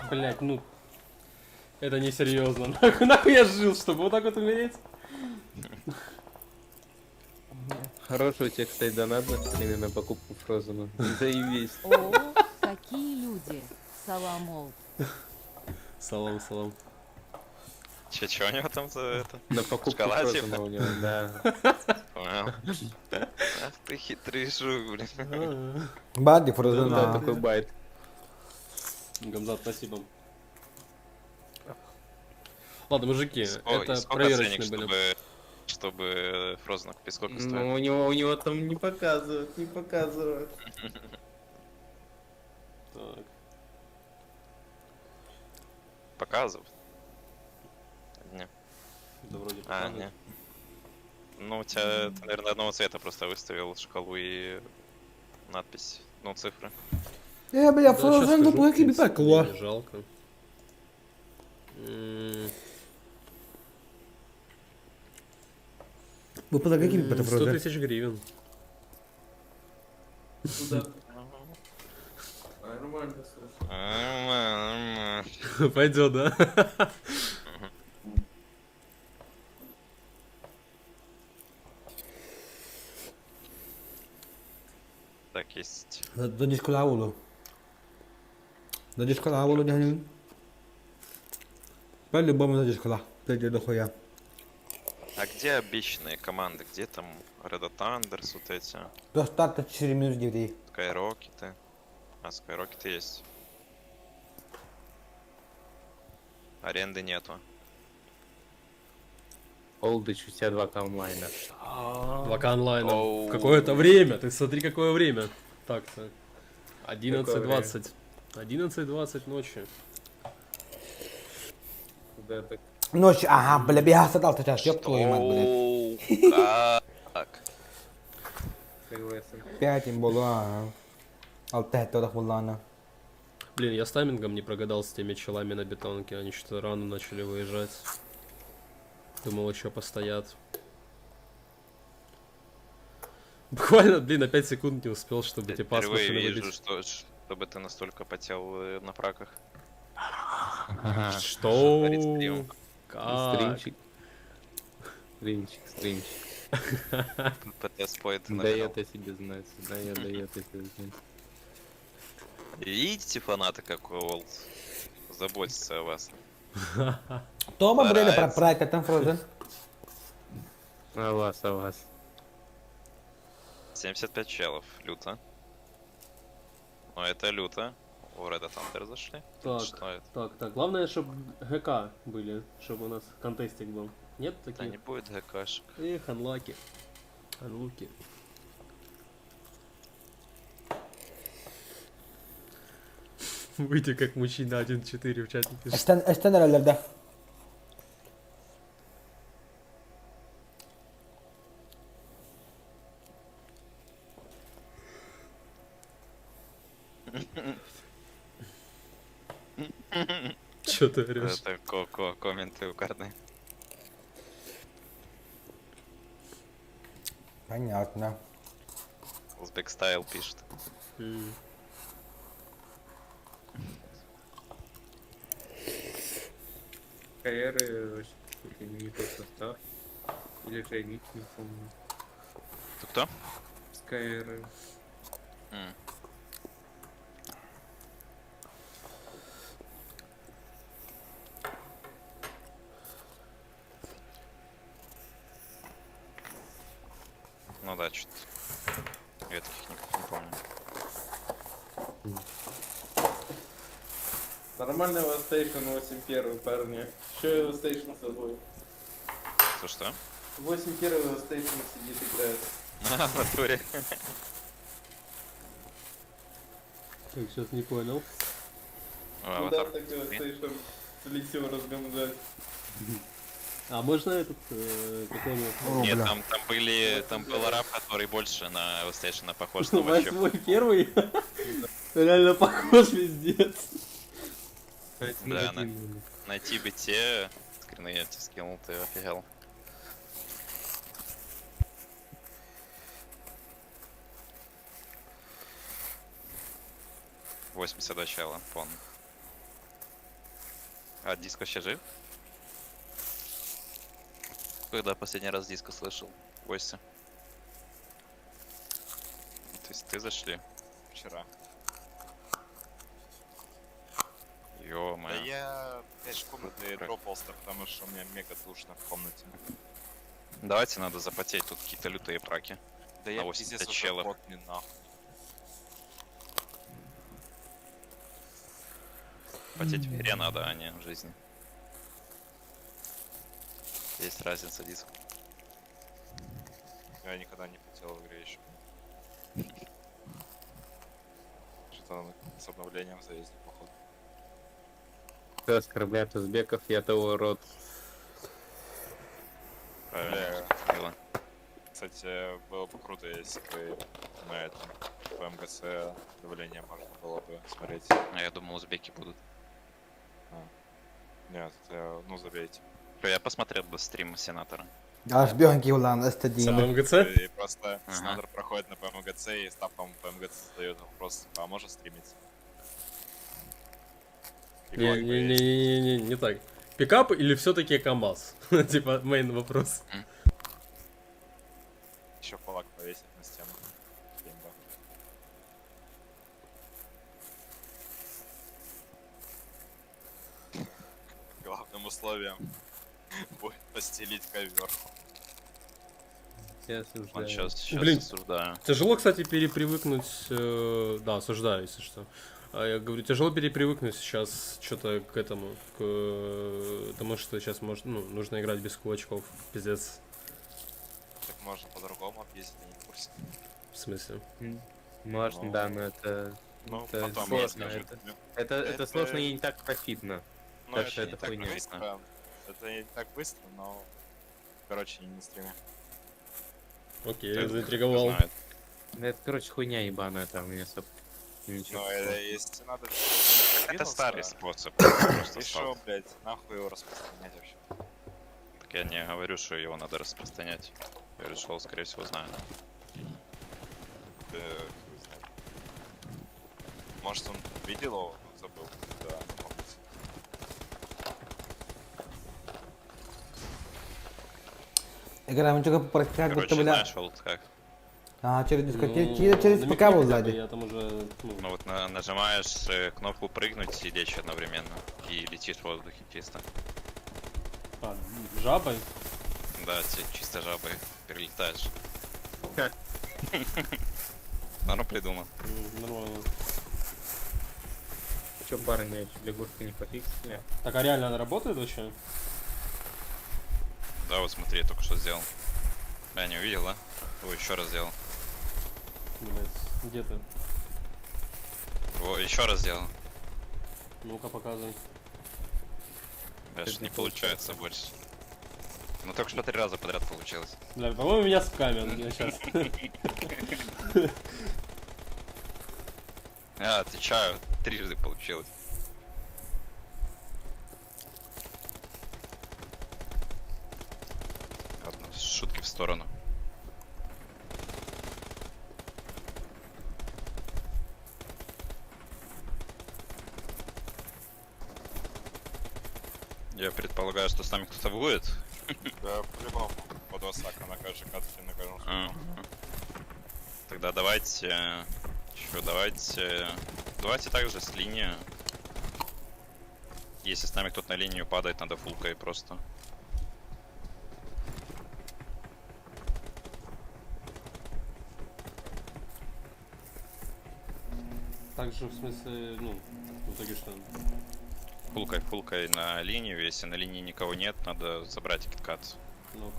Блять, ну... Это не серьезно. Нахуй я жил, чтобы вот так вот умереть? Хороший у тебя, кстати, донат на стриме на покупку Фрозена. Заебись. О, какие люди. Саламол. Салам. Че у него там за это? На покупку Шкала, Фрозена типа? у него, да. Понял. Ах ты хитрый жук, блин. Бадди Фрозен. Да, такой байт. Гамзат, спасибо. Ладно, мужики, это сколько проверочные ценник, были. чтобы Фрозена купить? Сколько стоит? Ну, у него там не показывают. Так. Показывают? Не. Да вроде А, показывают. не. Ну, у тебя, ты, наверное, одного цвета просто выставил шкалу и надпись, ну, цифры. Бля, Фрозен, ну, какие бы так, не жалко. Вы под какими бы 100 тысяч гривен. Да. Нормально, слушай. Нормально. Пойдет, да? Так, есть. Дадишь колавулу. Дадишь колавулу, дядя. По-любому дадишь кола. Дадишь дохуя. А где обещанные команды? Где там Red Thunders, вот эти? До старта 4 минус 9. Скайрокеты. А, скайрокеты есть. Аренды нету. Олдыч, у тебя 2К онлайна. 2К онлайна. В какое-то время. Ты смотри, какое время. Так-то. 11:20. 11:20 ночи. Куда так? Ночь, ага, бля, я стал сейчас, ёб твою мать, блядь. Как? Согласен. 5 им было, ага. Алтетто хуllana. Блин, я с таймингом не прогадал с теми челами на бетонке. Они что-то рано начали выезжать. Думал, еще постоят. Буквально, блин, на 5 секунд не успел, чтобы эти пас Впервые машины вижу, выбить. чтобы ты настолько потел на праках. Что? Стрим. Как? Стримчик. ПТС поет Дает о себе знать. Дает о себе знать. Видите, фанаты, как Олд заботится о вас. Тома, бля, про прайд, там Фрозен. А вас. 75 челов, люто. Ну это люто. У Реда Тантер зашли. Так. Главное, чтобы ГК были, чтобы у нас контестик был. Нет таких? Да не будет ГКшек. Эх, анлаки. Анлуки. Выйти как мужчина 1.4 в чате пишет. Açtan herhalde. Чё ты орёшь? Это комменты угарные. Понятно. Узбек стайл пишет. КР не тот состав. Или же Ник, не помню. Кто? КР. Ну да, что-то. Я таких никак не помню. Нормального стейшн 8.1, парни. Что его стейшн с собой? Что? 8.1 стейшн сидит, играет. А, в натуре. Так, сейчас не понял. Ну да, такой стейшн слетел разгамжать. А можно этот какой-нибудь? Нет, там был раб, который больше на Стейшена похож на вообще. 8.1? Реально похож, пиздец. Да, найти бы те скрины я тебе скинул, ты офигел. $80 до чела, помню. А диск вообще жив? Когда последний раз диско слышал? Гости. То есть ты зашли? Вчера. Ё-моё. Да я 5 комнаты дропался, потому что у меня мега душно в комнате. Давайте надо запотеть, тут какие-то лютые праки. Да на я 80 пиздец челов. уже потный нахуй. Потеть в игре надо, а не в жизни. Есть разница диск. Я никогда не потел в игре еще. Что-то с обновлением заездил, походу. Кто оскорбляет узбеков, я того род. Правильно. Кстати, было бы круто, если бы на этом ПМГЦ давление можно было бы смотреть. А я думал, узбеки будут. Нет, ну забейте. Я посмотрел бы стрим сенатора. Аж бегонький улан, стадин. ПМГЦ? И просто сенатор проходит на ПМГЦ и став, по-моему, ПМГЦ задает вопрос, а можно стримить? Не так. Пикап или все-таки КамАЗ? Типа, мейн вопрос. Еще флаг повесить на стену. Главным условием будет постелить ковер. Я осуждаю. Он сейчас Блин, осуждаю. тяжело, кстати, перепривыкнуть. Да, осуждаю, если что. А я говорю, тяжело перепривыкнуть сейчас что-то к этому, к тому, что сейчас нужно играть без кулачков. Пиздец. Так можно по-другому объездить, я не в курсе. В смысле? Можно, да, но это... Ну, это потом сложно. я скажу. Это сложно и не так профитно. Ну, Так это что не это так хуйня. быстро. Это не так быстро, но... Короче, не на стриме. Окей, я заинтриговал. Да это, короче, хуйня ебаная там, не особо... Ничего. Но если надо... Это старый способ. И шо, блядь, нахуй его распространять вообще? Так я не говорю, что его надо распространять. Я решил, скорее всего, знаю. Хуй знает. Может, он видел его, но забыл. Да, не мог быть. Играем только по как будто бы знаешь, вот как. А, через дискотеку, через ПК был сзади. Я там уже... Ну вот нажимаешь кнопку прыгнуть, сидеть одновременно. И летишь в воздухе чисто. А, жабой? Да, чисто жабой перелетаешь. Ну, придумал. Нормально. Че, парни, лягушку не пофиксили? Так, а реально она работает вообще? Да, вот смотри, я только что сделал. Я не увидел, да? Ой, еще раз сделал. Блять, где ты? О, еще раз сделал. Ну-ка, показывай. Даже не получается больше. Ну только что 3 раза подряд получилось. Бля, по-моему, меня скамят сейчас. Я отвечаю, 3 получилось. Ладно, шутки в сторону. Я предполагаю, что с нами кто-то будет. Да, по-любому. По 2 сака на каждой катке, на каждом столе. Тогда давайте... Давайте также с линии. Если с нами кто-то на линию падает, надо фулкой просто. Также, в смысле, ну, в итоге что? Фулкой на линию. Если на линии никого нет, надо забрать киткат. Ну-ка.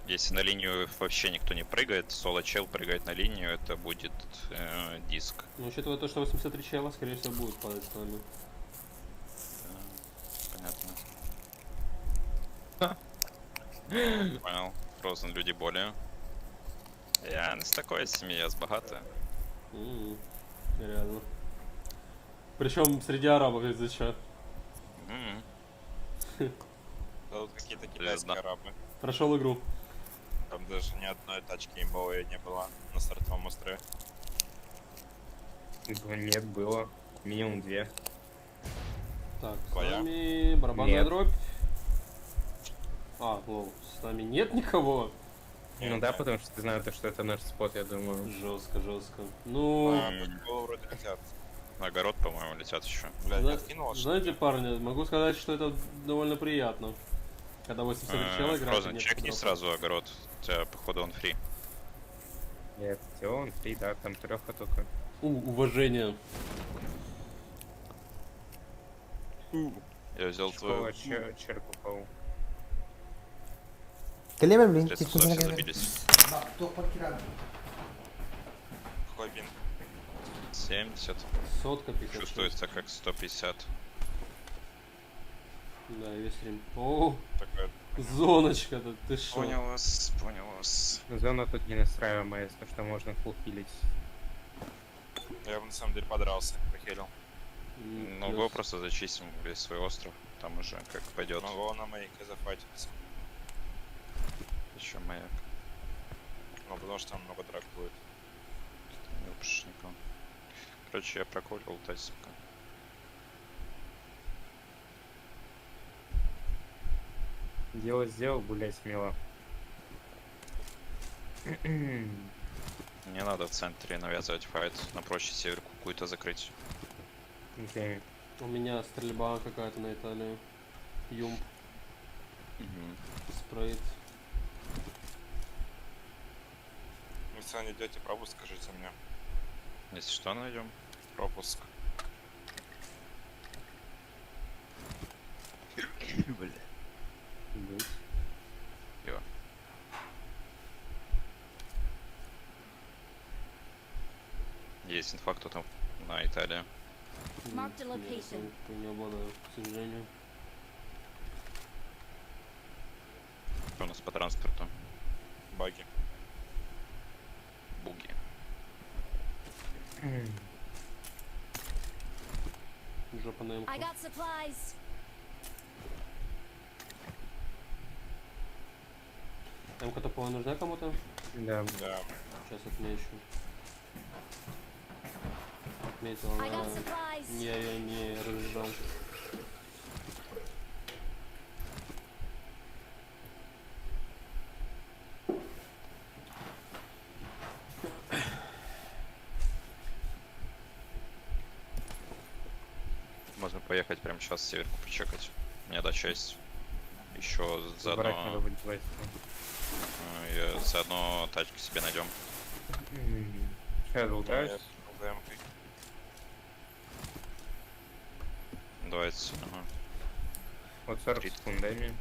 Если на линию вообще никто не прыгает, соло-чел прыгает на линию, это будет диск. Ну, учитывая то, что 83 чела, скорее всего, будет падать с нами. Понятно. Понял. Фрозен люди более. Я не с такой семьи, я с богатой. Реально. Причем среди арабов, из-за чего. Да тут какие-то китайские арабы. Прошел игру. Там даже ни одной тачки имбовой не было на стартовом острове. Нет, было. Минимум 2. Так, Твоя? с нами барабанная Нет. дробь. А, лол, с нами нет никого. Ну да, потому что ты знаешь, что это наш спот, я думаю. Жестко, жестко. Ну, Было вроде летят. Огород, по-моему, летят еще. Блядь, не откинула, что знаете, парни, могу сказать, что это довольно приятно. Когда 83 чела играет. Фрозен, чекни сразу огород. У тебя, походу, он фри. Нет, он 3, да, там 3 только. Уважение. Я взял твою... Черк упал. Клевер, блин, Средства все забились. Какой бин? 70. Сотка 56. Чувствуется как 150. Да, весь стрим. О, Такая... зоночка-то, ты шо? Понял вас, понял вас. Зона тут не настраиваемая, если что можно фулфилить. Я бы на самом деле подрался, похерил. Ну, го просто зачистим весь свой остров. Там уже как пойдет. Ну, го на маяке зафайтится. Еще маяк. Ну, потому что там много драк будет. Не упишь никого. Короче, я проколил тайсика. Дело сделал, гулять смело. Не надо в центре навязывать файт. На проще северку какую-то закрыть. Okay. У меня стрельба какая-то на Италию. Юмп. Спрейт. Если не идете пропуск, скажите мне. Если что, найдем. Пропуск. Бля. Йо. Есть инфа, кто там на Италии. Marked a location. Не обладаю, к сожалению. Что у нас по транспорту? Баги. Буги. Жопа на эмку. I got supplies. Эмка топовая нужна кому-то? Да. Да. Сейчас отмечу. Отметил, I got она... supplies. Я ее не разжал. Можно поехать прямо сейчас северку почекать. У меня дача есть. Еще Забрать надо заодно... будет девайс. Заодно тачки себе найдем. Сейчас лутаюсь. называется. Ага. Вот 40 секунд дай мне.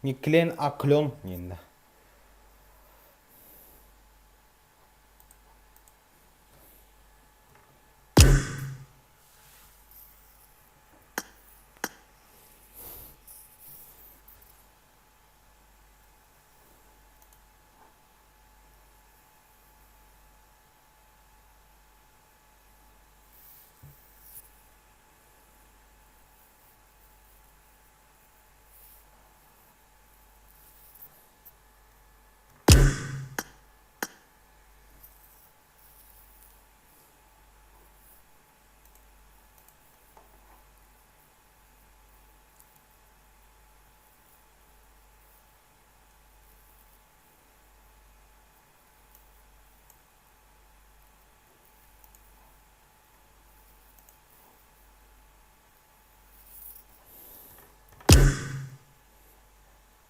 Миклен аклон енді.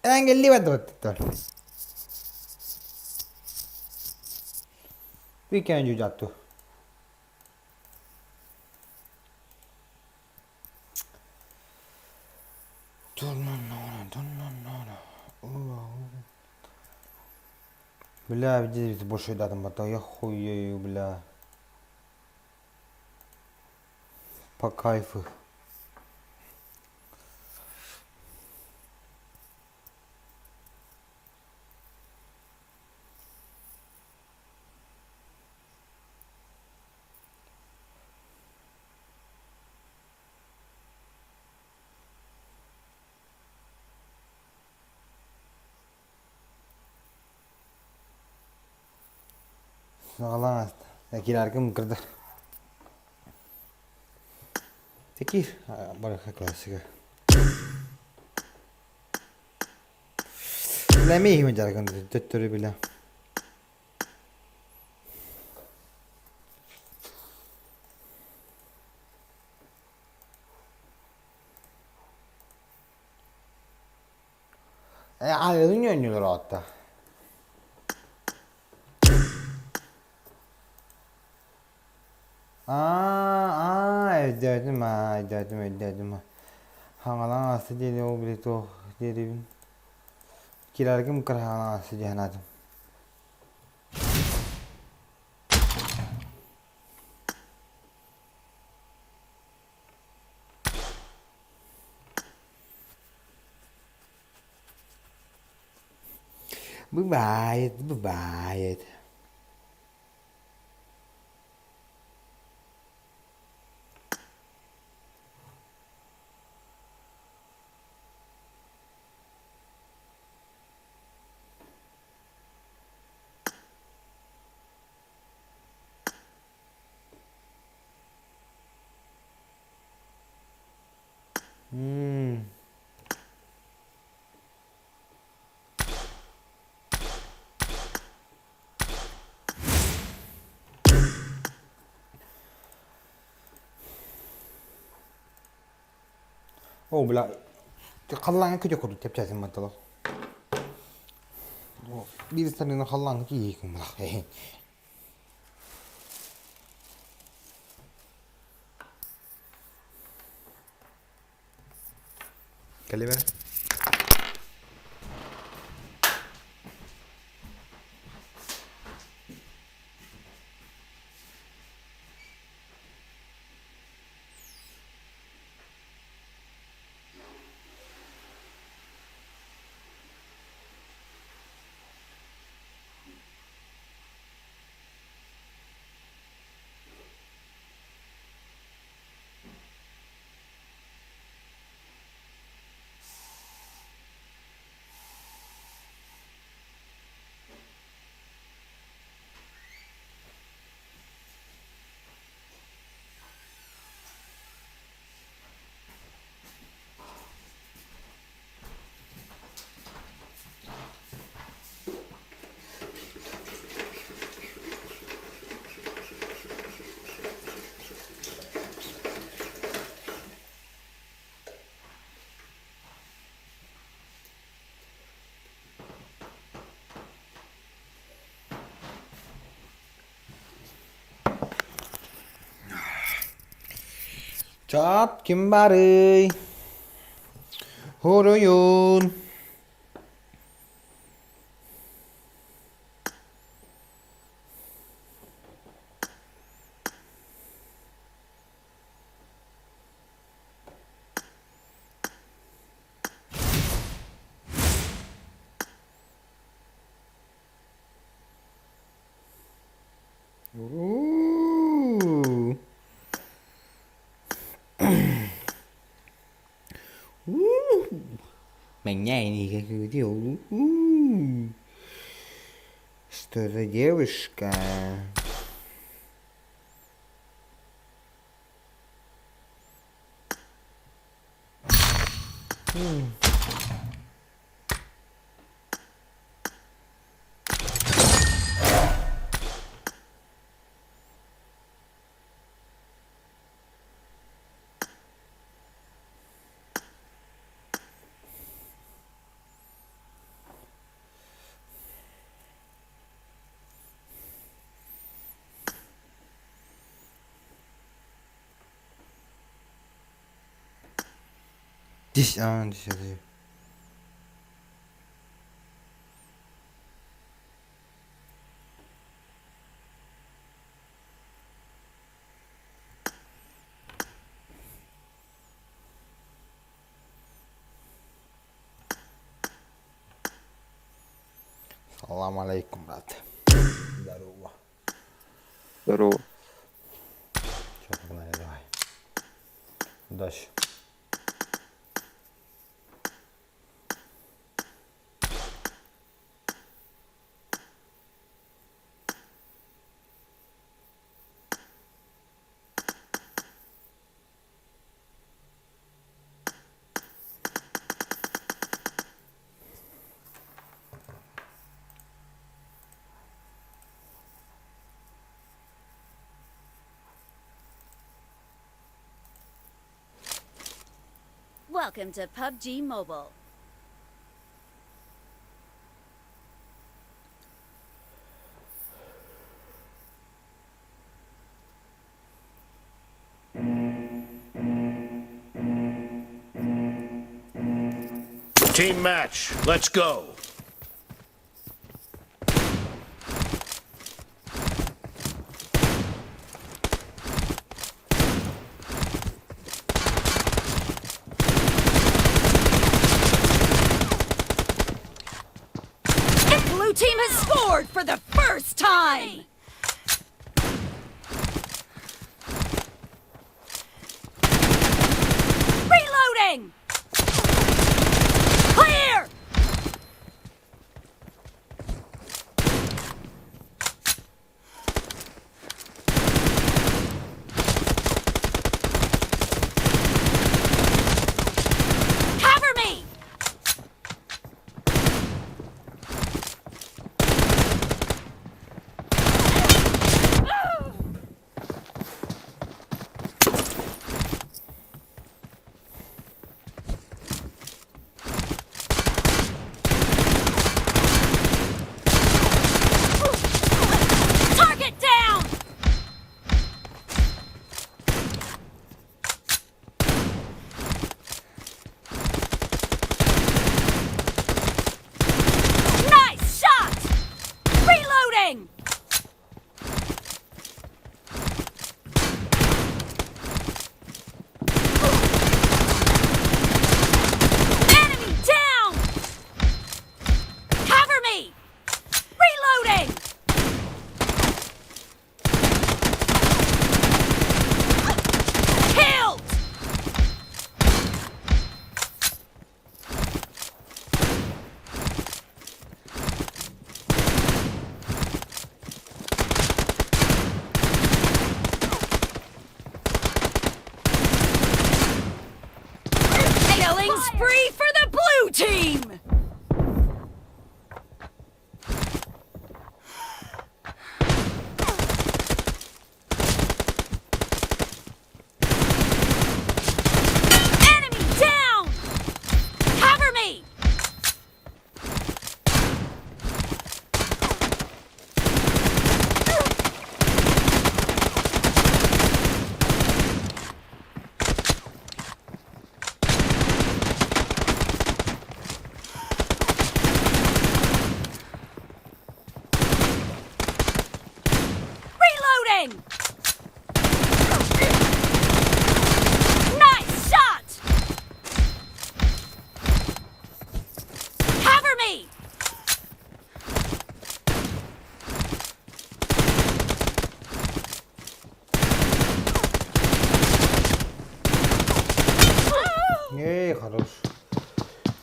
Engelli vedottu. Weekend giugiattu. Бля, видите, больше датам батал, я хуею, бля. По кайфу. Sağlam. Girerken kırdı. Tekir. Baraka klasik. Lemeyi mi jargon tutturuyor bile. Ayrılın oynuyorlar hatta. Dedim. Hangalan aslı dedi o bile to dedim. Girerken kır hangalan aslı cehanadım. Bye. Oh bela, kallang aku jauh tiap jam macam tu. Di sana nak kallang tu je kumlah. Kali mana? Chop kim ba ơi. Horoyon. Меня не говорил. Что за девушка? Здесь, здесь. Салам алейкум, брат. Здорово. Здорово. Че, погнали, давай. Дальше. Welcome to PUBG Mobile. Team match, let's go. Blue team has scored for the first time! Reloading! Clear! Cover me!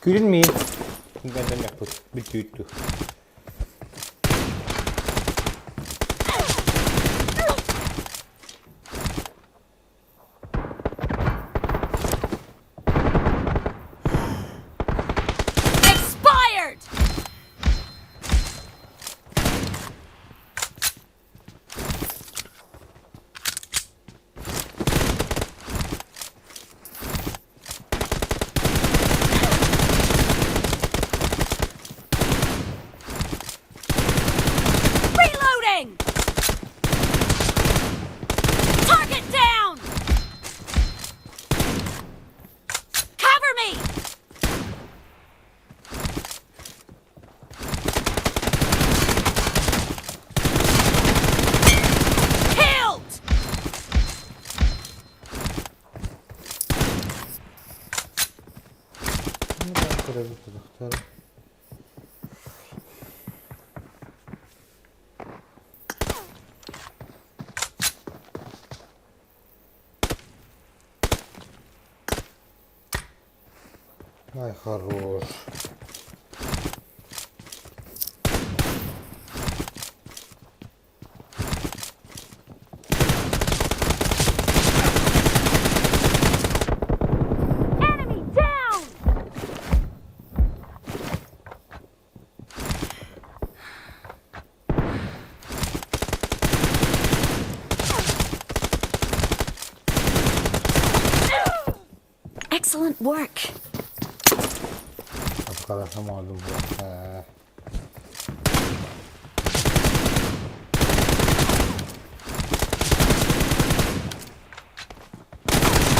Gülünmeyin. Benden yapın. Bütüydü. Expired! Reloading! Target down! Cover me! Killed! Ай, хорош. Enemy down! Excellent work. Arkadaşım aldım bu.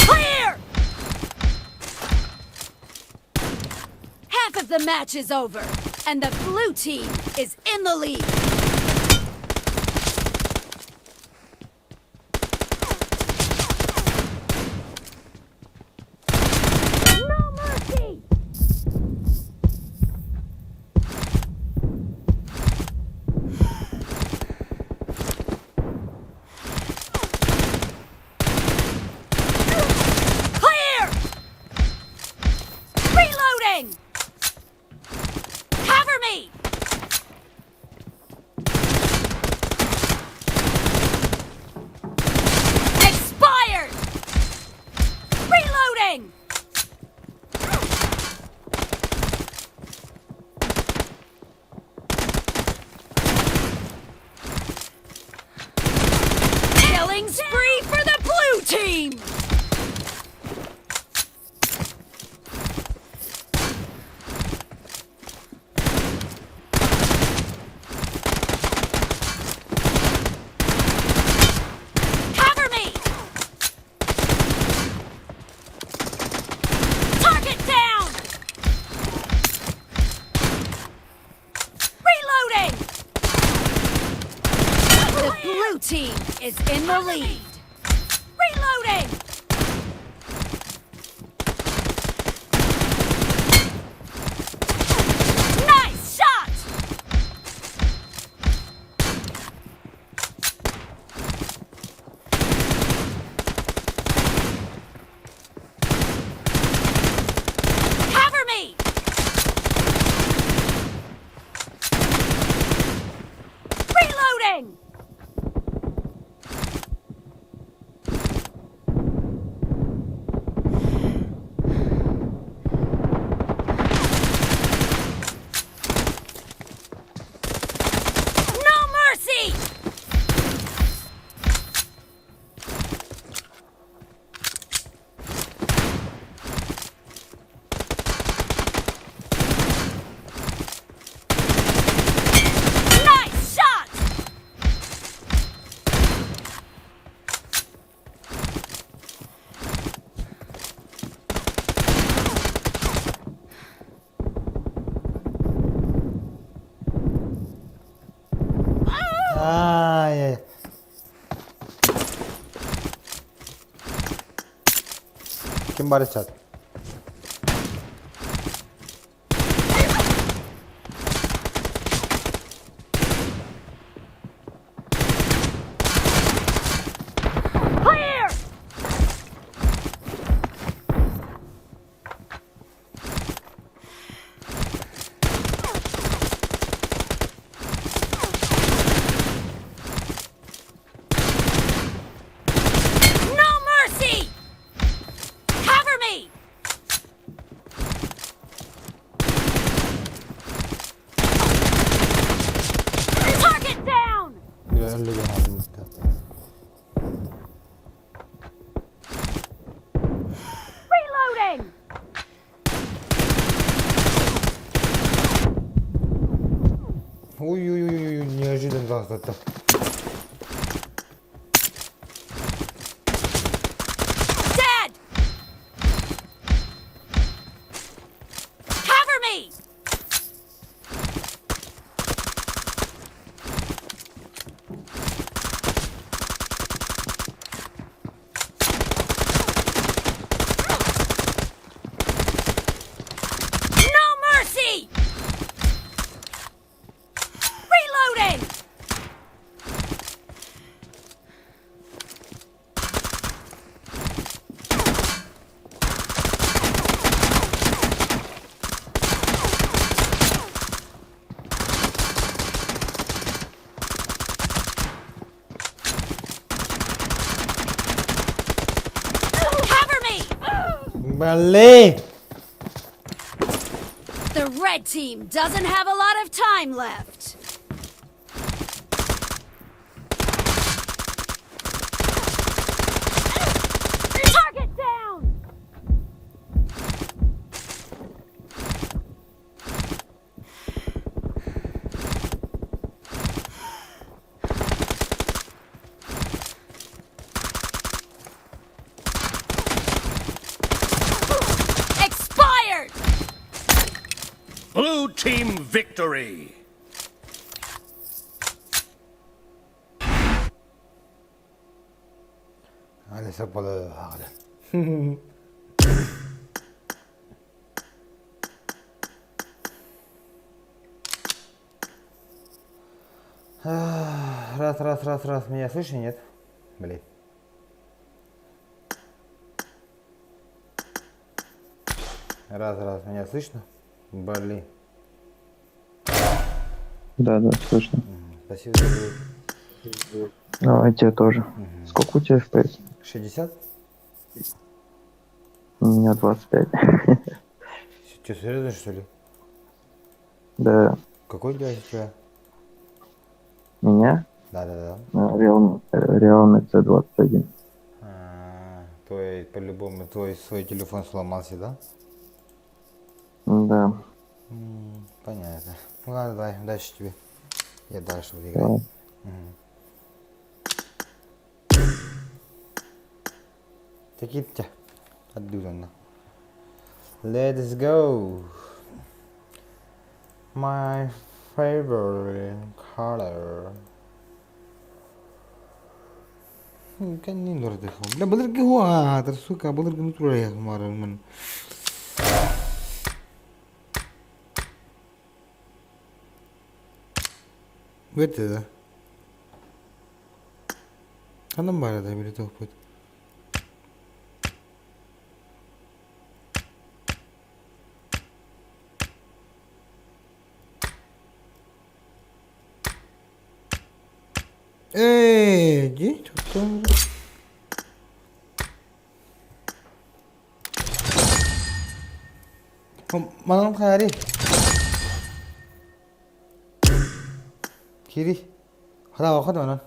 Clear! Half of the match is over, and the blue team is in the lead. No mercy! Clear! Reloading! Cover me! Expired! Reloading! Killing spree for the blue team! Cover me! Target down! Reloading! The blue team is in the lead. Reloading! Nice shot! Cover me! Reloading! No mercy! Nice shot! Ay ay. Kim bari çat? Clear! Reloading! Ой-ой-ой, неожиданно так. Dead! Cover me! No mercy! Reloading! Cover me! Vale. The red team doesn't have a lot of time left. Target down! Expired! Blue team victory! Allez, pour le hard. Раз. Меня слышно, нет? Блин. Раз. Меня слышно? Блин. Да, слышно. Спасибо за звук. Давай тебе тоже. Сколько у тебя FPS? 60? У меня 25. Что, серьезно, что ли? Да. Какой девайс у тебя? Меня? Да. Realme C21. Твой, по-любому, твой свой телефон сломался, да? Да. Понятно. Ну ладно, давай, удачи тебе. Я дальше буду играть. Такие-то. Отдудно. Let's go. My favorite color. Kan ni lor देखो. ले बदल के हुआ तर सुका बदल के निकल रहा है हमारा मन. Wait there. Anam बारा था मेरे तो ऊपर. Иди, что там? Манам хари. Кири. Хада на.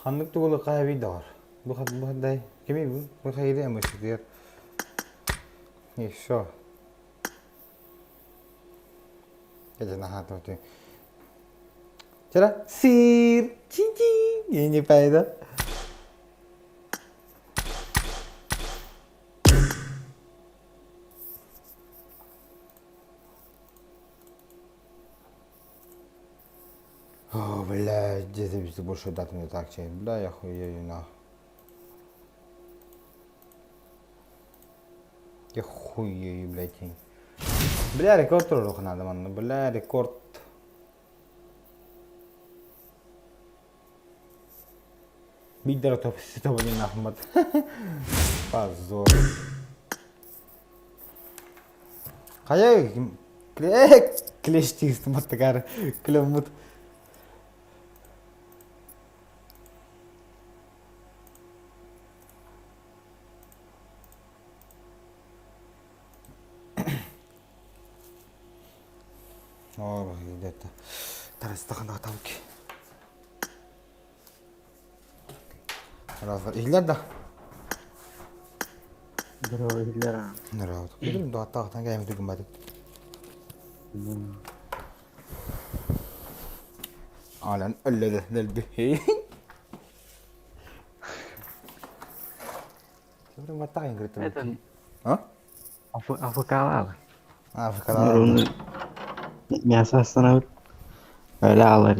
Ханнык тугулы кайби да бар. Бу хаддай. Кеме бу? Бу хайре эмоси. Еще. Это на хату ты. Чара? Сир. Чи-чи. Я не пойду. О, блядь, здесь больше дат мне так чай. Бля, я хуею на. Я хуею, блядь. Бля, рекорд тоже надо, man. Бля, рекорд. Бигдер топ ситовый нахмат. Позор. Кая клештист матгар клемут. О, где-то. Тарас тахна тамки. Раз, играть да? Здорово, Гитлера. Здорово. Идем до атака, там гайм другим бадит. Алан, ölleri delbi. Kita mata yang gitu. Hah? Aku kalah. Aku kalah. Biasa sana öyle ağlar.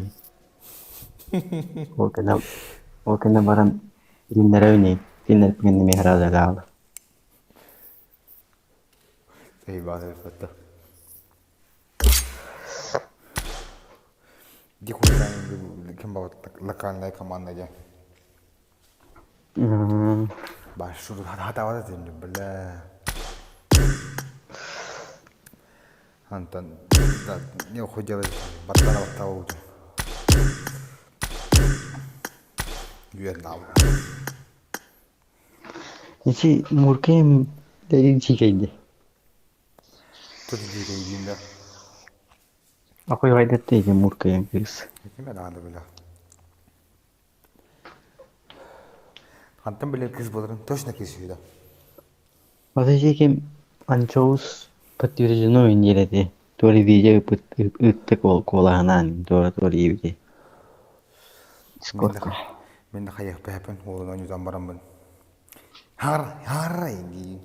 O kena barang dinlere oynayıp dinler kendimi herhalde kaldı. Sahih baat hai fatta. Di khuldan kim bawa lakan naik kaman aja. Baş şurada hata var dedim bile. Hantan da ne hocalar batara oldu. Vietnam. İçi murkayım dediğin çiğkeydi. Tuh jiga. Aku yang ada tiga murkayım kız. Gimana anda bile? Hantan bile kız bulurum. Точно kız şuydu. Masih kim ancaus patiurjun oynaydı. Tori diyecek ıttık ol kolahanan. Tori iyi. Men de kayak pepen oğlum onu zambaram ben. Har ini.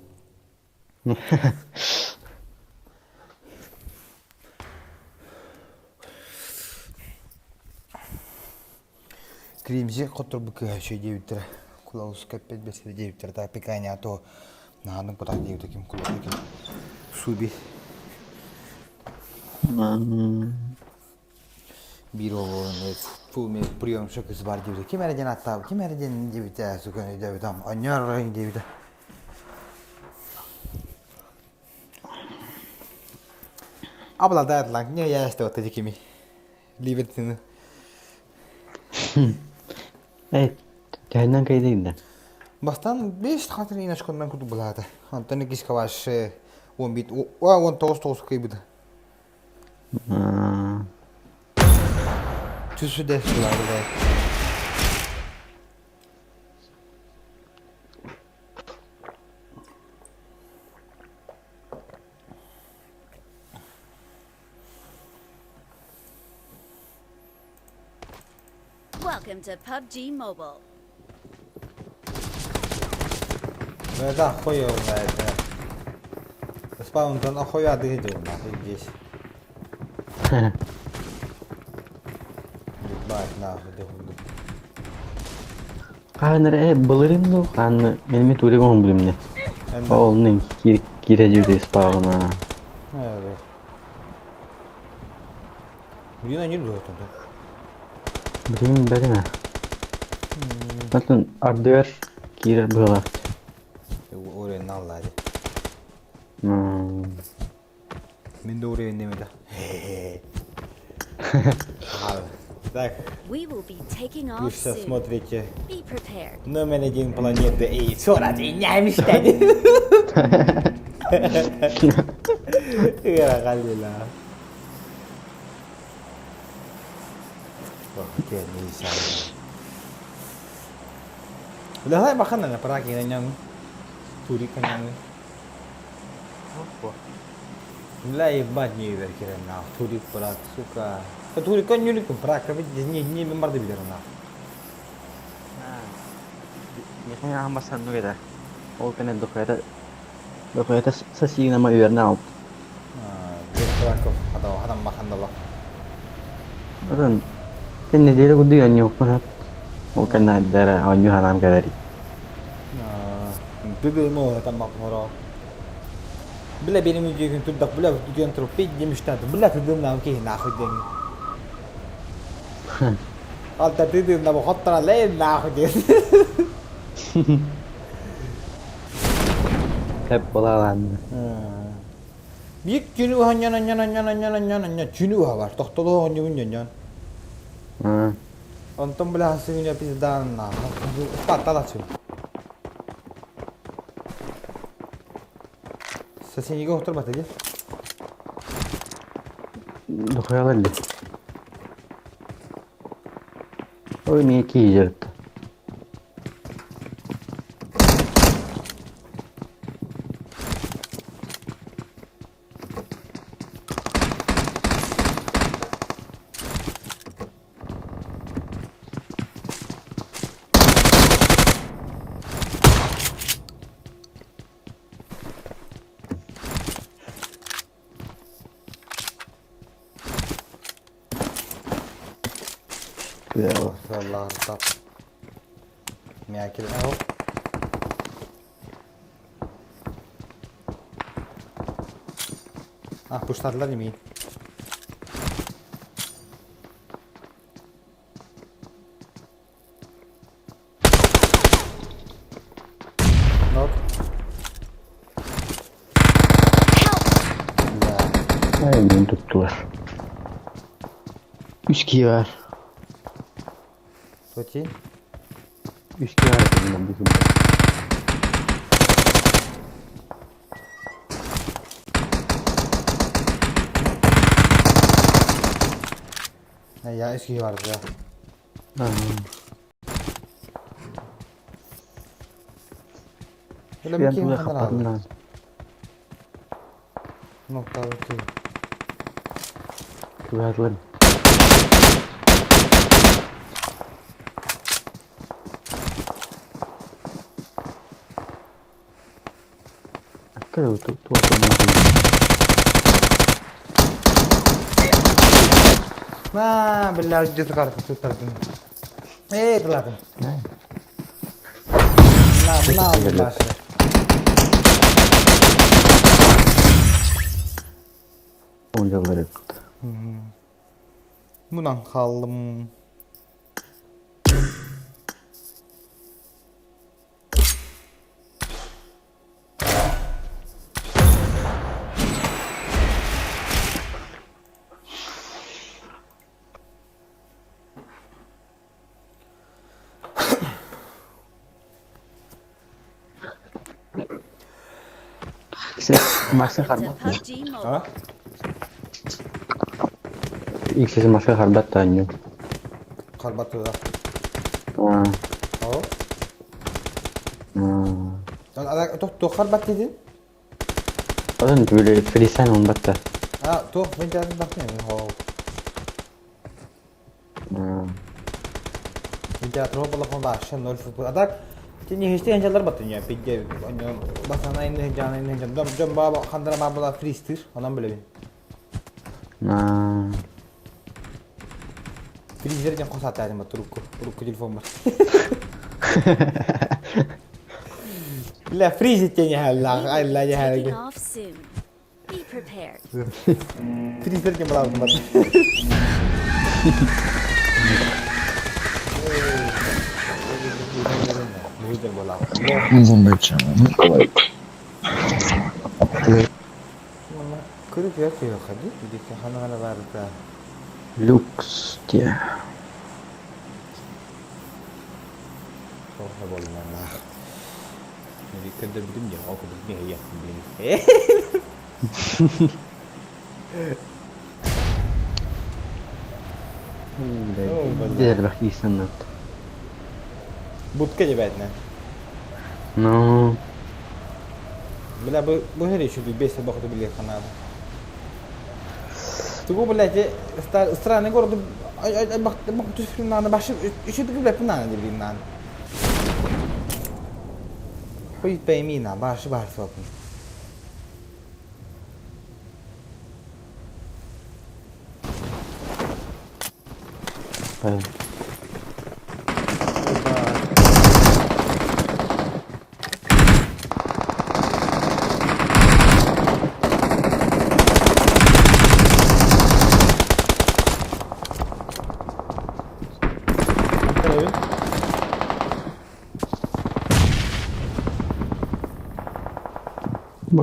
Кримзи, который бы еще 9 тра. Кулаус капец без 9 тра. Так пикание, а то надо подойти таким кулаком. Суби. Biro fume priam şok izbar gibi. Kim erden hatta kim erden gibi de sokağın gibi tam anyar rengi gibi de. Abla da lan ne ya işte o kimi. Libertini. Evet. Cehennem kaydıydı. Bastan 5 hatırı inaş kondan kutu bulada. Antoni kis kavaş 10 bit. O 10 tost gibi de. Tüsü de sularda. Welcome to PUBG Mobile. Да, хуёво это. Спаунтон охуя дыдил, нахуй здесь. Bak nafı dehudu. Kanere bulurum da kan benim tuğruk on bölümde. Onun gireceğiz spavna. Evet. Bugün ne oldu orada? Bugün böyle mi? Bakın ardıver girer böyle. Oraya nalladı. Ben de oraya indim de. We will be taking off Вы soon. смотрите Be prepared. номер 1 планеты и 40 дней мечтали. Ya kalila. Oke, bisa. Udah lah makan na para kinanya turi kanyang. Opo. Mulai banyak dari kirana turi para suka. Turi kan nyulik para kami ni member de bilir na. Biasanya amasan tuh kita. Oh kan dokter sesi nama Irna. Para ko hadam makan dala. Betul. Ini dia tuh dia nyukur. Oh kan ada anju hanam kadari. Bebe mo hadam makmoro. Bila benim ujian tudak bila ujian terupik dia mesti ada bila kedua nak ke nak kedeng. Altta dediğinde bu hatta ne diye. Hep bulalandı. Bir günü hanyan günü var. Tohtalı hanyan. Ondan bile hasilini bizden patlatsın. Sesini yine otur batacı. Dokayalarlı. Oyunu iki yiyecekti. Allah stop. Meyakin el. Kuşladılar yemeği. Nok. Aynen tuttular. 3 kişi var. Toki. 3 kişi var dedim bizim. Ne ya eski vardı ya. Böyle bir kim kadar aldı? Nokta bakıyor. Kıvırlarım. Kau tu Nah, benar jatuh kartu tutar tu. Kelihatan. Nah, benar. Oyuncular yok. Bundan kaldım. Masih harbat. Ha? İlk sesi masih harbat tanya. Harbat tu dah. Oh. Ada tu harbat dedin? Oğlum böyle frisan on batta. Tu mencari baknya. Mencari terus kalau kau bahasa nol super. Ada Jadi hiç henceler batıyor peki onu basana inen canı inen canı dom baba kandıra baba freestyle ondan böyle bir. Freezer yang kau saat aja turukku telefon var. La freezer ya Allah ya lagi. Be prepared. Freezer yang berapa? Uzun bekçam. Kırık ya şey yok hadi. Bir de hanımına var da. Lux diye. Çok da bolmana. Bir kende bilim ya o kadar ne yapayım bilim. Diğer bak insanlar. Budka je bedne. No. Bila bu hari should be best about to beli kanal. Tu go bela je strane gor tu bak tu film nana başı şu tu bela nana je beli nana. Koi pe mi na başı sok. Evet.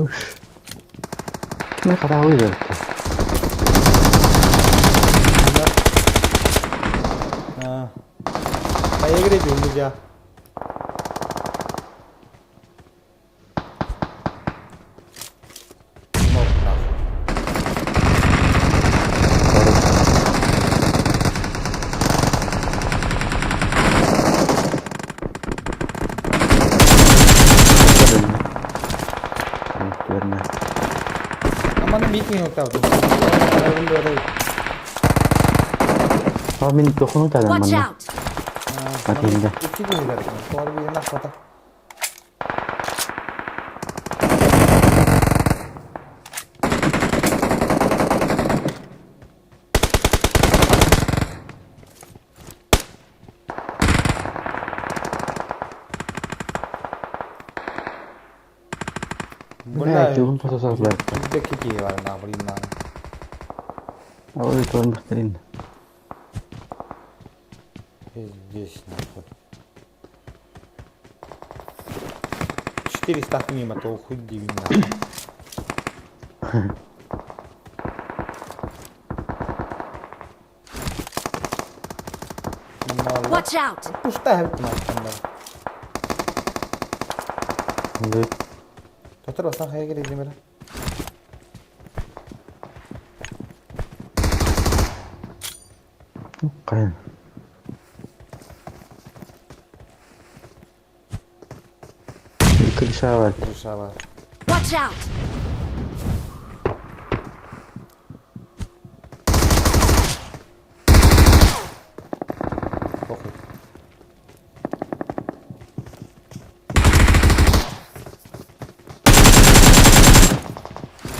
Hoş. Ne kadar uyuyor. Ha. Kaya gidiyoruz ya. Aman meeting yok tabii. Abi dokunu da adam Watch bana. out! Atayım da. İki gün ileride. Sonra bir yerine akbata. Bukan turun pasal lagi. Udah kiki warna berina. Oh itu orang berterin. Здесь нахуй. 400 мимо, то уходи меня. Watch out! Пустая это Lihat. Terus sang kayak gini gimana? Bukan. Kerisawat. Kerisawat. Watch out!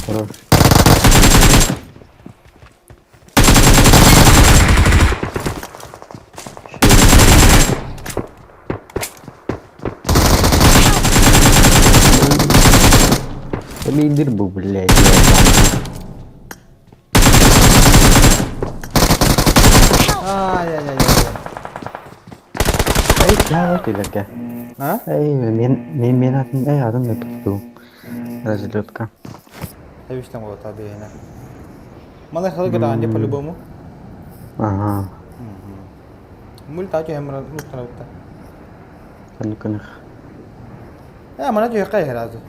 Terus. Bindir bu blade. Ah ya. Jauh tidak ya? Hah? Adam itu. Разлетка. Я вижу там вот обеина. Мало халга данде по-любому. Ага. Мульта же хэмра нутна утта. Каних. Мана же хай хразу.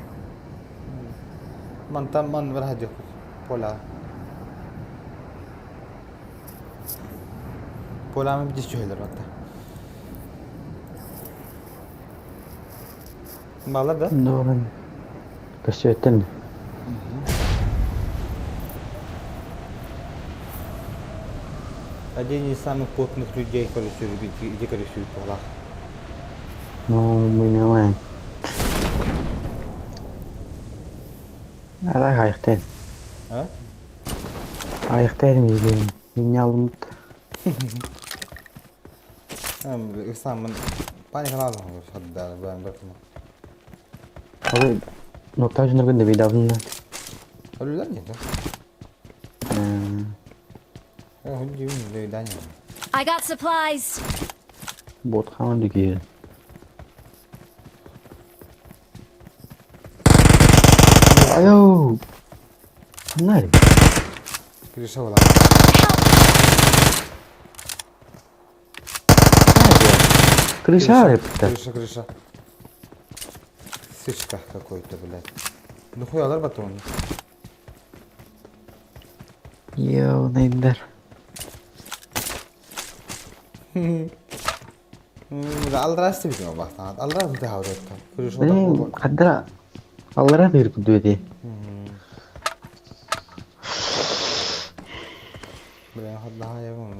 Man berhadir pola. Pola mı bir cühler hatta. Malar da? Doğru. Kesulitan. Один из самых плотных людей, где рисует пола. Ну, мы не знаем. Ada ayakta. Ha? Ayakta miydi? Beni aldım. İnsan panik lazım olur. Hadi ben bakma. Abi nokta şunları ben de bir davranın. Ölüler neydi? I got supplies. Bot kalan dikiyor. Ayo. Nerede? Kirişe ola. Крыша репта. Крыша. Сычка какой-то, блядь. Ну хуялар батон. Йоу, найдер. Aldrasti bizim o baktan. Aldrasti de havret. Krişe Benim kadra. Allah'a bir kudüeti. Ben daha yapamam.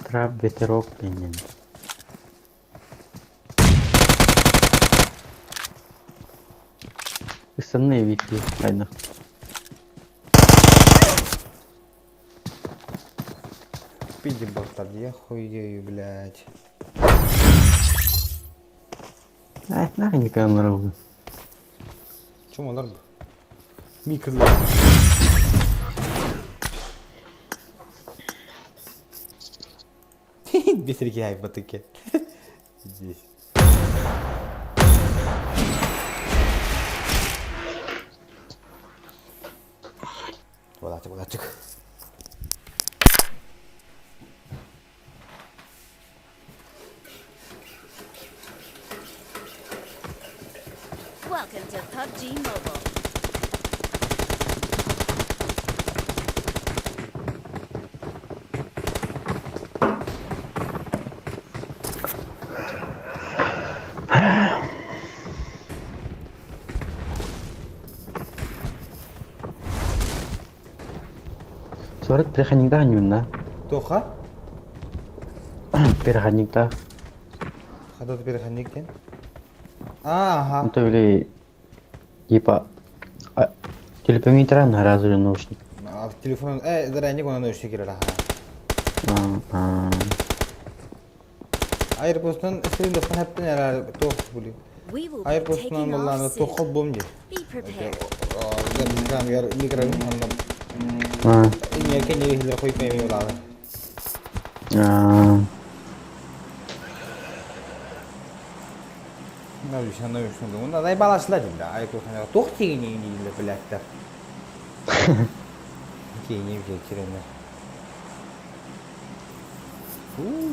Trap veterok benim. Остальные вики, айда. Пиди болтал, я хуею, блядь. Ай, нахуй не камеру. Чему ларб? Микро. Бисерки хайпатыки. Здесь. Волачик. Welcome to PUBG Mobile. Surat переходник минна. Тоха? Переходник да. Ходот переходник кен? Ага. Это или типа телепометра на разные наушник. А в телефон, заранее он наушники рада. Айрпостан стрим да хапты яра тох були. Айрпостан балланы тохол бомди. Гам яр Играю аннам. Ini kan jadi hilang koi pemi ulah. Nabi sana. Onda da balaslar değil. Ayıp olsa toh çiğni ile bilekler. Çiğni bir kirene.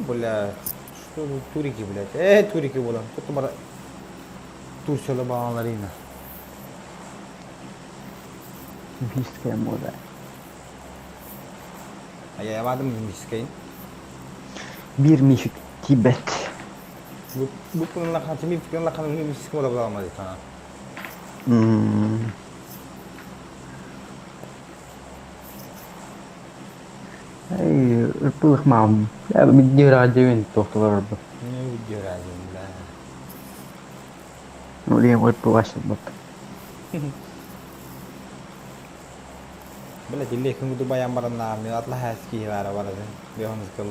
Бля, что тут турики, блядь? Турики була. Тут мара Турцияда bağlanlarıyla. Мистская мода. Я vardım miskayın. Bir mifik Tibet. Bu bununla kaçı mifikle kanı misk moda bulamadı sana. Ay, ırpılık mam. Ya video radyoyun doktorlar bu. Ne video radyoyun la. Oraya ırpı başladı bak. Bela dille kung du bayam baran namni atla haski vara vara de behonuz kallı.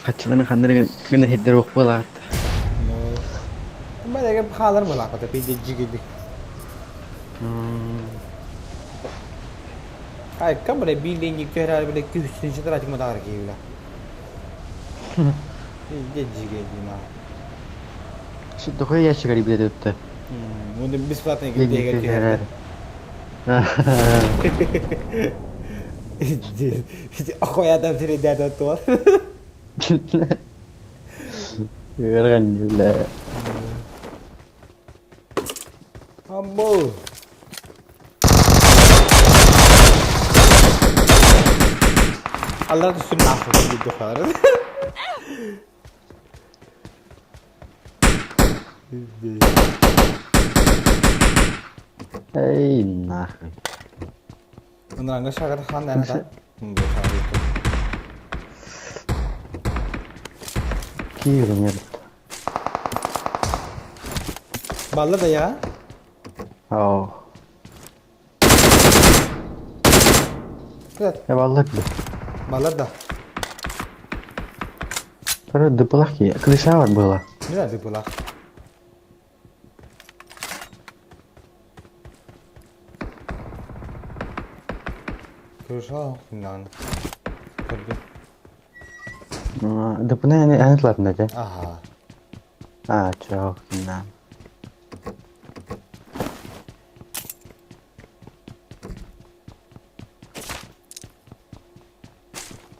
Kaçılanı kandırı günü hedder okbalar. Bela ke khalar mala kata pe jijji gidi. Ay kamre building ki tehrar bele ki hüsnü çıtır açık madar ki bela. Jijji gidi na. Şu dokuya yaşı garip dedi ötte. Bunu biz zaten gittiğe geçiyor. Aku ya tam sini dia tuh. Keren juga. Ambo. Allah tuh sunnah gitu kan. Ey nahı. Bunlar ne şarkıda kan ne kadar? Bu şarkı. Kiri nerede? Ballı da ya. Oh. Evet. Ya ballı bile. Ballı da. Sonra dıpılak ya. Klişe var böyle. Ne dıpılak? Kırışa filan. Tabii. Dıpına yani anıtlar ne de? Aha. Çok filan.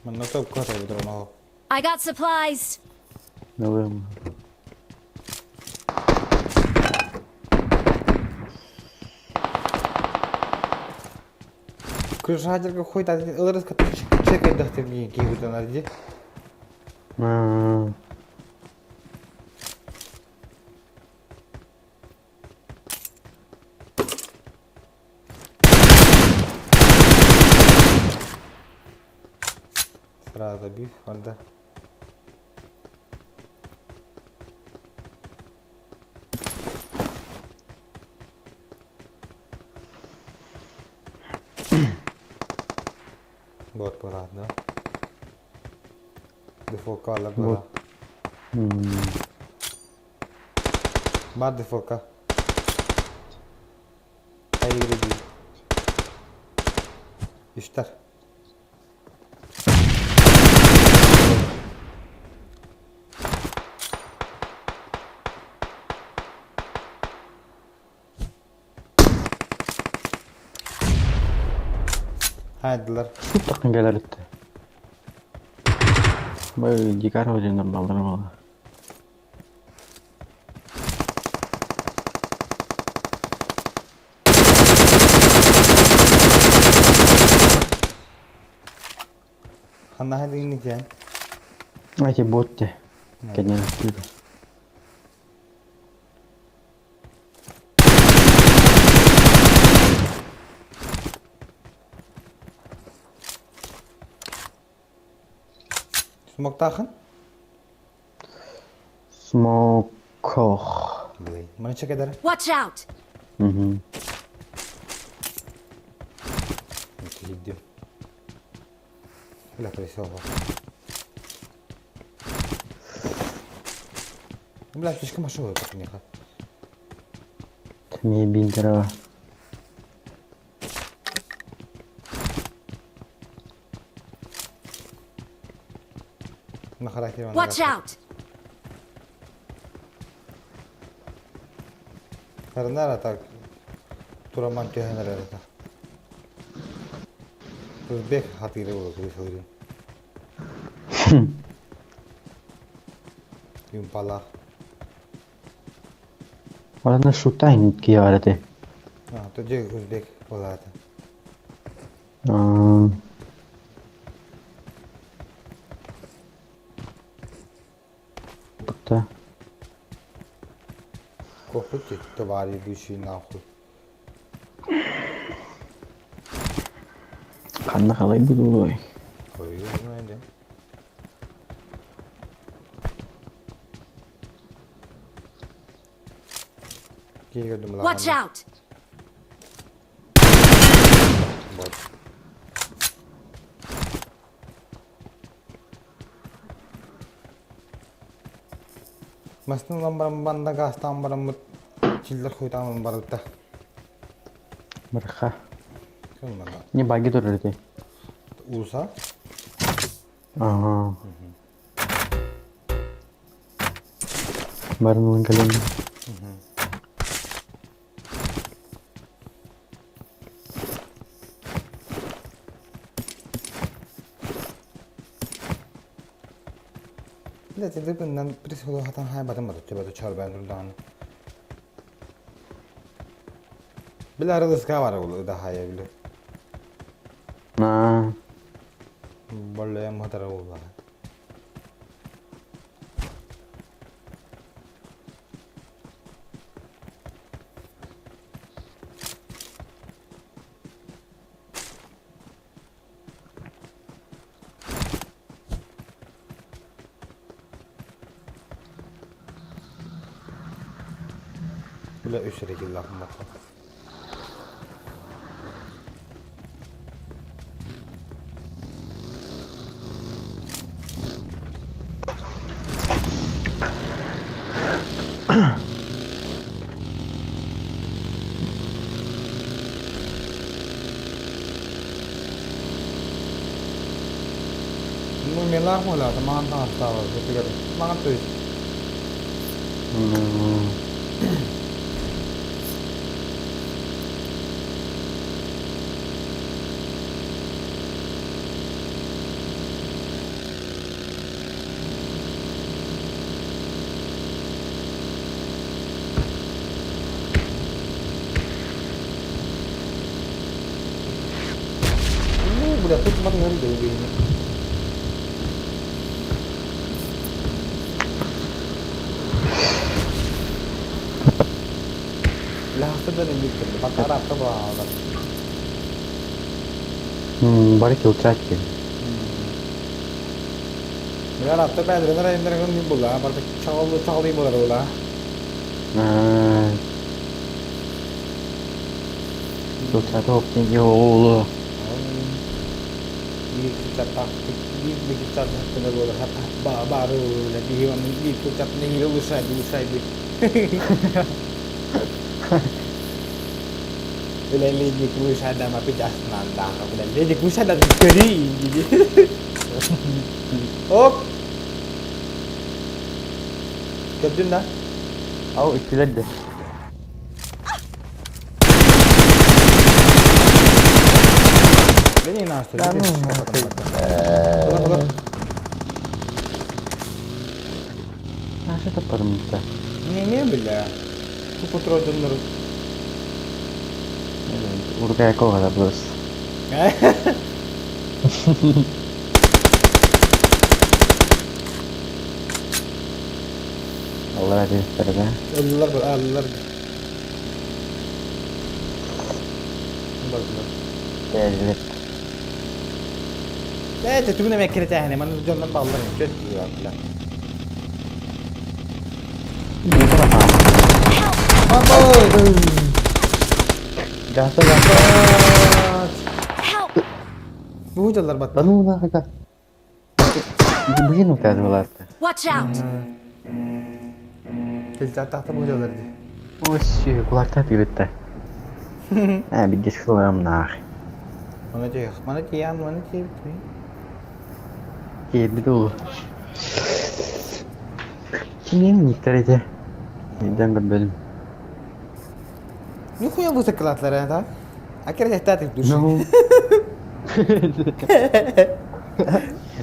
Mình nó top có thể được đâu. I got supplies. Ne oluyor mu? Kırışa hacır koy da alırız katı çek edahtir ki bu da nerede? Sırada bir orada. Bot berat dah. Defokal lah berat. Mat defokal. Ayo lagi. İşler. Haydiler. Şu takın gelir etti. Böyle dikar hocanlar ballarım valla. Hanna hadi ini kan. Aja bot deh. Kayaknya gitu. Smoke tahan? Smoke. Mana cek edar? Watch out! Gidiyor. Bila presi apa? Bila fiş kama şu bak ne kadar. Temiye bindira. Watch out! Karena ada tak turaman kehana ada. Terus bek hati dia udah kiri. Impala. Orada şutayın ki arada. Ah, tu je Uzbek bola ada. Bakta. Kopuk ki tabari bir şey nahu. Kanna kalay bu dulu. Koyuyor mu öyle? Watch out! Masnu lambar banda gas tambar mut cilak kau tambar barata. Mereka. Mana? Ini bagi tuh berarti. Usa? Baru kalian. Bila jadi pendan peristiwa hatan hai badan baru coba tu cari bantul dan. Bila ada sekarang baru udah hai bila. Nah. Boleh Modera ulah. Bila üstteki lafım var. Melah mula teman tak tahu, ketika semangat tu. Budak tu cuma tinggal di Diigin ini. Lah sudah ni kita pakai apa bawa? Balik ke utara ke. Mereka apa tu pada orang yang mereka ni bola, pada cakap bola. Utara tu optik yo. Kita tak kita kena bola baru lagi yang ni kita ni usai. Bila lagi kuis ada tapi dah nanda. Bila lagi kuis ada keri. Oh, kerja dah. Oh, istilah dah. Beni inançtır. Lan nasıl taparım işte? Ne bile? Bu fotoğrafları. Urgaya kovala plus. Allah razı olsun be. Allah. Evet. Evet, tu ne mekkere tahne, man jonnan ballarım. Kötü diyor abla. Gasa. Bu jalar bat. Lalu nak. Begini kan malah. Watch out! Kelcak tahta bu jalar di. Oh shit, kulakta tiba-tiba. Bir diskusiyorum nah. Mana cian, mana cip. Kedi dulu. Ini miktar aja. Jangan bölüm. Ne koyuyor bu saklatlara ya da? Akhirnya tahta dur. No.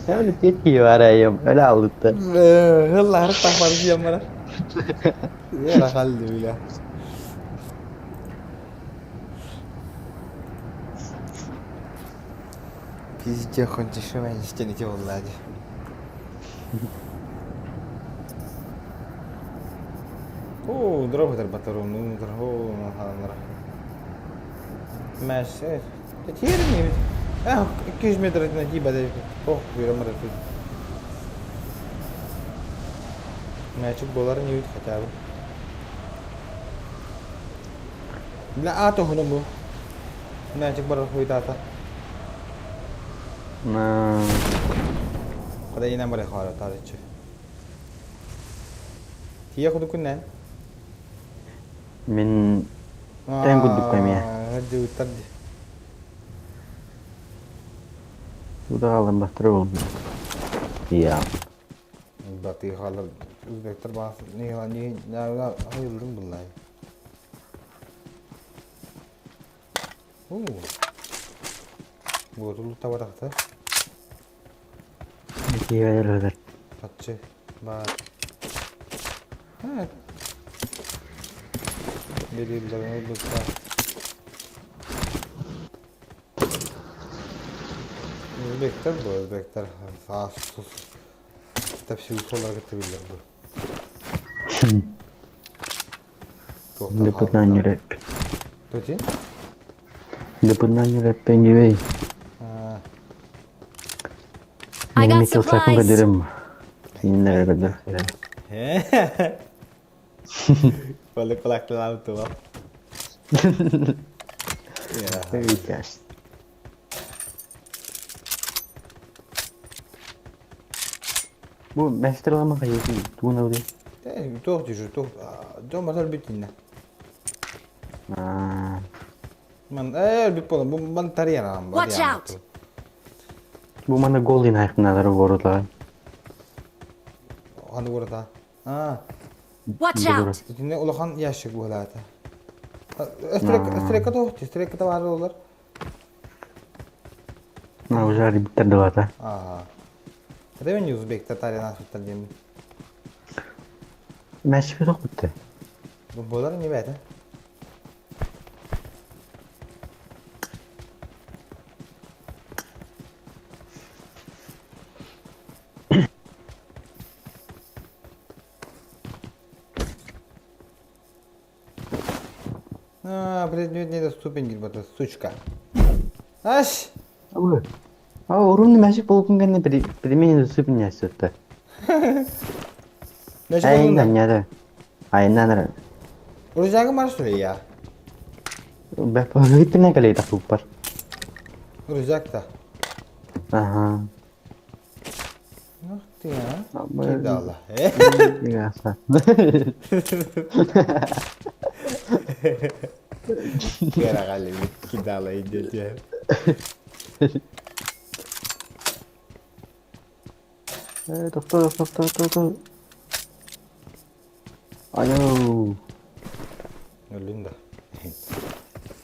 Öyle tepki var ayım. Öyle aldı da. Allah harus tak baru diam mana. Ya lah hal dia. Pizza konuşuyor ben işte ne vallahi. Oh, drop terbatarun nu terho mahalara. Mاشي. كتير مين. 200 متر نجيب هذا. Oh, bir amara tu. Match bowler ni ut khatar. La ato hono mo. Match bowler hoy tata. Nah. Kada ina mare khara tare che. Tiya khudu kunnan. Min tengku dukkan ya. Hadi utardi. Udah alam terus. Iya. Berarti kalau Uzbek terbahas ni hayırlı billahi. Bu dulu tawarakta. Iya betul. Patçı. Bak. Ha. Biri bilen bakar. Özbekler sağ sus. Kitap şivusu olarak atabilirler bu. Dapat nanya rap. Tuh Dapat nanya rap yang giveaway. I got Ini kelas aku supplies. kadirim. Ini ada. Kalau kelak laut tuh. Ya. Yes. Bu master lama kayak gitu. Tunggu nanti. Tuh jujur tuh. Jangan masalah bikinnya. Nah. Man, bir pola bu man tariyan. Watch out! Bu mana golin hayatında vurdu lan. Hani burada. Watch out! Şimdi ulakan yaşık bu halata. Streka var olur. Nah, usah ribet dulu ta. Revenue Uzbek'te tarihan asıltır diyeyim. Masih bir bitti. Bu bolar ne bete? Предмет недоступен, гибата, сучка. Аш! Urun masih pokoknya kan primeiro subnya sudah. Aynen ya. Aynen ada. Urusnya ke mana ya? Berapa itu nih kali tak super. Urusnya ta. Aha. Ngerti ya? Tidak lah. Biasa. Kira kali kita lah ide dia. Tuh. Ayo. Nulunda.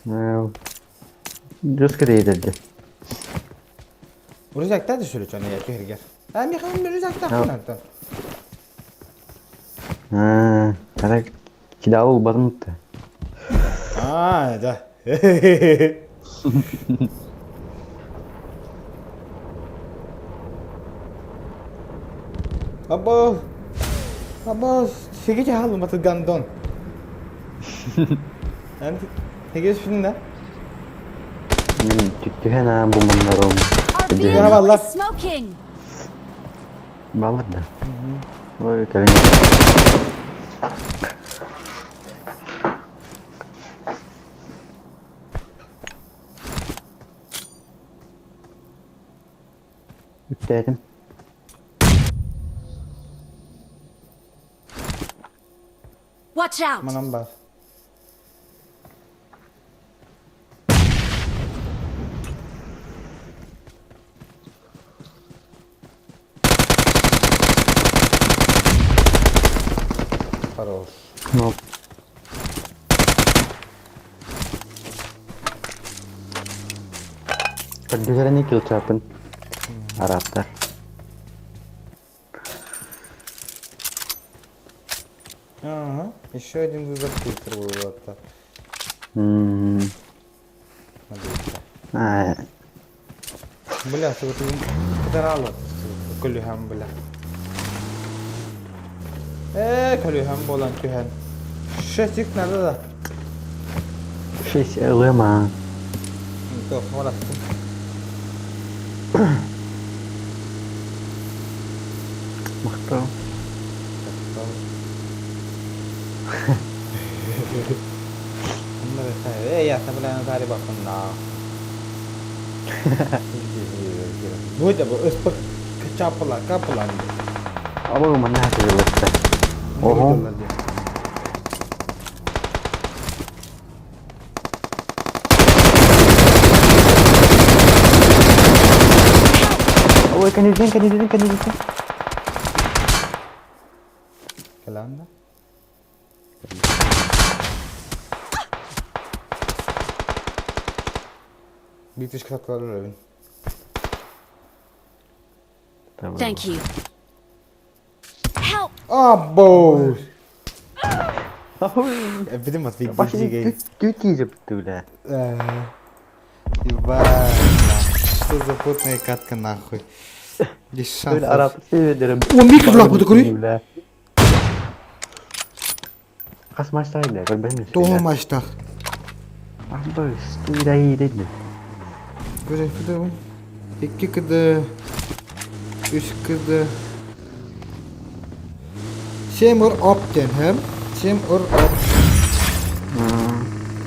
Nah. Terus kerja aja. Rüzakta da şöyle çöne ya tühürger. Ben bir hem rüzakta kanalda. Ada tidak tahu barang tu. Da. Abo, sige halı matı gandon. Yani sige şimdi. Tuhan buman narom. Our vehicle is smoking. Banget dah. Oi kalian. Dedim. Watch out. Manam var. Хорош. No. Kedengarannya kill capen. Arapta. Ага, еще один запустил вот так. Бля, что ты подрало? كلهم بلا. كلهم بولان كهن. شتيك نردا. Шесть лема. То, вот. Махтал. Ya sebelah tadi bakuna. Bu da bu ıspık kapalan. Ama mana kırıldı. Oho. Oh, kan izin. Kelanda. Bir fiş katları evin. Thank you. Help. Abo. Benim at bir gay. Тюти betul lah. Ебать. Что за потная катка нахуй. Без шансов. Arap severim. О, микро lah bu da kuri. Kas maçtaydı. Benim. Doğu maçta. Ambos, tu iyi değil mi? Böyle kıdı. 2 kıdı. 3 kıdı. Semur opten hem. Semur op.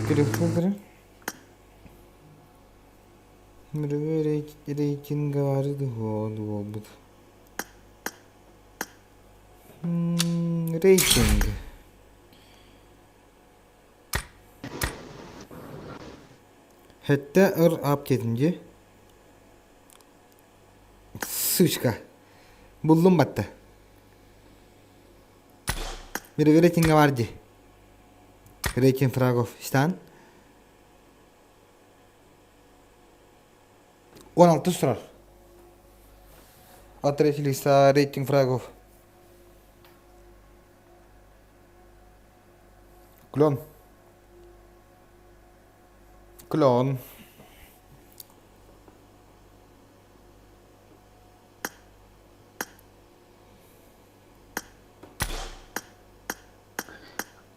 Kırık. Böyle reyting vardı oldu. Reyting. Hatta up kedince. Сучка. Buldum battı. Bir rating vardı. Rating fragov istan. 16 sırar. Atretilista rating fragov. Klon.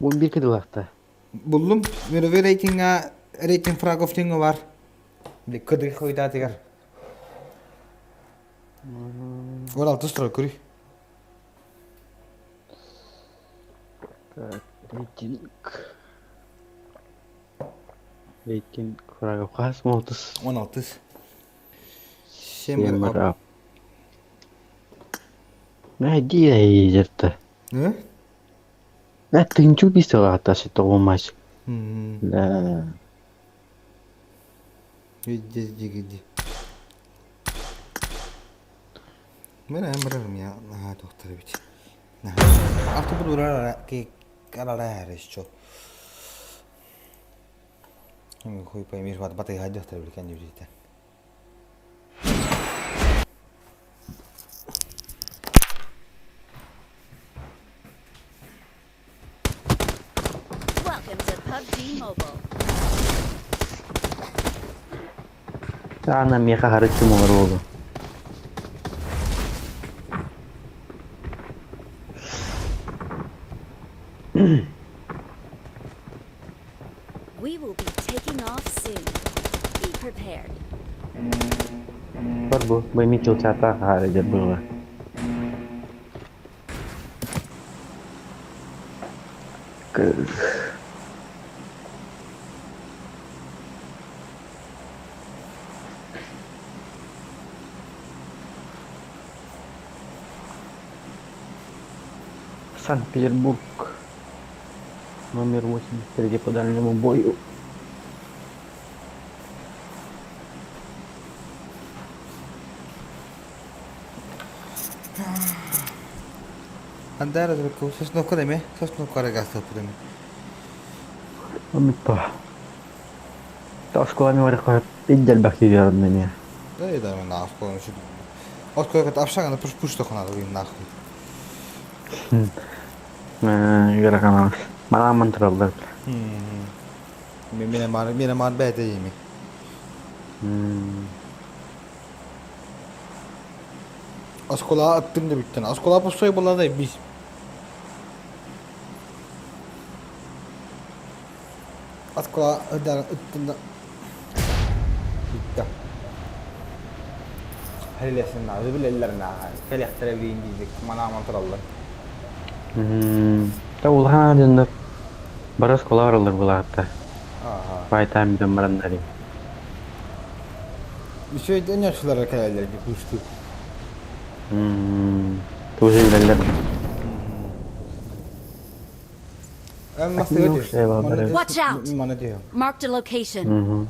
Bu bir kıdılakta. Buldum. Bir rating fragov tingo var. Bir kıdırı koyda tekrar. 16 sırar kuri. Rating kurang kas 16. Semur up. Nah dia jatuh. Ne? Nah tunjuk bisa atas itu mas. Lah. Gidi. Ben emrarım ya. Nah doktor biç. Nah. Artık bu durara ki karara harış çok. Koy payı bir batayı hadi doktor biç kendi birlikte. PUBG Mobile. Ana meha harus cuma rogo. We will be taking off soon. Be prepared. Var bu, benim çok çata harus jadwal. Санкт-Петербург. Номер 83 по дальнему бою. Andare dove cosa sto con me? Cosa sto con ragazzo per me? Lupa. Tak sekolah mereka tinggal bagi dia namanya. Да и да, на авто. От кое-то авшага на пуш то надо им нахуй. Gara kana malah menterol. Mina man bättre i mig. Askola attım da bitti. Askola pusoyu buladayım biz. Askola öder attım da. Bitti. Halilesin lazım. Bile ellerine. Kel yahtırabiliyin diyecek. Mana mantıralı. Tahu lah jendak. Baru sekolah orang berlata. By time gambaran dari. Bir şey de yaşlılara kayalar gibi kuştu. Tuh sih lelet. Watch out! Marked a location.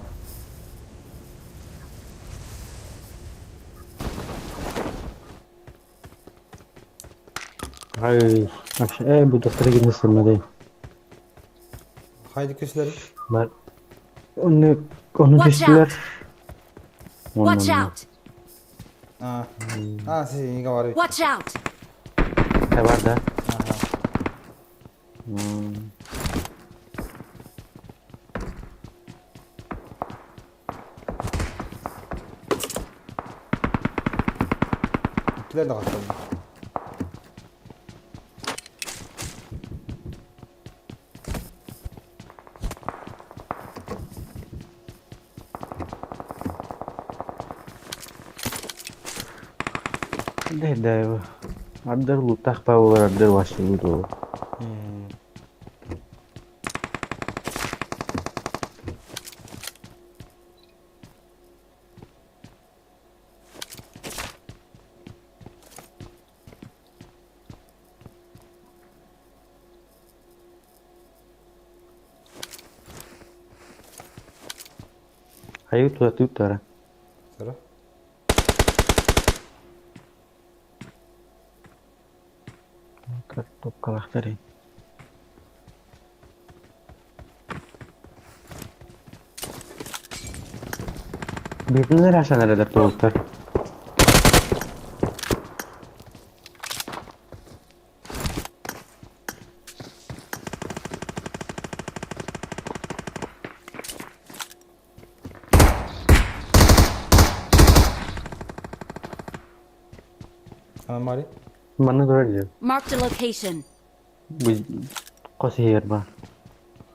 Ay, bu dokter gini semedi. Haydi kuşları. Bak, onu kişiler. Watch out! Sì, var. Watch out! Var da. Kiler de kaçtı. Deh, ada lutah power, ada wasil itu. Ayo tuh tara. Tara. Kartu kalah tadi. Birbirine rasanya ada dokter. Mari. Mana tuh aja? Marked a location. Kok sihir, Pak?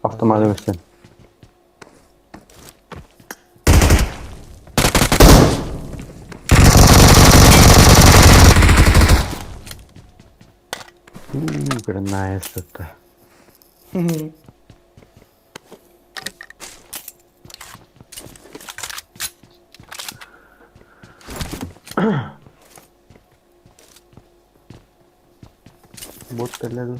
Otomatis kan. Very nice tuh. Bot terlalu.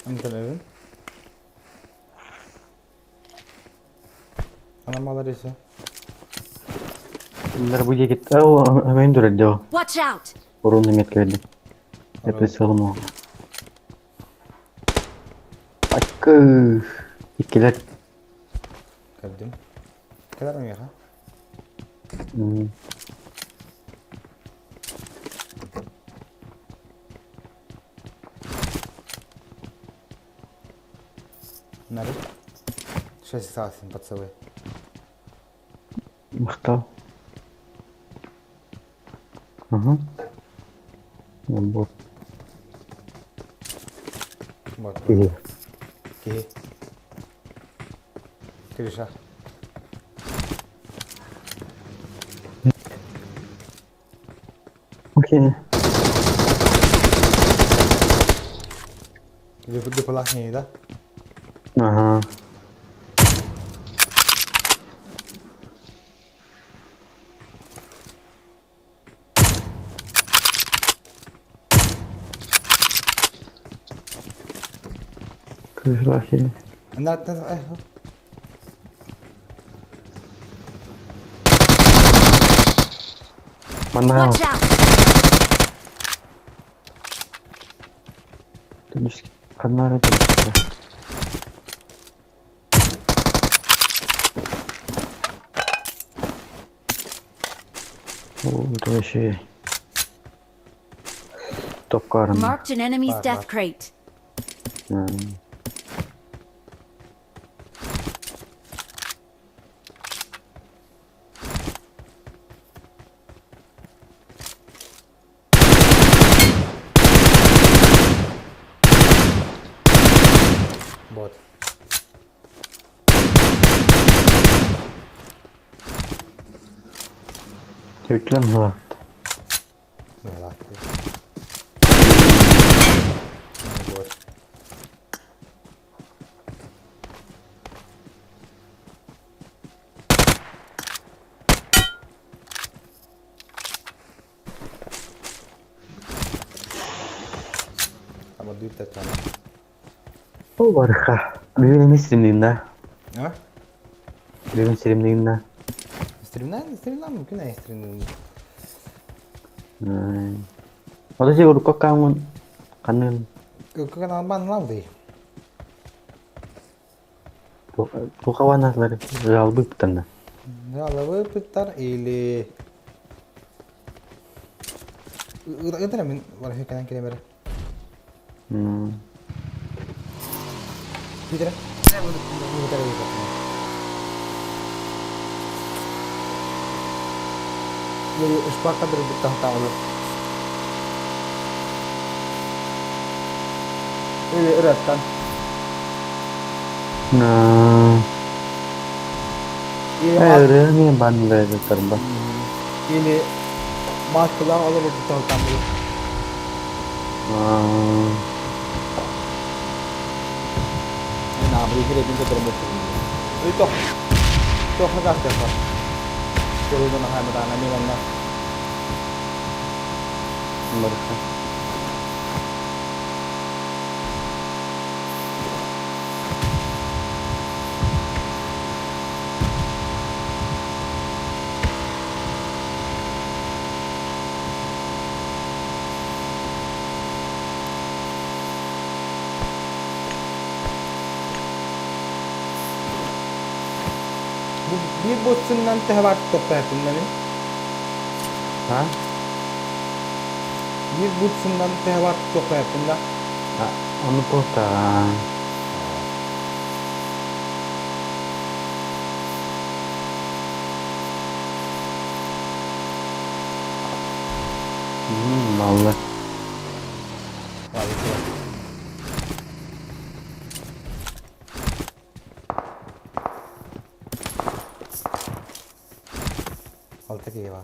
Antalya'nın anamalar ise Killer bu git. Oh, ben dur diyor. Watch out! Orun nimet geldi. Hep salım o. Hakkı. İkiler. Geldim. Kadar mı ya? Nerede? 6 саатын пацаны. Махтал. Ага. Вот. Вот. Киги. Киги. Кириша. Окей. Di pelahnya dah. Ага. Laki. Nanti Mana? Watch out! Terus kamera terus. Oh, itu sih. Top karma. Marked an enemy's death crate. Bot. Yüklen var. Merak et. Bot. Ama duit tak kalah. Oh, barka. Benim stream'imde. Ha? Benim stream'imde. Stream'den mümkün değil stream'den. O da sih urut kamu kanan. Kenal ban lau gì? Tu kawan lagi. Real betul. Ya lalu putar ili. Itu namin walau kanan kiri merah. Putar. Putar itu. Jadi sepakat dari bertahun-tahun. Ini erat kan? Nah. Udah nih bandel itu terbang. Ini mas pulang oleh bertahun-tahun. Nah, beri pintu terbang. Itu agak cepat. Turun ke mahal berana milan lah. Mereka. Bir boşundan tehvat toplayatın beni. Ha? Bir boşundan tehvat toplayatın da. Ha, onu posta. Vallahi. Altta ki var.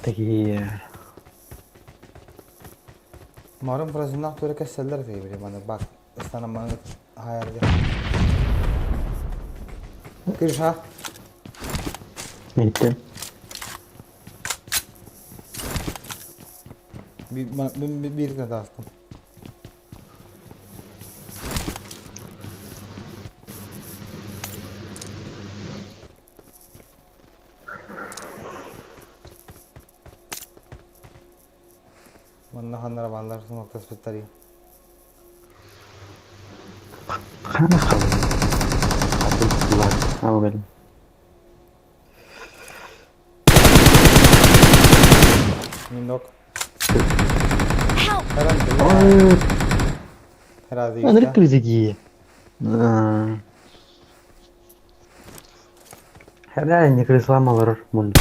Tagi Umarım burasından sonra keserler diye biri bana bak. İstanbul'un hayalde. Giriş ha. Gittim. Bir de dağıttım. Bana hanlara bağlar nokta spetleri. Kana kalın. Al benim. Mindok. Herhalde Ano işte. krizi Herhalde не крислам alır bunu.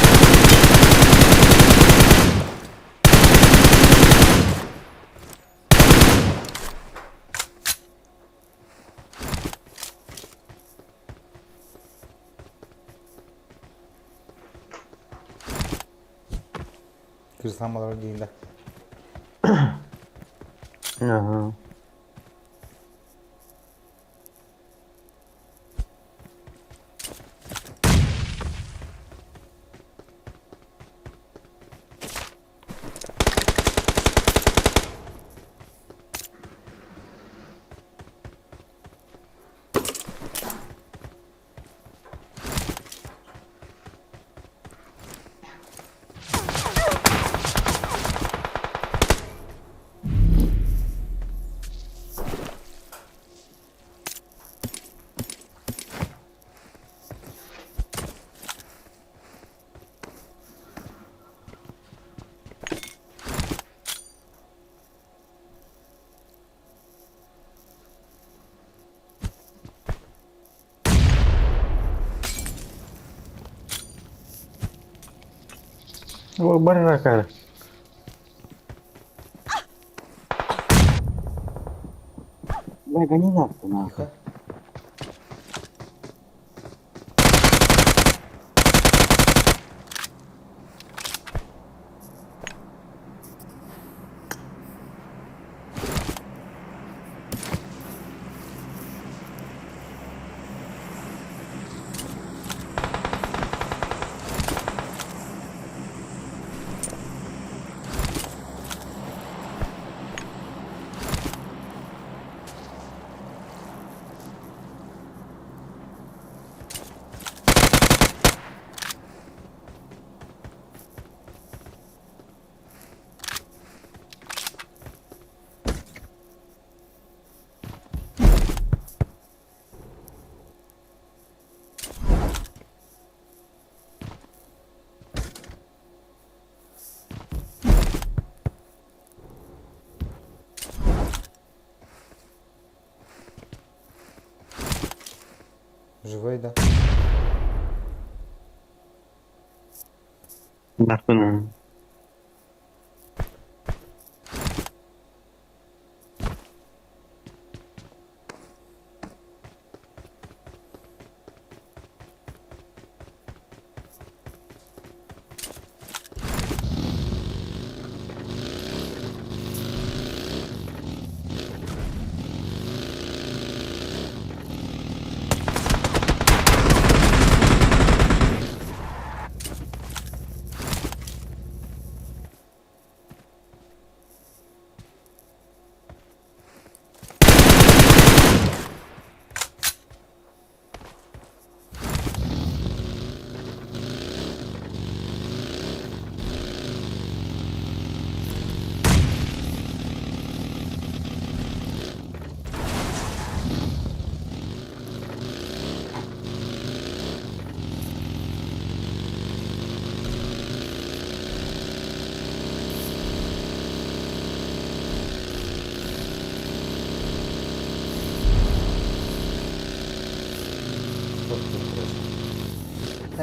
Kırsamalar değil de. Aha. Oh, bener cara. Mereka ini nafsu nafsu. Живой, да. Нахуй.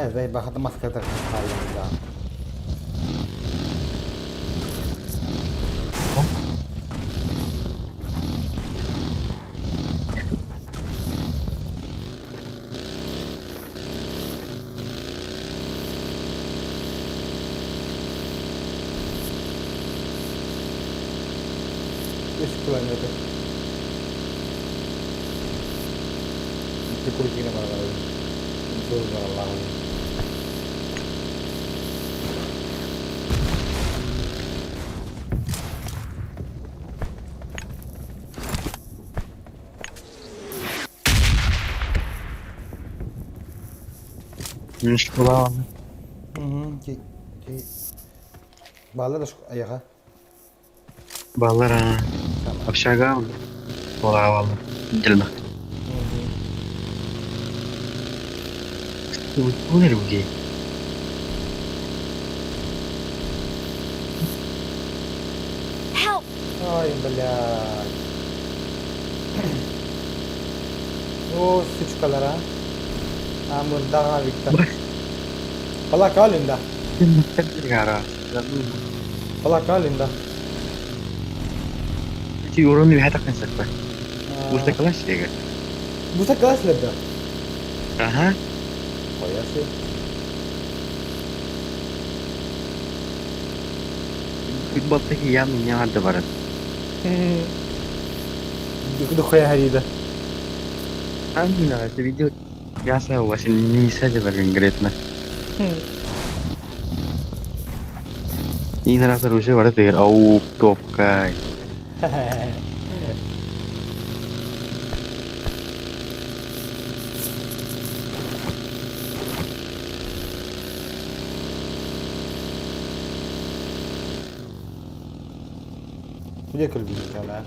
زي باخد ماسكة الحالة. 3 kilometre. Bir kuru yine bana var. Doğru var Allah'ım. Школа. Bağla da şu ayağa. Баллар общага школа алды. Жылдык. Булар үги. Help! Ay блядь. O suçkalara. Amurda Victor. Pala kalinda. Gara. Pala kalinda. Ti urun bir hatta kansak var. Burada kalan şey. Bu da klaslarda. Aha. Koyası. Futboldaki yanın vardı var. Ду koya harida. Ангина, это видео ясно, вообще не садится конкретно. И на раз уже варит игр, ау, топкай. Где кульбинка, да?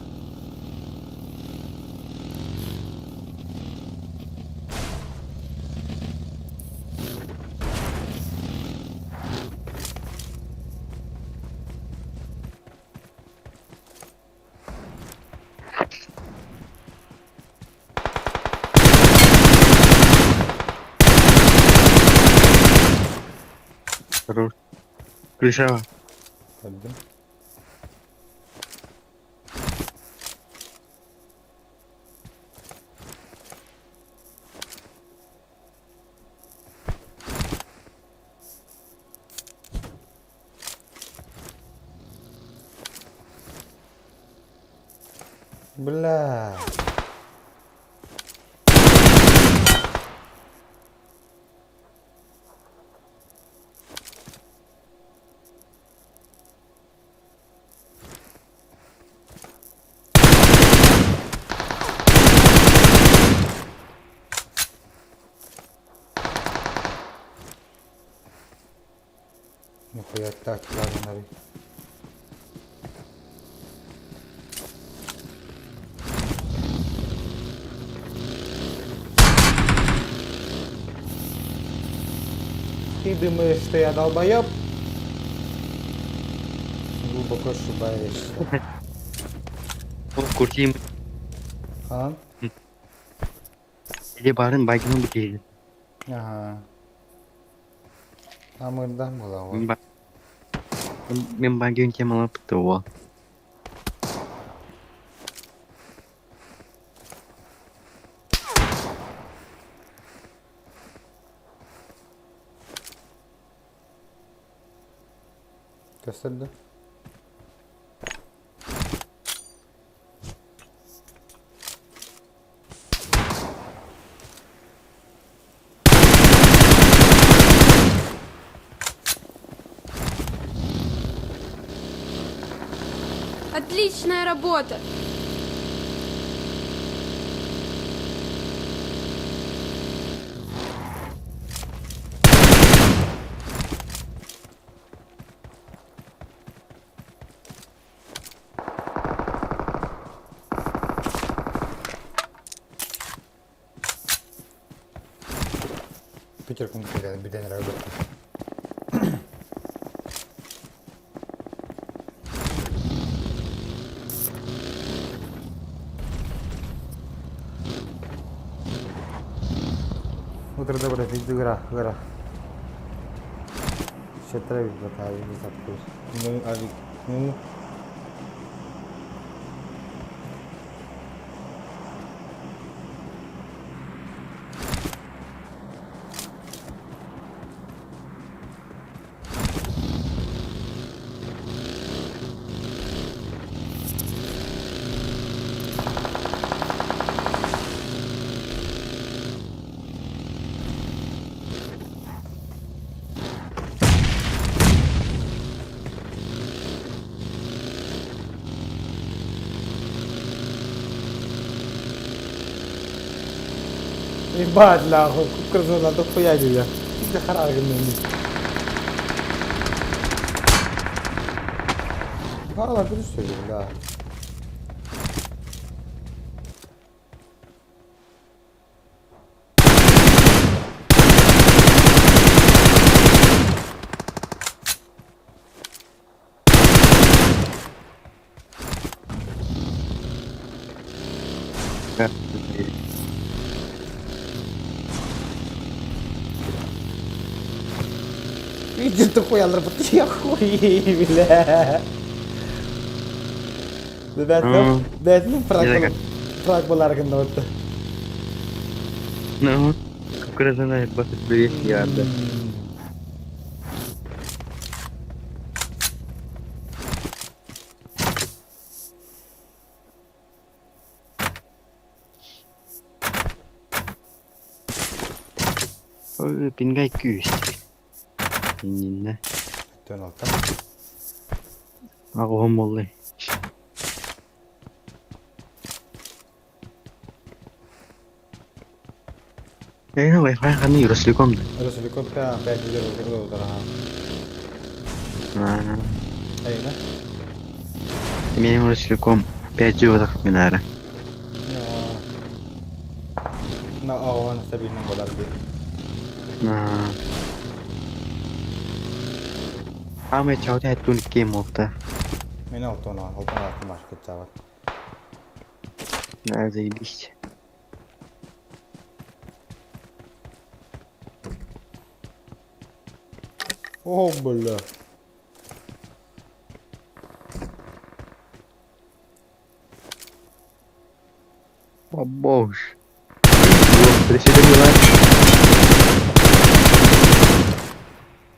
Хорош. Клишава. Öldüm. Bla. Нихуя так, ладно, нави. Ты думаешь, что я долбоёб? Глубоко ошибаешься. Kurtayım. Хан? Bir de barın baygını bir değil. Ага. Amırdan mı lan o? Ben baygın kemal yaptı o. Gösterdi. Отличная работа! Пятерку не потеряли, беда не работает. Утро доброе, игра. Сейчас травить बताаю, не запустим. Ну, Авик, ну. Ебать, нахуй, кукурузу надо хуя тебе. Ты харагный. Hala bir söyleyeyim daha. Иди ты хуя, работай, я хуй, бля. Benim prak bularında orada. No, kukrazana basit bir yardı. Pingai küs. Nhìn Dönatom. Ako homolli. Kayaknya wifi kan nih Ruslikom tuh. Ruslikom kan kayak gitu udah. Nah, Ayo nah. Ini Ruslikom 5G udah benar. Nah, awan sabi ng bola din. Nah. Ame cháu thì tuần kia một ta. Mấy nào tôi nói không phải là cái cháu. Да, заебись. О, бля. О, боже. Присоединила.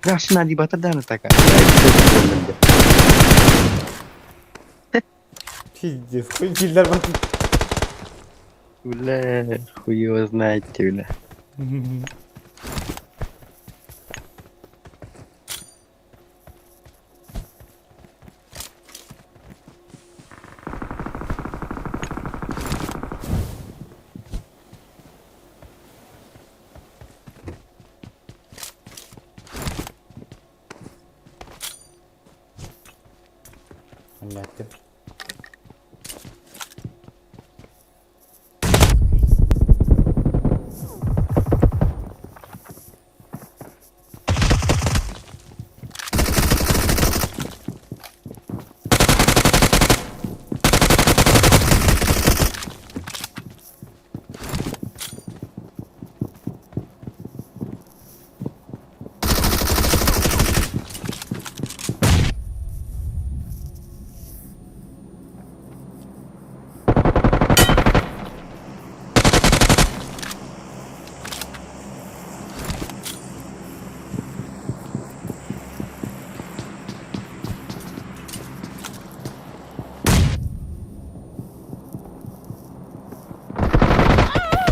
Rasına di bata dan taka. Пиздец, хуй киллер бат. Бля, хуй его знает, бля. Anlattım.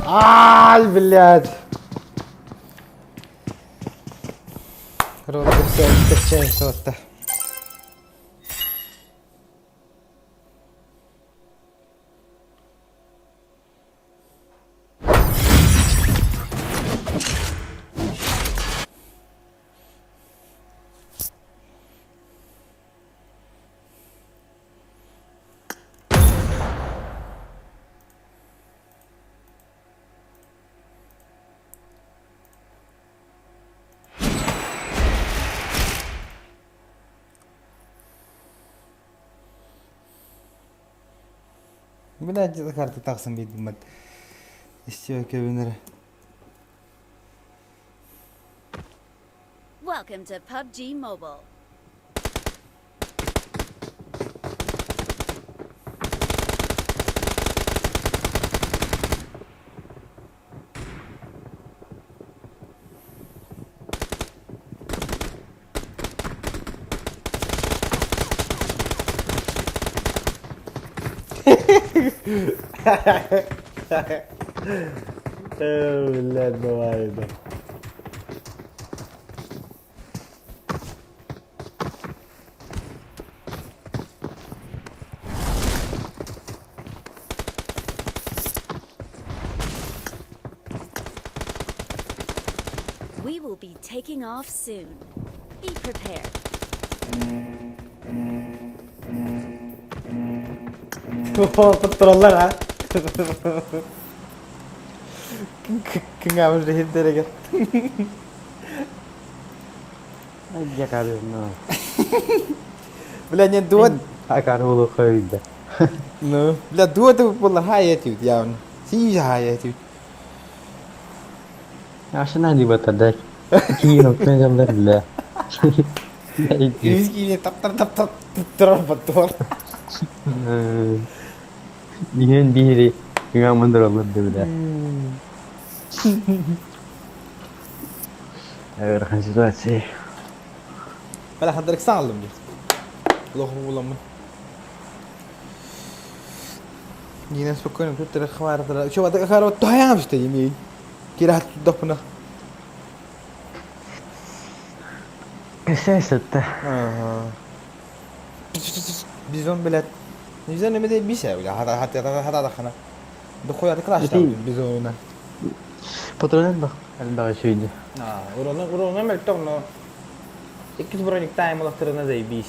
Ай, блядь. Ровно все просто. Блядь, это карта так сам видимо. Еще кевинер. Welcome to PUBG Mobile. Блядь, давай, да. will be taking off soon. Be prepared. Trollar ha. Kim yapmış rehitlere gel. Aja kali no. Bila nyentuat. Akan ulu khơi. No. Bila dua tu pula hai tu yaun. Si hai tu. Asana di batadek. Kino kena lah. Ini tap betul. Dihin diri yang menderolot dah. Agar situasi. Bala حضرتك سالم دي. والله من. جينا سبكون بتر خوار ترى شو هذا خارو تهيام شتي يمين. كده تدفنا. Kesesette. Bizon bilet. Bizon ne de bir şey öyle. Hatta dakana. Dukhoy arkadaş da bizonuna. Fotoğrafın bak. Elde şeydi. Urona melton no. İkiz bronik time olaktırına zayibiş.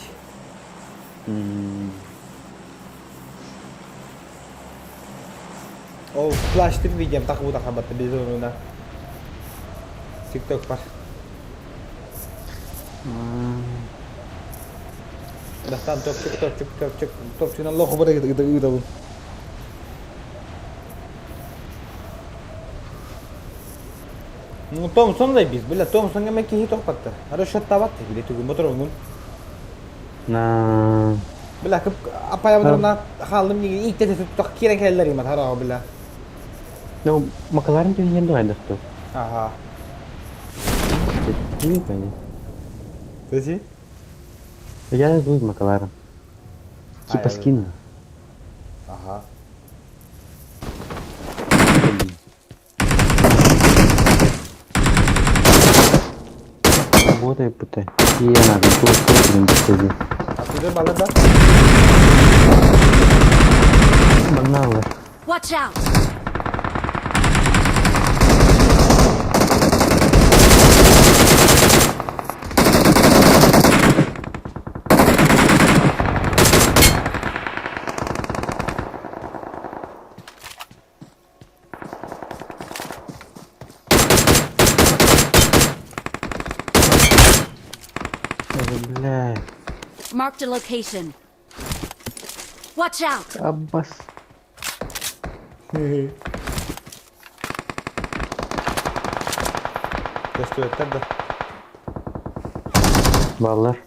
O plastik video tak bu tak battı bizonuna. TikTok var. Dastan TikTok şuna Allah haber gitu. Thompson da biz. Bila Thompson game ki hitok patta. Harus shot tabat gitu tuh motor umum. Nah. Bila apa ya benar nak halim ni ilk de tutak kira keller imat hara bila. No, makalaran tuh yang tuh ada tuh. Aha. Ini kayaknya. Terus? Ya gue makalaran. Kipas kini. Aha. Putih putih. Iya nanti tuh belum jadi. Tapi dia balas dah. Benar lah. Watch out. Marked a location. Watch out. Abbas. Testo yeter de. Vallahi.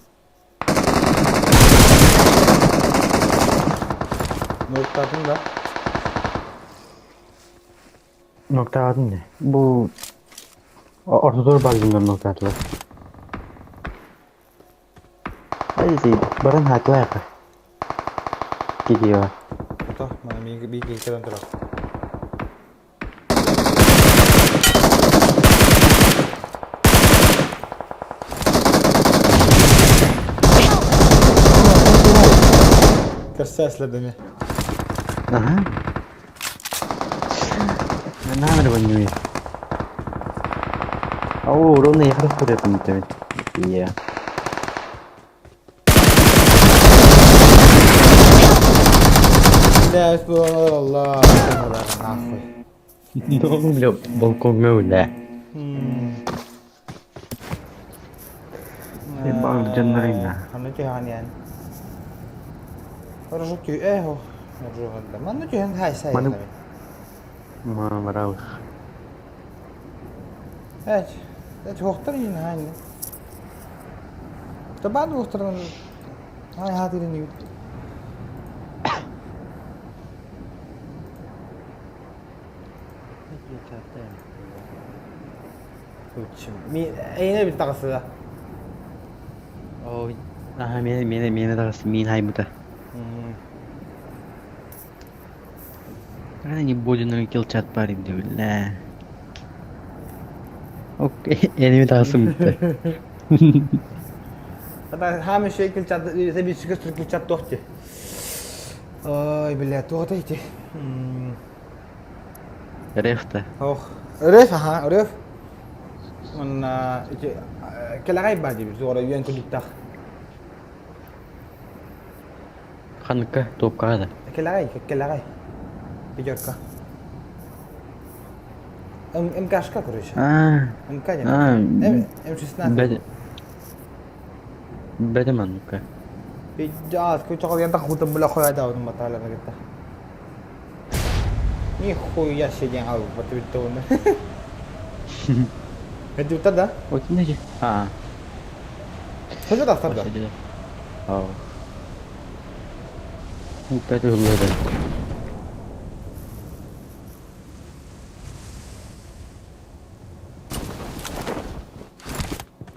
Nokta atın da. Nokta atın ne? Bu ortadoğu bazında nokta atılır. Hadi sih, barang hati lah apa? Gigi lah. Toh, mana minggu keren terus. Kersesler demi. Aha. Mana ada banyu ya? Oh, orang ni harus pura penting. Iya. لا سبحان الله No, balkon öyle. Bang jenderina. Ano tuhan yan? Parang sa ho. Naruhan da. Ano tuhan hay say. Maraw. Evet. Evet hoktar yine hani. Taban hoktarın. Hay hadirin yut. Ini bir takası da. Oh, mene takası min hay muta. Karena ni bodoh kill chat parim dia lah. Okey, ini takası muta. Hatta hem şey kill chat, sebi çıkış kill chat tohti. Ay billahi tohti iti. Refta. Oh, ref ha, ref. من كلا غايب بعدي بزورة يوين كل بتاع Kanka top kada. كلا غاي بيجركا ام كاشكا كوريش ام كاجا ام شو سنات Beda manuka. بيجات كل شغل ينتخ خوت بلا خويا داود ما تعالى نقطة مي خويا شيء جاو بتبتون هدي بتدا وكنا جي هذا ده صدق Beda huladan.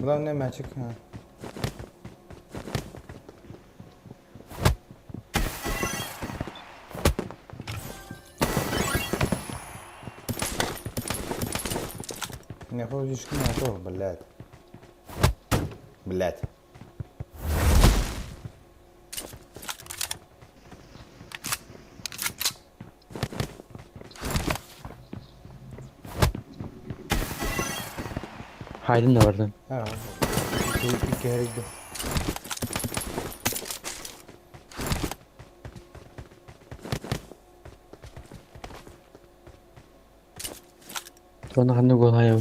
Buradan ne maçık ha. ناخذ يشكي نعطوه بلاد بلاد Haydın da vardı. Ha. İki herif de. Sonra kanı gol hayal.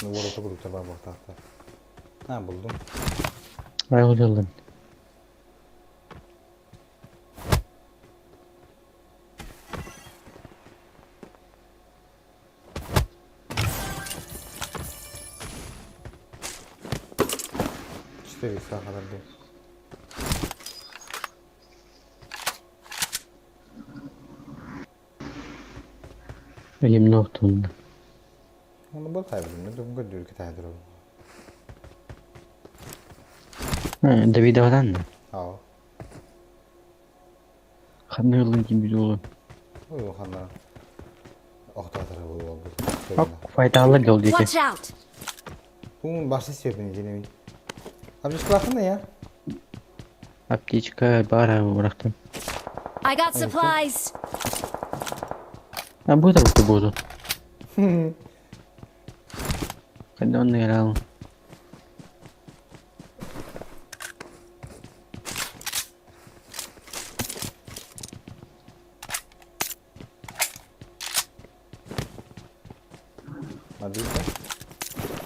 Vurdu grupta bak tahta. Ha buldum. Ay hocalar. İşte bir sağa kadar değil. Elim noktunda. Onu bol kaybedin. Ne dönüyor diyor ki tadır o. David var mı? Ha. Kanı yolun gibi olur. O yok hanlar. Oh tadır o oldu. Bak faydalı yol diye. Watch out! Bunun başı sebebini dinlemeyin. Abi çıklasın ne ya? Аптечка бара bıraktım. I got supplies. Ha bu da bu bozu. Hadi onu yer al. Hadi.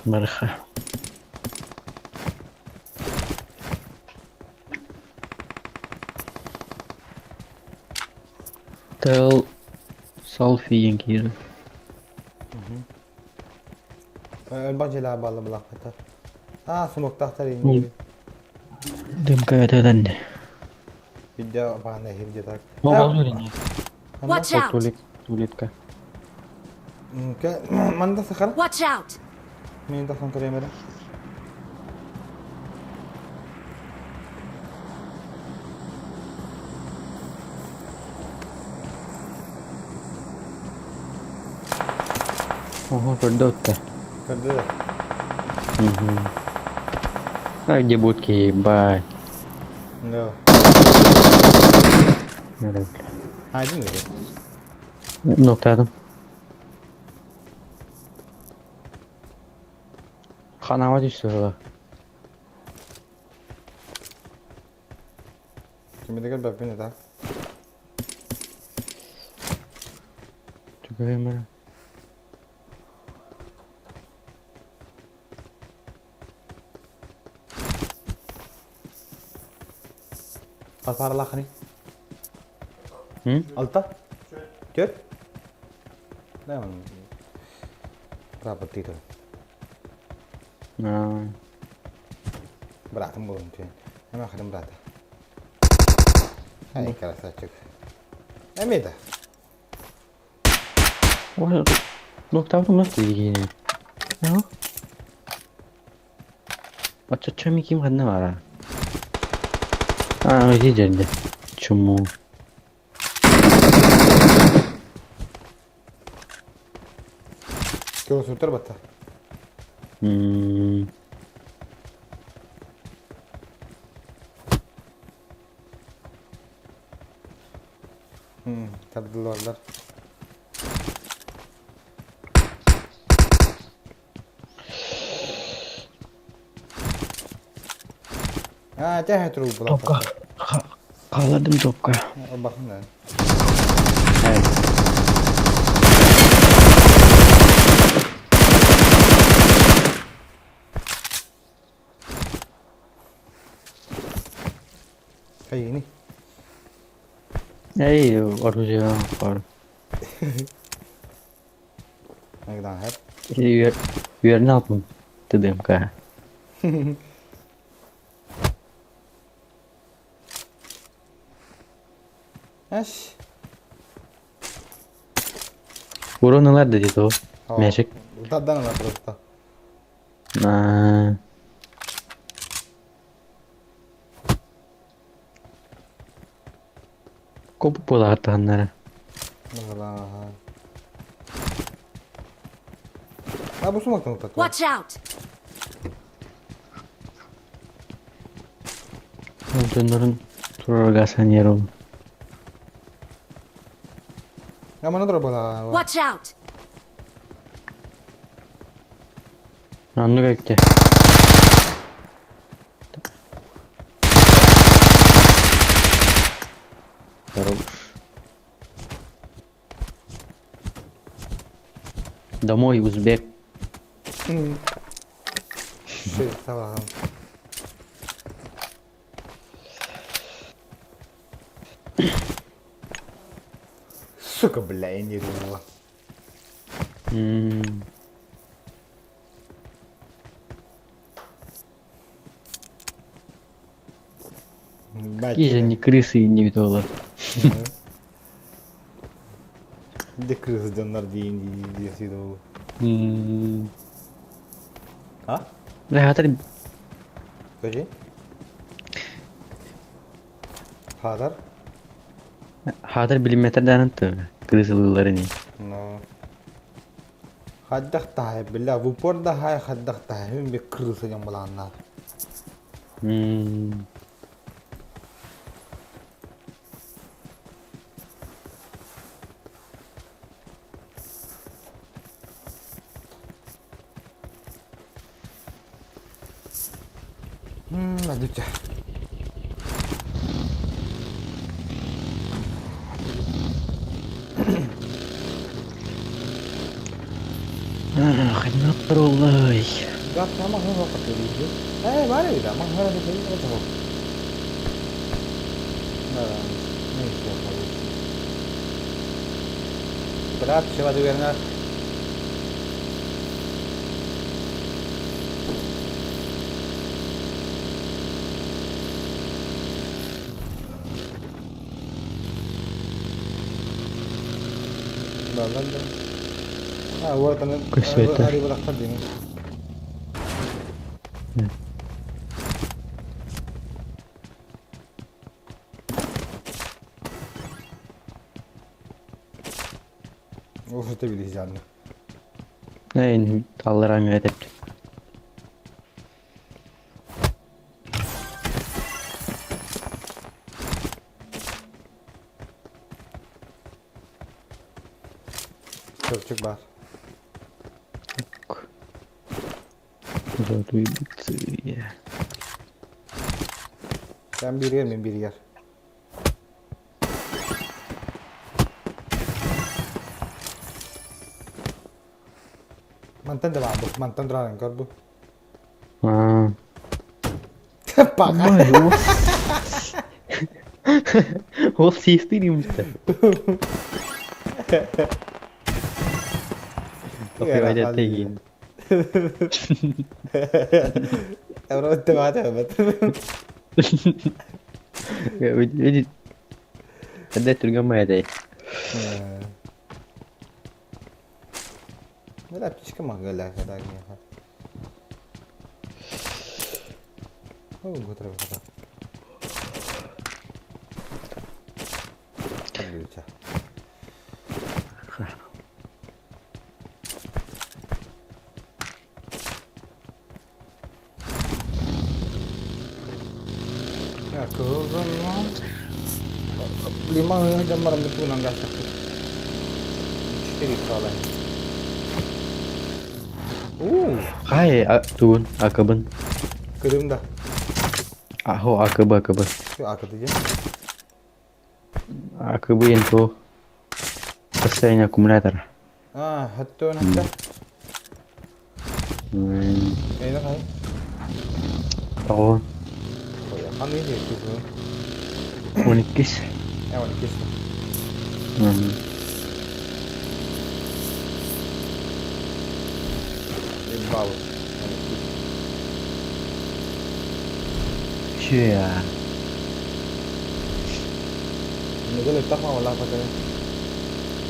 Marha. Tel selfie yang kiri. Bacılar bağlı bırakmadı. Ha smoke tahtarı indi. Dem kayak dan. Video apa nih hir jetak. Mau balu ini. Watch out! Tulit kah? Mana sekarang? Watch out! Minta sang kamera. Oh, kedot kah? Kedot. Ay jebut ke bye. No. Nada. Hadi mi? Noktadım. Kanama düştü orada. Kimi de gel bak beni daha. Çok önemli. Alpar lakni. Hı? Alta? Chết. Đây mà. Ra bật tí thôi. Berat mulu mungkin. Emang kadang berat. Hai kerasa cek. Emang dah. Wah, nokta itu mesti begini. Ya? Macam kim kan marah. Ah, ini jadi. Cuma. Kau suter bata. Tadılarlar. Ha, teh terus pulang. Topka. Kaladım topka. Bakın lan. Evet. Kayak ini. Hey, oraya var. Ne kadar hep. Yer ne yaptın? Dedim ka. Aş. Buru neler dedi to? Meşek. Taddan var просто. Nah. Kok pola tanara. Allah. Ha bu sumak mı? Watch out! Onların turagasan yer oldu. Ya mana terus bola. Watch out! Anlı bekle. Хорош. Домой, узбек. Şey tamam. Suka bela ini dulu. Какие же они крысы и невидолы. Bir de kırız canlar diye o. Ha? Hatar Kaçı? Hatar? Hatar bilimetreden antı. Krısılıları No. Haddak tahay billah bu porda hay haddak tahay bir kırısı yang bulanlar. Aduh cah. Khidmat terulay. Gak sama sama pakai video. Mana udah mang harus itu apa? Nah, ini siapa? Berat siapa tuh yang hari berapa ini? Oh, sudah pilih jalan. Ini talleran edip. Çok var. Zor bitti ya. Ben bir yer miyim bir yer? Mantan devam bu. Mantan duraran kar bu. Pakai. O sistem işte. Oke, aja tinggi. Orang itu ada betul. Ya, jadi ada tergama ya deh. Nggak bisa kemana katanya. Oh, gue terus kata. Lucu. 5 jam malam itu nanggal sakit. Istri soalnya. Hai, turun, akaban. Kirim dah. Akaba. Itu akad aja. Akaba info. Pesannya akumulator. Hatto nanti. Enak kan? Oh. Kan ini itu. Unikis. Unikis. Bau. Cia. Ini gue letak mau lah katanya.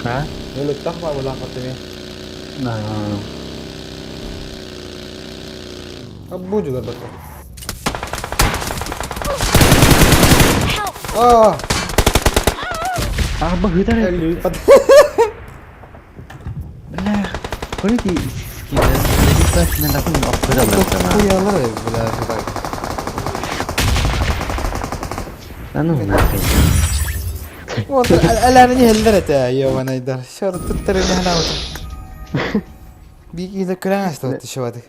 Hah? Ini letak mau lah katanya. Nah. Abu juga betul. Begitu deh. Lipat. Belah. Kau ni kita jadi pas nanti aku nak kerja berapa? Iya lah, belah sudah. Anu nanti. الآن هلدرت يا وانا يدار شرط تتري اللي هنا بيجي ذكرنا استوت الشوادي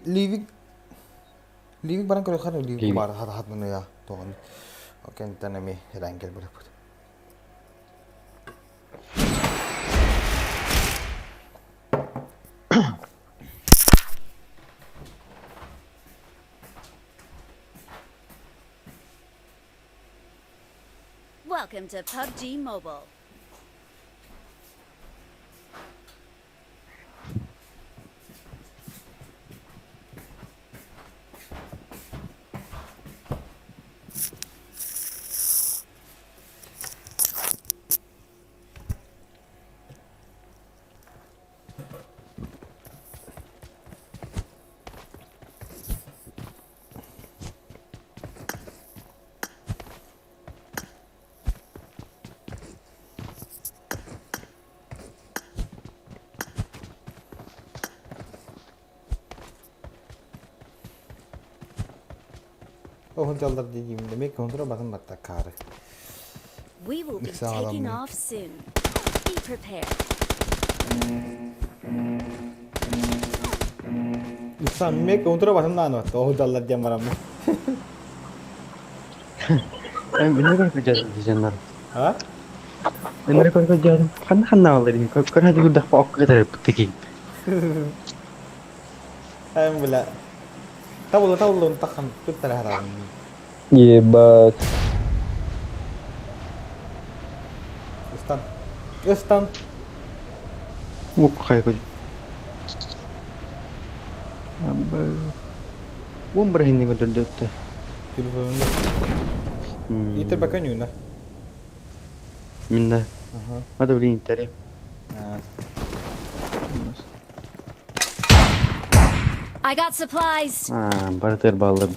ليفيك barang kalau kan ليفيك بعد هذا منه يا طبعا اوكي انت نمي الانجل بلا Welcome to PUBG Mobile. We will be taking off soon. Be prepared. Sammek untuk apa nano? Tahu jalan dia malam. Bener kan kerja di sana? Hah? Bener kan kerja? Kan awal ini. Kan hadi udah pok kita petik. Ayam bela. Tahu lo takkan kita haram. Iya bas. Stan. Kayak kau. Umrah ini betul betul. Itu pakai nyuna. Minda. Ada beli internet. I got supplies. Baru terbalik.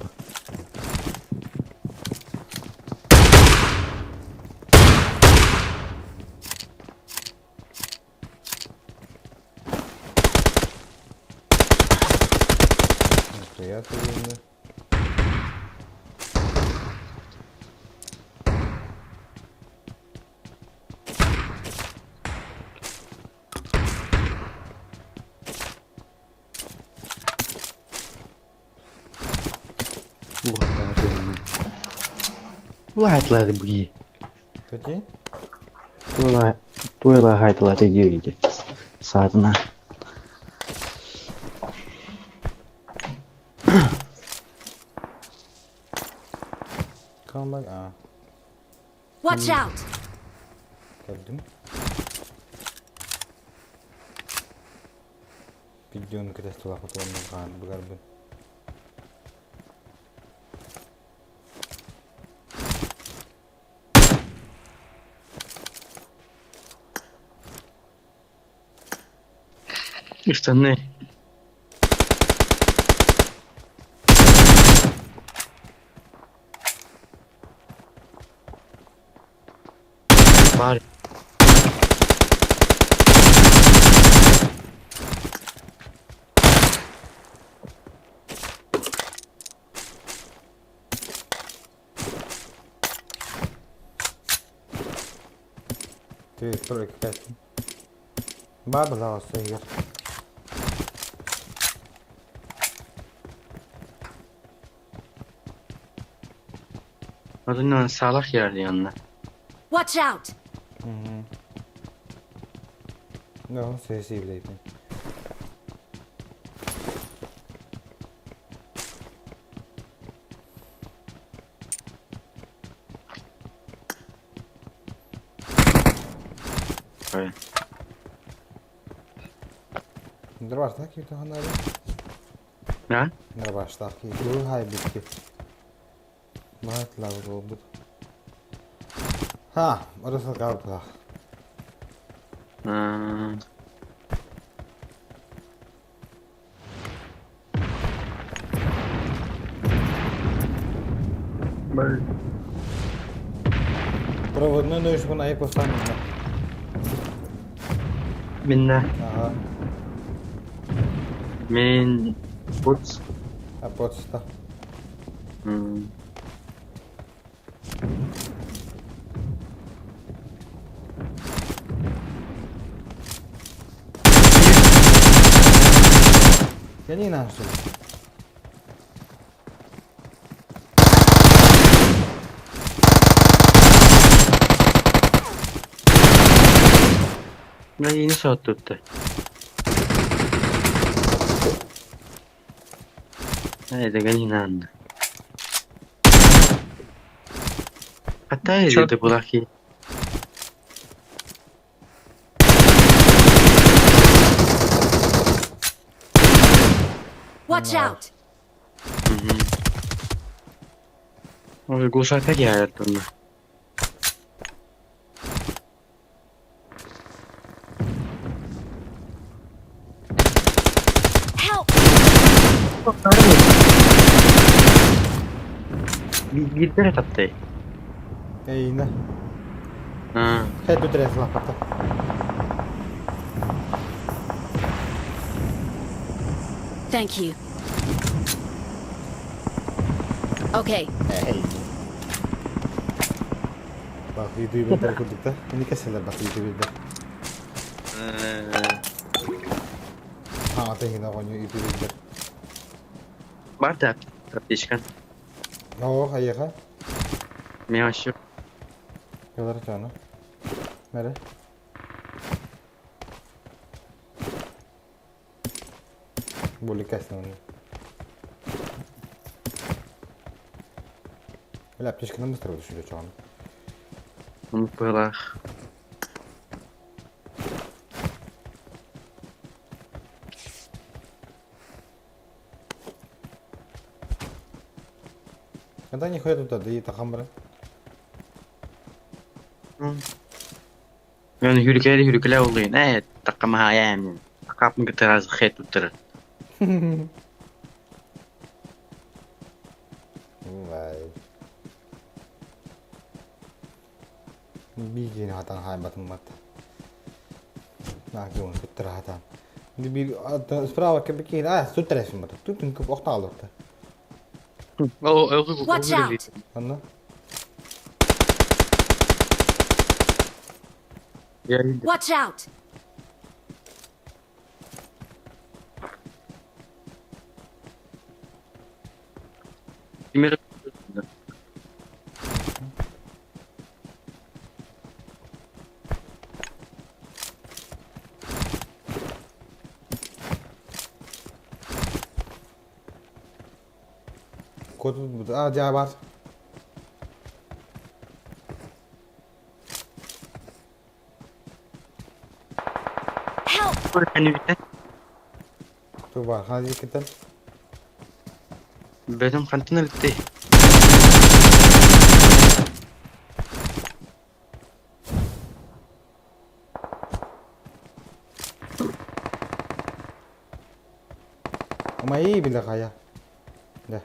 Hai telah dibagi. Jadi? Tuh hai telah dibagi. Saat mana? Come back. Watch out. Geldim. Videonun kısa setelah fotoğrafını kan bergabung. İşte ne? Bari. Direkt buraya gelsin. Var mı daha sayı? Adından sağlak yerdi yanına. Watch out! Ne o sesi bile. Evet. Dırvarsın ki daha nerede? Ne? Ne başlar ki? Bu hay bitti. Maatlar oldu. Ha, orası kaldı. Проводной нож вон ай поставим. Minne. Aha. Min. Puts. Ha posta. Ja nie nasze. Ne yeni saat tuttu. Haydi ganyan. Hatta yedi bırakayım. Watch out! Глушака geldi onlar. Help! Bir tane tattı. Yine. Ha. Hep bir tres var hatta. Thank you. Okay. Hey. Bak videoyu ben kurduk da. Yine keseler bak videoyu da. Ha, tingin ako yung videoyu da. Var da tartışkan. Oo, kaya ka? May aşık. Kadar canı. Nere? Boleh kasih namanya. Öyle apteşkini mi sırada düşüyor şu an? Unuttular. Когда они ходят туда, да и тахамбра. Yani hürükleri oluyor. Evet, takama yani. Takapın gıtıraz xet tutur. Vay. Biji na hatang hai batang mat. Nakiyong sutra hatan. Di bir sprava ke bikin sutra smata. Tu tun ku okta alırdı. Watch out! Anla? Watch out! Kimere Kodu jabat. Tu var hadi kita. benim kantine bitti. Ama iyi bile kaya. Dah.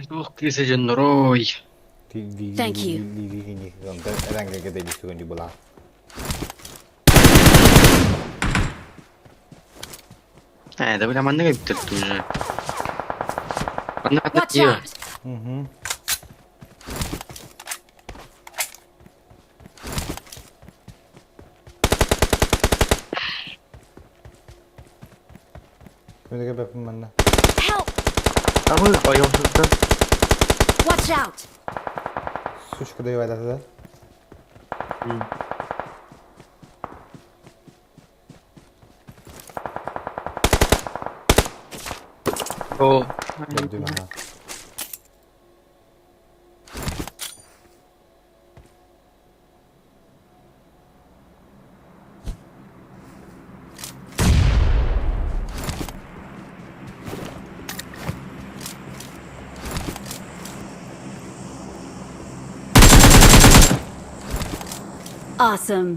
Tuh kisah Roy. Thank you. Ini orang kita bisa di bola. Да бля маннага битtirdi уже. Анна Watch атıyor. out! Böyle yapayım ben de. Help! Ama ayağımsızdan. Watch out! Suç kadar yuvarladı. O. Gördüm ha. Awesome.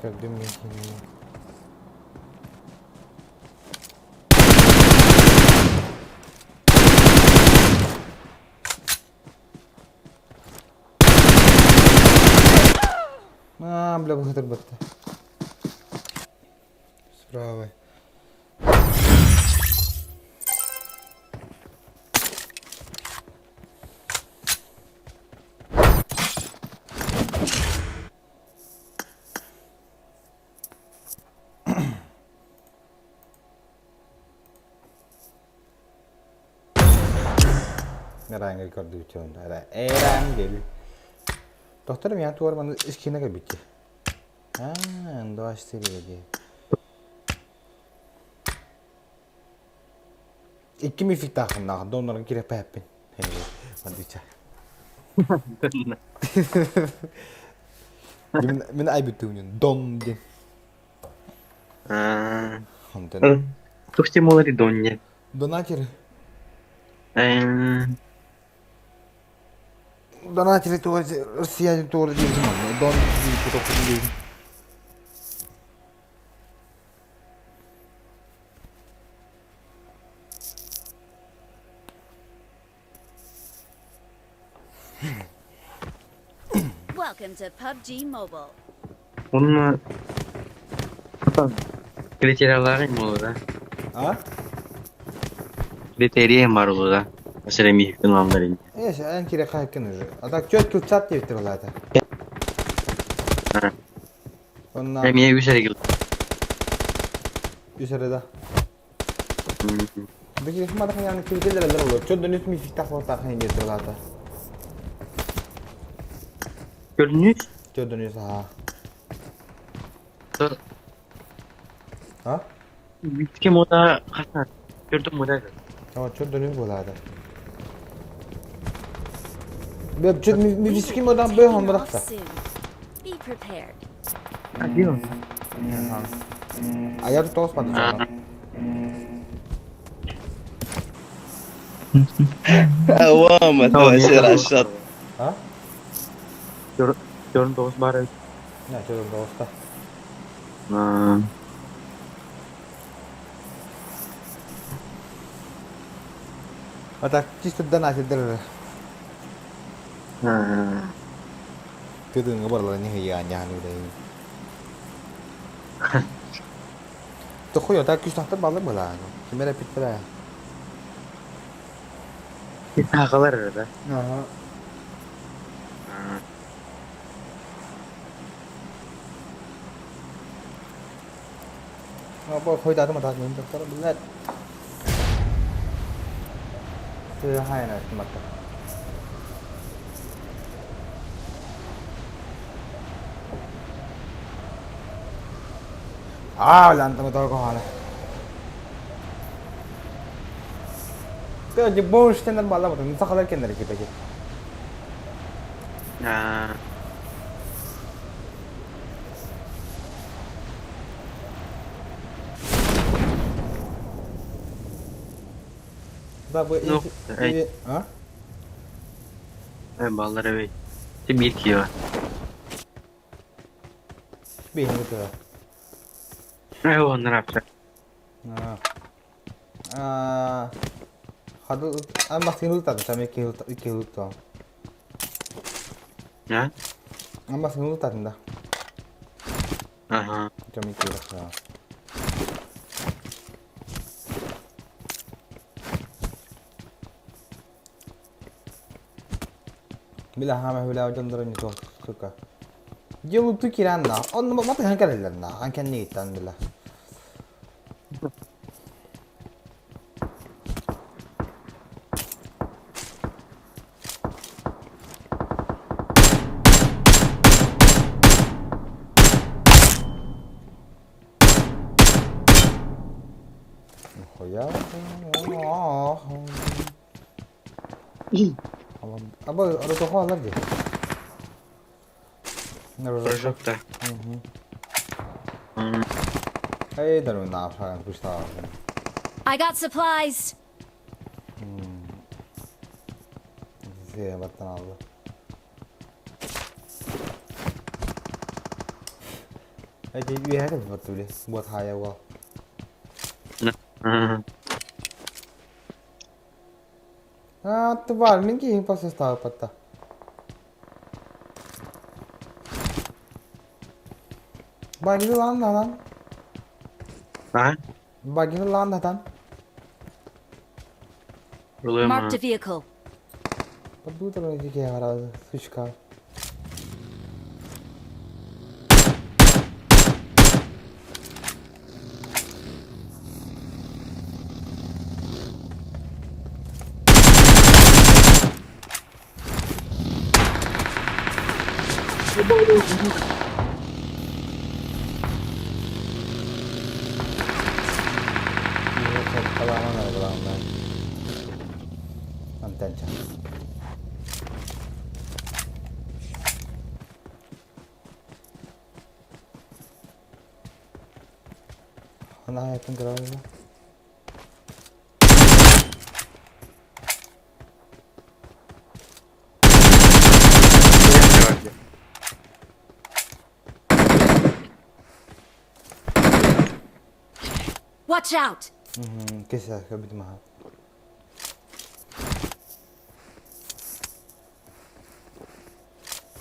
Gördüm linkini. Бля, быстро быстро. Справа. Ngerang record di chon ada erang gel. Doktorum ya tuvar bana iskine ka bitti. Ha, ndo astiri lagi. 2000 fick tagen nach donderdag kire peppin. Hey, wat dit ja. Min ay bitun don din. Toch die moller die donje. Donaterı. Donaterı tuvar Rusya tuvar değil mi? Don değil bu topun değil. Welcome to PUBG Mobile. Onun kriterleri mi olur ha? Ha? Kriteriye mi var olur ha? Mesela mihtin anlarım. Eş, en kire kaykın ürü. Adak çöt kılçat diye bitir zaten. Ondan... Hem yine güzel gel. Güzel da. Peki kim adak yani kriterler olur. Çöt dönüş mi fikta fotoğraf hani getir zaten. Görünüş? Çöt dönüş ha. Ha? Bitki moda kasar. Gördüm moda. Tamam çöt dönüş bu zaten. Ben çöt müziski modan böyle han bıraksa. Be prepared. Adiyor. Ayar toz pada sana. Awam atau Rashat. Ha? Jorun toz bara. Ne çöt toz da. Adak çisto donate ДР. Cứ đừng có bảo là như vậy nhà người đây. Tôi không hiểu ta cứ tất bao lớp bảo là chỉ mới là pizza đây. Pizza kalır arada. Nó khôi ta mà thật mình thật biết hết. Thứ hai là mặt. Lantang ito ko hala. Pero yung bonus na nabala mo ito, nasa kalag ka na rin kita. No. Ha? Ballara bey. Şimdi bir kilo. Bir gitu. Onları yapacak. Hadi ama seni tutar sen iki tutar. Ne? Ama seni tutar da. Aha. Cam iki tutar. Bila hama bila jandara ni to suka. Dia lutu kirana. On mata han kalilla han kan ni tan bila. Ya. Apa ada toko lagi? Прожектор. Hey, dah nak apa pusta. I got supplies. Zia battan Allah. Jadi dia kan betul deh buat haya gua. तो वार्मिंग की पास था पता बाकी तो लान था हाँ बाकी तो लान था Marked a vehicle. पर दूसरा नहीं क्या आ रहा स्विच का Nah, ya kan gerah. Watch out. Kisah kabit mahal.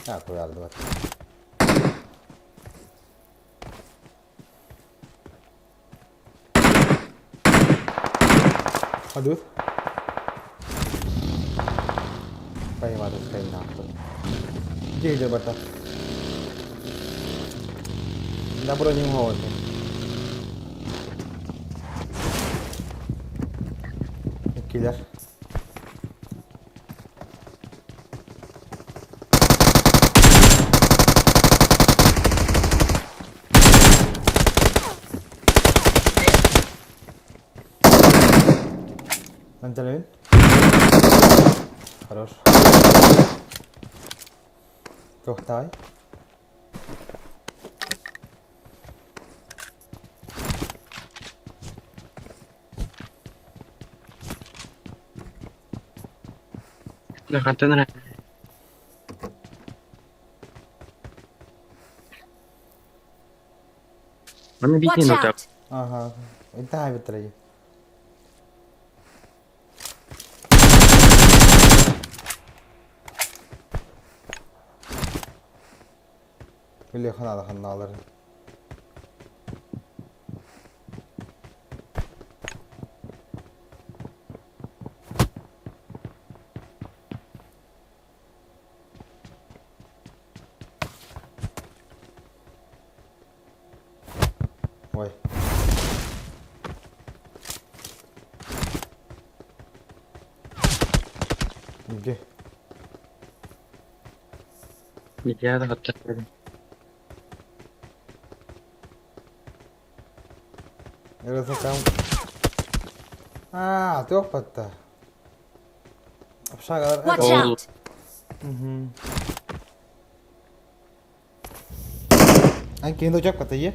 Aku yardım et. Aduh. Kayak ada sekali nakal. Jadi bata. Nggak perlu nyuhon. Killer. Lancarin. Хорош. Трохтай. Да, контейнеры. Они видны, но так. Ага. Дай вытри. Или ханалар. Ой. Где? Я готов. Rasa kamu. Ah, tu apa tu? Apa Watch out. Anh kiến tôi chắc có thấy.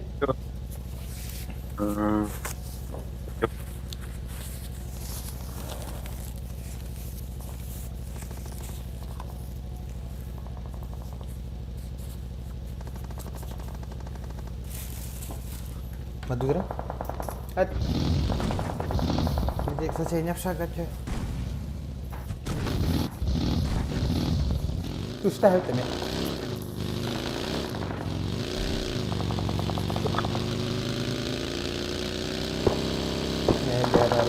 Madura? Jadi saya nyap sangat je. Du ställer inte mig. Nej, där.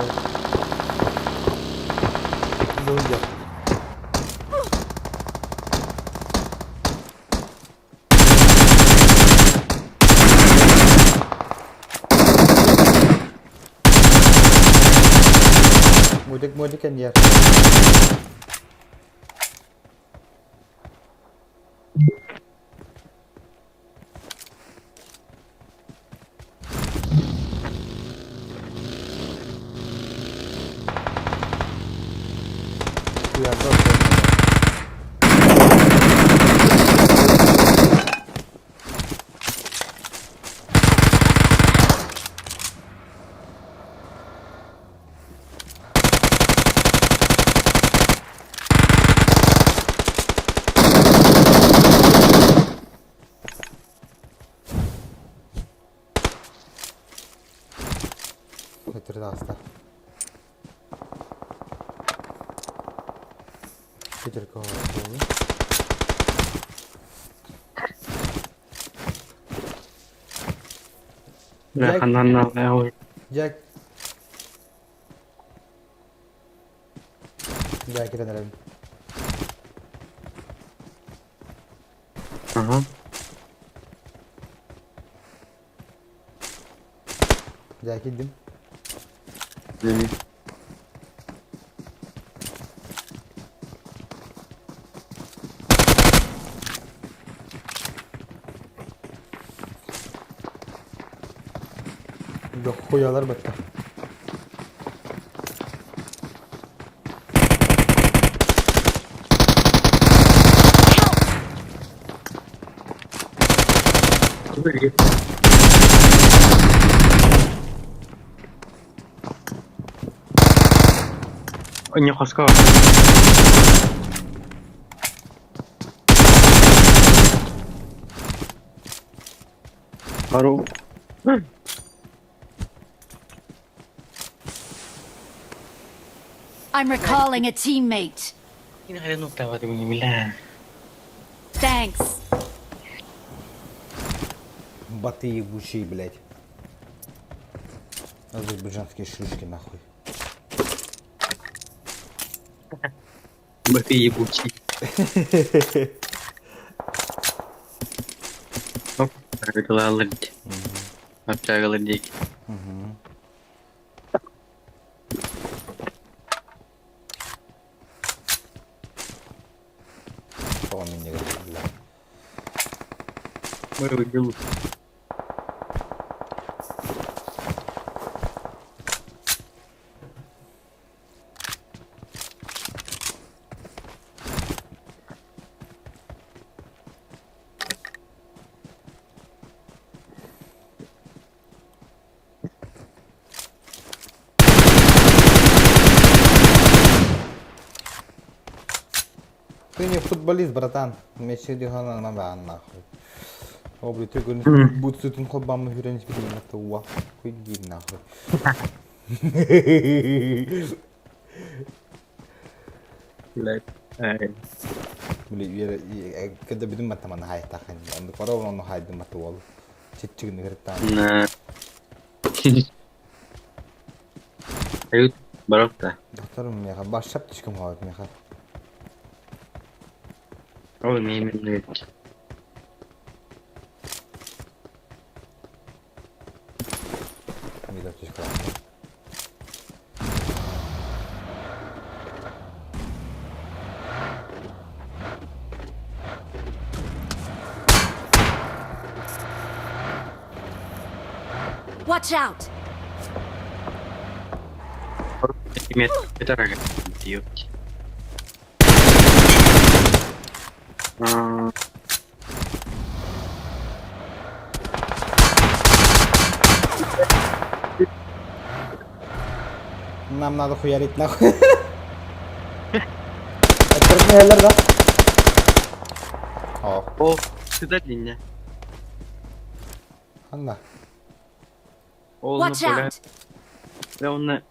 Lunge. Mudik kan dia. Getirdi hasta. Getir kovaladı. Ne kanan ne Jack. Jack kita dalam. Aha. Jack gittim. Evet. Yok koyalar batta. Nie choska. Baru. I'm recalling a teammate. Ini kalian nukta waktu bilang. Thanks. Баты ебучие, блядь. Азербайджанские шлюшки, нахуй. Баты ебучие. Оп, это лалать. Обтягала дик. Помни, блядь. Мы выделали. Ты не футболист, братан. Мечи дихана на бан, нахуй. Обли, ты говоришь, будь сытым хлопам, мы вернемся, видим, это уа. Хуй гид, нахуй. Блин, когда بدون ما تمنى هاي تاخن عند قرار انه هاي دم طول تشتغل نغرتان Nah. Ayo, barokta. Doktorum ya, başlap çıkım hava ya. Oh, minut. Видно, птичка. Watch out! Это рога. Ёпти. Нам надо хуярить нахуй. Это не да? О, сюда длиннее. Anda. Watch out! Да он на...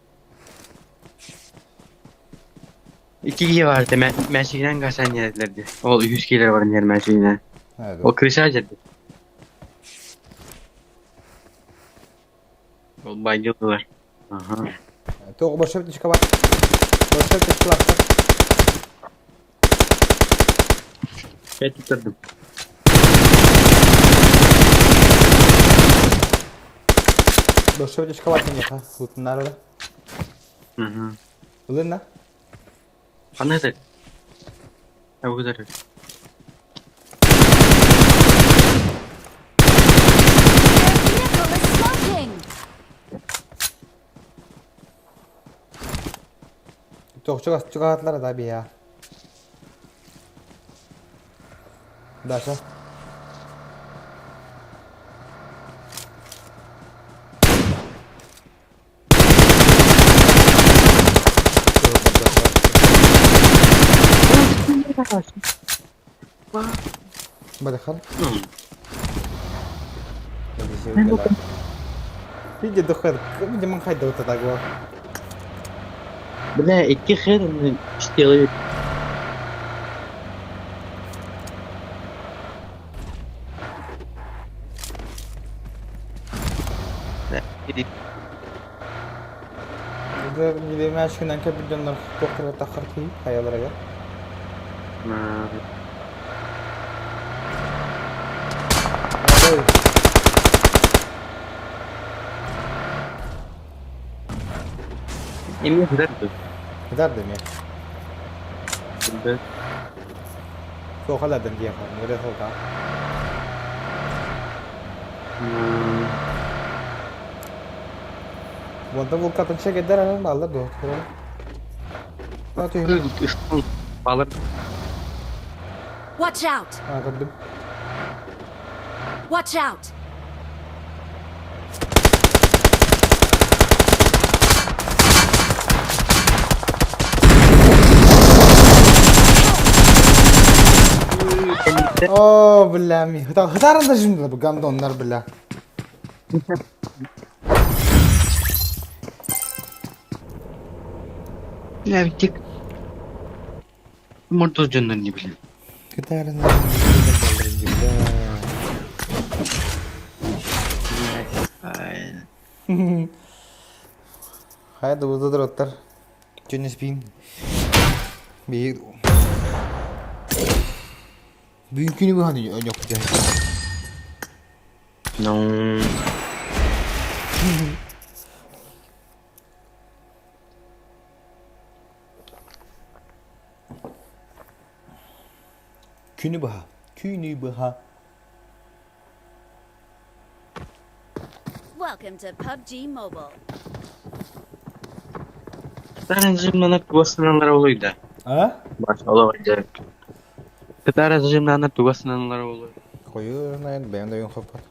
İki kişi vardı. Meşginen kaçan yerlerdi. O 100 kişiler var yer meşginen. O kırışa acıdı. O bayıldılar. Aha. Toğ boşa bir çıka bak. Boşa bir çıka bak. Ben tutardım. Boşa bir çıka bak ya. Bunlar öyle. Hı hı. Ulan ne? Anladık. Bu kadar. Çok atlar da bir ya. Daşa. بدخل يجي دخل يجي من خير دوت تاقوا بلا iki خير من اشتغل لا جديد إذا ماشي كنا نكبر جنر توقف تأخر فيه هيا درجة ما ini هدار دم يا بس سو خلا دم دي خا مودة سو كا وانت بول كاتن شيء كده أنا ما الله ده ما تيجي بالر Watch out! قدم Watch out! اوه بالله عمي هدار انت جنب بقام دون نار بالله لا بتك مرتو جنني بالله هدار انت هذا وزاد روتر جنس بين بير büyükünü bu hadi yok ya. No. Günü baha. Günü baha. Welcome to PUBG Mobile. Sadece bana tuvasanlar oluydu. Ha? Başka olacak. Kita rejim nana tugas nanlar olur. Koyu ne benim de yok kapat.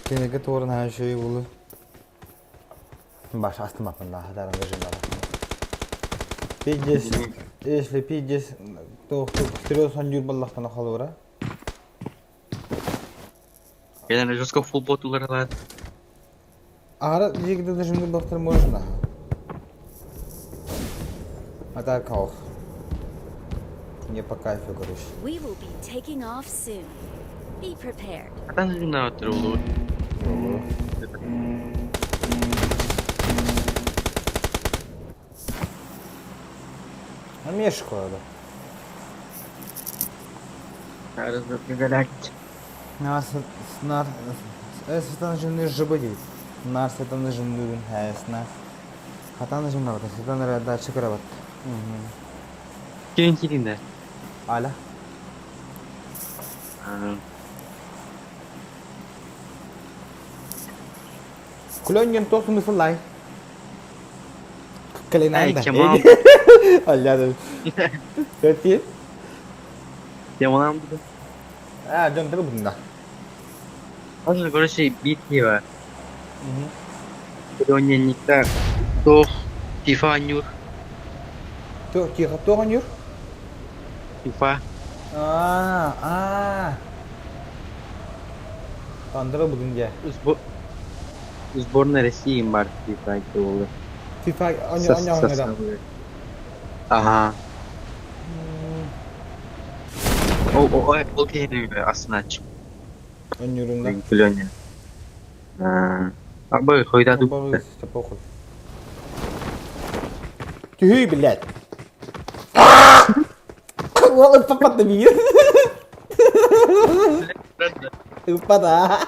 Kene ke torun her şeyi bulu. Baş astım apında hadaran rejim var. Pijjes, esle pijjes to tiro sanjur ballah kana khalora. Yani rejimsko full botular var. Ara jigde de şimdi doktor можно. А так кайф. Мне по кайфу говоришь. We will be taking off soon. Be prepared. Atan rejim na otro olur. А мешку надо. Зараз выглядать. Нас это же не жабоди. Нас это же не хэсна. Хатан же надо. Это надо дальше кровать. Kimin kilinde? Hala. Kulonyen tosu misalai. Kalinan da. Allah da. Kati. Ya ona bu. Ah, jom terus bunda. Aslında böyle şey bir var. Kulonyen nikta toh FIFA anyur. Toh FIFA anyur. FIFA. Tandırı bugün ya. Сборная России март FIFA было. FIFA oynuyor. Ага. O keyifli aslında açık. Oynuyorum da. Biliyorum ya. Abi koyda dur. Tühü bilet. Wah, tepat demi. Tepat ah.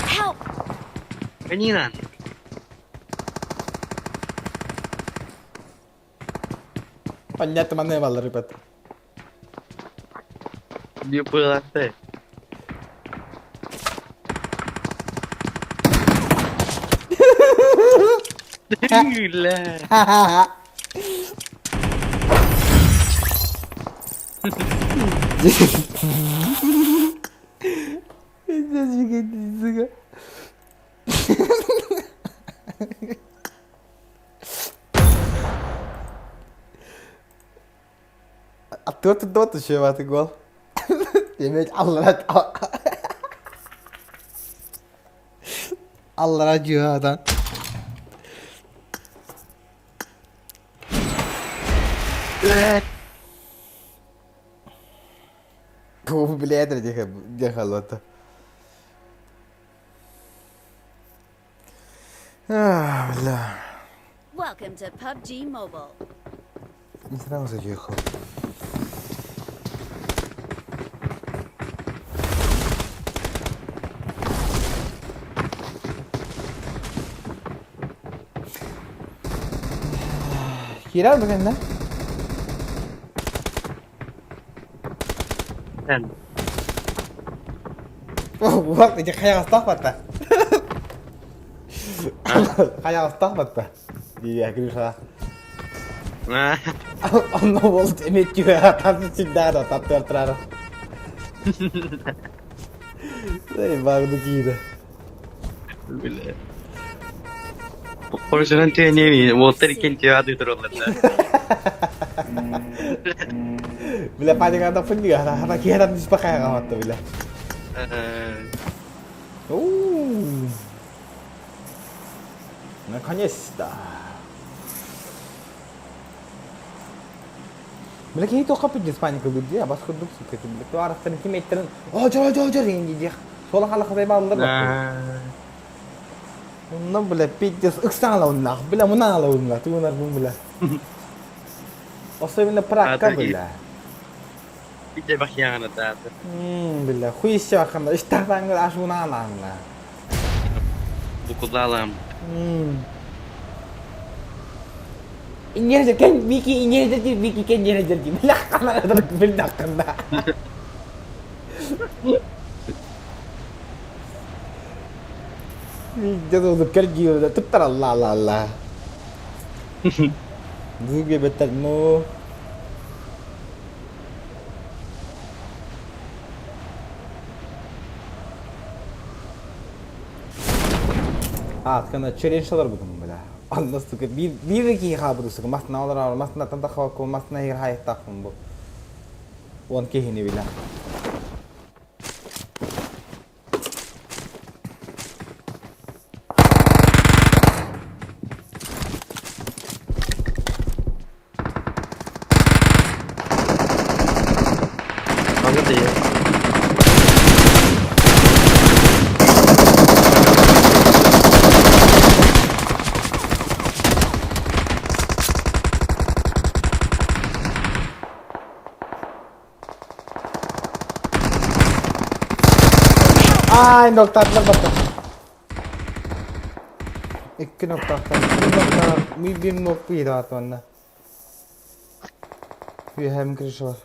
Help! Ini lan. Panjat temannya malah ribet. Dia pulang teh. Gila. Itu juga. Atıyor şey var gol. Demek Allah acıyor adam. Bu bile edecek dia kalau tuh. Lah. Welcome to PUBG Mobile. Не сразу заехал. Kira bukan dah? Kan. Oh, buat aja kayak staff apa? Kayak staff apa? Iya, kira salah. Nah. Onu oldu emek gibi tatlı çiğdağda tatlı örtüler. Şey vardı giydi. Öyle. Konuşulan tüyeni motor iken tüyadı dururlar. Bila panjang ada pun juga, apa kira di sepakai kawan tuh bila. Наконец-то. Bila kini tu kapit di Spanyol ke dia, abas kuduk suka tu. Bila tu arah sentimeter. Oh, jauh ini dia. Soalnya kalau kau bebas anda Ondan bile piddes ıksana onlar. Bile munala onlar. Tuğunar bunu bile. O sevinle Prag'da bile. Bir de bak yana da. Bile. Huyişe bakımda. İştahdan gör aşuna ananla. Bu kulağım. İngilizce kan Vicky İngilizce değil. Vicky kan İngilizce değil. Bile kamera da bir dakikada. Jatuh tuh kerja udah tuh terlalu. Gue betulmu. Karena challenge alır bugün böyle. Anlasın ki bir iki kabus ki masna alır masna tanda kavak masna her hayat takım bu. On kehini bile. Ay noktalar bakın. İki nokta. Bir noktaydı hatta. Bir hem kırış var.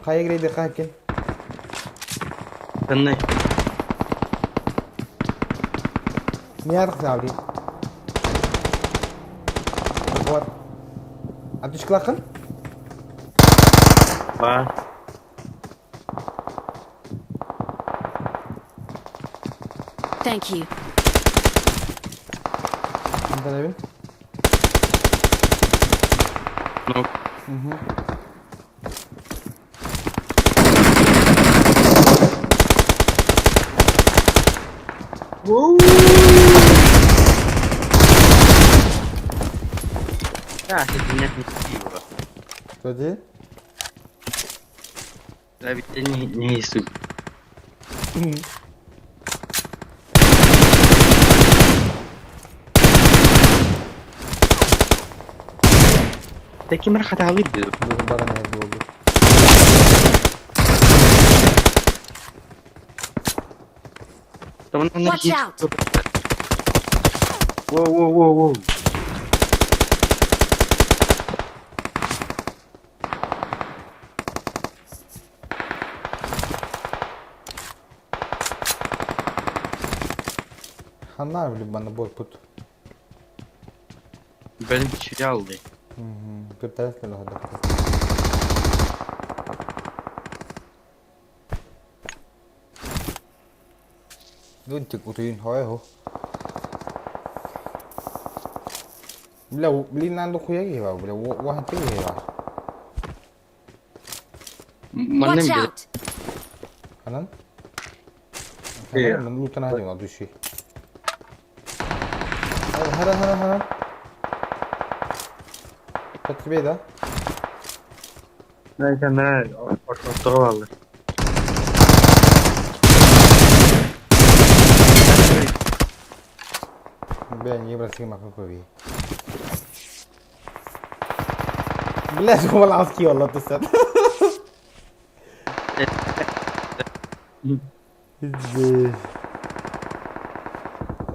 Kaya gireydi kakin. Ben ne? Niye artık abi? Buat. Atış kılakın? Var. Thank you. Bentar Evin. No. Ya hidupnya mesti. Jadi? Tapi ini isu. Peki mereka tahu itu? Barang yang dulu. Teman-teman Watch out! Wow. Hanlar bile bana boy put. Benim içeri aldı. Bir tane de hadi. Luôn trực của thuyền hỏi hả? Lâu liên nan đâu khuya gì vào, lâu qua cái gì vào. Watch out! Hanan? Hanan lütfen hadi ona düşüyor. Hanan. Takip et ha. Ne? Orta aldı. Ben niye bırakayım akıl koyayım. Bilas gua malah skill Allah tuh set.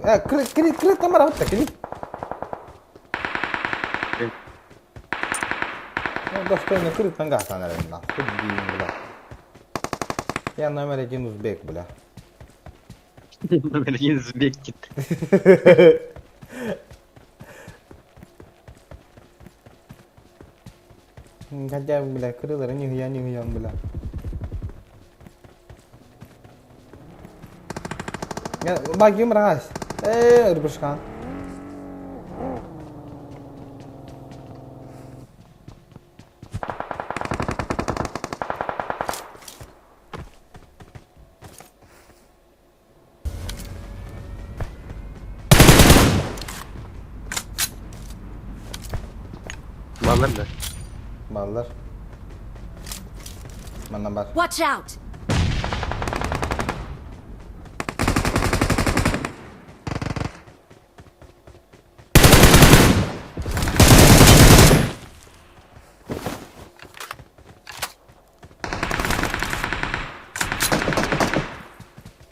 Ya krit tambah dapat tak ini? Ya dostlarına krit tangga sana renna. Kudin bula. Ya namere jin Uzbek bula. Namere jin Uzbek gitti. Gajah bila kritları nyuhiyan bila. Ya bagi meras. Berskan. Mallar. Mana bar? Watch out!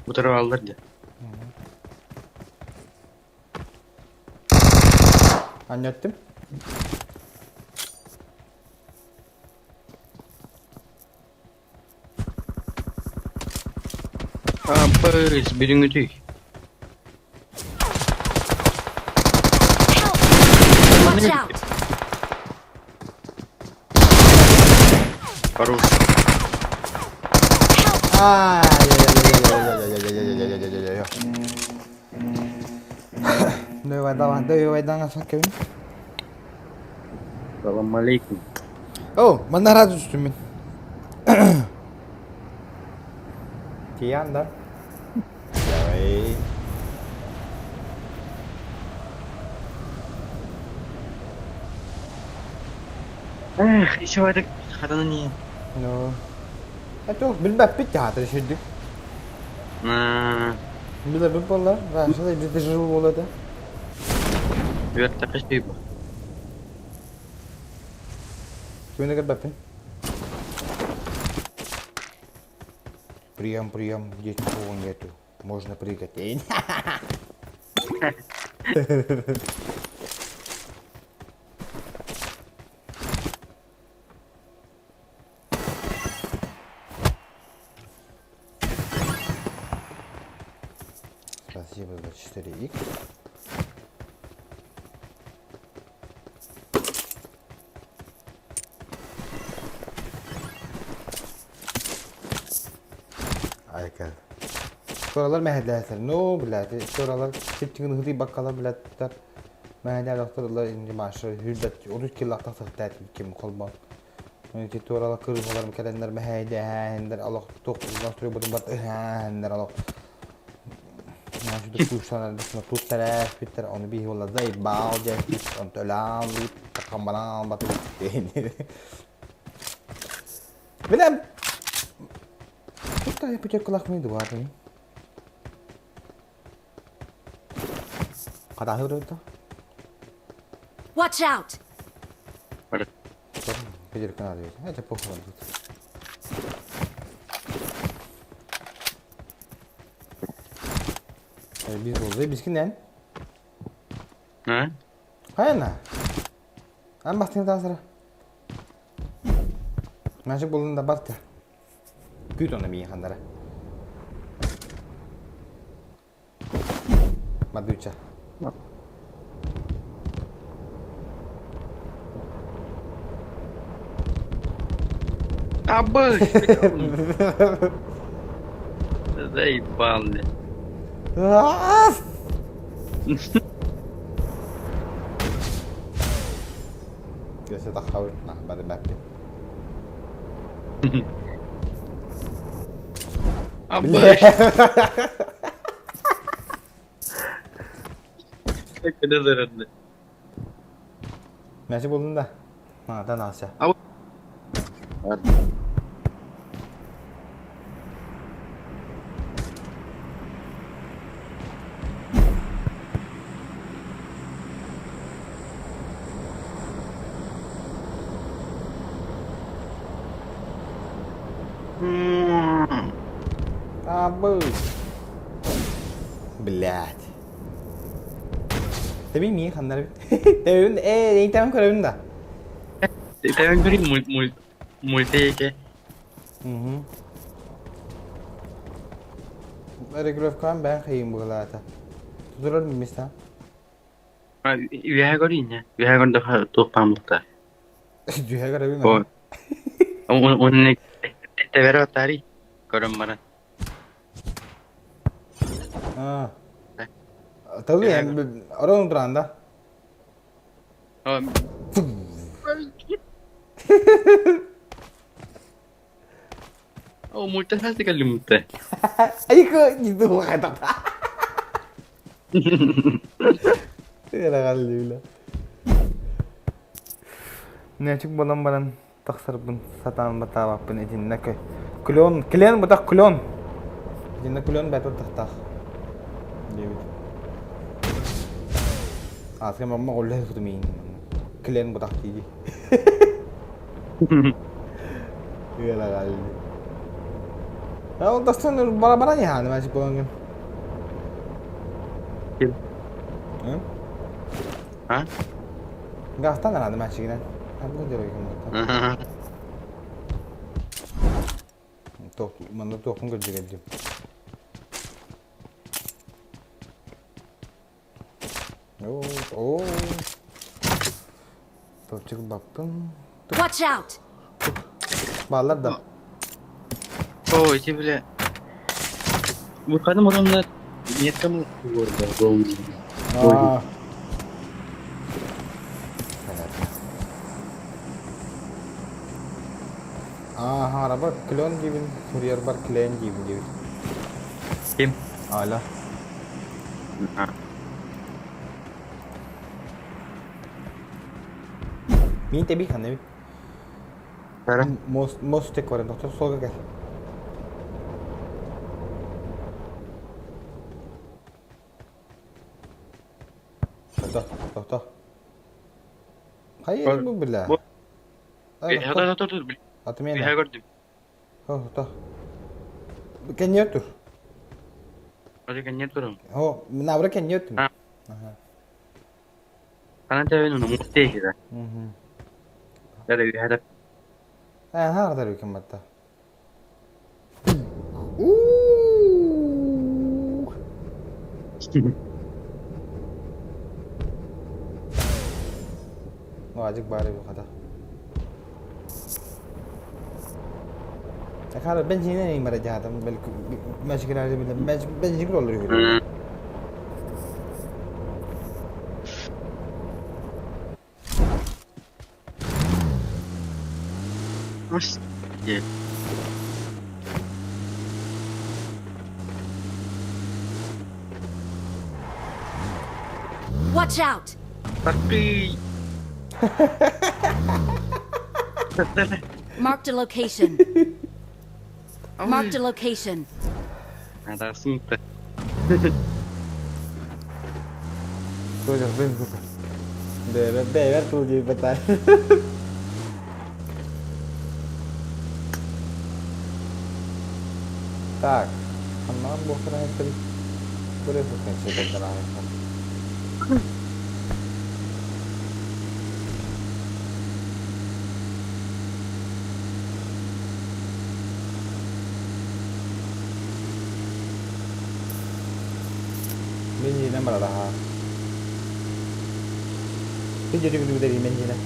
Bu tarafa alırdı. Anlattım. Apa birin ötü. Watch out! Хорош. Ya. Döveyden asak kevin. Assalamualaikum. Oh, mana razı üstümün. Kian dah. Rồi. İşe vardık. Kadının niye? No. Itu bilmem bir kağıt şimdi. Bila bipolar, rasanya di digital bola da. Evet, takış değil bu. Gimana kan Bapin? Прием, здесь никого нету. Можно прыгать. Спасибо за 4х. Aykal. Soralar mehedlerler. No biladi. Soralar tipçinin hızı bakkala biladlar. Mehedler doktorlar indi maaşı hüddet 13 kilaktan sıhtat kim kolma. Itu orang kerja orang kalender bahaya, hender Allah tok, nasri buat hender Allah. Nasri tu pusat, nasri tu teras, Peter on bi wala zai bau jadi on telam, kambalan batu ini. Bilam. Kita yang pikir kelak ni dua ni. Kata apa tu? Watch out! Pikir kenal dia. Ada pohon tu. Biz oldu. Biz kimden? Ha? Hayır na. An baktın daha sonra. Nasıl buldun da baktı. Küt onu bir handara. Maduça. Abba. Заебал. Biasa tak tahu. Nah, pada batin. Abba. Kena zaran. Nasıl buldun da? Ha, da nasıl? Абы. Блядь. Tapi mi handlar. Evin renkten körevin da. Itayan göreyim multi Regraf kan ben kayım bu galata. Tutulur mu mista? Üyehe göreyim ya. Üyehe göreyim de toplamlıkta. Üyehe görevin O. Onun ne? Tevere atari. Görüm bana. Ha. Tabii yani orang teranda. Oh, multi pasti kali multi. Ayo ke gitu kata. Era kali bila. Ne çık balan taksir bun satan batawa pun ejinne ke. Klon budak klon. Ejinne klon betul tak. Dewi. Asal mama goleh tu min. Klon budak tiji. Era kali. Ya untuk sana bara-bara ya hal masih pulang kan? Hah? Enggak tahu kan ada masih kan? Aku jadi kan. Tuh, mana tuh aku kerja kerja. Oh. Tuh cukup baktım. Watch out! Bağlar da. Oh, içi bile. Bakalım adamlar niyette mi orada GROM? Araba klon gibi, courier bar klon gibi. Kim? Ala. Min tabi kan ne? Para? Most tek var doktor sola gel. Toh. Hayır bu bila. Hadi. Atmaya ne? Gördüm. Toh. Kenyot tur. Hadi kenyot turum. Nabra kenyot. Kanan tevin onu muhteşem kira. Dari hadap. Harda rükem batta. Azıcık bari bu kadar. Akar ben sini nih mereka jahat, belki masih kira ada bilang, ben sini kalau lebih. Watch out! Tapi. Marked a location. Marked a location. Ada sumpah. Tôi được vinh để tôi gì bắt tay. Так, она быстро это перезапустить это нравится. Mình nhìn em bảo là cái gì đi đây mình nhìn này.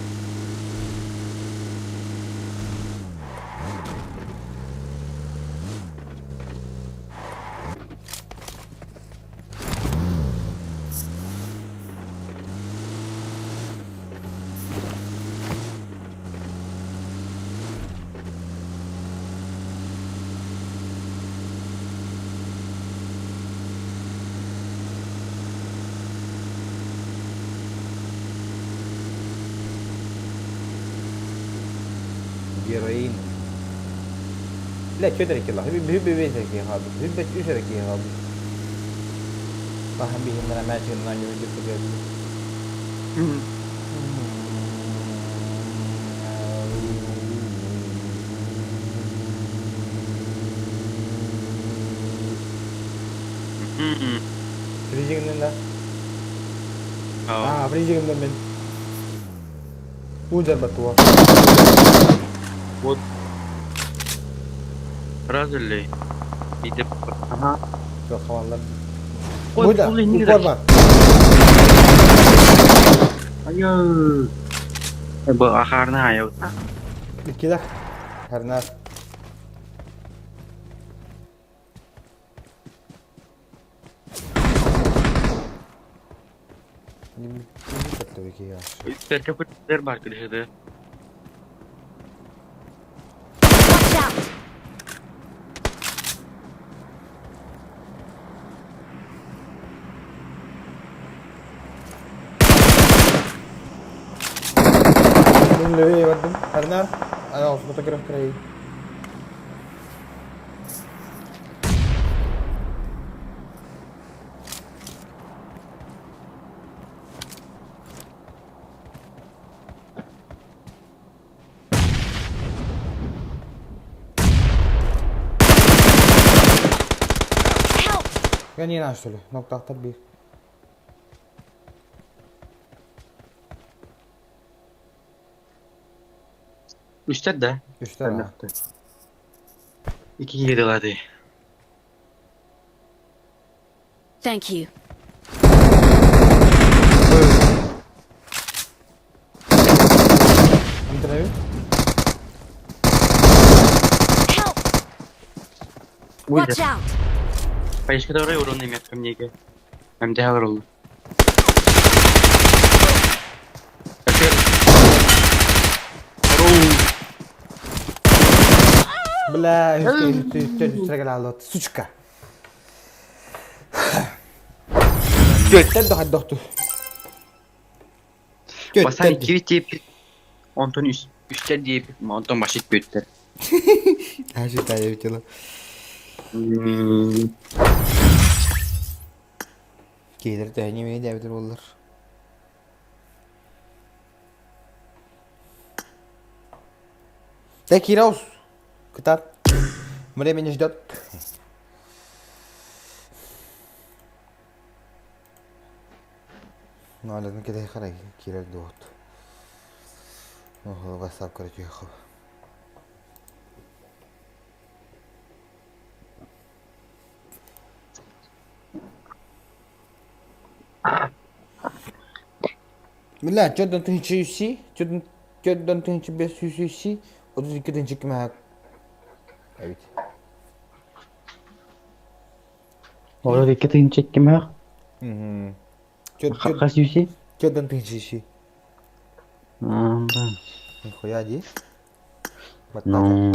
Героин. لا شو ذلك الله هبي بيتك يا هذا هبي إيشك يا هذا فهم به من ما جينا نيجي في الجو فريجين لنا فريجين من وجر بتوه Вот. Разве? Иди. Ага. Все, хвала. Ой, блин, не форма. Ayo. Berakhirnya ayo. Dikit lah. Karena ini betul iki ya. Terkeput terbar ke situ. Watch out! Ini lebih wadum karena ayo fotografer keren. Gel yine aç şöyle. Nokta atar bir. Üstte de. Üstte de. İki yedi hadi. Thank you. Andrew. Help! Watch out! Поищи который урон имеет ко мне. МДЛ ролл. Бля, üstüne gel aldı. Suçka. Götten daha doktor. Basar gibi Ondan üstte diye ondan basit büyüttür. Her şey daha iyi lan. Gelir de yemeği de evdir olur. Так, Раус. Катар. Время не ждет. Ну, лازم كده يخرج كيرا دوت. هو بس أفكر ياخذ. لا جدا تنشي سي جدا تنشي بس سي وتجي كده نشيك معك. Evet. Orada dikkatini çektim ha. Kaç yüzü? Joddan tınçışı. Anladım. Nikoya aja. No.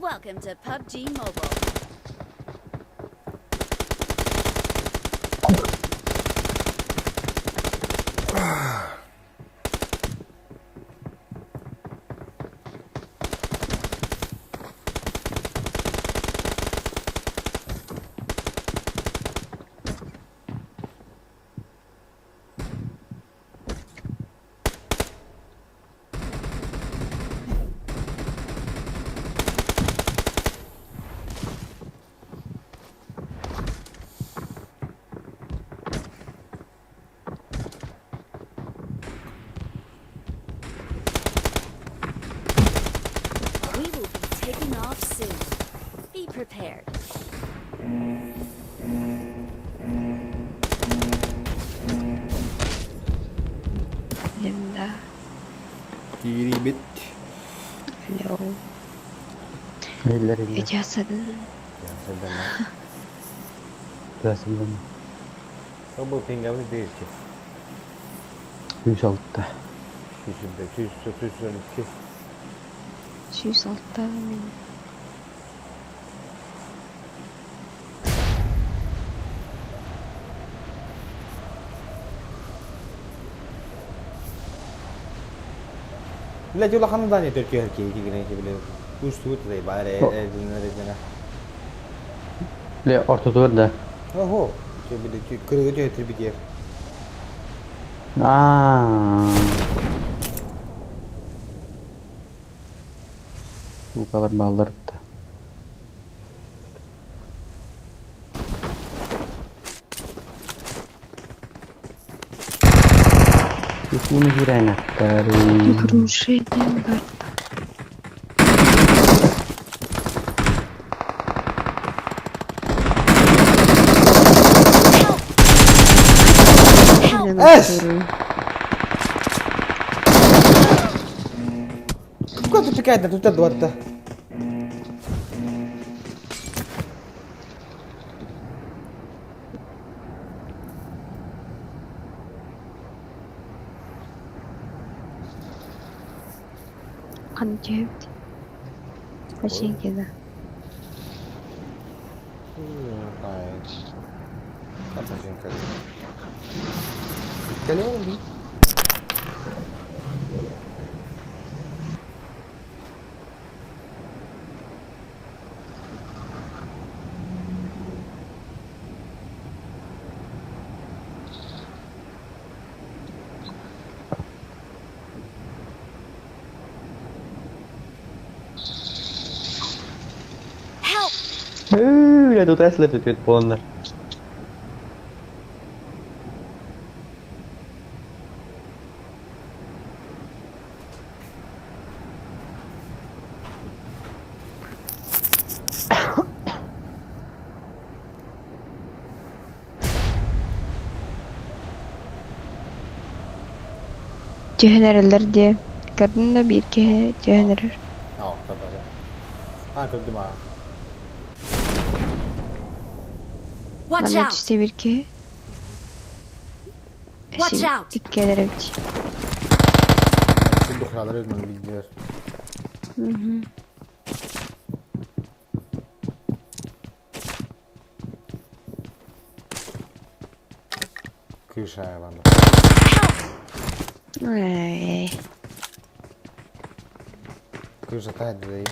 Welcome to PUBG Mobile. Taking off soon. Be prepared. Linda. Diri bit. Hello. Eller Ijazatın. Rasıldım. Bu pingamı değil ki. 106. 112. 206 min. Bila jula kan tanya Turki harki gini bile. Ustu tu deh bare dinle. Le orta da. Oho. Şey bile kırıcı getir bir yer. Bu kadar bağlar da. Bunu girene kadar. Крушение борта. Quanto ti cade tutta dorta? Концепт. Очень кида. Apa sih kali? Kali ini. Ya tu Tesla tu tweet ponlar. Generaller diye. Kadın da bir kere generaller. Oh, tabii. Ha, kırdım ha. Watch Bana out! işte bir kere. Watch out! İlk gelerek. Şimdi kralar özmeni bilgiler. Kış hayvanı. Ay. Kış hata değil.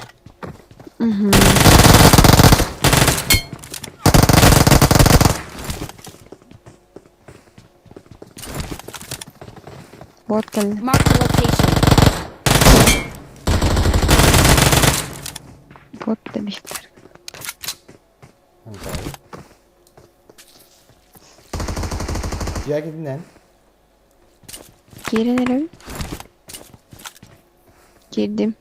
Bot geldi. Mark the location. Bot demişler. Ya gidin lan. Girelim. Girdim.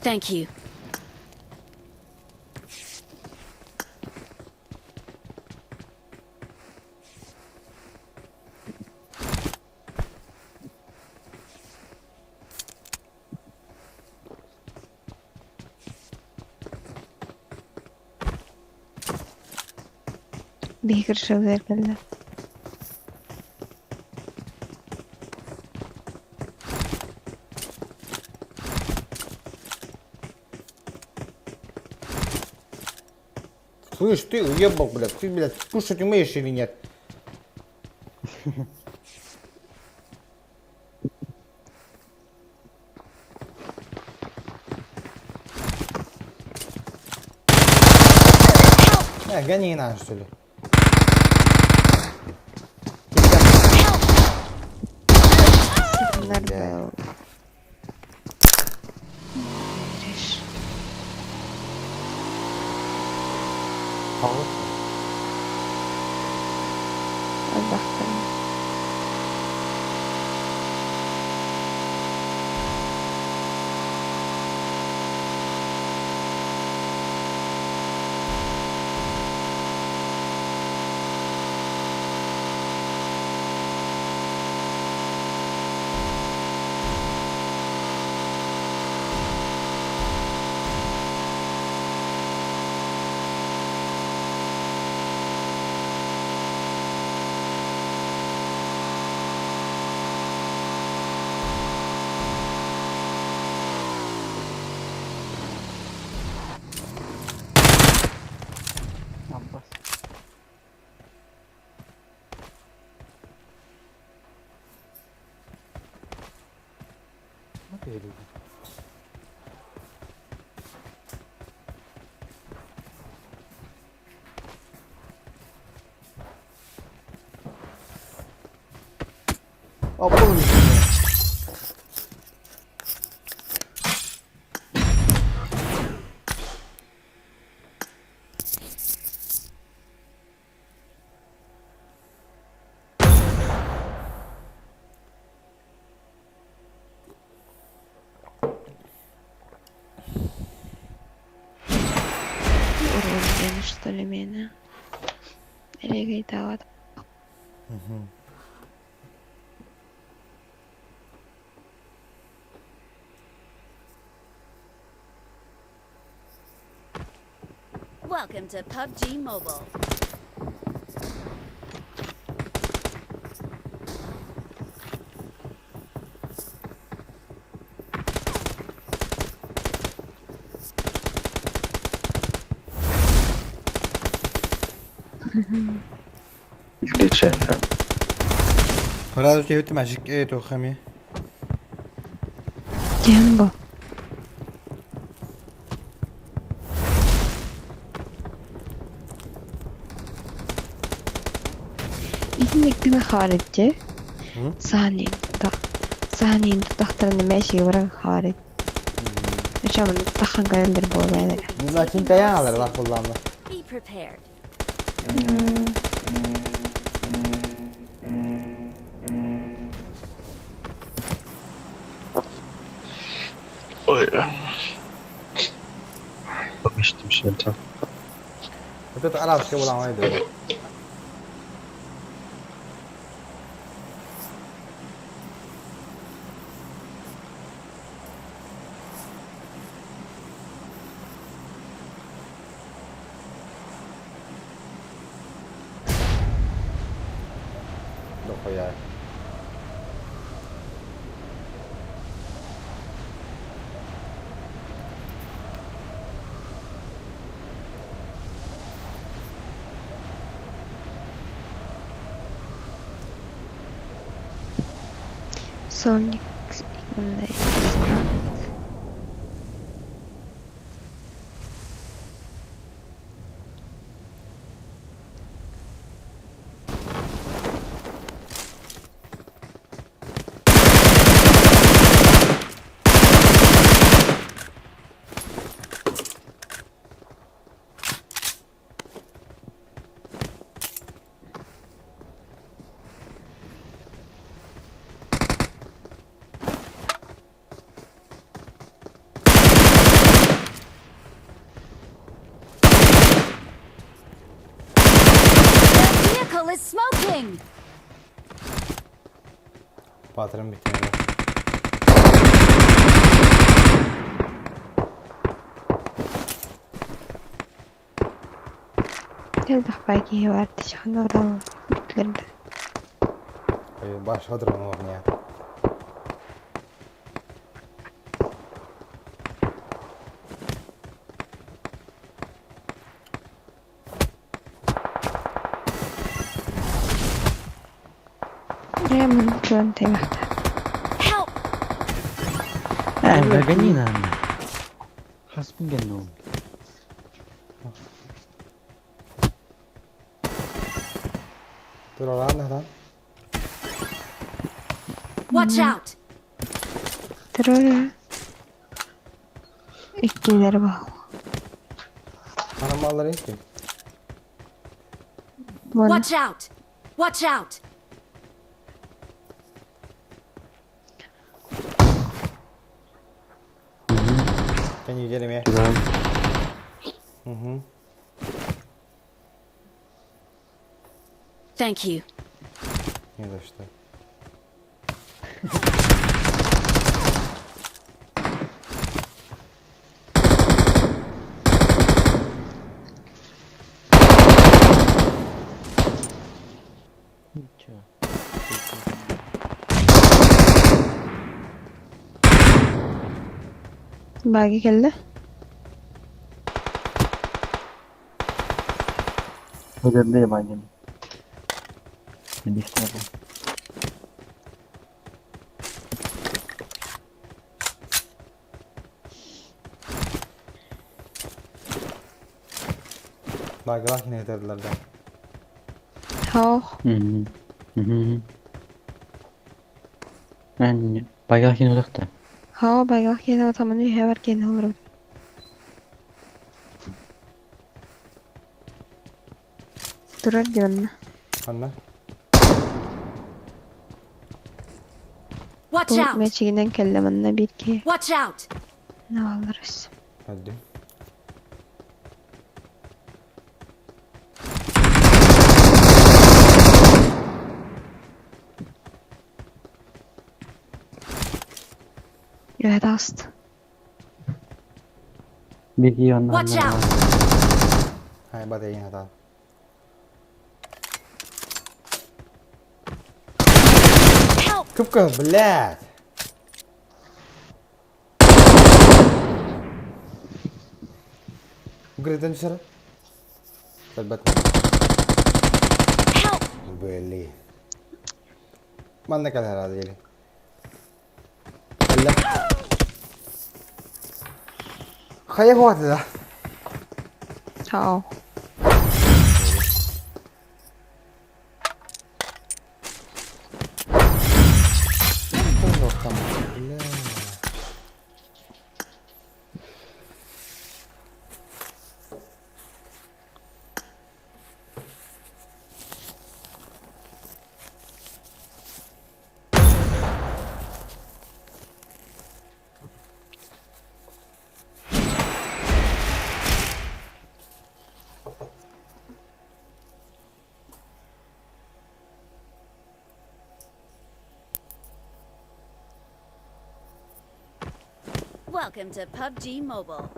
Thank you. Бигер шылдыргылда. Слышь, ты уебал, блядь, ты, блядь, кушать умеешь или нет? Гони нас, что ли? Нормально. Урон, что ли, меня? Или гайтават? Welcome to PUBG Mobile. Включай. Разве это magic это хами? Тембо. إنك خارج ثاني ثاني تختار ماشي ورا خارج عشان نتخن قال البول لكن كيان على الله والله. Be prepared. Ой. Помещим шельтер. Вот это арабский улам идет. Дохуя. Sonic Is smoking. Patron bitti. Tel takbaki var tişan oral bitlerdi. Başka durum var ya. Я могу план тегахта. Гаганина она. Хасбугену. Watch out! Terus ikiler bal. Malları iki. Watch out! Watch out! Can you get him here? Thank you. Не за что. Bagi geldi. Ödemdeyim annem. Ben istedim. Bak yine yeterliler de. Hao. Ben bayrak yine uzakta. Hao bayrak yine o tamam ne var ki ne olur. Durar diyorsun. Anne. Watch Bu out! meçiğinden kellemanına bir ki. Watch out! Ne alırız? Hadi. Evet ast. Bir iyi ondan. Watch out! Hai ba đây hả ta? Cúp cờ, блядь! Укрытен дışarı. Elbet. Böyle. Ben de kadar herhalde gelin. Allah. Kaya bu adı da. Hao. Welcome to PUBG Mobile.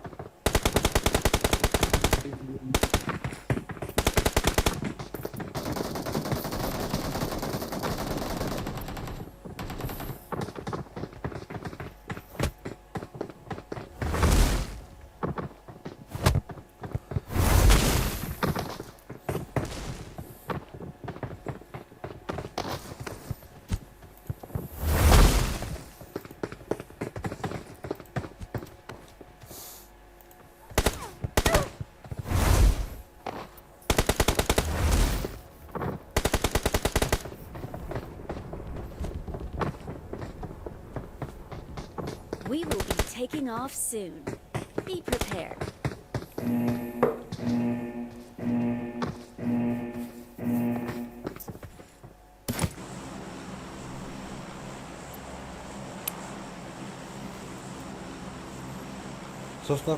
We will be taking off soon. Be prepared. Sus lan.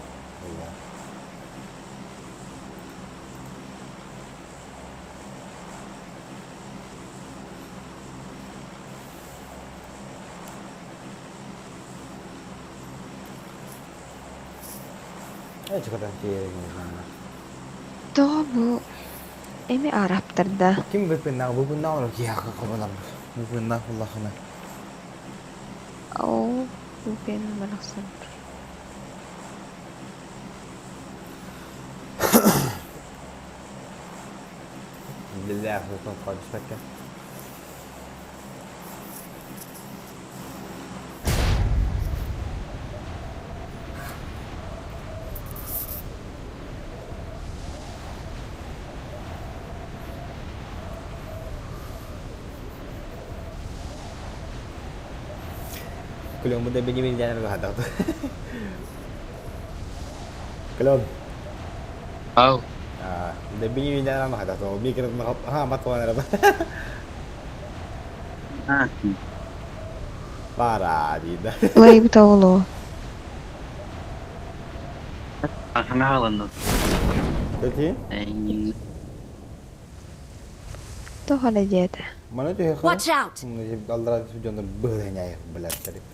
Ne kadar diğeri gibi. Doğru bu. Emi Arap'tırda. Kim bepenang bepenang lo ya kapalam. Bepenang Allah kana. Oo, bukan malaksan. Lillahi hukm qadisaka. Kalau muda Benjamin jangan lu hadap tu. Kalau. Oh. Muda Benjamin jangan lu hadap tu. Mikir mat ko na ba. Para di da. Lay bitawlo. Ana halan. Jadi? Tuh hala jeta. Mana tu ya? Watch out. Allah tu jangan berhanya ya belas tadi.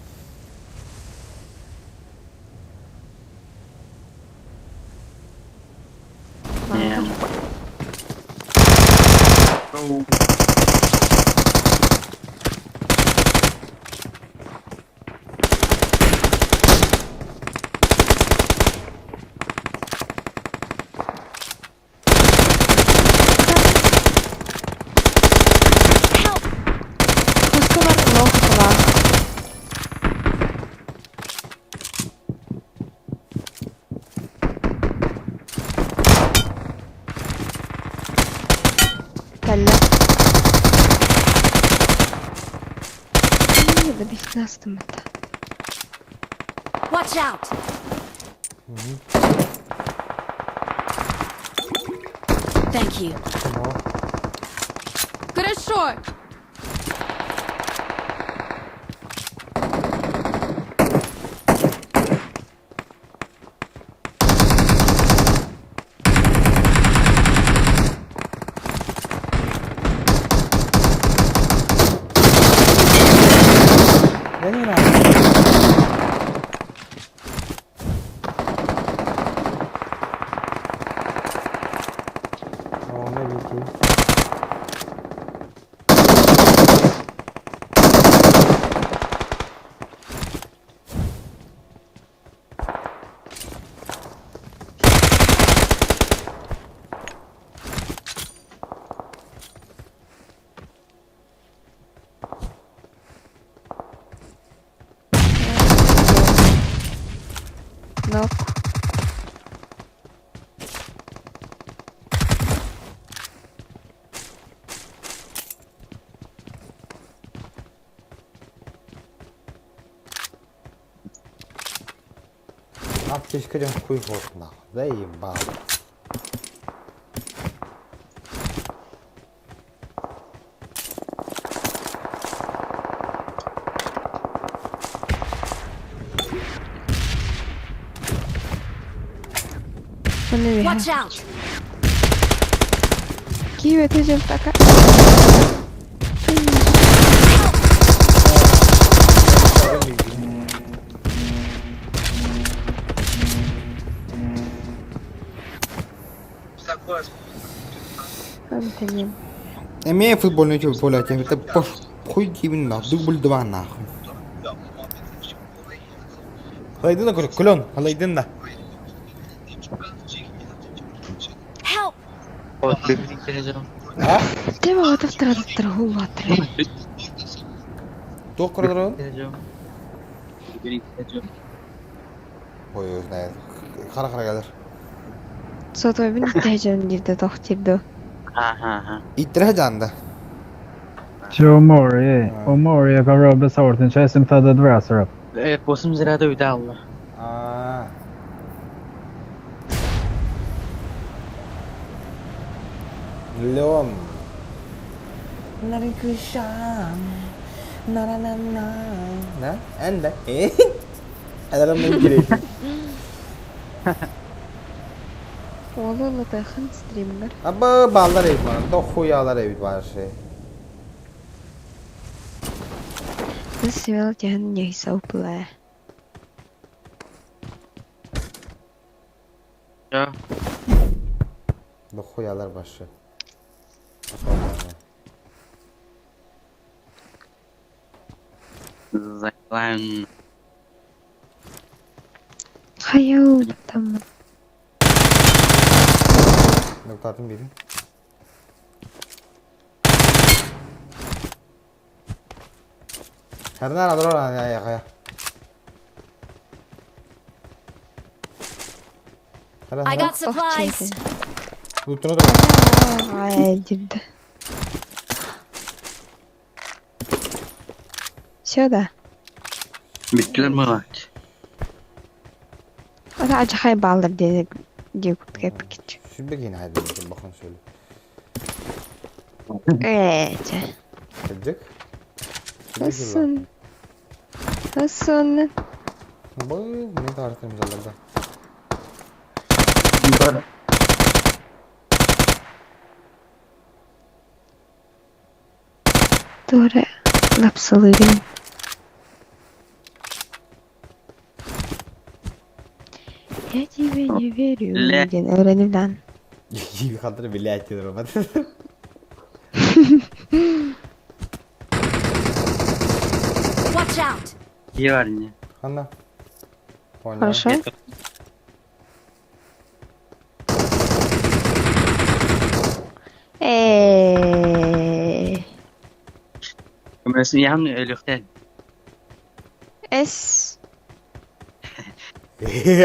Watch out. Thank you. Хорошо. No. Keşke can kuy hortna. Zey ba. Watch out. Kiwe tu jam taka. Eme futbol ne çok futbol açıyor. Tabi koy gibi na. Dubul duvan na. Halaydın da kulon. Halaydın da. Help. Ha? Tema o terhullah terhullah. Tok kırdır. Oy ne? Kara kara gelir. Sotoy bin ihtiyacın girdi doktirdi. İttire candı. Omori kan röra sorten känns tadı dväsar upp. Posum zirada uyda Allah. Lom. Narikuşam. Naranana. Ne? Ende. Adalam mümkün. والله داخل ستريمر. Aba bağlar ev bana. Dokuyalar ev var şey. بس يلا جهن يسوي بلا. Ya. Dokuyalar başı. Zayn. Hayal tamam. Noktatım birin. Her nerede dur lan ya. I got supplies. Loot'unu da Ay girdi. Şurada. Bittiler mi kaç? O da acı hay bağlar diye kutlayıp geçiyor. Şimdi yine haydi bakın şöyle. Evet. Gidecek. Nasılsın? Nasılsın? Bu ne tarihlerimiz alırdı? Doğru. Lapsalıyım. Ya cibeyi veriyorum. Gene öğrenim lan. Gibi kadar bile açıyorlar o kadar. Watch out. İyi var yine. Anla. Хорошо. Ömersin yan ölükten. Es.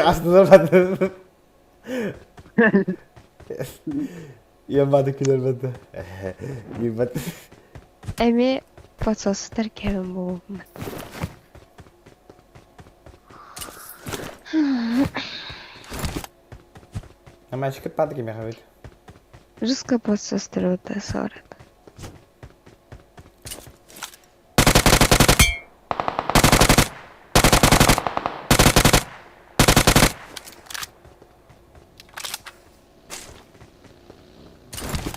Aslında ben Yemedik ben. Yemedik. Emi potsostar Kevin bu. Ama çıkıp padı gibi havaydı. Ruska potsostar öte sonra.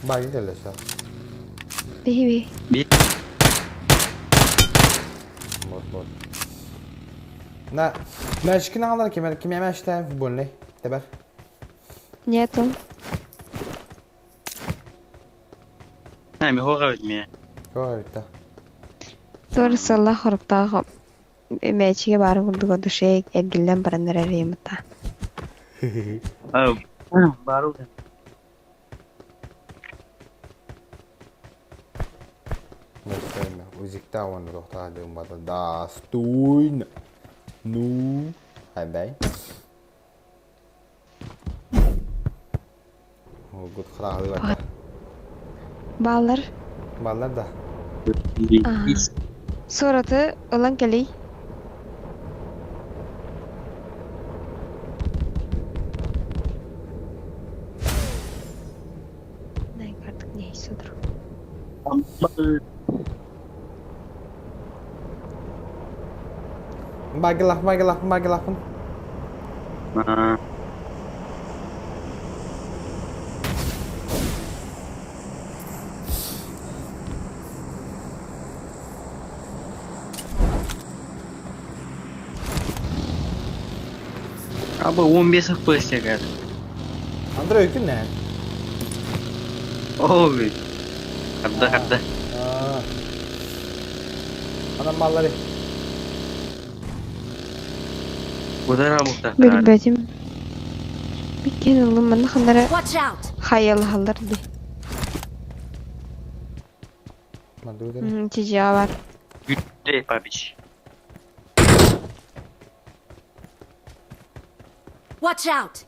Bagi gel aşağı. Baby. Bir. Bot. Na çıkın ağlar kim hemen işte futbol ne? Teber. Nyeto. Ha mi hoga bitmiyor. Koyta. Doğru sallah horukta meçiye barı vurdu o düşey egillen barınlara reyimta. Baru. Mesela uzakta onu doktor diyorum bana da stuin nu hay bay. O gut kral var. Ballar. Ballar da. Suratı olan kali. Ne artık neyse dur. Bagi lah. Abi 15-0 çeker. Andra öykün ne? Oy. Kadda. Adam malları. Bu da muhtar. Bir bedim. Bir kere oğlum bana kanlara Watch out. hayal halır di. Cici var. Gütte pabiç. Watch out.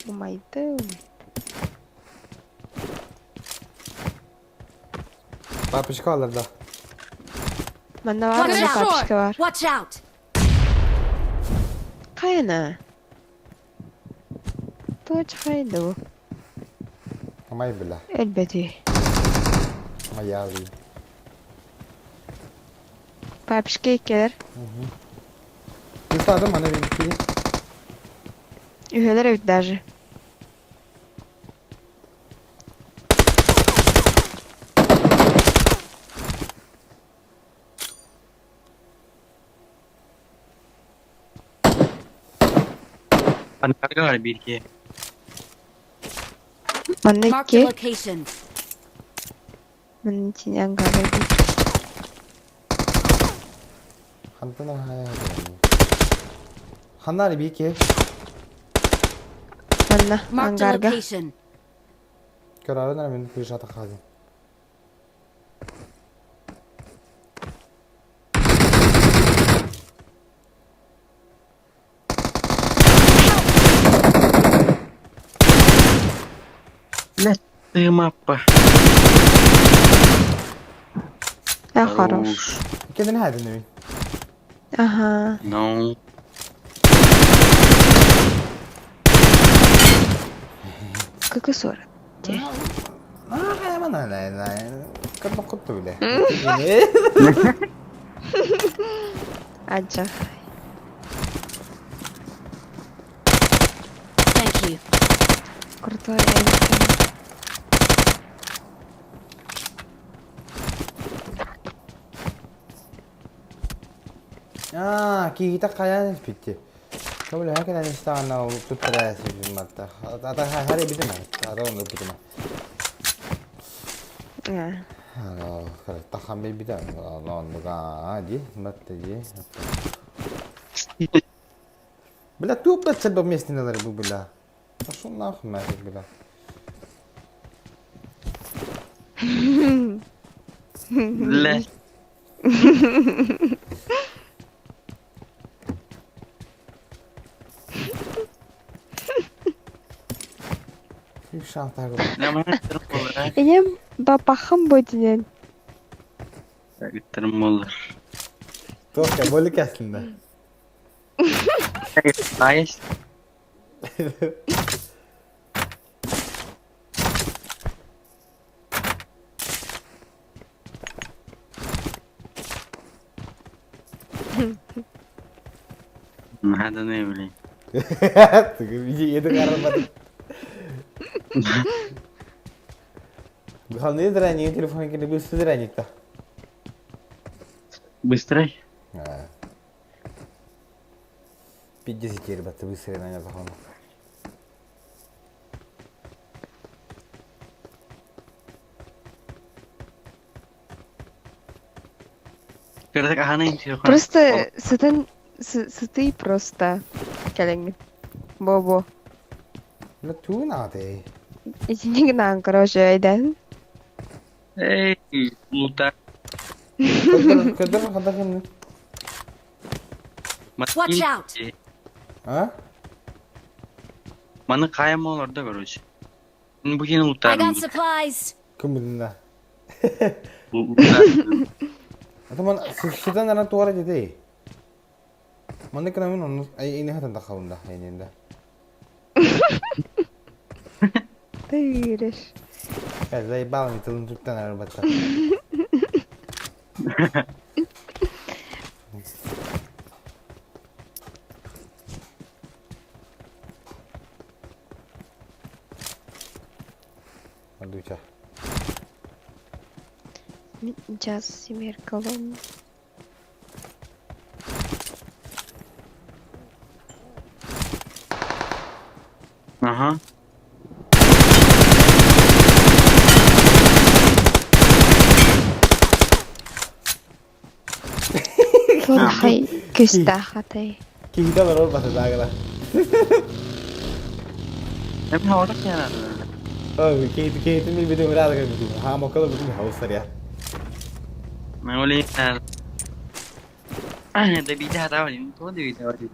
Bumaydı. Papışka alır da. Bende var mı kapışka var. Watch out. Kayana. Toç haydu. Ama iyi bile. Elbette. Ama yazı. Kapışka gelir. Üstadım bana bir iki. Üyeler evet даже. Hangarga var bir iki. Mana Marked a iki. location. Mana için hangarga bir. 한번에 하야 되네. 하나를 밀게. Mana Marked a hangarga. location. 결혼을 하면 그 샤다 가지. Tığım apa. Ya хорош. Kendini hadi ne? Ага. No. Какой 40? Kayak mana lah? Kan makut tuh deh. Aja. Thank you. Крутой эйм. Kita kayaknya bitti. Kamu lihat kan ini stana tutra sih mata. Ada hari bitte mah. Ada nggak bitte mah. Ya. Kalau tak kami bitte, non nggak aja, mata aja. Bila tu apa sebab mesti nak ribu bila. Masuk nak masuk bila. Le. Ini bapakım boyunca. Gitarım olur. Tuh kayak boleh aslında. Hayır. Hadi ne bileyim. Itu karena Kalau ini teranyik telepon kita bisa teranyik tak? Быстрый. Пиздец теперь баты быстрее на него захватил. Просто сыты просто. Калинг. Бобо. Ну ту надо. Ичинег нан короче айдан. Эй, лута. Kadar kadar Watch out. Ha? Bana kayma olur da короче. Bu yine I lutarım. got supplies. Kemudian. Atau mana kita nana tuara jadi. Mana kena minum? Ini hatan tak kau dah ini dah. Tayırır. Saya bal itu untuk tanah bata. Aduh cah. Сейчас семер колонн. Ага. Хай küstahate. Kita baru pas dah lah. Em orada ya. Kita ni video berada kan itu. Ha mau kalau betul haus ya. मैं बोले यार तो बीजा था वाली तो दे बीजा वाली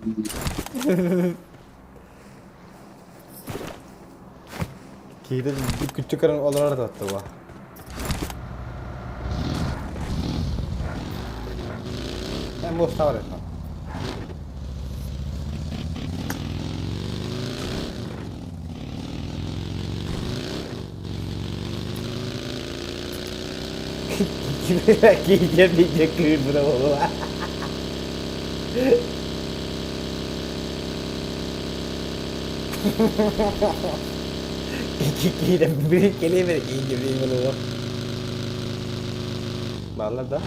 Kita kucukan olahraga tak tahu. Mau tahu tak? Kita dia clean bro. Kita beri kali beri beri bro. Malah dah.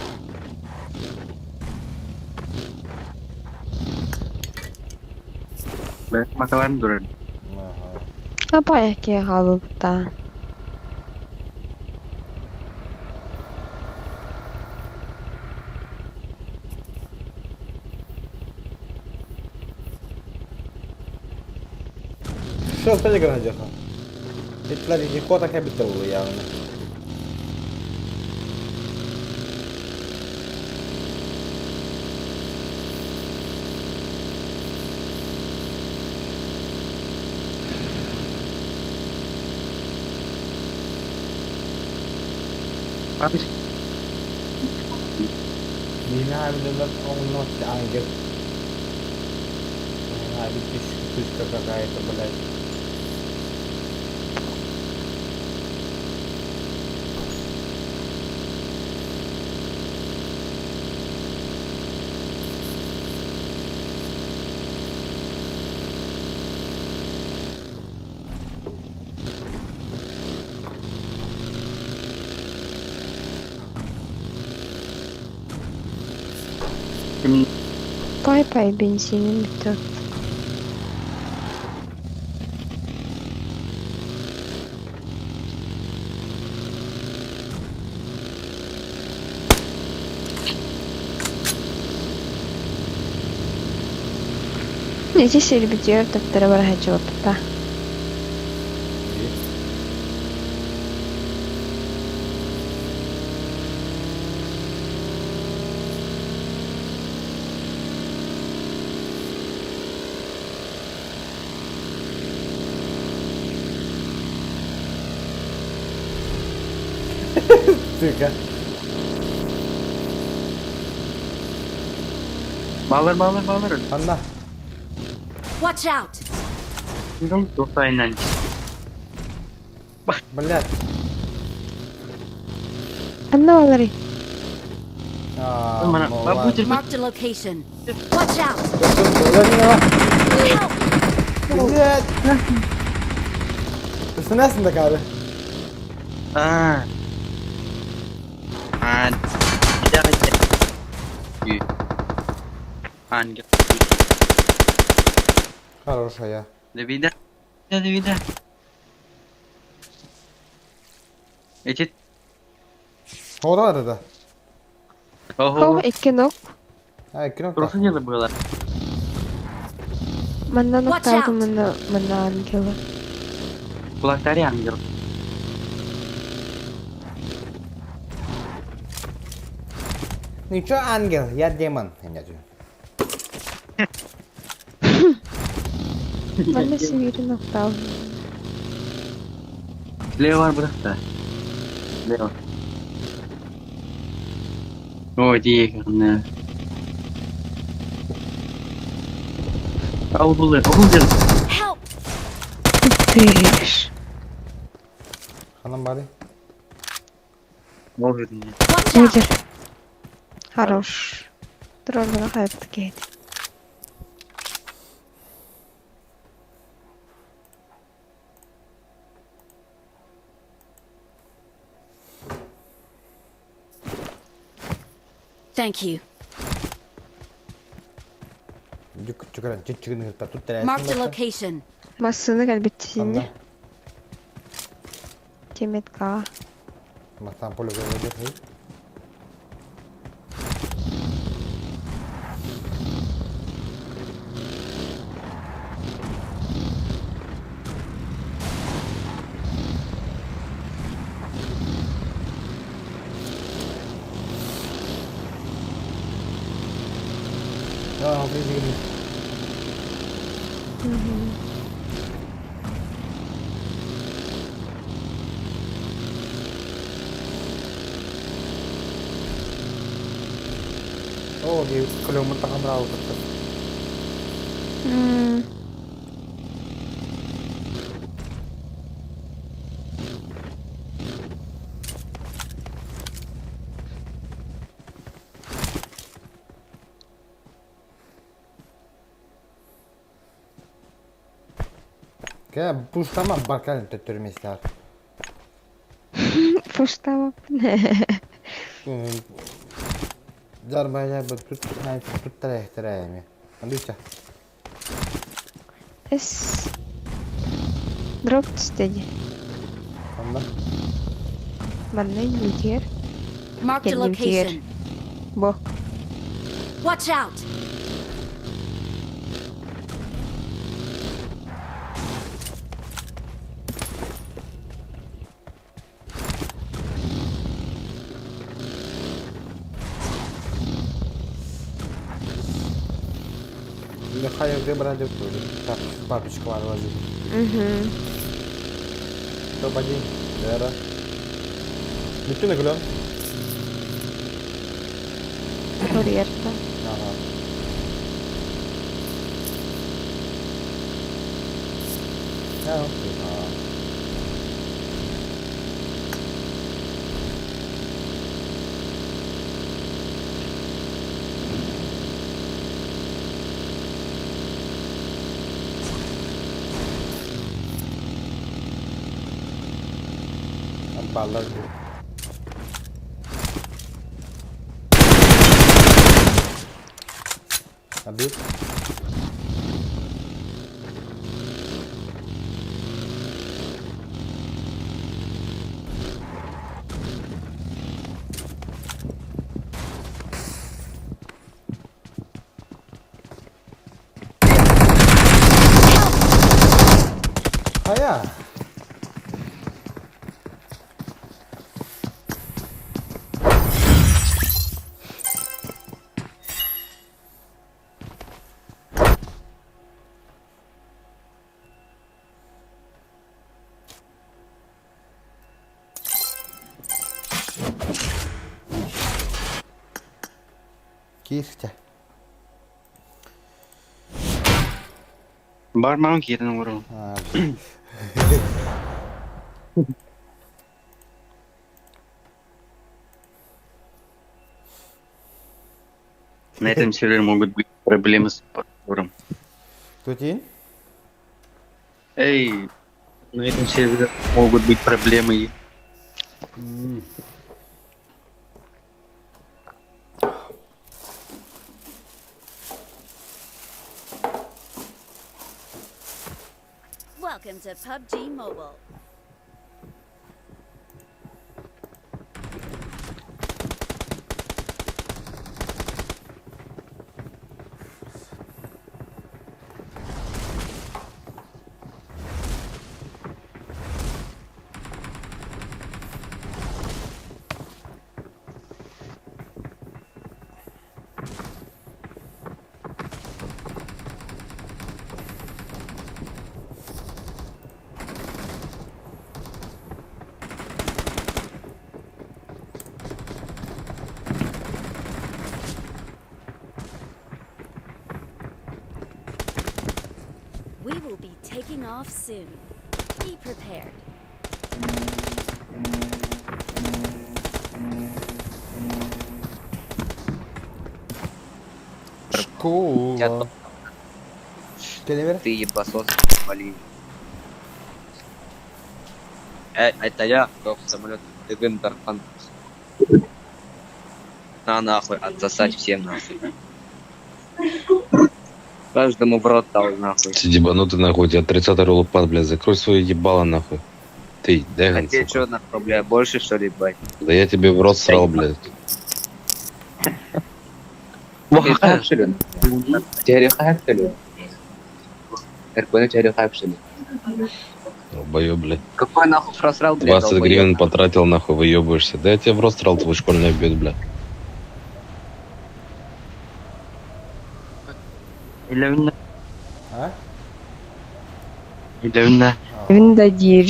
Makalan durun. Apa ya ki kaldı da? Що це таке гаджеха? Це легко таке бітову явно. Yine abiler onun nasıl angel. Abi kuş kakayı tabelay. Pay pay benzinin bitti. Nece seri bitiyor taktara baraha cevapta. Tyka. Bağlar. Anda. Watch out! Não tô saindo. Блядь. Anna valeri. Marked a location. Watch out! Help! Блядь. Ты nasıl da abi? Хорошая. Давида. Эти. Orada da. Oh, iki nok. Ha, iki nok. Просто не забыла. Mana nok tahu mana angel. Kulakları angel. Ничего, ангел, я демон. Mana sendiri nok tahu. Слева просто. Слева. О, Диигин. Аудулы. Help! Тыш. Hanım bari. Модер. Хорош. Тролль хайп кейт. Thank you. Marked a location. Masını elbette şimdi. Cemet ka. Masam polo böyle. Begini. Oh, di kalau mentah kamera betul. Kayak pustama bakal termislar. Pustama. Darbayla tut tereh mi? Anduca. Эс. Дроп түстеди. Канда? Маннай нигер. Marked a location. Бо. Watch out! Ne hayır diye bana diyor böyle. Tak papişka var vazir. To bagi. Dera. Bitti mi gülüm? Orierta. Aha. Ya okey. Ballar bu. Hadi. Haya. Kirste. Barmağın yerine vuralım. На этом сервере могут быть проблемы с партнером. Кто тебе? Эй, на этом сервере могут быть проблемы. Welcome to PUBG Mobile. We will be taking off soon. Be prepared. Школа. Келевер? Ты ебасос, вали. Это я, кто в самолет Диигин тархан. На нахуй, отсосать всем нахуй. Каждому в рот дал нахуй. Ты ебанутый нахуй, у тебя 30-й роллпад, блядь, закрой свое ебало нахуй. Ты, Дэган, а тебе что нахуй, блядь, больше что ли, блядь? Да я тебе в рот срал, блядь. Долбоёб, блядь. Какой нахуй просрал, блядь, 20 гривен потратил, нахуй, выебываешься. Да я тебе в рот срал, твой школьный обед, блядь. А? Evinde gir.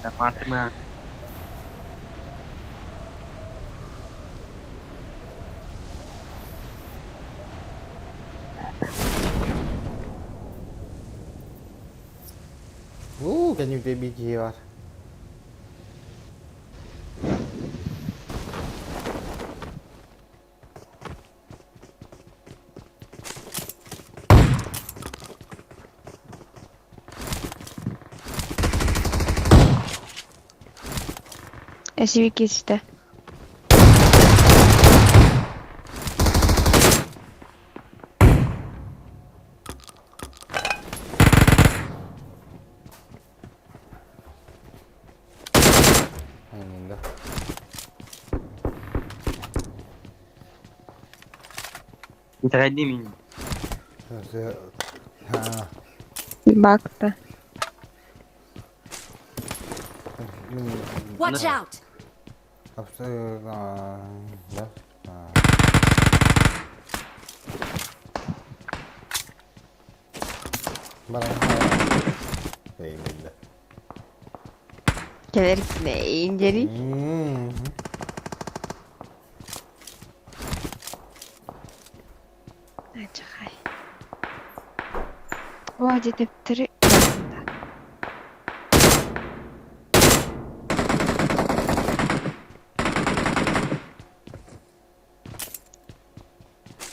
Departman. Can you baby GR? SUV geçti. Одним. Бак-то. Watch out! Да? Келерсine inceli. Acayip. Vadi defteri.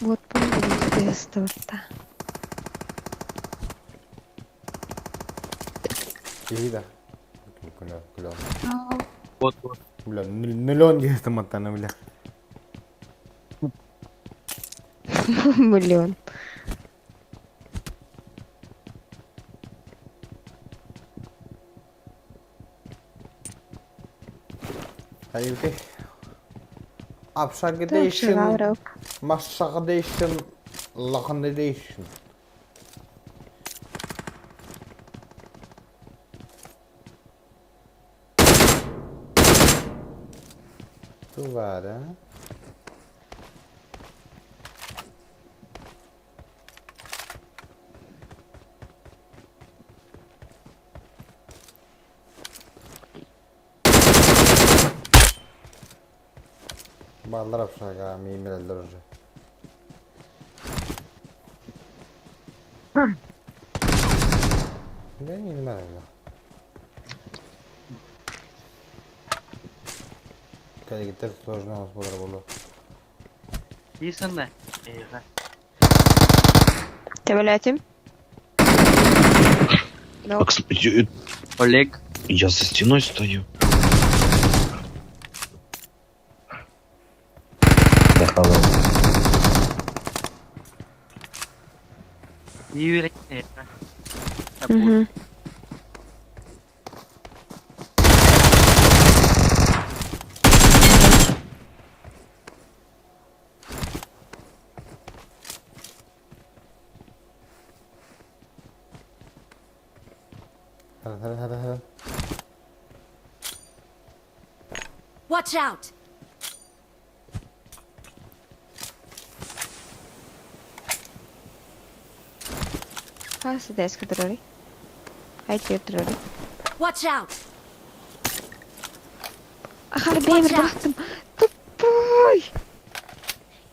Вот помните тестовта. İyi de. Kulon. Вот. Bля, миллион есть там от бля. Миллион. Haydi. Upsagdation. Massagdation. Lachandation. Tu var ha? Ballar apşaga mimreler уже. Да не знаю. Когда сложно у нас было. Исана. Тевелятим. Олег. Я за стеной стою. Угу. Hadi. Watch out! How's the desk trolling? I keep trolling. Watch out! Ахар бейбер бақтым. Тупой.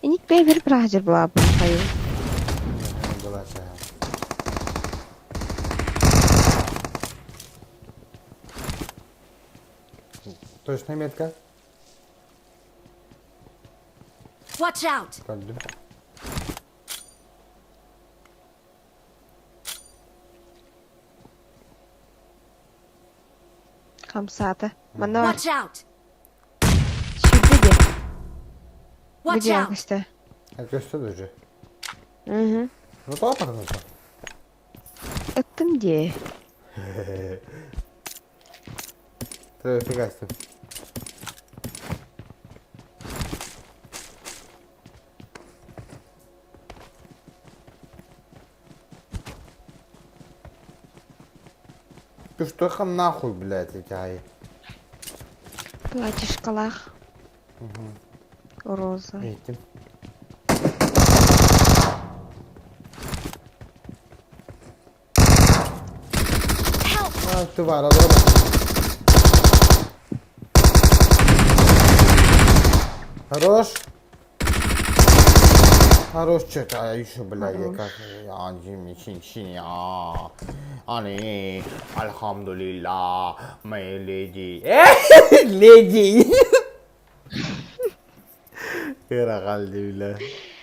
Ник бейбер бразер была бы пою. Точно метка? Watch out! Kaldım. Камсата. Манор. Watch out! Şimdi de. Watch Где out! işte? Herkes de уже. Угу. Ну то потому что. Это где? Ты фига себе. Ты что их нахуй, блядь, эти Платье в шкалах. Угу. Роза. Этим. А, ты вара, Хорош. Хорош, что-то, а еще, блядь, я как... Ани, альхамдулилла, мои леди. Леди!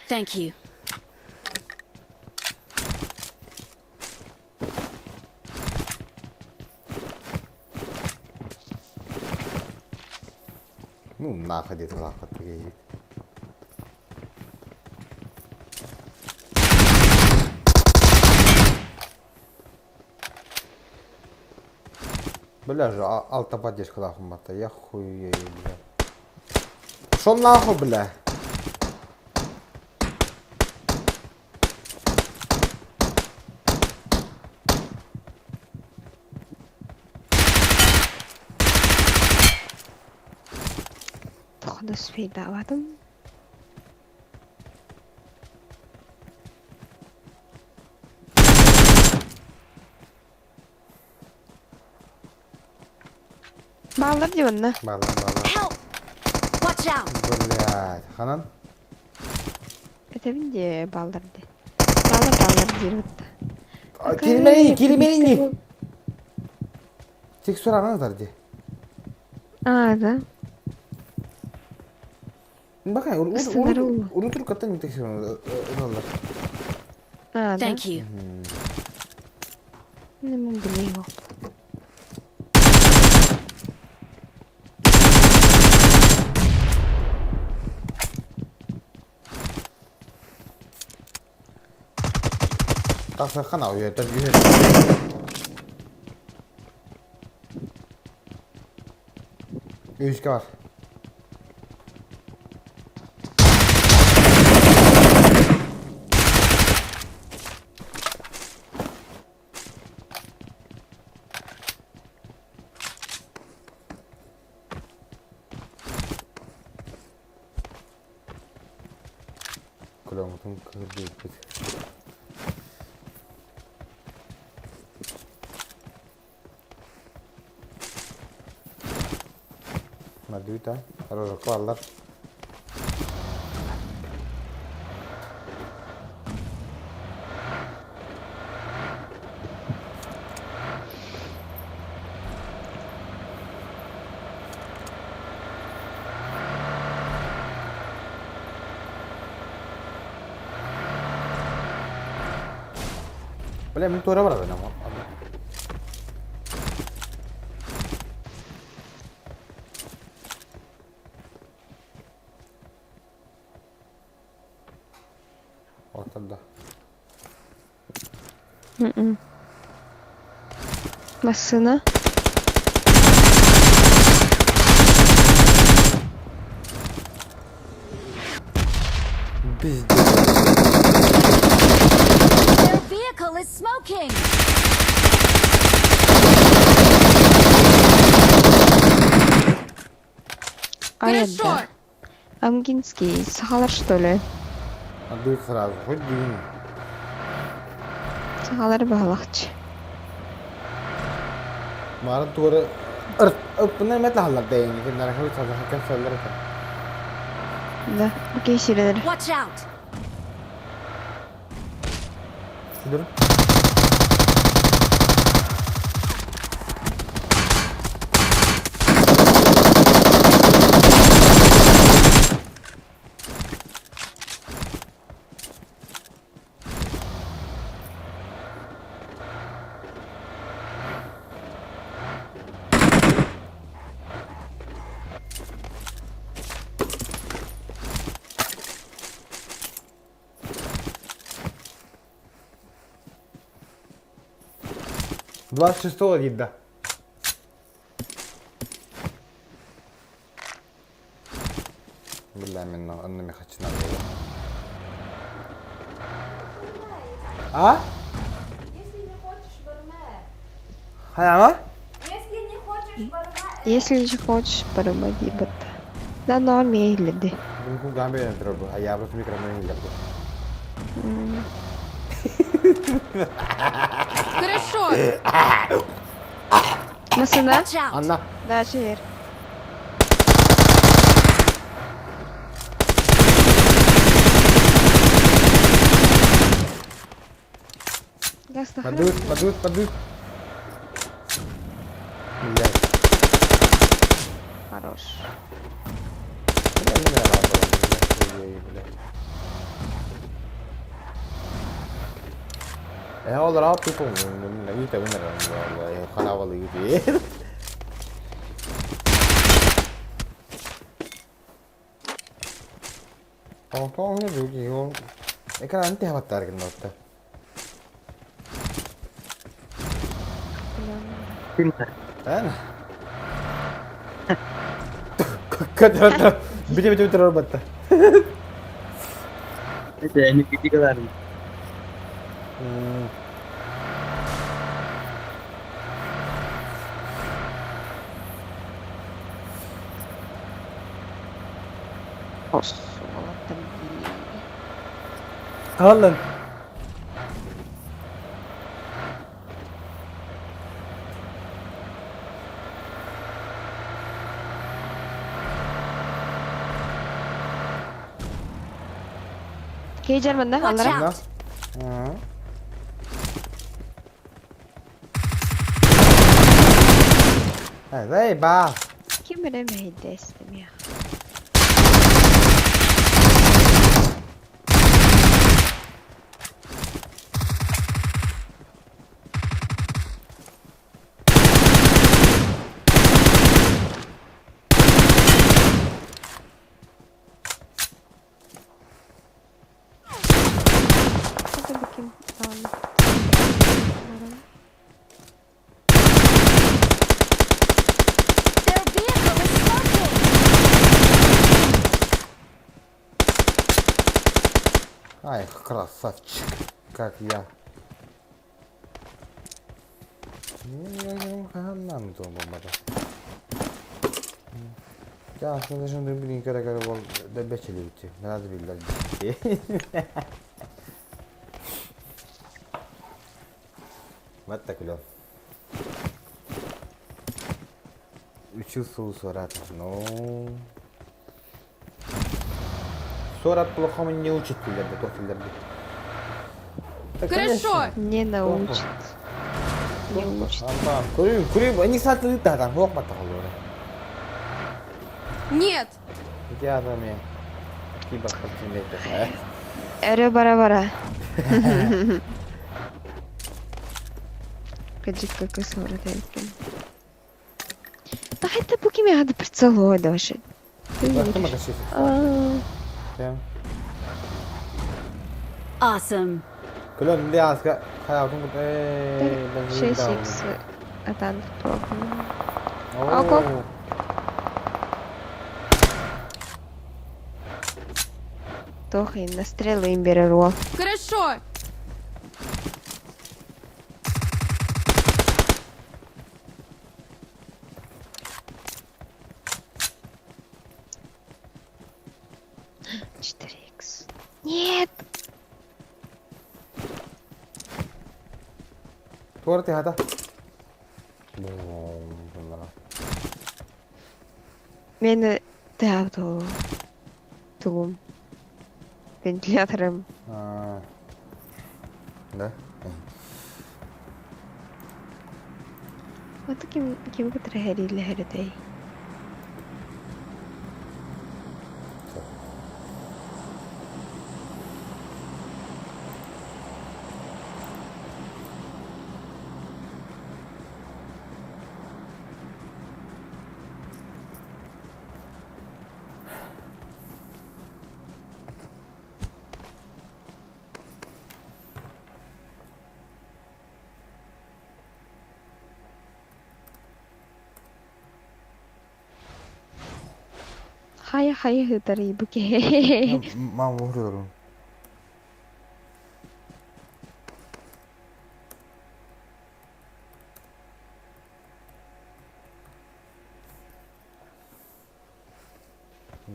Thank you. Ну, нахуй, где-то нахуй, приедет. Бля же, алта поддержка нахуй мата, я хуею, бля. Шо нахуй, бля? Kudus fayda vardım. Bağlar diyor ne? Bağlar. Watch out! Блядь, Hanan. Ötebin diye bağlar diye. Bağlar diyor hatta. Kelimeni. Tek soranız var diye. Da. Bakın, unutur katın bir tek soranız. Thank you. Ne mi biliyor? Tak sakın av ya, tabii ya. Üç var. Kulağımın kırdı. Maduita, harus keluar. Boleh mentura berapa nama? Ortada. Masına. Their vehicle is smoking! Ayda. Амгинский, сахалар что ли? Отдуй сразу, хоть дым. Сахалар бағалақчы. Мара тура пына метла халларда yani kenara hal sazahakan sallarata. Да, окей, şeyler. Watch out! Dur. Двадцать шестого вида. Бля, минно, он хочу надо. А? Если не хочешь, барме. Хаяма? Если не хочешь, барме. Если не хочешь, поработи бата. Да, норм я гляди. Бунку гамбе не треба, а я просто микрофон не люблю. Хорошо. Masına? Anla. Daha çevir. Gasta. Подует. Блядь. Хорош. Ya olur abi people lagi tahu bener Allah kan awal gitu ya. Tongtongnya juga yo. Kan nanti avatar kan nota. Pintar. Kan? Kadar bici terlalu batta. Itu ini kita kadar. Hos. Alın. Kejar banda alırım. Hey ba. Kim benim hidestim ya. Hadi bakayım. Ай, красавчик. Как я. Ya aslında şimdi bir kere bol da beçeli bitti. Biraz billah gitti. Matta kulon. 3 yıl sonra no. Sonra плохо не учит пилерді, то пилерді. Хорошо. Не научит. Не учит. Курим, они сатли там, хок мата холора. Нет. Я там я. Киба хотим Эре бара-бара. Каджик как и сора тайкин. Да это поки меня надо прицеловать даже. Awesome. Kulon dia aska hayal tunggu Şey six atan problem. Oh. Тохи на стрелы им беру. Хорошо. Нет. Tuorti hata. Meni tavdo. Tugum. Ventilatorım. Да. Вот кем потрахали хердей. Hayır hıtarı bu ki. Ben vuruyorum.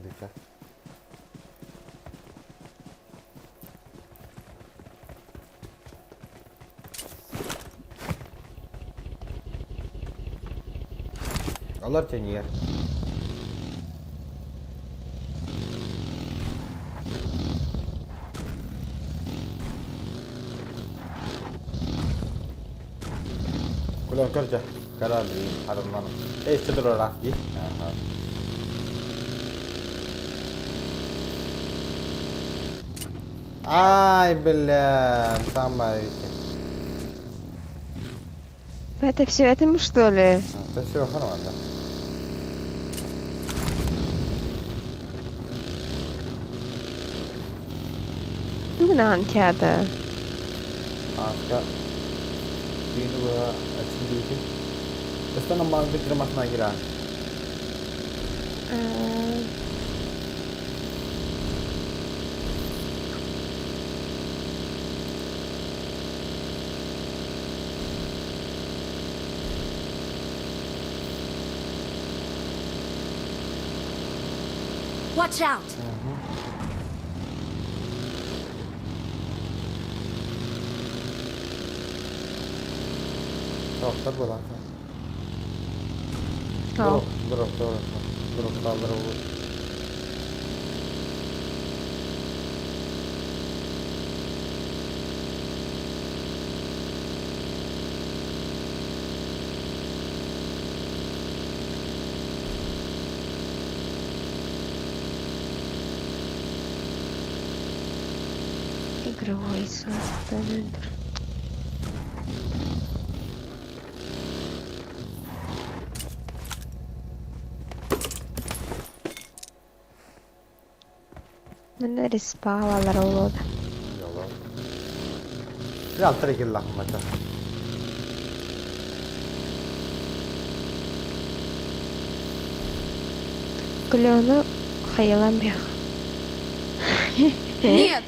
Dikkat. Allah seni yer. Kulon kerja, karar di hadapan. Cedera lagi. Ay бля, самое. Это все этому что ли? Это все нормально. Донатом. Aska. Ini gua sendiri. Terus kan nama pikir mas Nagira. Watch out! Doktor bu lan. Tamam. Drop kaldır olur. Игровой составитель. Mana rispa havalar oldu. Ya trik illah mata. Клёну хаялам бях. Нет!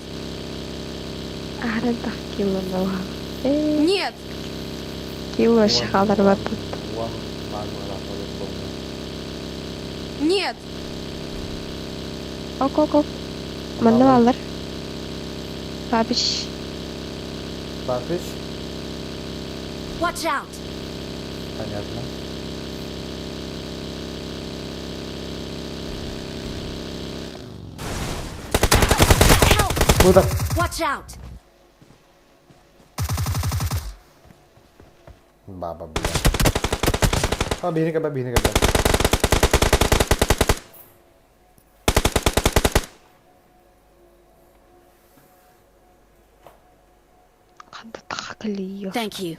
Арен так кило нова. Нет! Кило шахалар батут. Нет! Ок. Mana alır? Babiş. Babiş. Watch out! Понятно. Burada. Watch out! Baba bilang. Oh, bini ka ba? Thank you.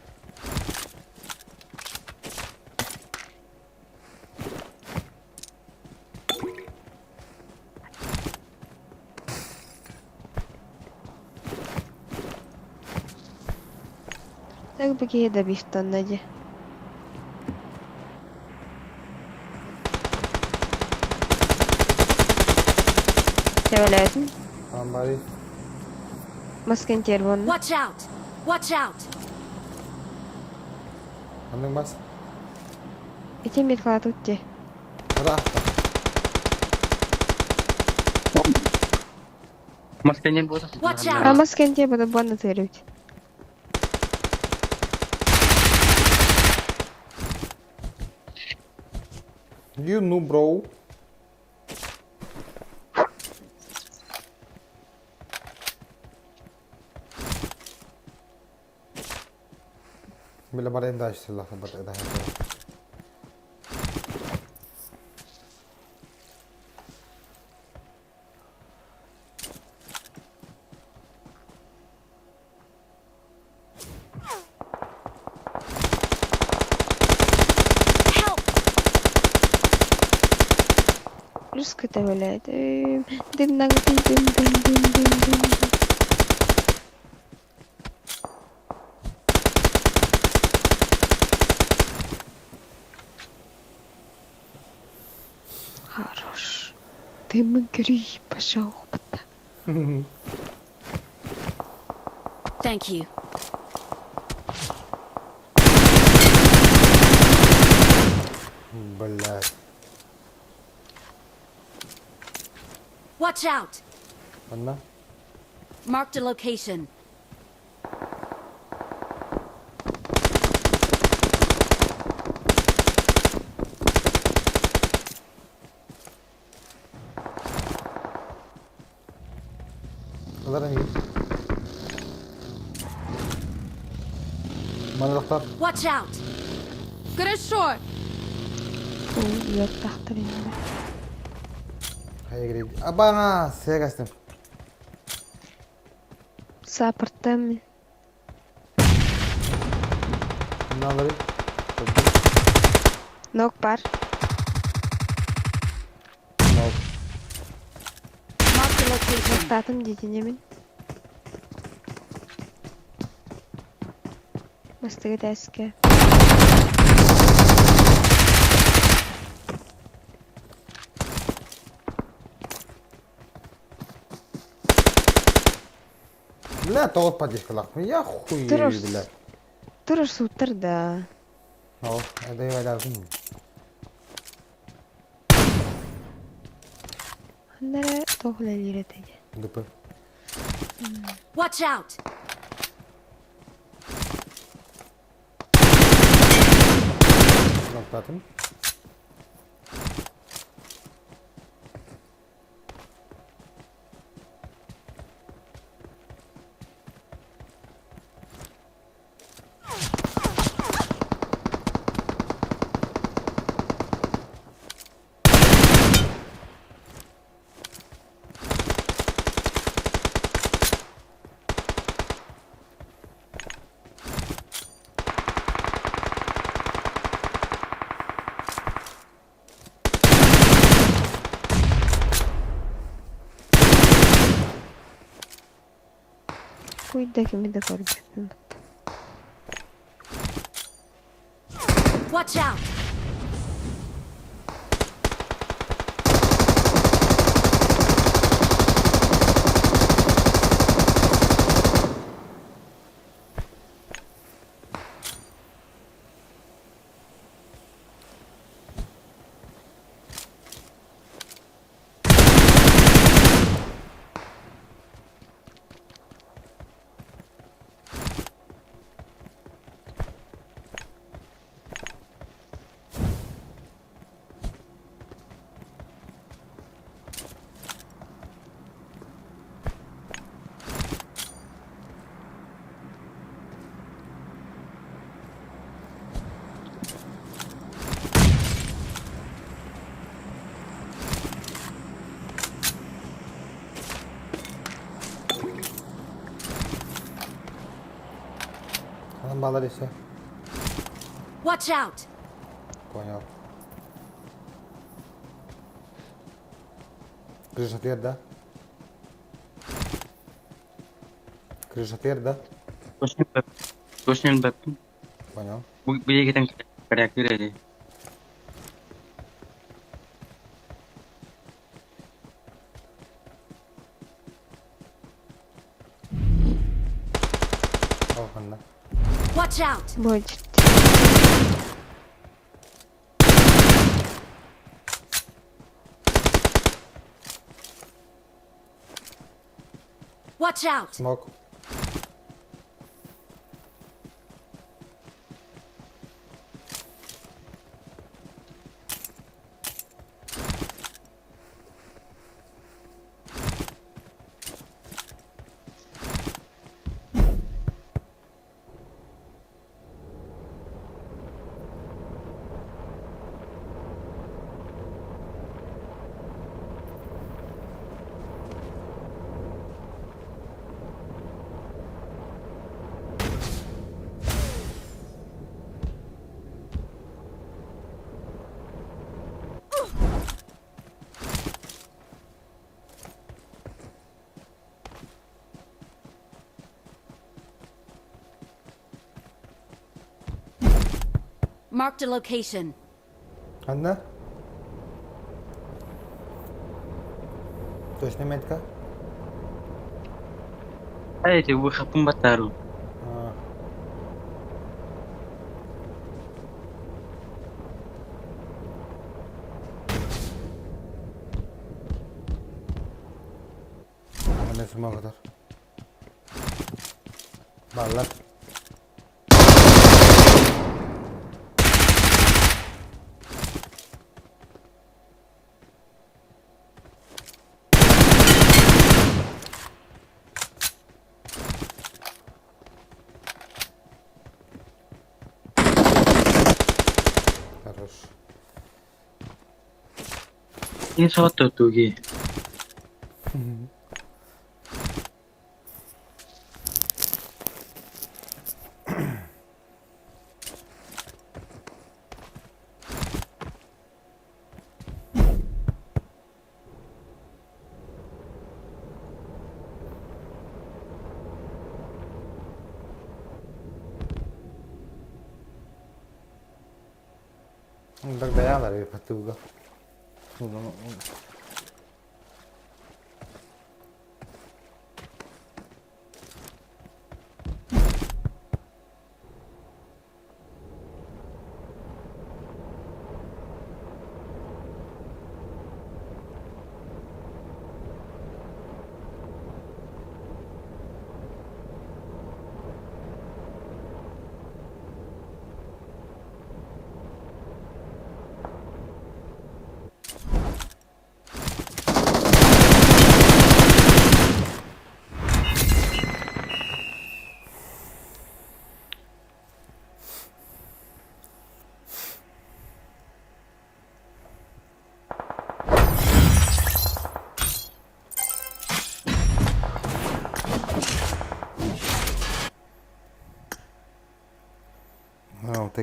Так беги да бифтан нади. Sevelaydın. Tamam bari. Masken terbonu. Watch out! Watch out! Anladın bas. İki mikla tutti. Rahat. Maskennya buat. Watch out! А маскен тебе буду тырить. You know, bro. Bila bara enda istilah seperti itu. Terus kita balik. Dim. Хорош. Ты мгри, пожалуйста. Thank you. Блядь. Watch out! Mana? Marked a location. Ular ini. Mana dokter? Watch out! Хорошо! Я тахтарин. Kayak gini. Abang, saya kasih. Сапартами. Налari. Ног пар. Ног. Marked a location. Татам детинемин. Мастыгы тәске. Бля, тот подишкалах. Я хуй, бля. Тураш сутыр да. О, это я даже. Andare tohle lire teje. După. Watch out! Noktadım. Cuida que me da corda. Watch out! Adam bağlar ise. Watch out! Понял. Крыша тверда. Крыша тверда. Точно бэп. Понял. Бие kita kerja kira je. Oh, anda. Watch out! Будет. Watch out! Smoke. Marked a location. Anda. Точно метка? Эти выхапун батару. Ana semua kotor. Balas. Хорош. Ini soto tuh Gi. Dagdayan dari Patuga.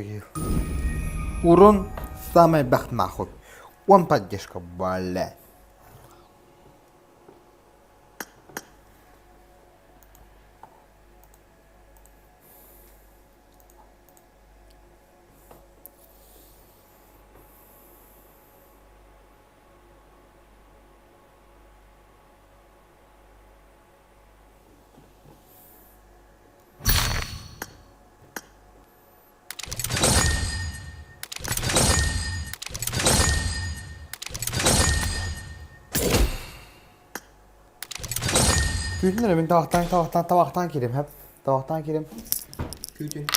таких. Урон самый бах нахуй. Он поддержка, блядь. Küçükler ben tabaktan gireyim hep. Tabaktan gireyim. Küçük.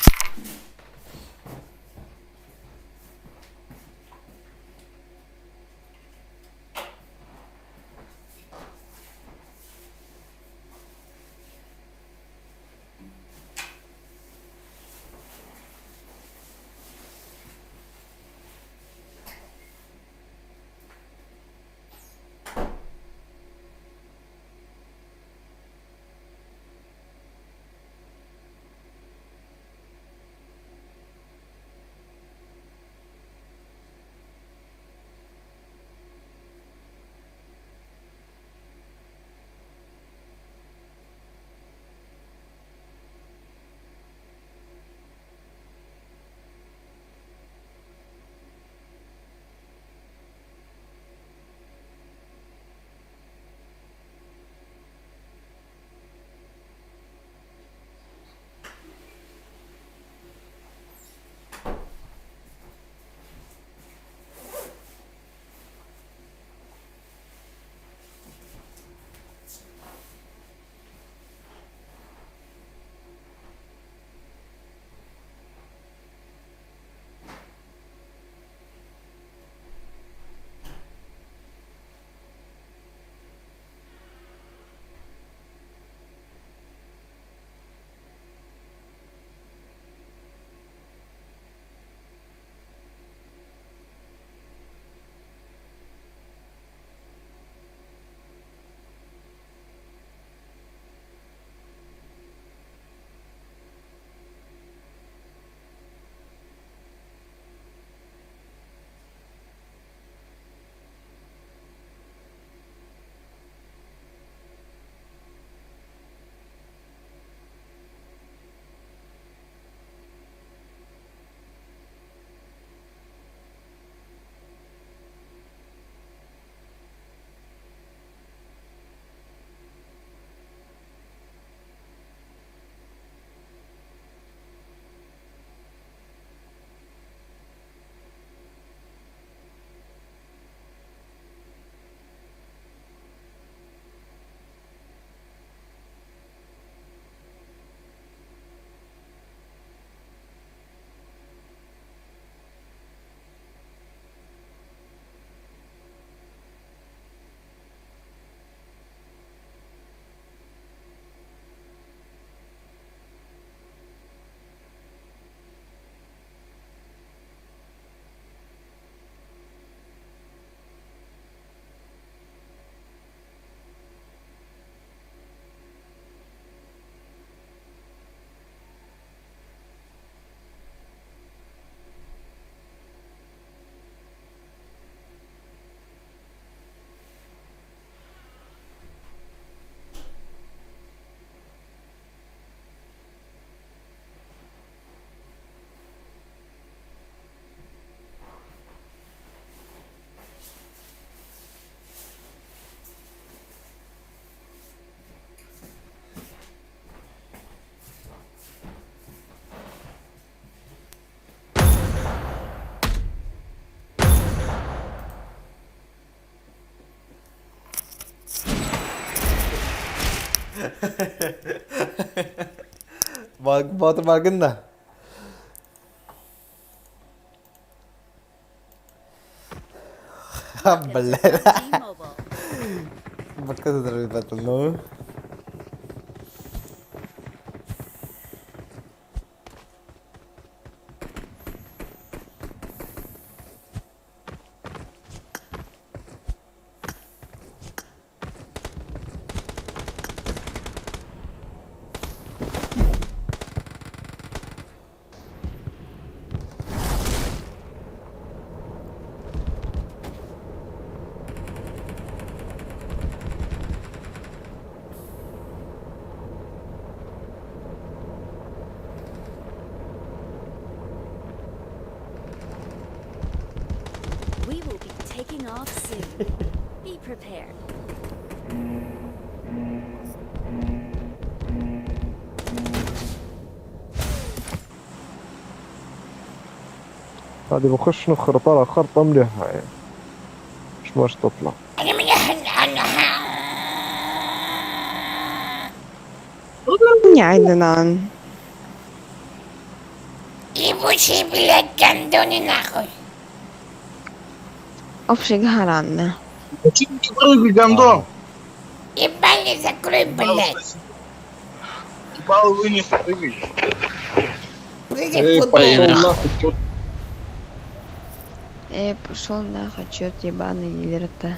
Bahadır Bargın da. Beler. Bakın da bir batıl no. taking off soon. Be prepared. هذه بخش نخر طلع خرطة مليحة يعني مش ماش تطلع عندنا Ебучий, блядь, гандоны нахуй. Общий гаранна. Почему ты прыгай, гандон? Ебальник закрой, блядь. Ебал вынес, прыгай. Прыгай, футбол. Пошел нахуй, чёрт ебаный дилер-то.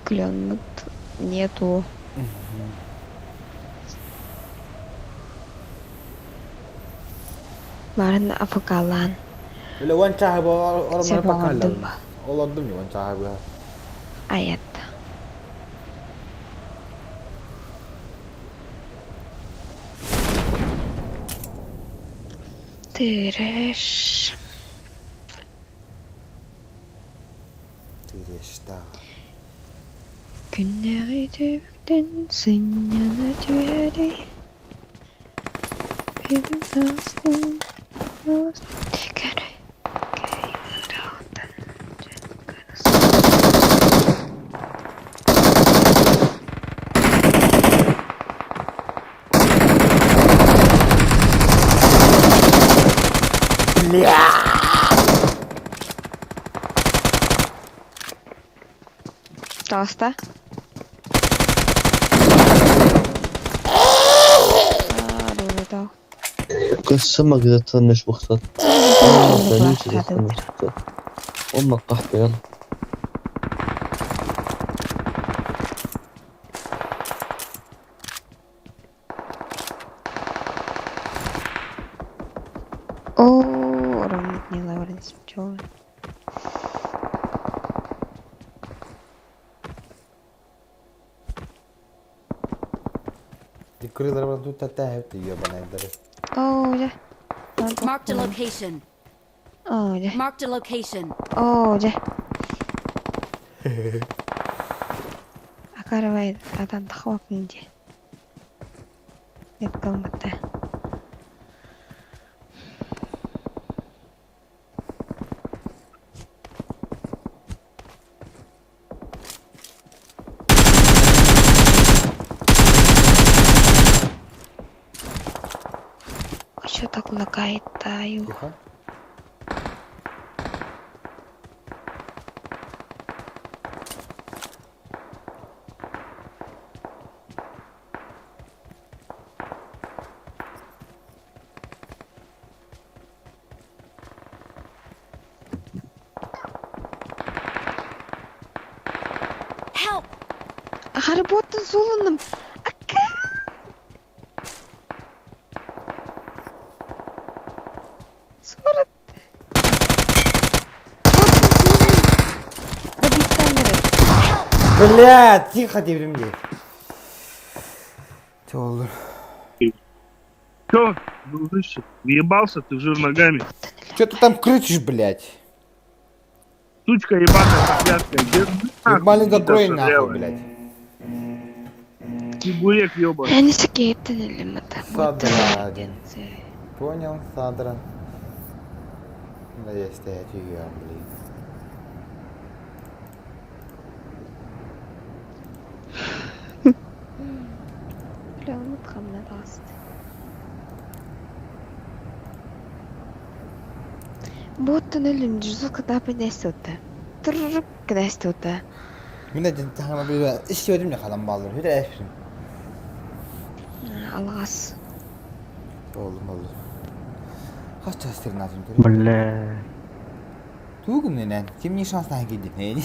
Клён нету. Marna afakalan. Bila wancah ba orang mana pakalan. Allah dum ni wancah ba. Ayat. Tiresh. Tiresh ta. Günleri dövdün sen yana düğeri. Benim dostum. Tosta. قصة ما قدرت مش مختار أمك قحبة يلا Orang nilai orang Jawa. Dikuri darban tu tatah tu ya bana idhar. Oh ya. Marked a location. Oh ya. Marked a location. Oh ya. Akar baik, atan takhwak ninja. Itu mata. Что так лагает-то, Юха? Help! Работа с Уланом. Блядь, тихо ты, блядь. Чё, Чё, дружище, въебался ты в жир ногами? Чё ты там кричишь, блядь? Сучка ебаная, проклятая. Маленько закрой нахуй, блядь. Чебурек ёбаный. Я не скейтен или мата. Садра один. Понял, Садра. Да я стоять её, блин. Прям хамна даст. Боттон элим жузука да пенесота. Трррр кнестота. Mina jinta hama bila istiyorum ya kalan baldır. Hüda efrim. Algas. Oldu. Kaç tasdirin lazım görüyor? Bale. Tuğum ne lan? Kim şansına gidin ne?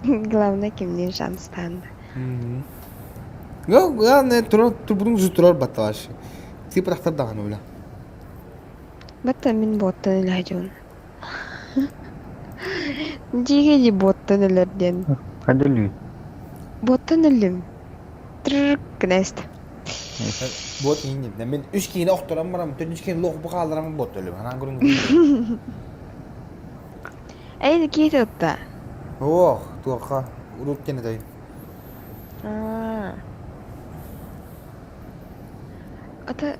Главное, kimliğin şanslandı. Yok ya ne turun zuturar batlaş. Sip rahtar dağın öyle. Bata min botta ilacın. Diğeri botta nelerden. Hadi lü. Botta nelim. Trrrr knest. Bot indi. Men 3 kine oktoram baram. 4 kine loq bu kaldıram bot ölüm. Hanan gurun. Ey kiydi utta. Oh, tuqa uruk kene day. Ata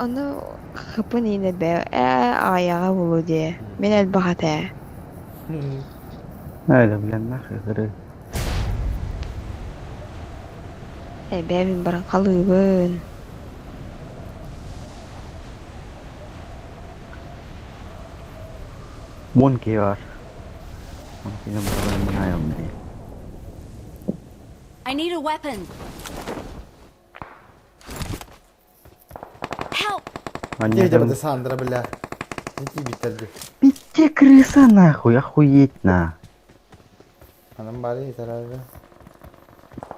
onu kapın yine be. Ayağı bulu diye. Men el bahate. Öyle bilen nakırı. Benim barang kalıyın. Mon ki var. Mon ki de burada menayım diye. I need a weapon. Help! Gece bana sandıra bile. İki bitirdi. Bitti крыса нахуй, охуеть на. Hanım bari yeter abi.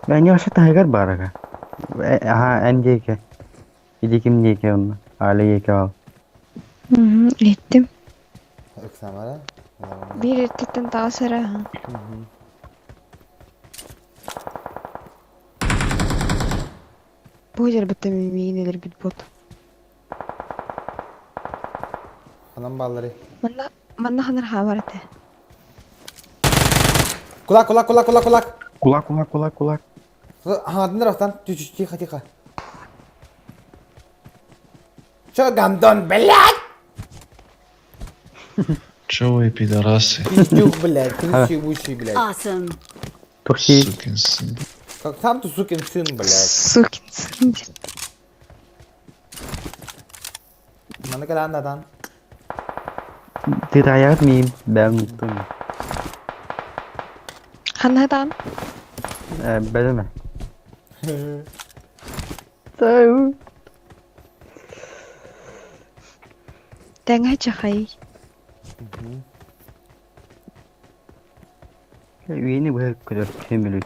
Ben yaşa tiger baraka. Aha NGK. İdikim NGK onunla. Aile YK al. Ettim. Öksem ara. Bir ettikten daha sonra. Bu yer bitti mi neler bit bot. Hanım balları. Manna hanır havarete. Kulak. Kulak. Hadın taraftan. Tika. Что, гандон, блядь? Чё вы, пидорасы? Пиздюк, блядь, крысивущий, блядь. Awesome. Сукин сын. Как сам ты сукин сын, блядь. Сукин сын. Mana kalan adam? Tidak ayat meme. Ben unuttum. Hanhadan? Benim mi? Tahu. Tengah cahaya. Ini gue kadar kemilik.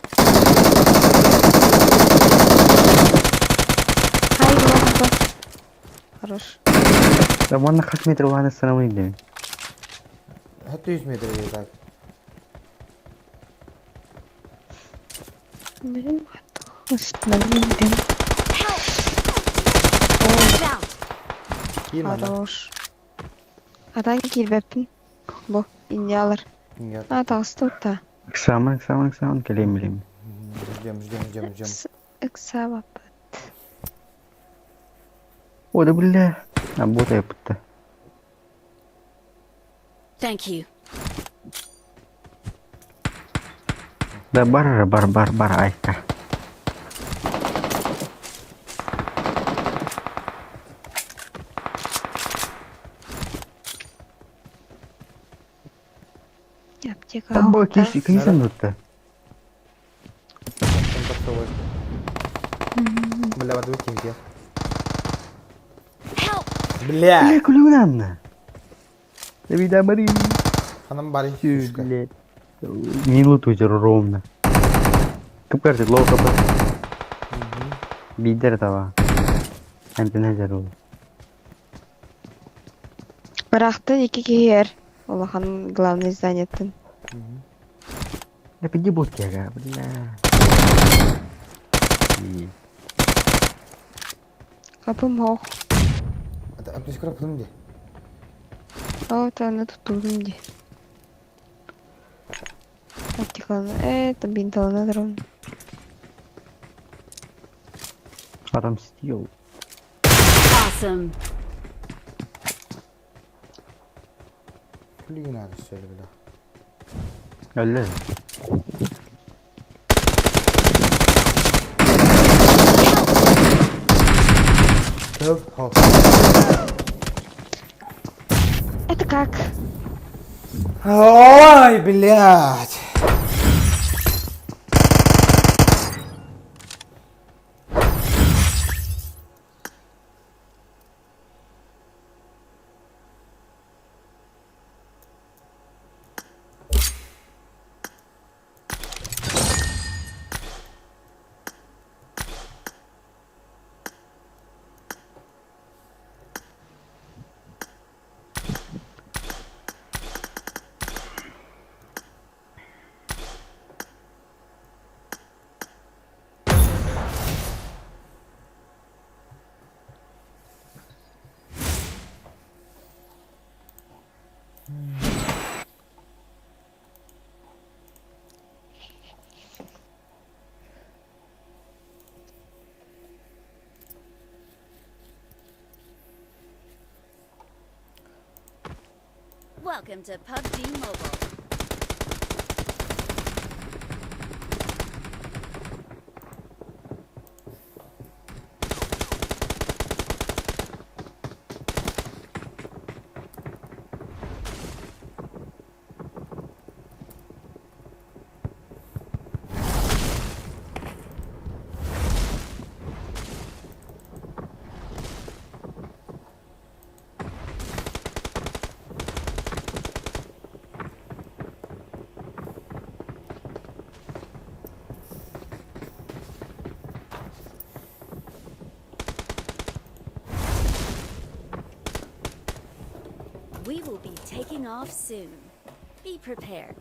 Hai, Allah. Harus. Ben bana kaç metre olan sınavı gidiyorum. Hatta 100 metre yeter. Benim üstüne bindim. Harus. Adan girbepin. Bu inyalar. Ha tağısı da. Kısaman kelim. Jam. Kısa O da bile. Bu da yaptı. Thank you. Da bar ayka. Yapacak Tam bu kişi kimsen tuttu? Bela batu kim dia? Bela kulunan na. Lebih dah bari. Hanım bari. Bela. Minut ujar rom na. Kap kar lo kap. Bider tava. Antena jarul. Bıraktın iki kere. Allah'ın главный занятын. Tapi dia bocah kah? Benar. Kapım hoş. Apa sih kerap dia? Oh, tanah tutulun dia. Artikelnya, tabintalnya terus. Adam steal. Awesome. Kulüğün abi söyle bir daha. Öyle. Это как? Ой, блядь. Welcome to PUBG Mobile. We will be taking off soon. Be prepared.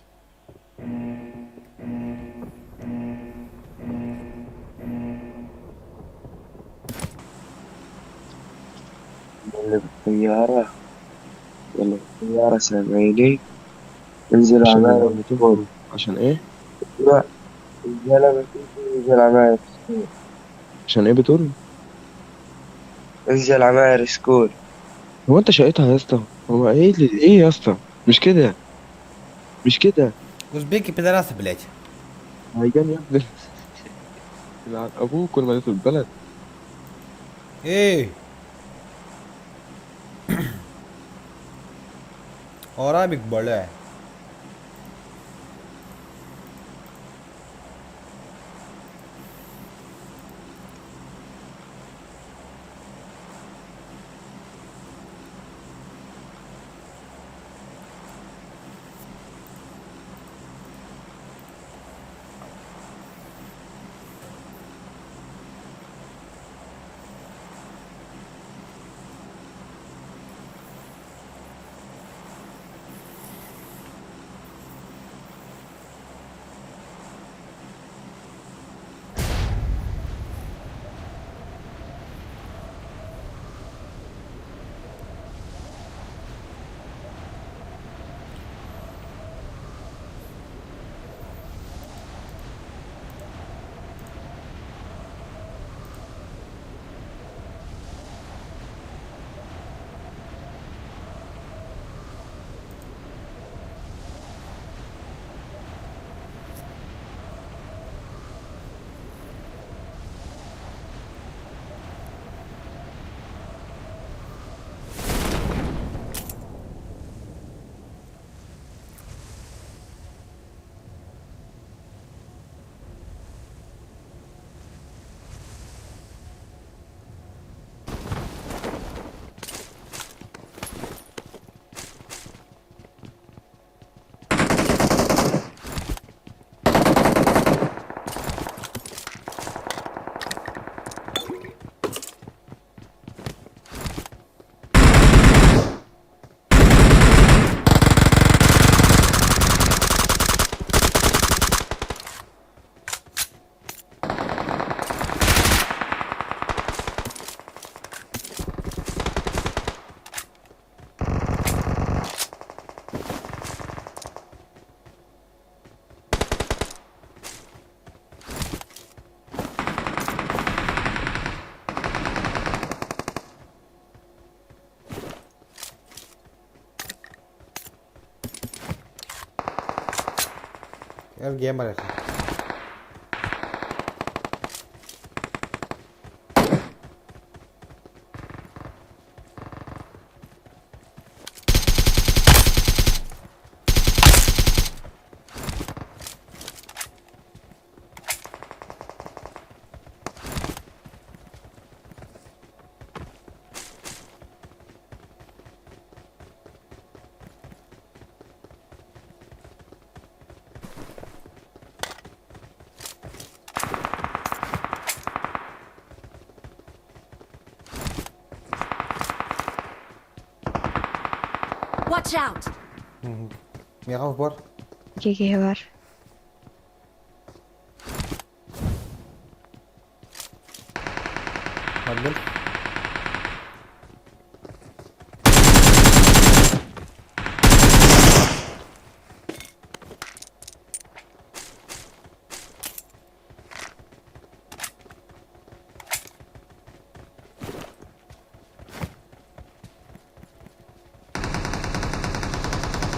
الطيارة الطيارة سامعيني انزل عماية بتقول عشان ايه؟ لا الزلمة انزل عماية سكول عشان ايه بتقول؟ انزل عماية سكول هو انت شقيتها يا اسطى؟ هو ايه ايه يا اسطى؟ مش كده مش كده. اوزبيكي بيدراسة بلاد. هيجان يا ابني. يلعن ابوك ولا مدينة البلد. ايه Arabik bola. Gel gamer ya. Watch out! Miał wbor? Gigi var. Hadi.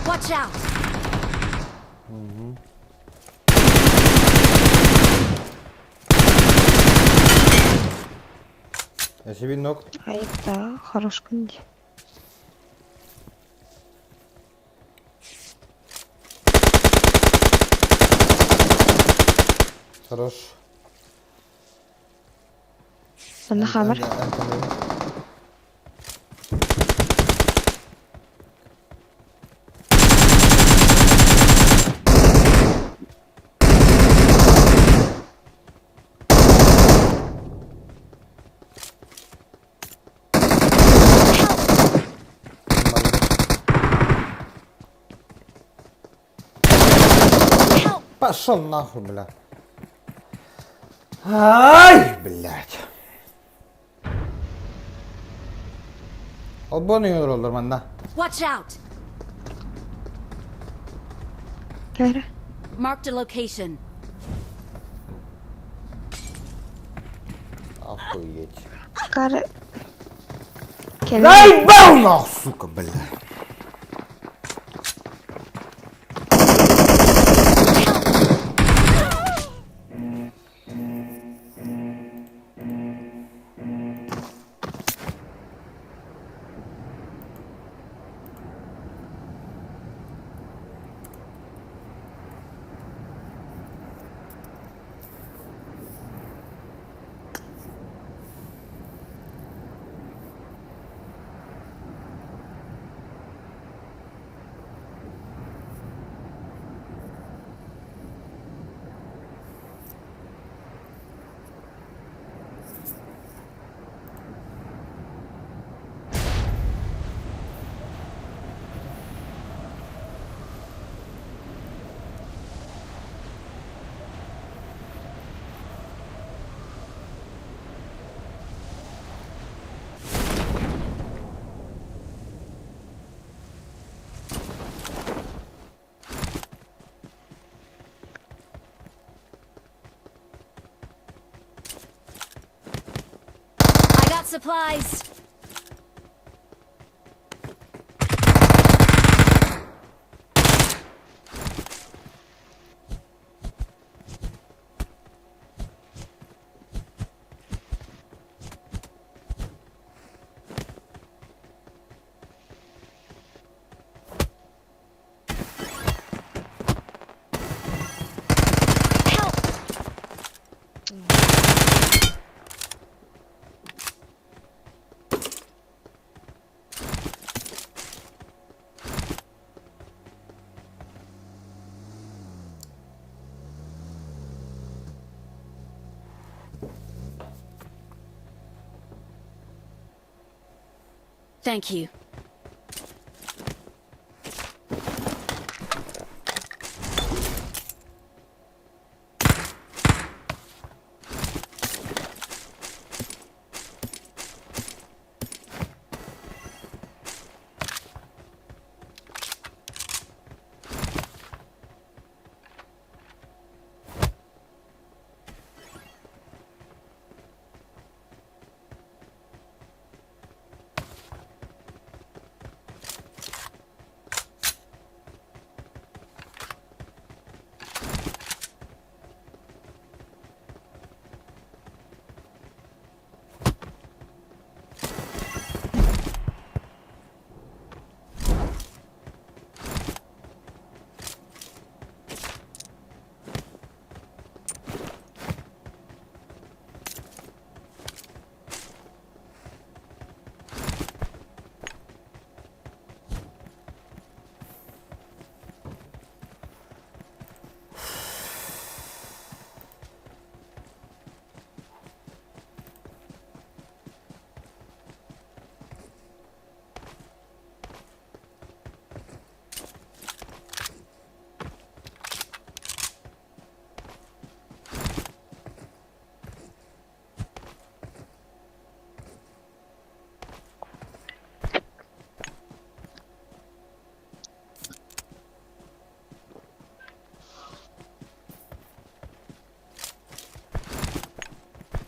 Watch out! Еще винок. А это хорош кунди. Хорош. Bunda hamar. Пошел нахуй, бля. Ай, блядь. Обону yorulur benden. Watch out! Kara. Marked a location. Охуеть. Kara. Заебал нахуй, сука, бля. Supplies. Thank you.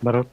Barut.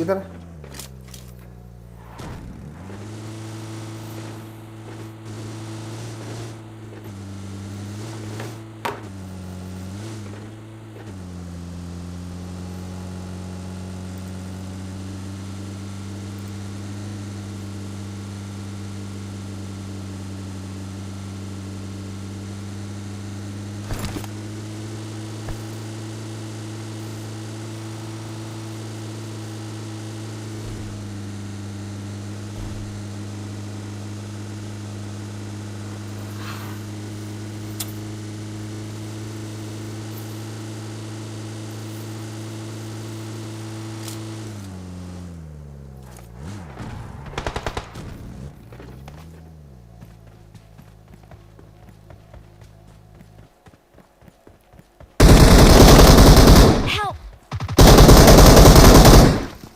इधर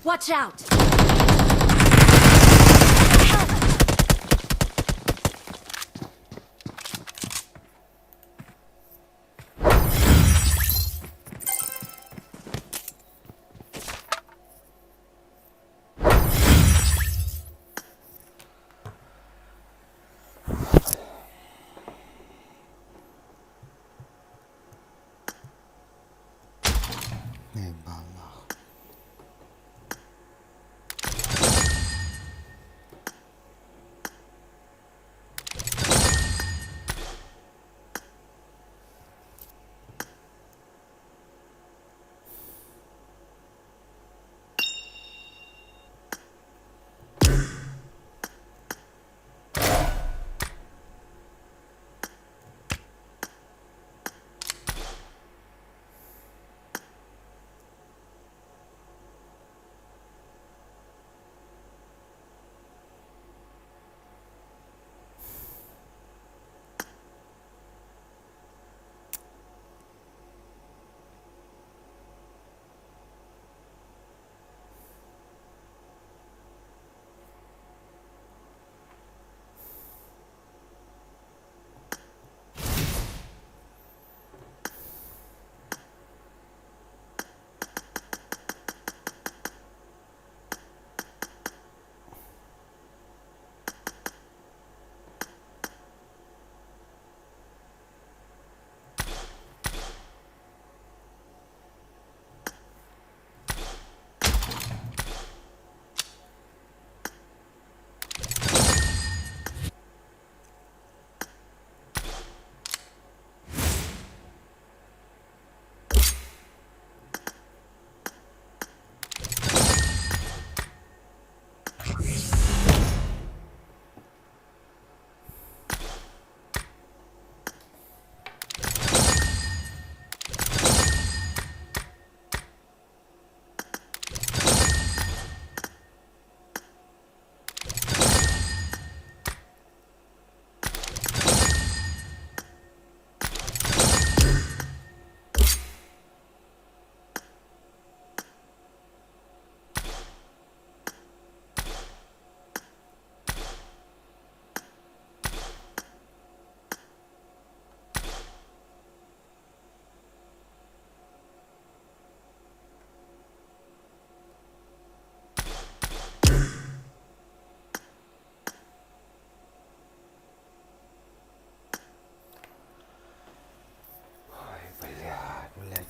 Watch out!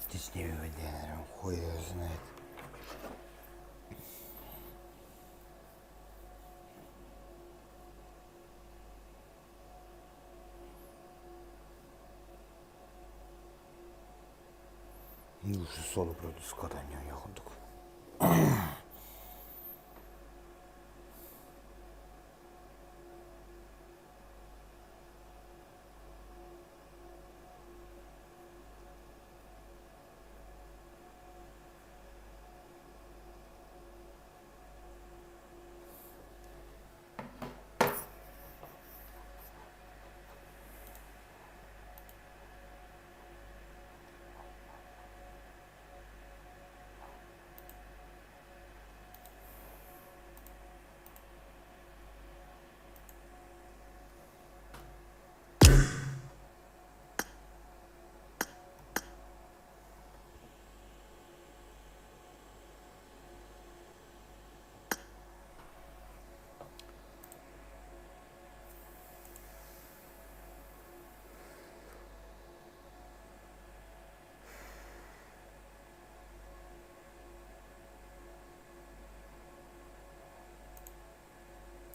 Здесь не выделяем, хуй его знает. Ну уже соло правда скатання яхонтук.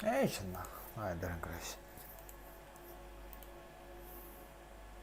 Эй, чё нахуй. Ай, дорогая.